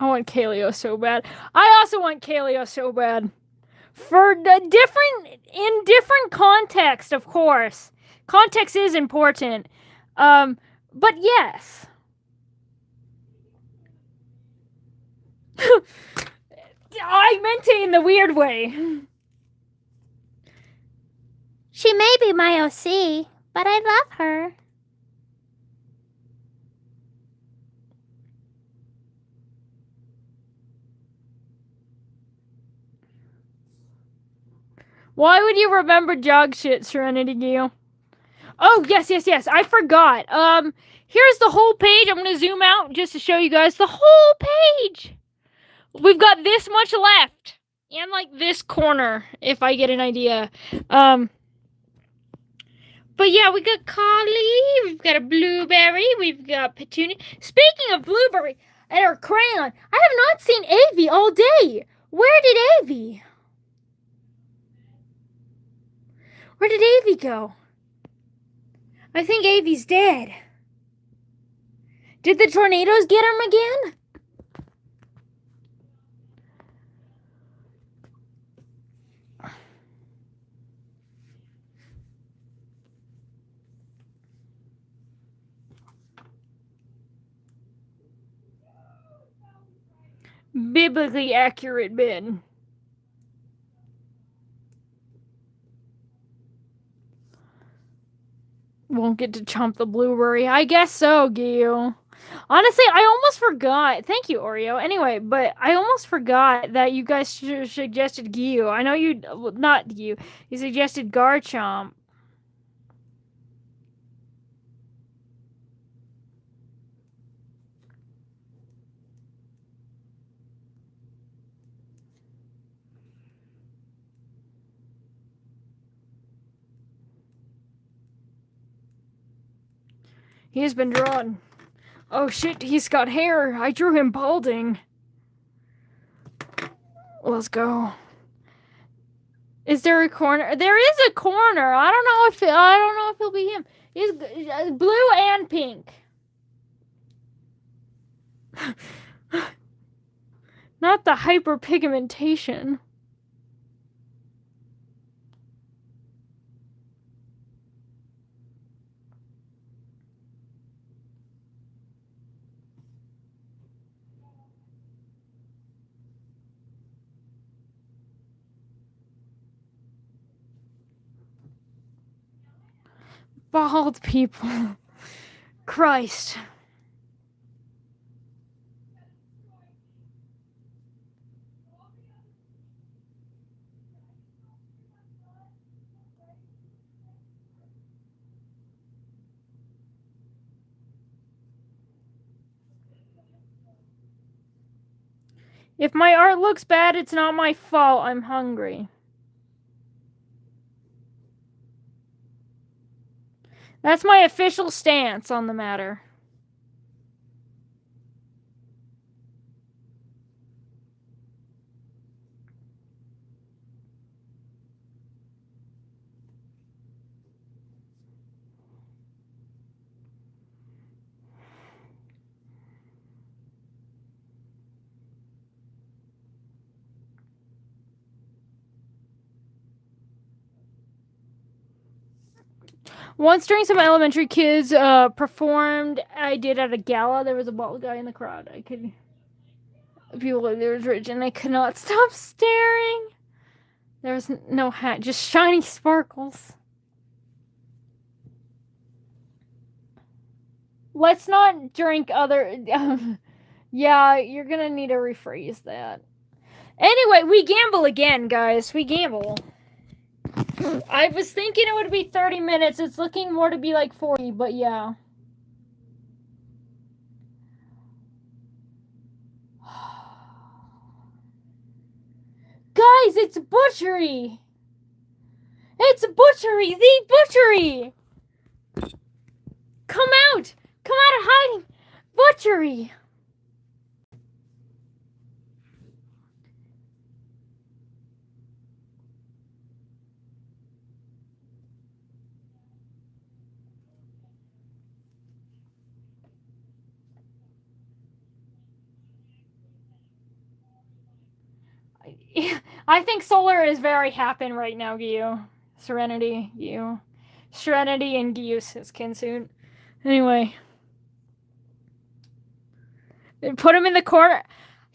I want Kaleo so bad. I also want Kaleo so bad. For the different context, of course. Context is important. But yes. I meant it in the weird way. She may be my OC, but I love her. Why would you remember jog shit, Serenity Gale? Oh, yes. I forgot. Here's the whole page. I'm gonna zoom out just to show you guys the whole page. We've got this much left. And like this corner, if I get an idea. But yeah, we got Collie, we've got a Blueberry, we've got Petunia. Speaking of Blueberry and her crayon, I have not seen Avi all day. Where did Avi? Where did Avi go? I think Avi's dead. Did the tornadoes get him again? Biblically accurate, Ben. Won't get to chomp the Blueberry. I guess so, Gil. Honestly, I almost forgot. Thank you, Oreo. Anyway, but I almost forgot that you guys suggested Gil. I know you, not Gil. You suggested Garchomp. He has been drawn. Oh shit, he's got hair. I drew him balding. Let's go. Is there a corner? There is a corner. I don't know if it'll be him. He's blue and pink. Not the hyperpigmentation. Bald people. Christ. If my art looks bad, it's not my fault. I'm hungry. That's my official stance on the matter. Once during some elementary kids performed, I did at a gala. There was a bald guy in the crowd. People like there was rich, and I could not stop staring. There was no hat, just shiny sparkles. Let's not drink other. Yeah, you're gonna need to rephrase that. Anyway, we gamble again, guys. We gamble. I was thinking it would be 30 minutes. It's looking more to be like 40, but yeah. Guys, it's Butchery! It's Butchery! The Butchery! Come out! Come out of hiding! Butchery! I think Solar is very happy right now, Gyu. Serenity, Gyu. Serenity and Gyu's his kinsuit. Anyway. Put him in the corner.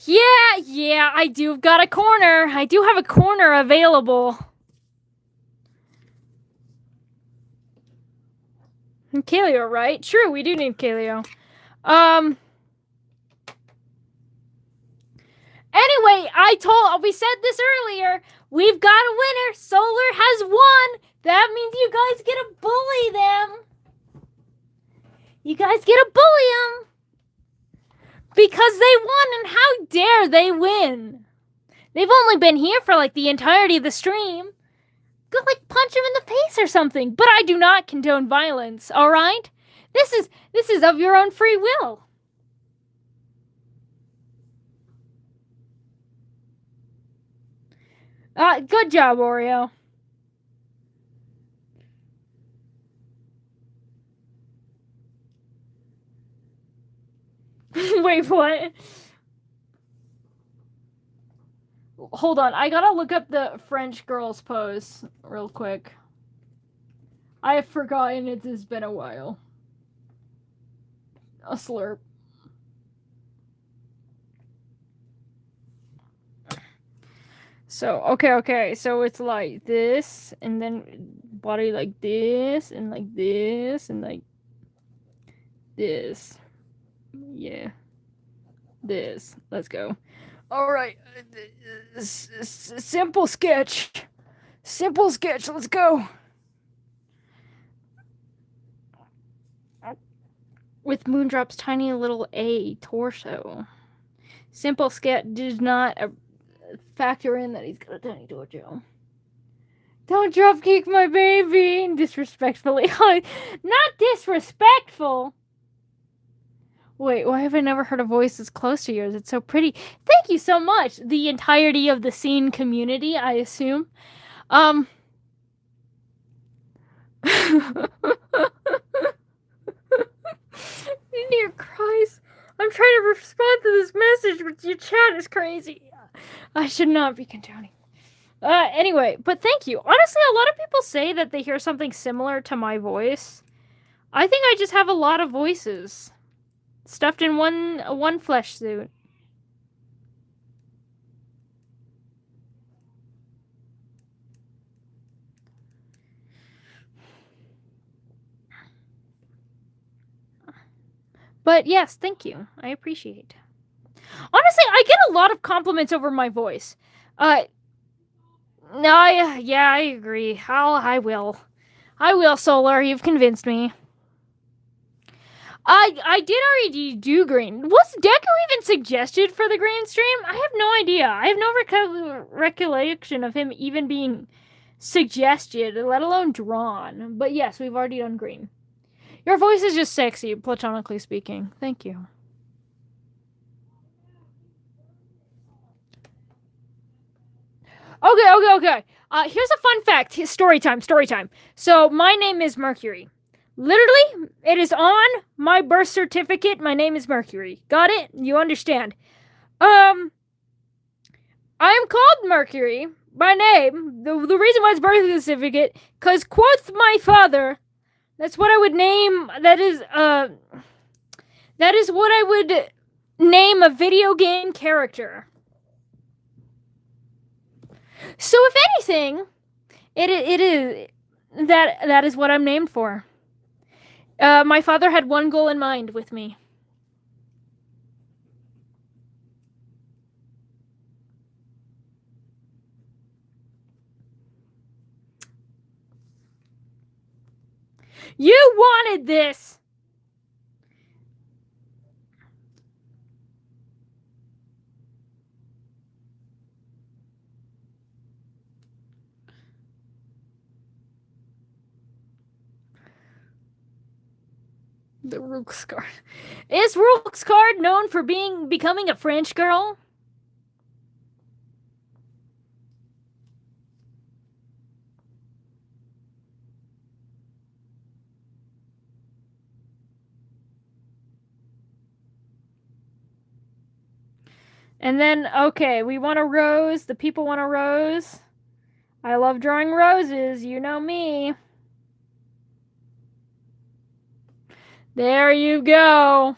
Yeah, I do got a corner. I do have a corner available. And Kaleo, right? True, we do need Kaleo. Anyway, we said this earlier. We've got a winner. Solar has won. That means you guys get to bully them. You guys get to bully them. Because they won, and how dare they win? They've only been here for like the entirety of the stream. Go like punch them in the face or something. But I do not condone violence, alright? This is of your own free will. Good job, Oreo. Wait, what? Hold on, I gotta look up the French girl's pose real quick. I have forgotten it has been a while. A slurp. So, okay. So it's like this, and then body like this, and like this, and like this. Yeah. This. Let's go. Alright. Simple sketch. Simple sketch. Let's go. With Moondrop's tiny little A torso. Simple sketch does not factor in that he's got a tiny dojo. Don't dropkick my baby! Disrespectfully. Not disrespectful! Wait, why have I never heard a voice as close to yours? It's so pretty. Thank you so much! The entirety of the scene community, I assume. Dear Christ. I'm trying to respond to this message, but your chat is crazy. I should not be condoning. Anyway, but thank you. Honestly, a lot of people say that they hear something similar to my voice. I think I just have a lot of voices. Stuffed in one flesh suit. But yes, thank you. I appreciate. Honestly, I get a lot of compliments over my voice. No, I agree. I will, Solar. You've convinced me. I did already do green. Was Deku even suggested for the green stream? I have no idea. I have no recollection of him even being suggested, let alone drawn. But yes, we've already done green. Your voice is just sexy, platonically speaking. Thank you. Okay. Here's a fun fact. Story time. So, my name is Mercury. Literally, it is on my birth certificate. My name is Mercury. Got it? You understand. I am called Mercury by name. The reason why it's birth certificate, because quoth my father, that's what I would name, that is what I would name a video game character. So if anything, it is that is what I'm named for. My father had one goal in mind with me. You wanted this! The Rook's card. Is Rook's card known for becoming a French girl? And then, okay, we want a rose. The people want a rose. I love drawing roses. You know me. There you go.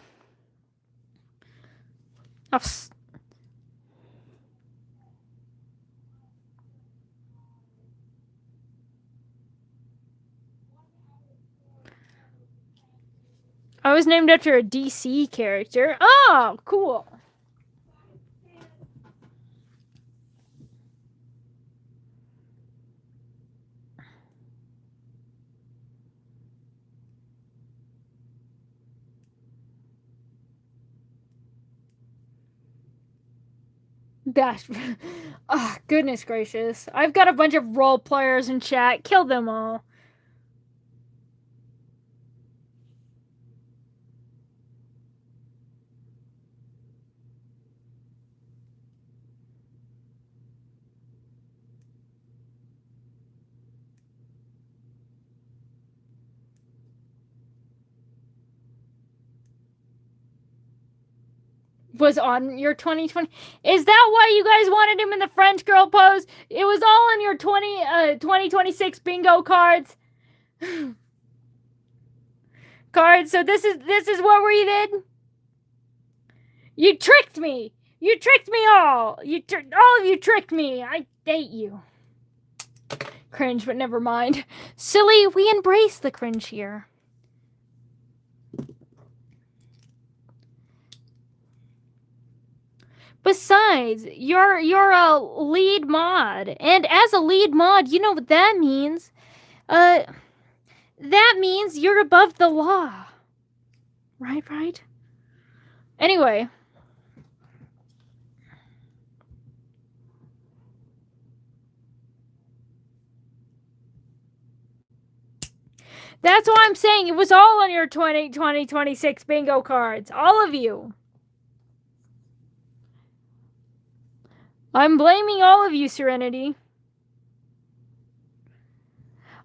I was named after a DC character. Oh, cool. Gosh. Oh, goodness gracious. I've got a bunch of role players in chat. Kill them all. Was on your 2020. Is that why you guys wanted him in the French girl pose? It was all on your 2026 bingo cards. So this is what we did. You tricked me. You tricked me all. All of you tricked me. I hate you. Cringe, but never mind. Silly, we embrace the cringe here. Besides, you're a lead mod, and as a lead mod, you know what that means. That means you're above the law. Right? Anyway. That's why I'm saying it was all on your 2026 bingo cards. All of you. I'm blaming all of you, Serenity.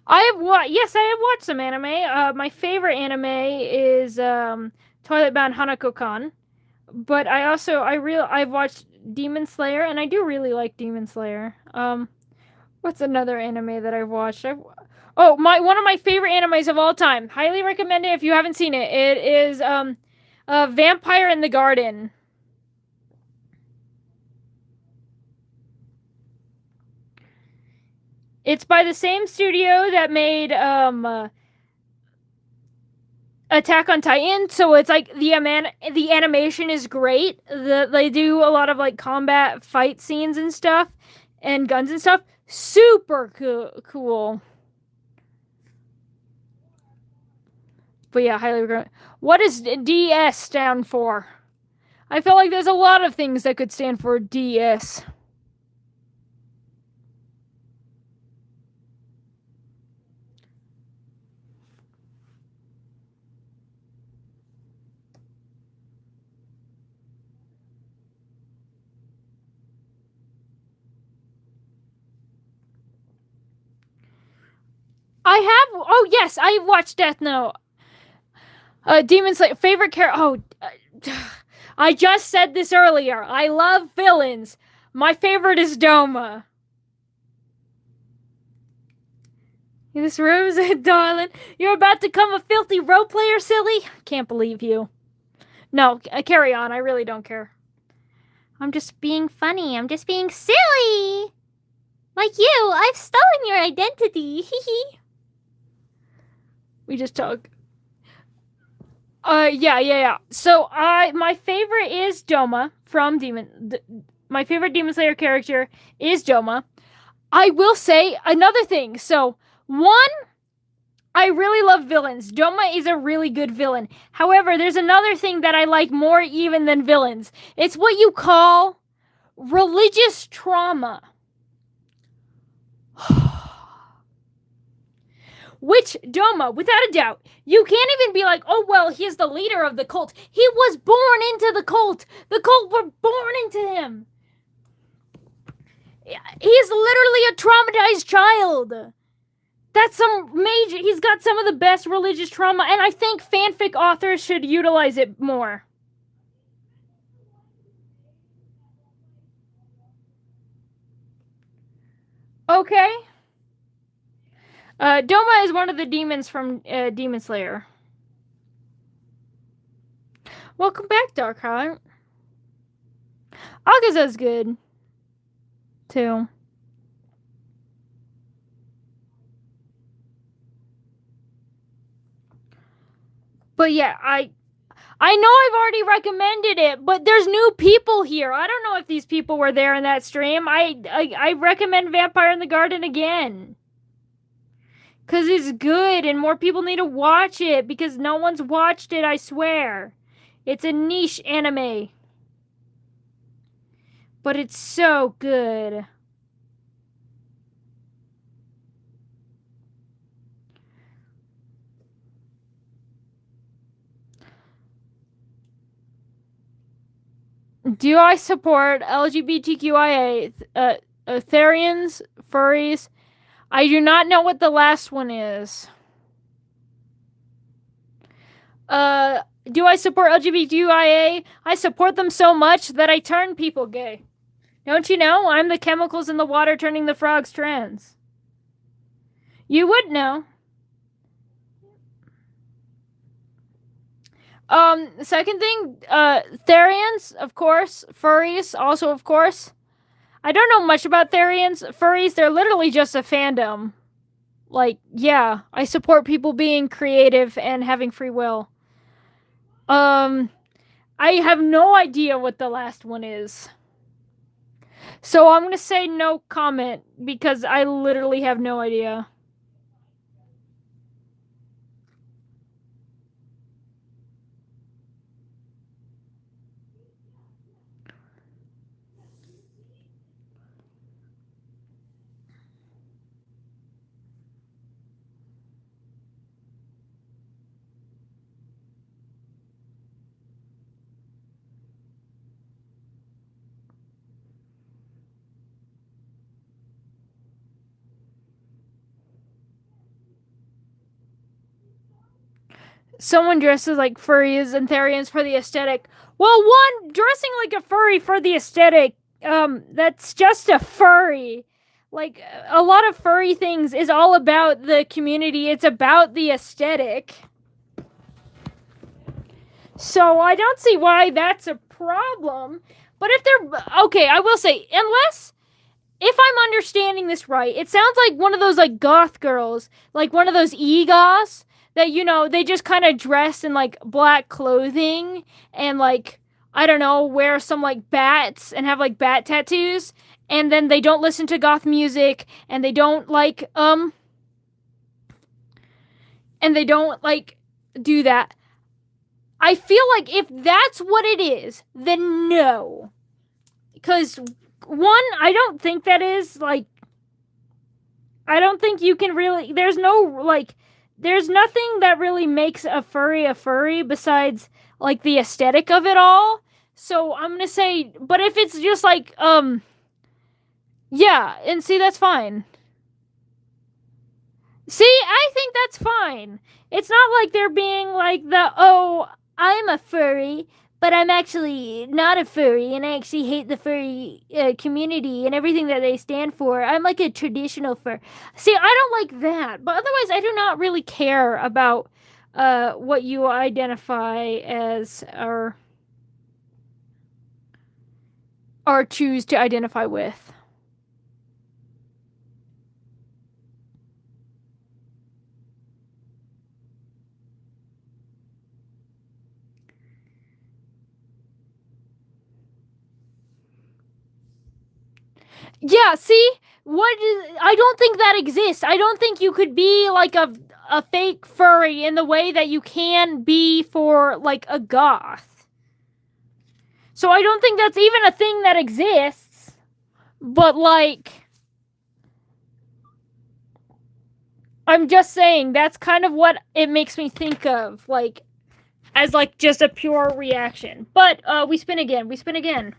I have watched some anime. My favorite anime is Toilet Bound Hanako-kan, but I've watched Demon Slayer, and I do really like Demon Slayer. What's another anime that I've watched? One of my favorite animes of all time. Highly recommend it if you haven't seen it. It is Vampire in the Garden. It's by the same studio that made Attack on Titan, so it's like the animation is great. They do a lot of like combat fight scenes and stuff, and guns and stuff. Super cool. But yeah, highly recommend. What does DS stand for? I feel like there's a lot of things that could stand for DS. I watched Death Note. Demon Slayer, favorite character. I just said this earlier. I love villains. My favorite is Doma. This Rose, darling. You're about to become a filthy role player, silly? Can't believe you. No, carry on. I really don't care. I'm just being funny. I'm just being silly. Like you, I've stolen your identity. Hee. We just talk. Yeah. So my favorite is Doma from my favorite Demon Slayer character is Doma. I will say another thing. So, one, I really love villains. Doma is a really good villain. However, there's another thing that I like more even than villains. It's what you call religious trauma. Which Doma, without a doubt, you can't even be like, oh, well, he's the leader of the cult. He was born into the cult. The cult were born into him. He's literally a traumatized child. That's he's got some of the best religious trauma, and I think fanfic authors should utilize it more. Okay. Doma is one of the demons from Demon Slayer. Welcome back, Darkheart. Akaza's good, too. But yeah, I know I've already recommended it, but there's new people here. I don't know if these people were there in that stream. I recommend Vampire in the Garden again. Because it's good and more people need to watch it because no one's watched it, I swear. It's a niche anime. But it's so good. Do I support LGBTQIA, Therians, furries? I do not know what the last one is. Do I support LGBTQIA? I support them so much that I turn people gay. Don't you know? I'm the chemicals in the water turning the frogs trans. You would know. Second thing, Therians, of course. Furries, also of course. I don't know much about Therians. Furries, they're literally just a fandom. Like, yeah, I support people being creative and having free will. I have no idea what the last one is. So I'm gonna say no comment because I literally have no idea. Someone dresses like furries and Therians for the aesthetic. Well, one, dressing like a furry for the aesthetic, that's just a furry. Like, a lot of furry things is all about the community. It's about the aesthetic. So I don't see why that's a problem. But if they're... Okay, I will say, unless... If I'm understanding this right, it sounds like one of those, like, goth girls. Like, one of those e-goths. That, you know, they just kind of dress in, like, black clothing and, like, I don't know, wear some, like, bats and have, like, bat tattoos. And then they don't listen to goth music and they don't, like, and they don't, like, do that. I feel like if that's what it is, then no. Because, one, I don't think that is, like, I don't think you can really, there's no, like, there's nothing that really makes a furry besides, like, the aesthetic of it all. So I'm gonna say, but if it's just like, yeah, and see, that's fine. See, I think that's fine. It's not like they're being like oh, I'm a furry, but I'm actually not a furry, and I actually hate the furry community and everything that they stand for. I'm like a traditional fur. See, I don't like that, but otherwise I do not really care about what you identify as or choose to identify with. Yeah, see? I don't think that exists. I don't think you could be like a fake furry in the way that you can be for like a goth. So I don't think that's even a thing that exists. But like, I'm just saying that's kind of what it makes me think of, like, as like just a pure reaction. But we spin again.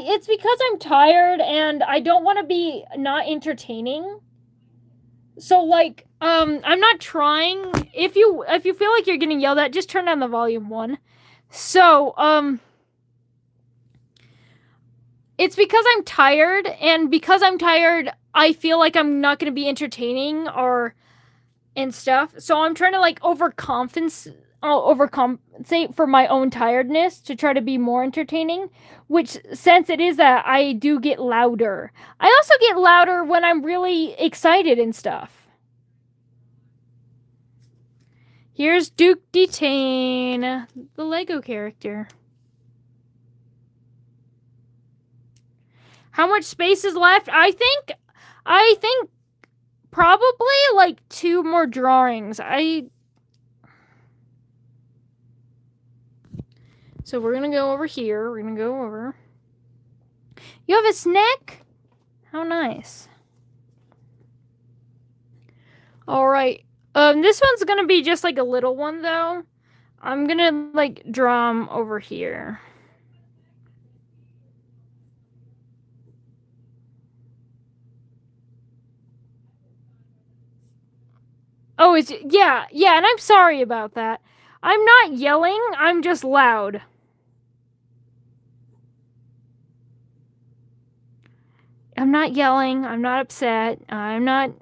It's because I'm tired and I don't want to be not entertaining. So like, I'm not trying. If you feel like you're getting yelled at, just turn down the volume 1. So, it's because I'm tired, and because I'm tired, I feel like I'm not going to be entertaining and stuff. So I'm trying to like overcompensate for my own tiredness to try to be more entertaining, which since it is that I do get louder. I also get louder when I'm really excited and stuff. Here's Duke Detain, the Lego character. How much space is left? I think probably like 2 more drawings. So we're gonna go over here. We're gonna go over. You have a snack? How nice. All right. This one's gonna be just like a little one though. I'm gonna like draw 'em over here. Oh, yeah, and I'm sorry about that. I'm not yelling, I'm just loud. I'm not yelling, I'm not upset, I'm not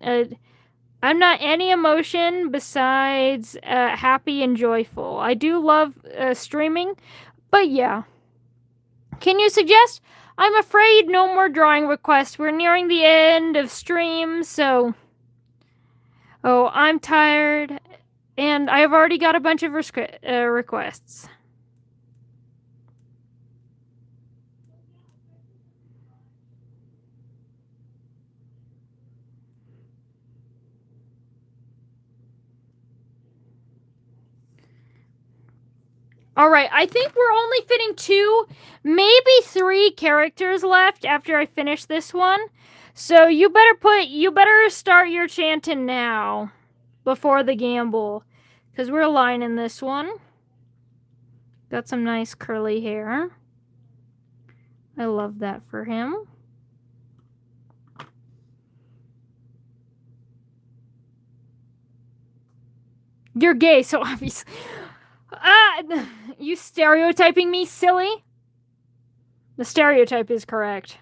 any emotion besides happy and joyful. I do love streaming, but yeah. Can you suggest? I'm afraid no more drawing requests. We're nearing the end of stream, so... Oh, I'm tired, and I've already got a bunch of requests. Alright, I think we're only fitting 2, maybe 3 characters left after I finish this one. So you better start your chanting now before the gamble. Because we're aligning this one. Got some nice curly hair. I love that for him. You're gay, so obviously... you stereotyping me, silly? The stereotype is correct.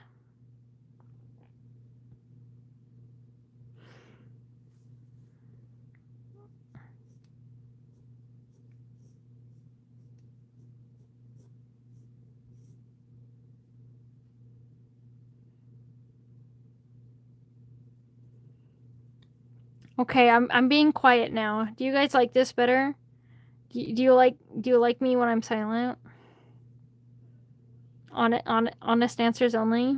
Okay, I'm being quiet now. Do you guys like this better? Do you like me when I'm silent? Honest answers only.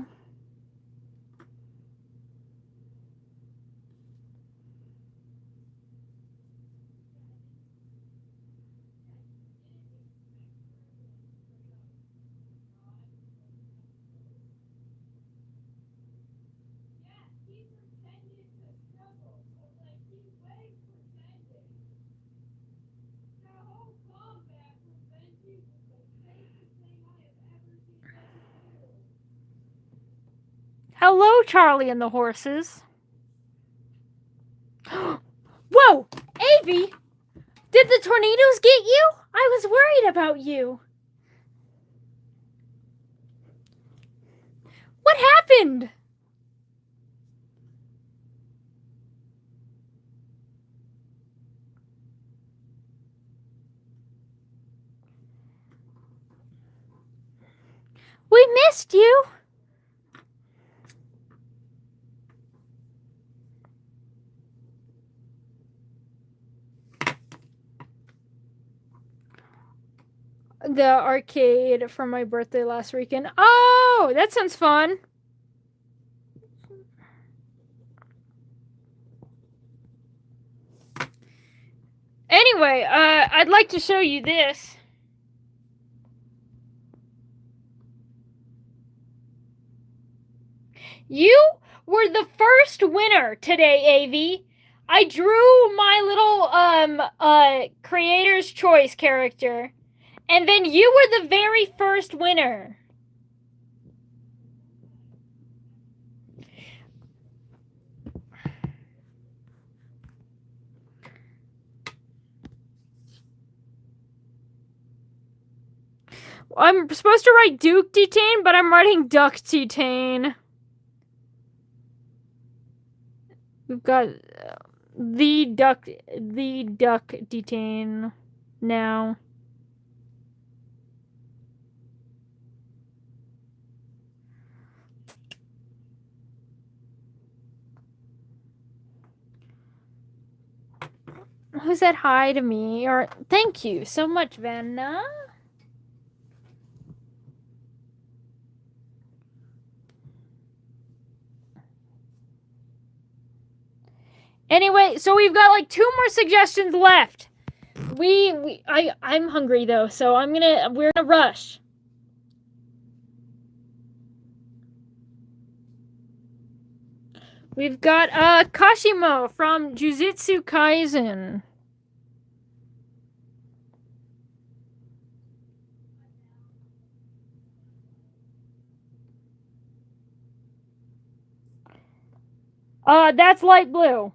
Hello, Charlie and the horses. Whoa! Avi! Did the tornadoes get you? I was worried about you. What happened? We missed you. The arcade for my birthday last weekend. Oh, that sounds fun. Anyway, I'd like to show you this. You were the first winner today, Avi. I drew my little creator's choice character. And then you were the very first winner. I'm supposed to write Duke Detain, but I'm writing Duck Detain. We've got the Duck Detain now. who said hi to me, or thank you so much, Vanna. Anyway, so we've got like 2 more suggestions left. I'm hungry though, so we're in a rush. We've got Kashimo from Jujutsu Kaisen. That's light blue.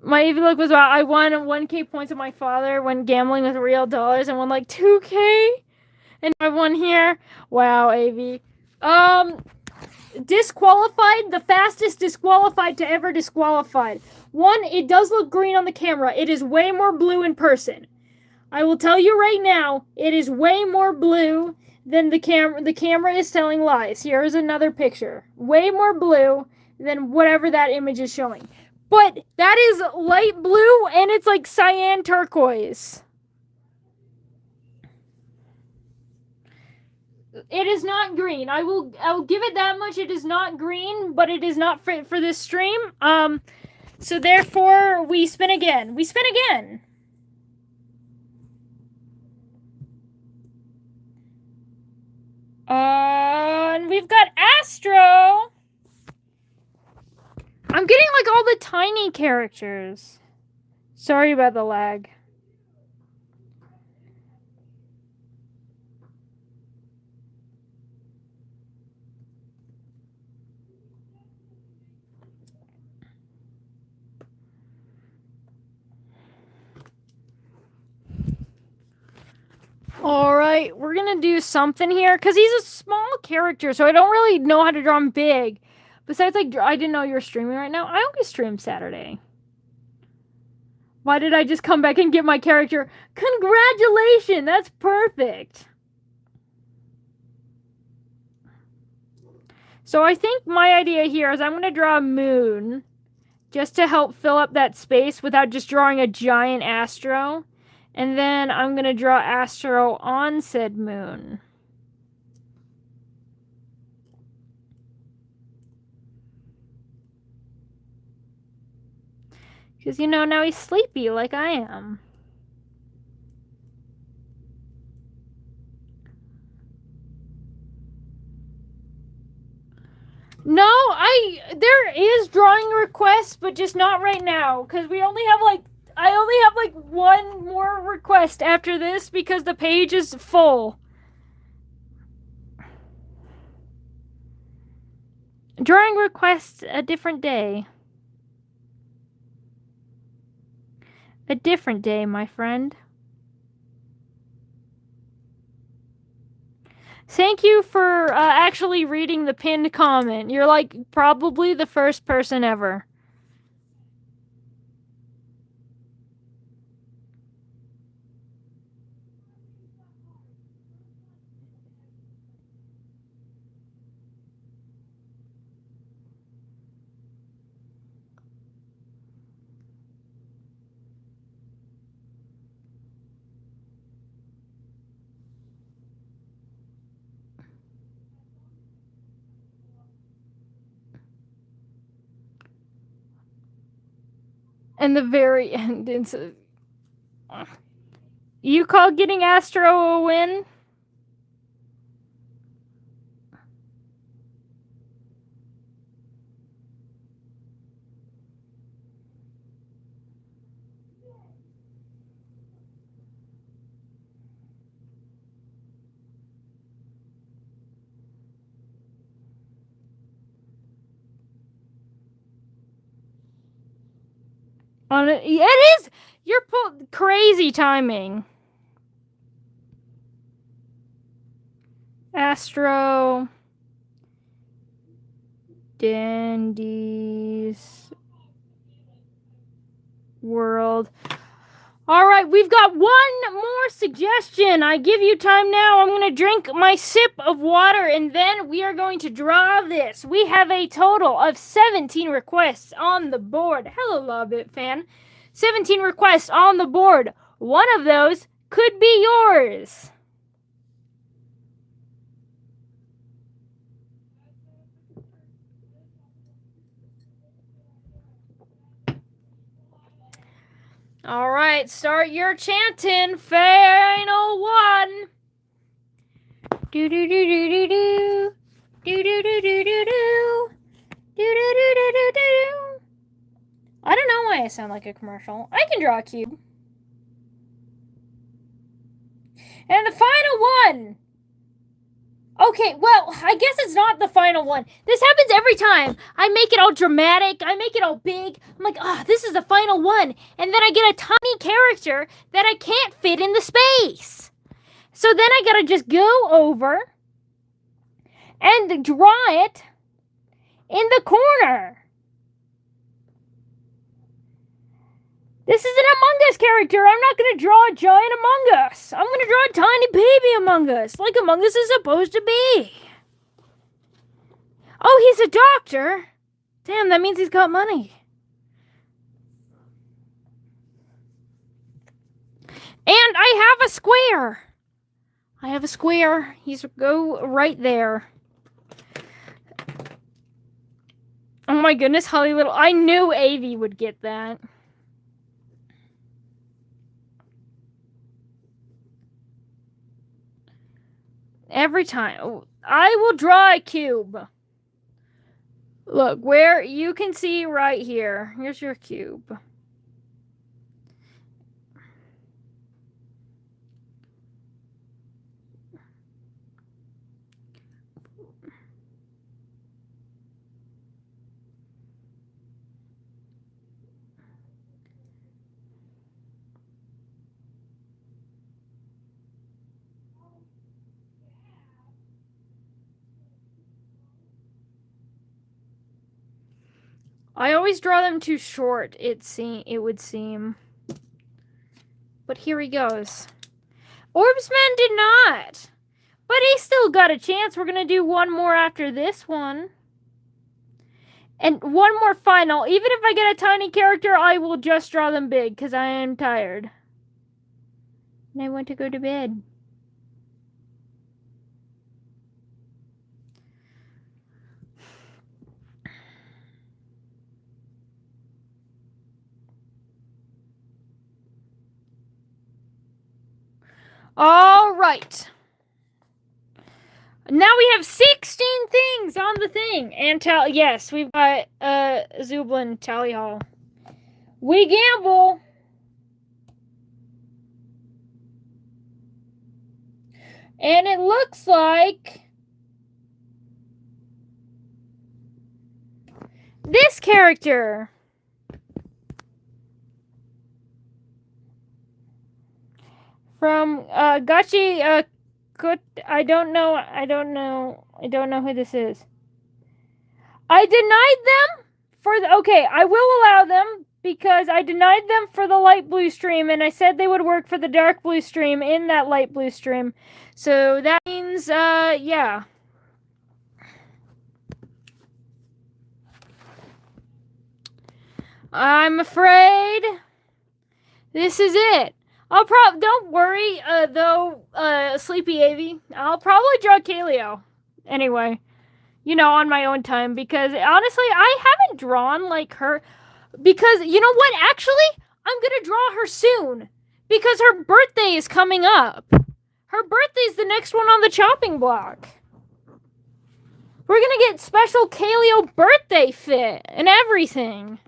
My EV look was, I won 1K points with my father when gambling with real dollars and won like 2K. And I won here. Wow, AV. Disqualified, the fastest disqualified to ever disqualified. 1, it does look green on the camera. It is way more blue in person. I will tell you right now, it is way more blue than the camera. The camera is telling lies. Here is another picture. Way more blue than whatever that image is showing. But that is light blue, and it's like cyan turquoise. It is not green. I will give it that much. It is not green, but it is not fit for this stream. So therefore, we spin again. We spin again. And we've got Astro. I'm getting like all the tiny characters. Sorry about the lag. Alright, we're gonna do something here, because he's a small character, so I don't really know how to draw him big. Besides, like, I didn't know you were streaming right now. I always stream Saturday. Why did I just come back and get my character? Congratulations! That's perfect! So I think my idea here is I'm going to draw a moon, just to help fill up that space without just drawing a giant Astro. And then I'm going to draw Astro on said moon. Because, you know, now he's sleepy like I am. No, there is drawing requests, but just not right now. Because we only have like, I only have like 1 more request after this because the page is full. Drawing requests a different day. A different day, my friend. Thank you for actually reading the pinned comment. You're like probably the first person ever. And the very end, it's you call getting Astro a win? On it is. You're crazy timing. Astro Dandy's World. All right, we've got one more suggestion. I give you time now. I'm going to drink my sip of water, and then we are going to draw this. We have a total of 17 requests on the board. Hello, Lobbit fan. 17 requests on the board. One of those could be yours. All right, start your chanting. Final one. Do do do do do do. Do do do do do do. Do do do do do do. I don't know why I sound like a commercial. I can draw a cube. And the final one. Okay, well, I guess it's not the final one. This happens every time. I make it all dramatic. I make it all big. I'm like, this is the final one. And then I get a tiny character that I can't fit in the space. So then I gotta just go over and draw it in the corner. This is an Among Us character. I'm not going to draw a giant Among Us. I'm going to draw a tiny baby Among Us, like Among Us is supposed to be. Oh, he's a doctor. Damn, that means he's got money. And I have a square. I have a square. He's go right there. Oh my goodness, Holly Little. I knew Avi would get that. Every time. I will draw a cube. Look, where you can see right here. Here's your cube. I always draw them too short, it would seem. But here he goes. Orbsman did not. But he still got a chance. We're going to do one more after this one. And one more final. Even if I get a tiny character, I will just draw them big because I am tired. And I want to go to bed. All right. Now we have 16 things on the thing. And yes, we've got Zublin Tally Hall. We gamble. And it looks like this character. From Gachi I don't know who this is. I denied them for okay, I will allow them because I denied them for the light blue stream and I said they would work for the dark blue stream in that light blue stream. So that means yeah. I'm afraid this is it. Don't worry, though, Sleepy Avi. I'll probably draw Kaleo. Anyway, on my own time, because honestly, I haven't drawn like her, because, you know what, actually, I'm gonna draw her soon, because her birthday is coming up. Her birthday's the next one on the chopping block. We're gonna get special Kaleo birthday fit and everything.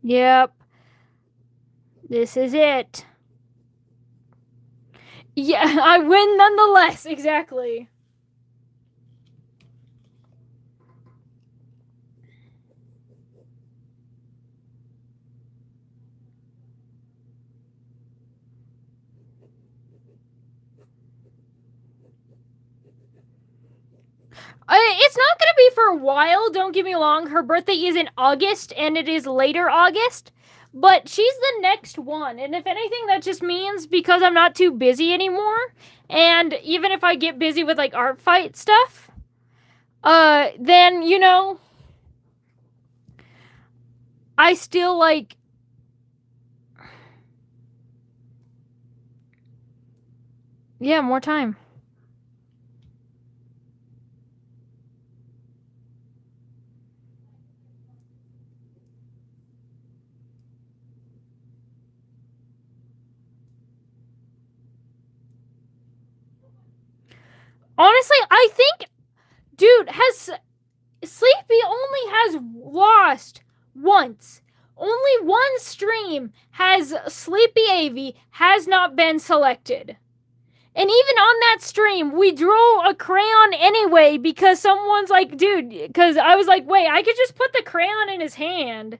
Yep. This is it. Yeah, I win nonetheless. Exactly. It's not going to be for a while, don't get me wrong. Her birthday is in August, and it is later August. But she's the next one. And if anything, that just means because I'm not too busy anymore. And even if I get busy with, like, art fight stuff, then, you know, I still, like... Yeah, more time. Honestly, I think, dude, Sleepy only has lost once. Only one stream has Sleepy AV has not been selected. And even on that stream, we drew a crayon anyway because someone's like, dude, because I was like, wait, I could just put the crayon in his hand.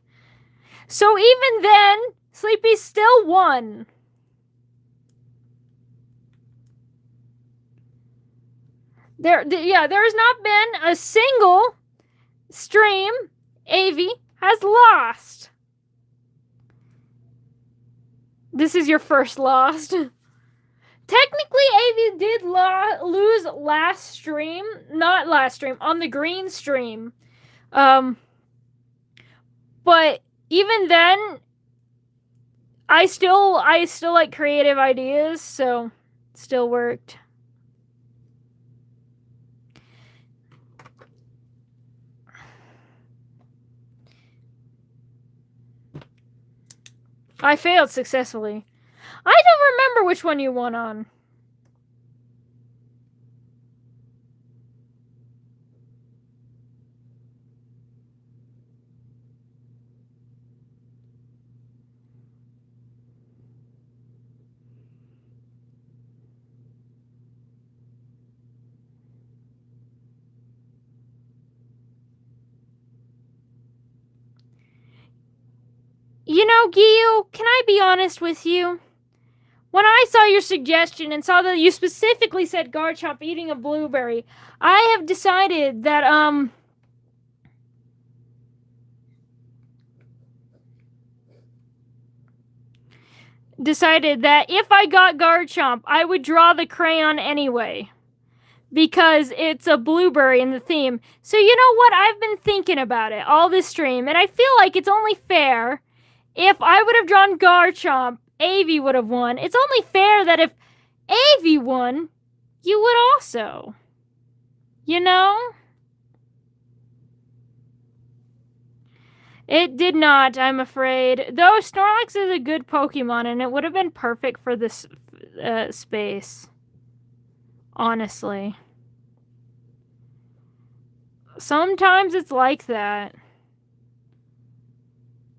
So even then, Sleepy still won. There has not been a single stream AV has lost. This is your first loss. Technically, AV did lose last stream. Not last stream, on the green stream. But even then, I still like creative ideas, so it still worked. I failed successfully. I don't remember which one you won on. You know, Gio, can I be honest with you? When I saw your suggestion and saw that you specifically said Garchomp eating a blueberry, I have decided that, if I got Garchomp, I would draw the crayon anyway. Because it's a blueberry in the theme. So you know what? I've been thinking about it all this stream, and I feel like it's only fair if I would have drawn Garchomp, AV would have won. It's only fair that if AV won, you would also. You know? It did not, I'm afraid. Though Snorlax is a good Pokemon, and it would have been perfect for this space. Honestly. Sometimes it's like that.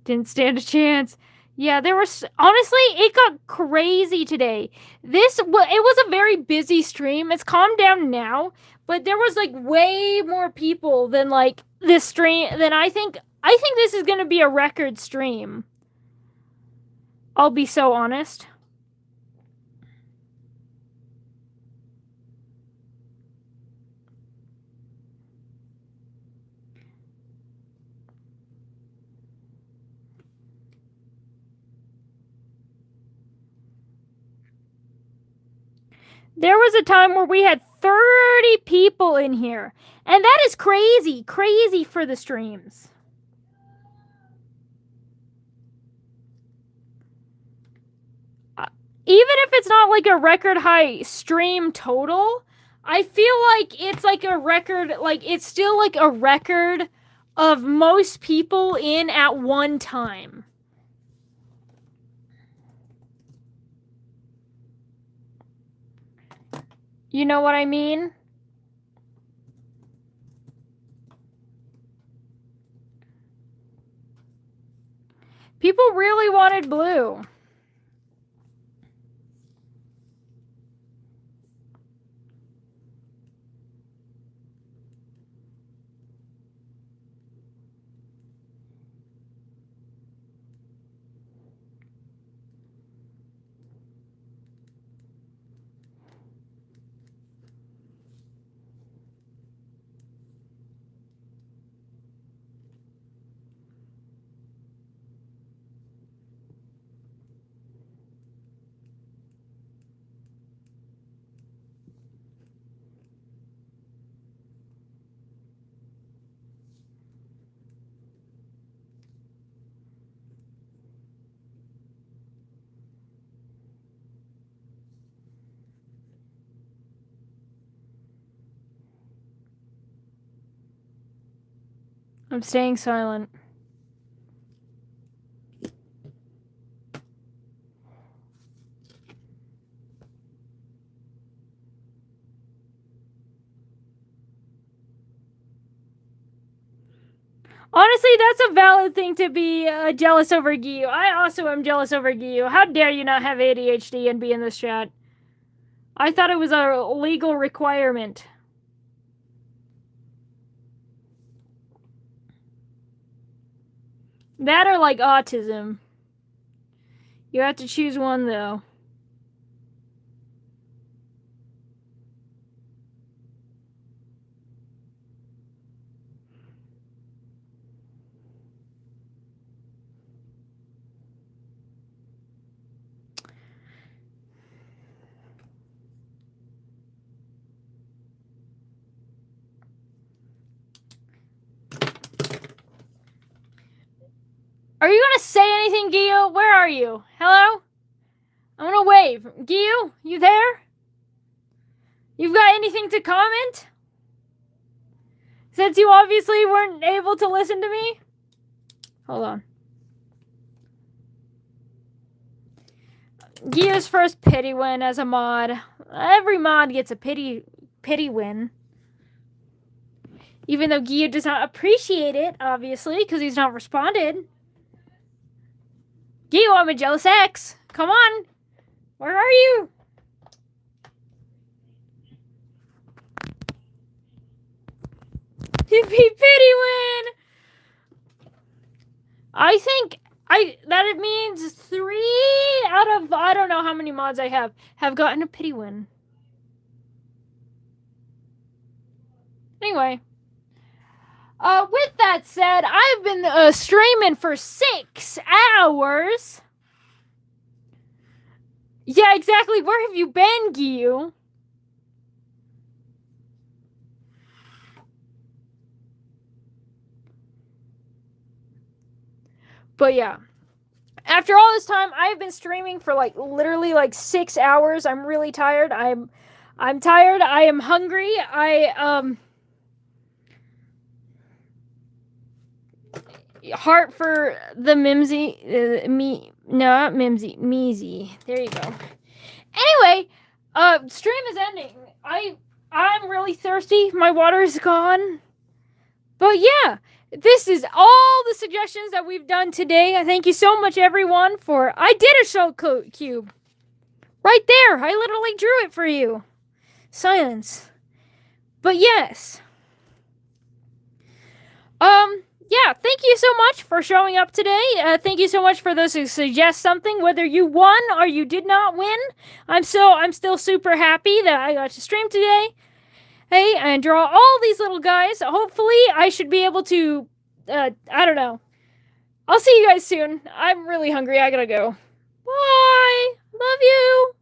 Didn't stand a chance. Yeah, there was... Honestly, it got crazy today. It was a very busy stream. It's calmed down now. But there was, like, way more people than, like, this stream... Than I think this is going to be a record stream. I'll be so honest. There was a time where we had 30 people in here. And that is crazy. Crazy for the streams. Even if it's not like a record high stream total, I feel like it's like a record, like it's still like a record of most people in at one time. You know what I mean? People really wanted blue. I'm staying silent. Honestly, that's a valid thing to be jealous over Giyu. I also am jealous over Giyu. How dare you not have ADHD and be in this chat? I thought it was a legal requirement. That or like autism. You have to choose one though. Are you gonna say anything, Giyu? Where are you? Hello? I'm gonna wave. Giyu, you there? You've got anything to comment? Since you obviously weren't able to listen to me? Hold on. Giyu's first pity win as a mod. Every mod gets a pity win. Even though Giyu does not appreciate it, obviously, because he's not responded. Giyu, I'm a jealous ex. Come on. Where are you? Pity win. I think that it means 3 out of I don't know how many mods I have gotten a pity win. Anyway. With that said, I've been streaming for 6 hours. Yeah, exactly. Where have you been, Giyu? But yeah. After all this time, I've been streaming for like literally like 6 hours. I'm really tired. I'm tired. I am hungry. Heart for the Mimsy, not Mimsy, Measy. There you go. Anyway, stream is ending. I'm really thirsty. My water is gone. But yeah, this is all the suggestions that we've done today. I thank you so much, everyone, I did a shell cube. Right there. I literally drew it for you. Silence. But yes. Yeah, thank you so much for showing up today. Thank you so much for those who suggest something, whether you won or you did not win. I'm still super happy that I got to stream today. Hey, and draw all these little guys. Hopefully, I should be able to, I don't know. I'll see you guys soon. I'm really hungry. I gotta go. Bye. Love you.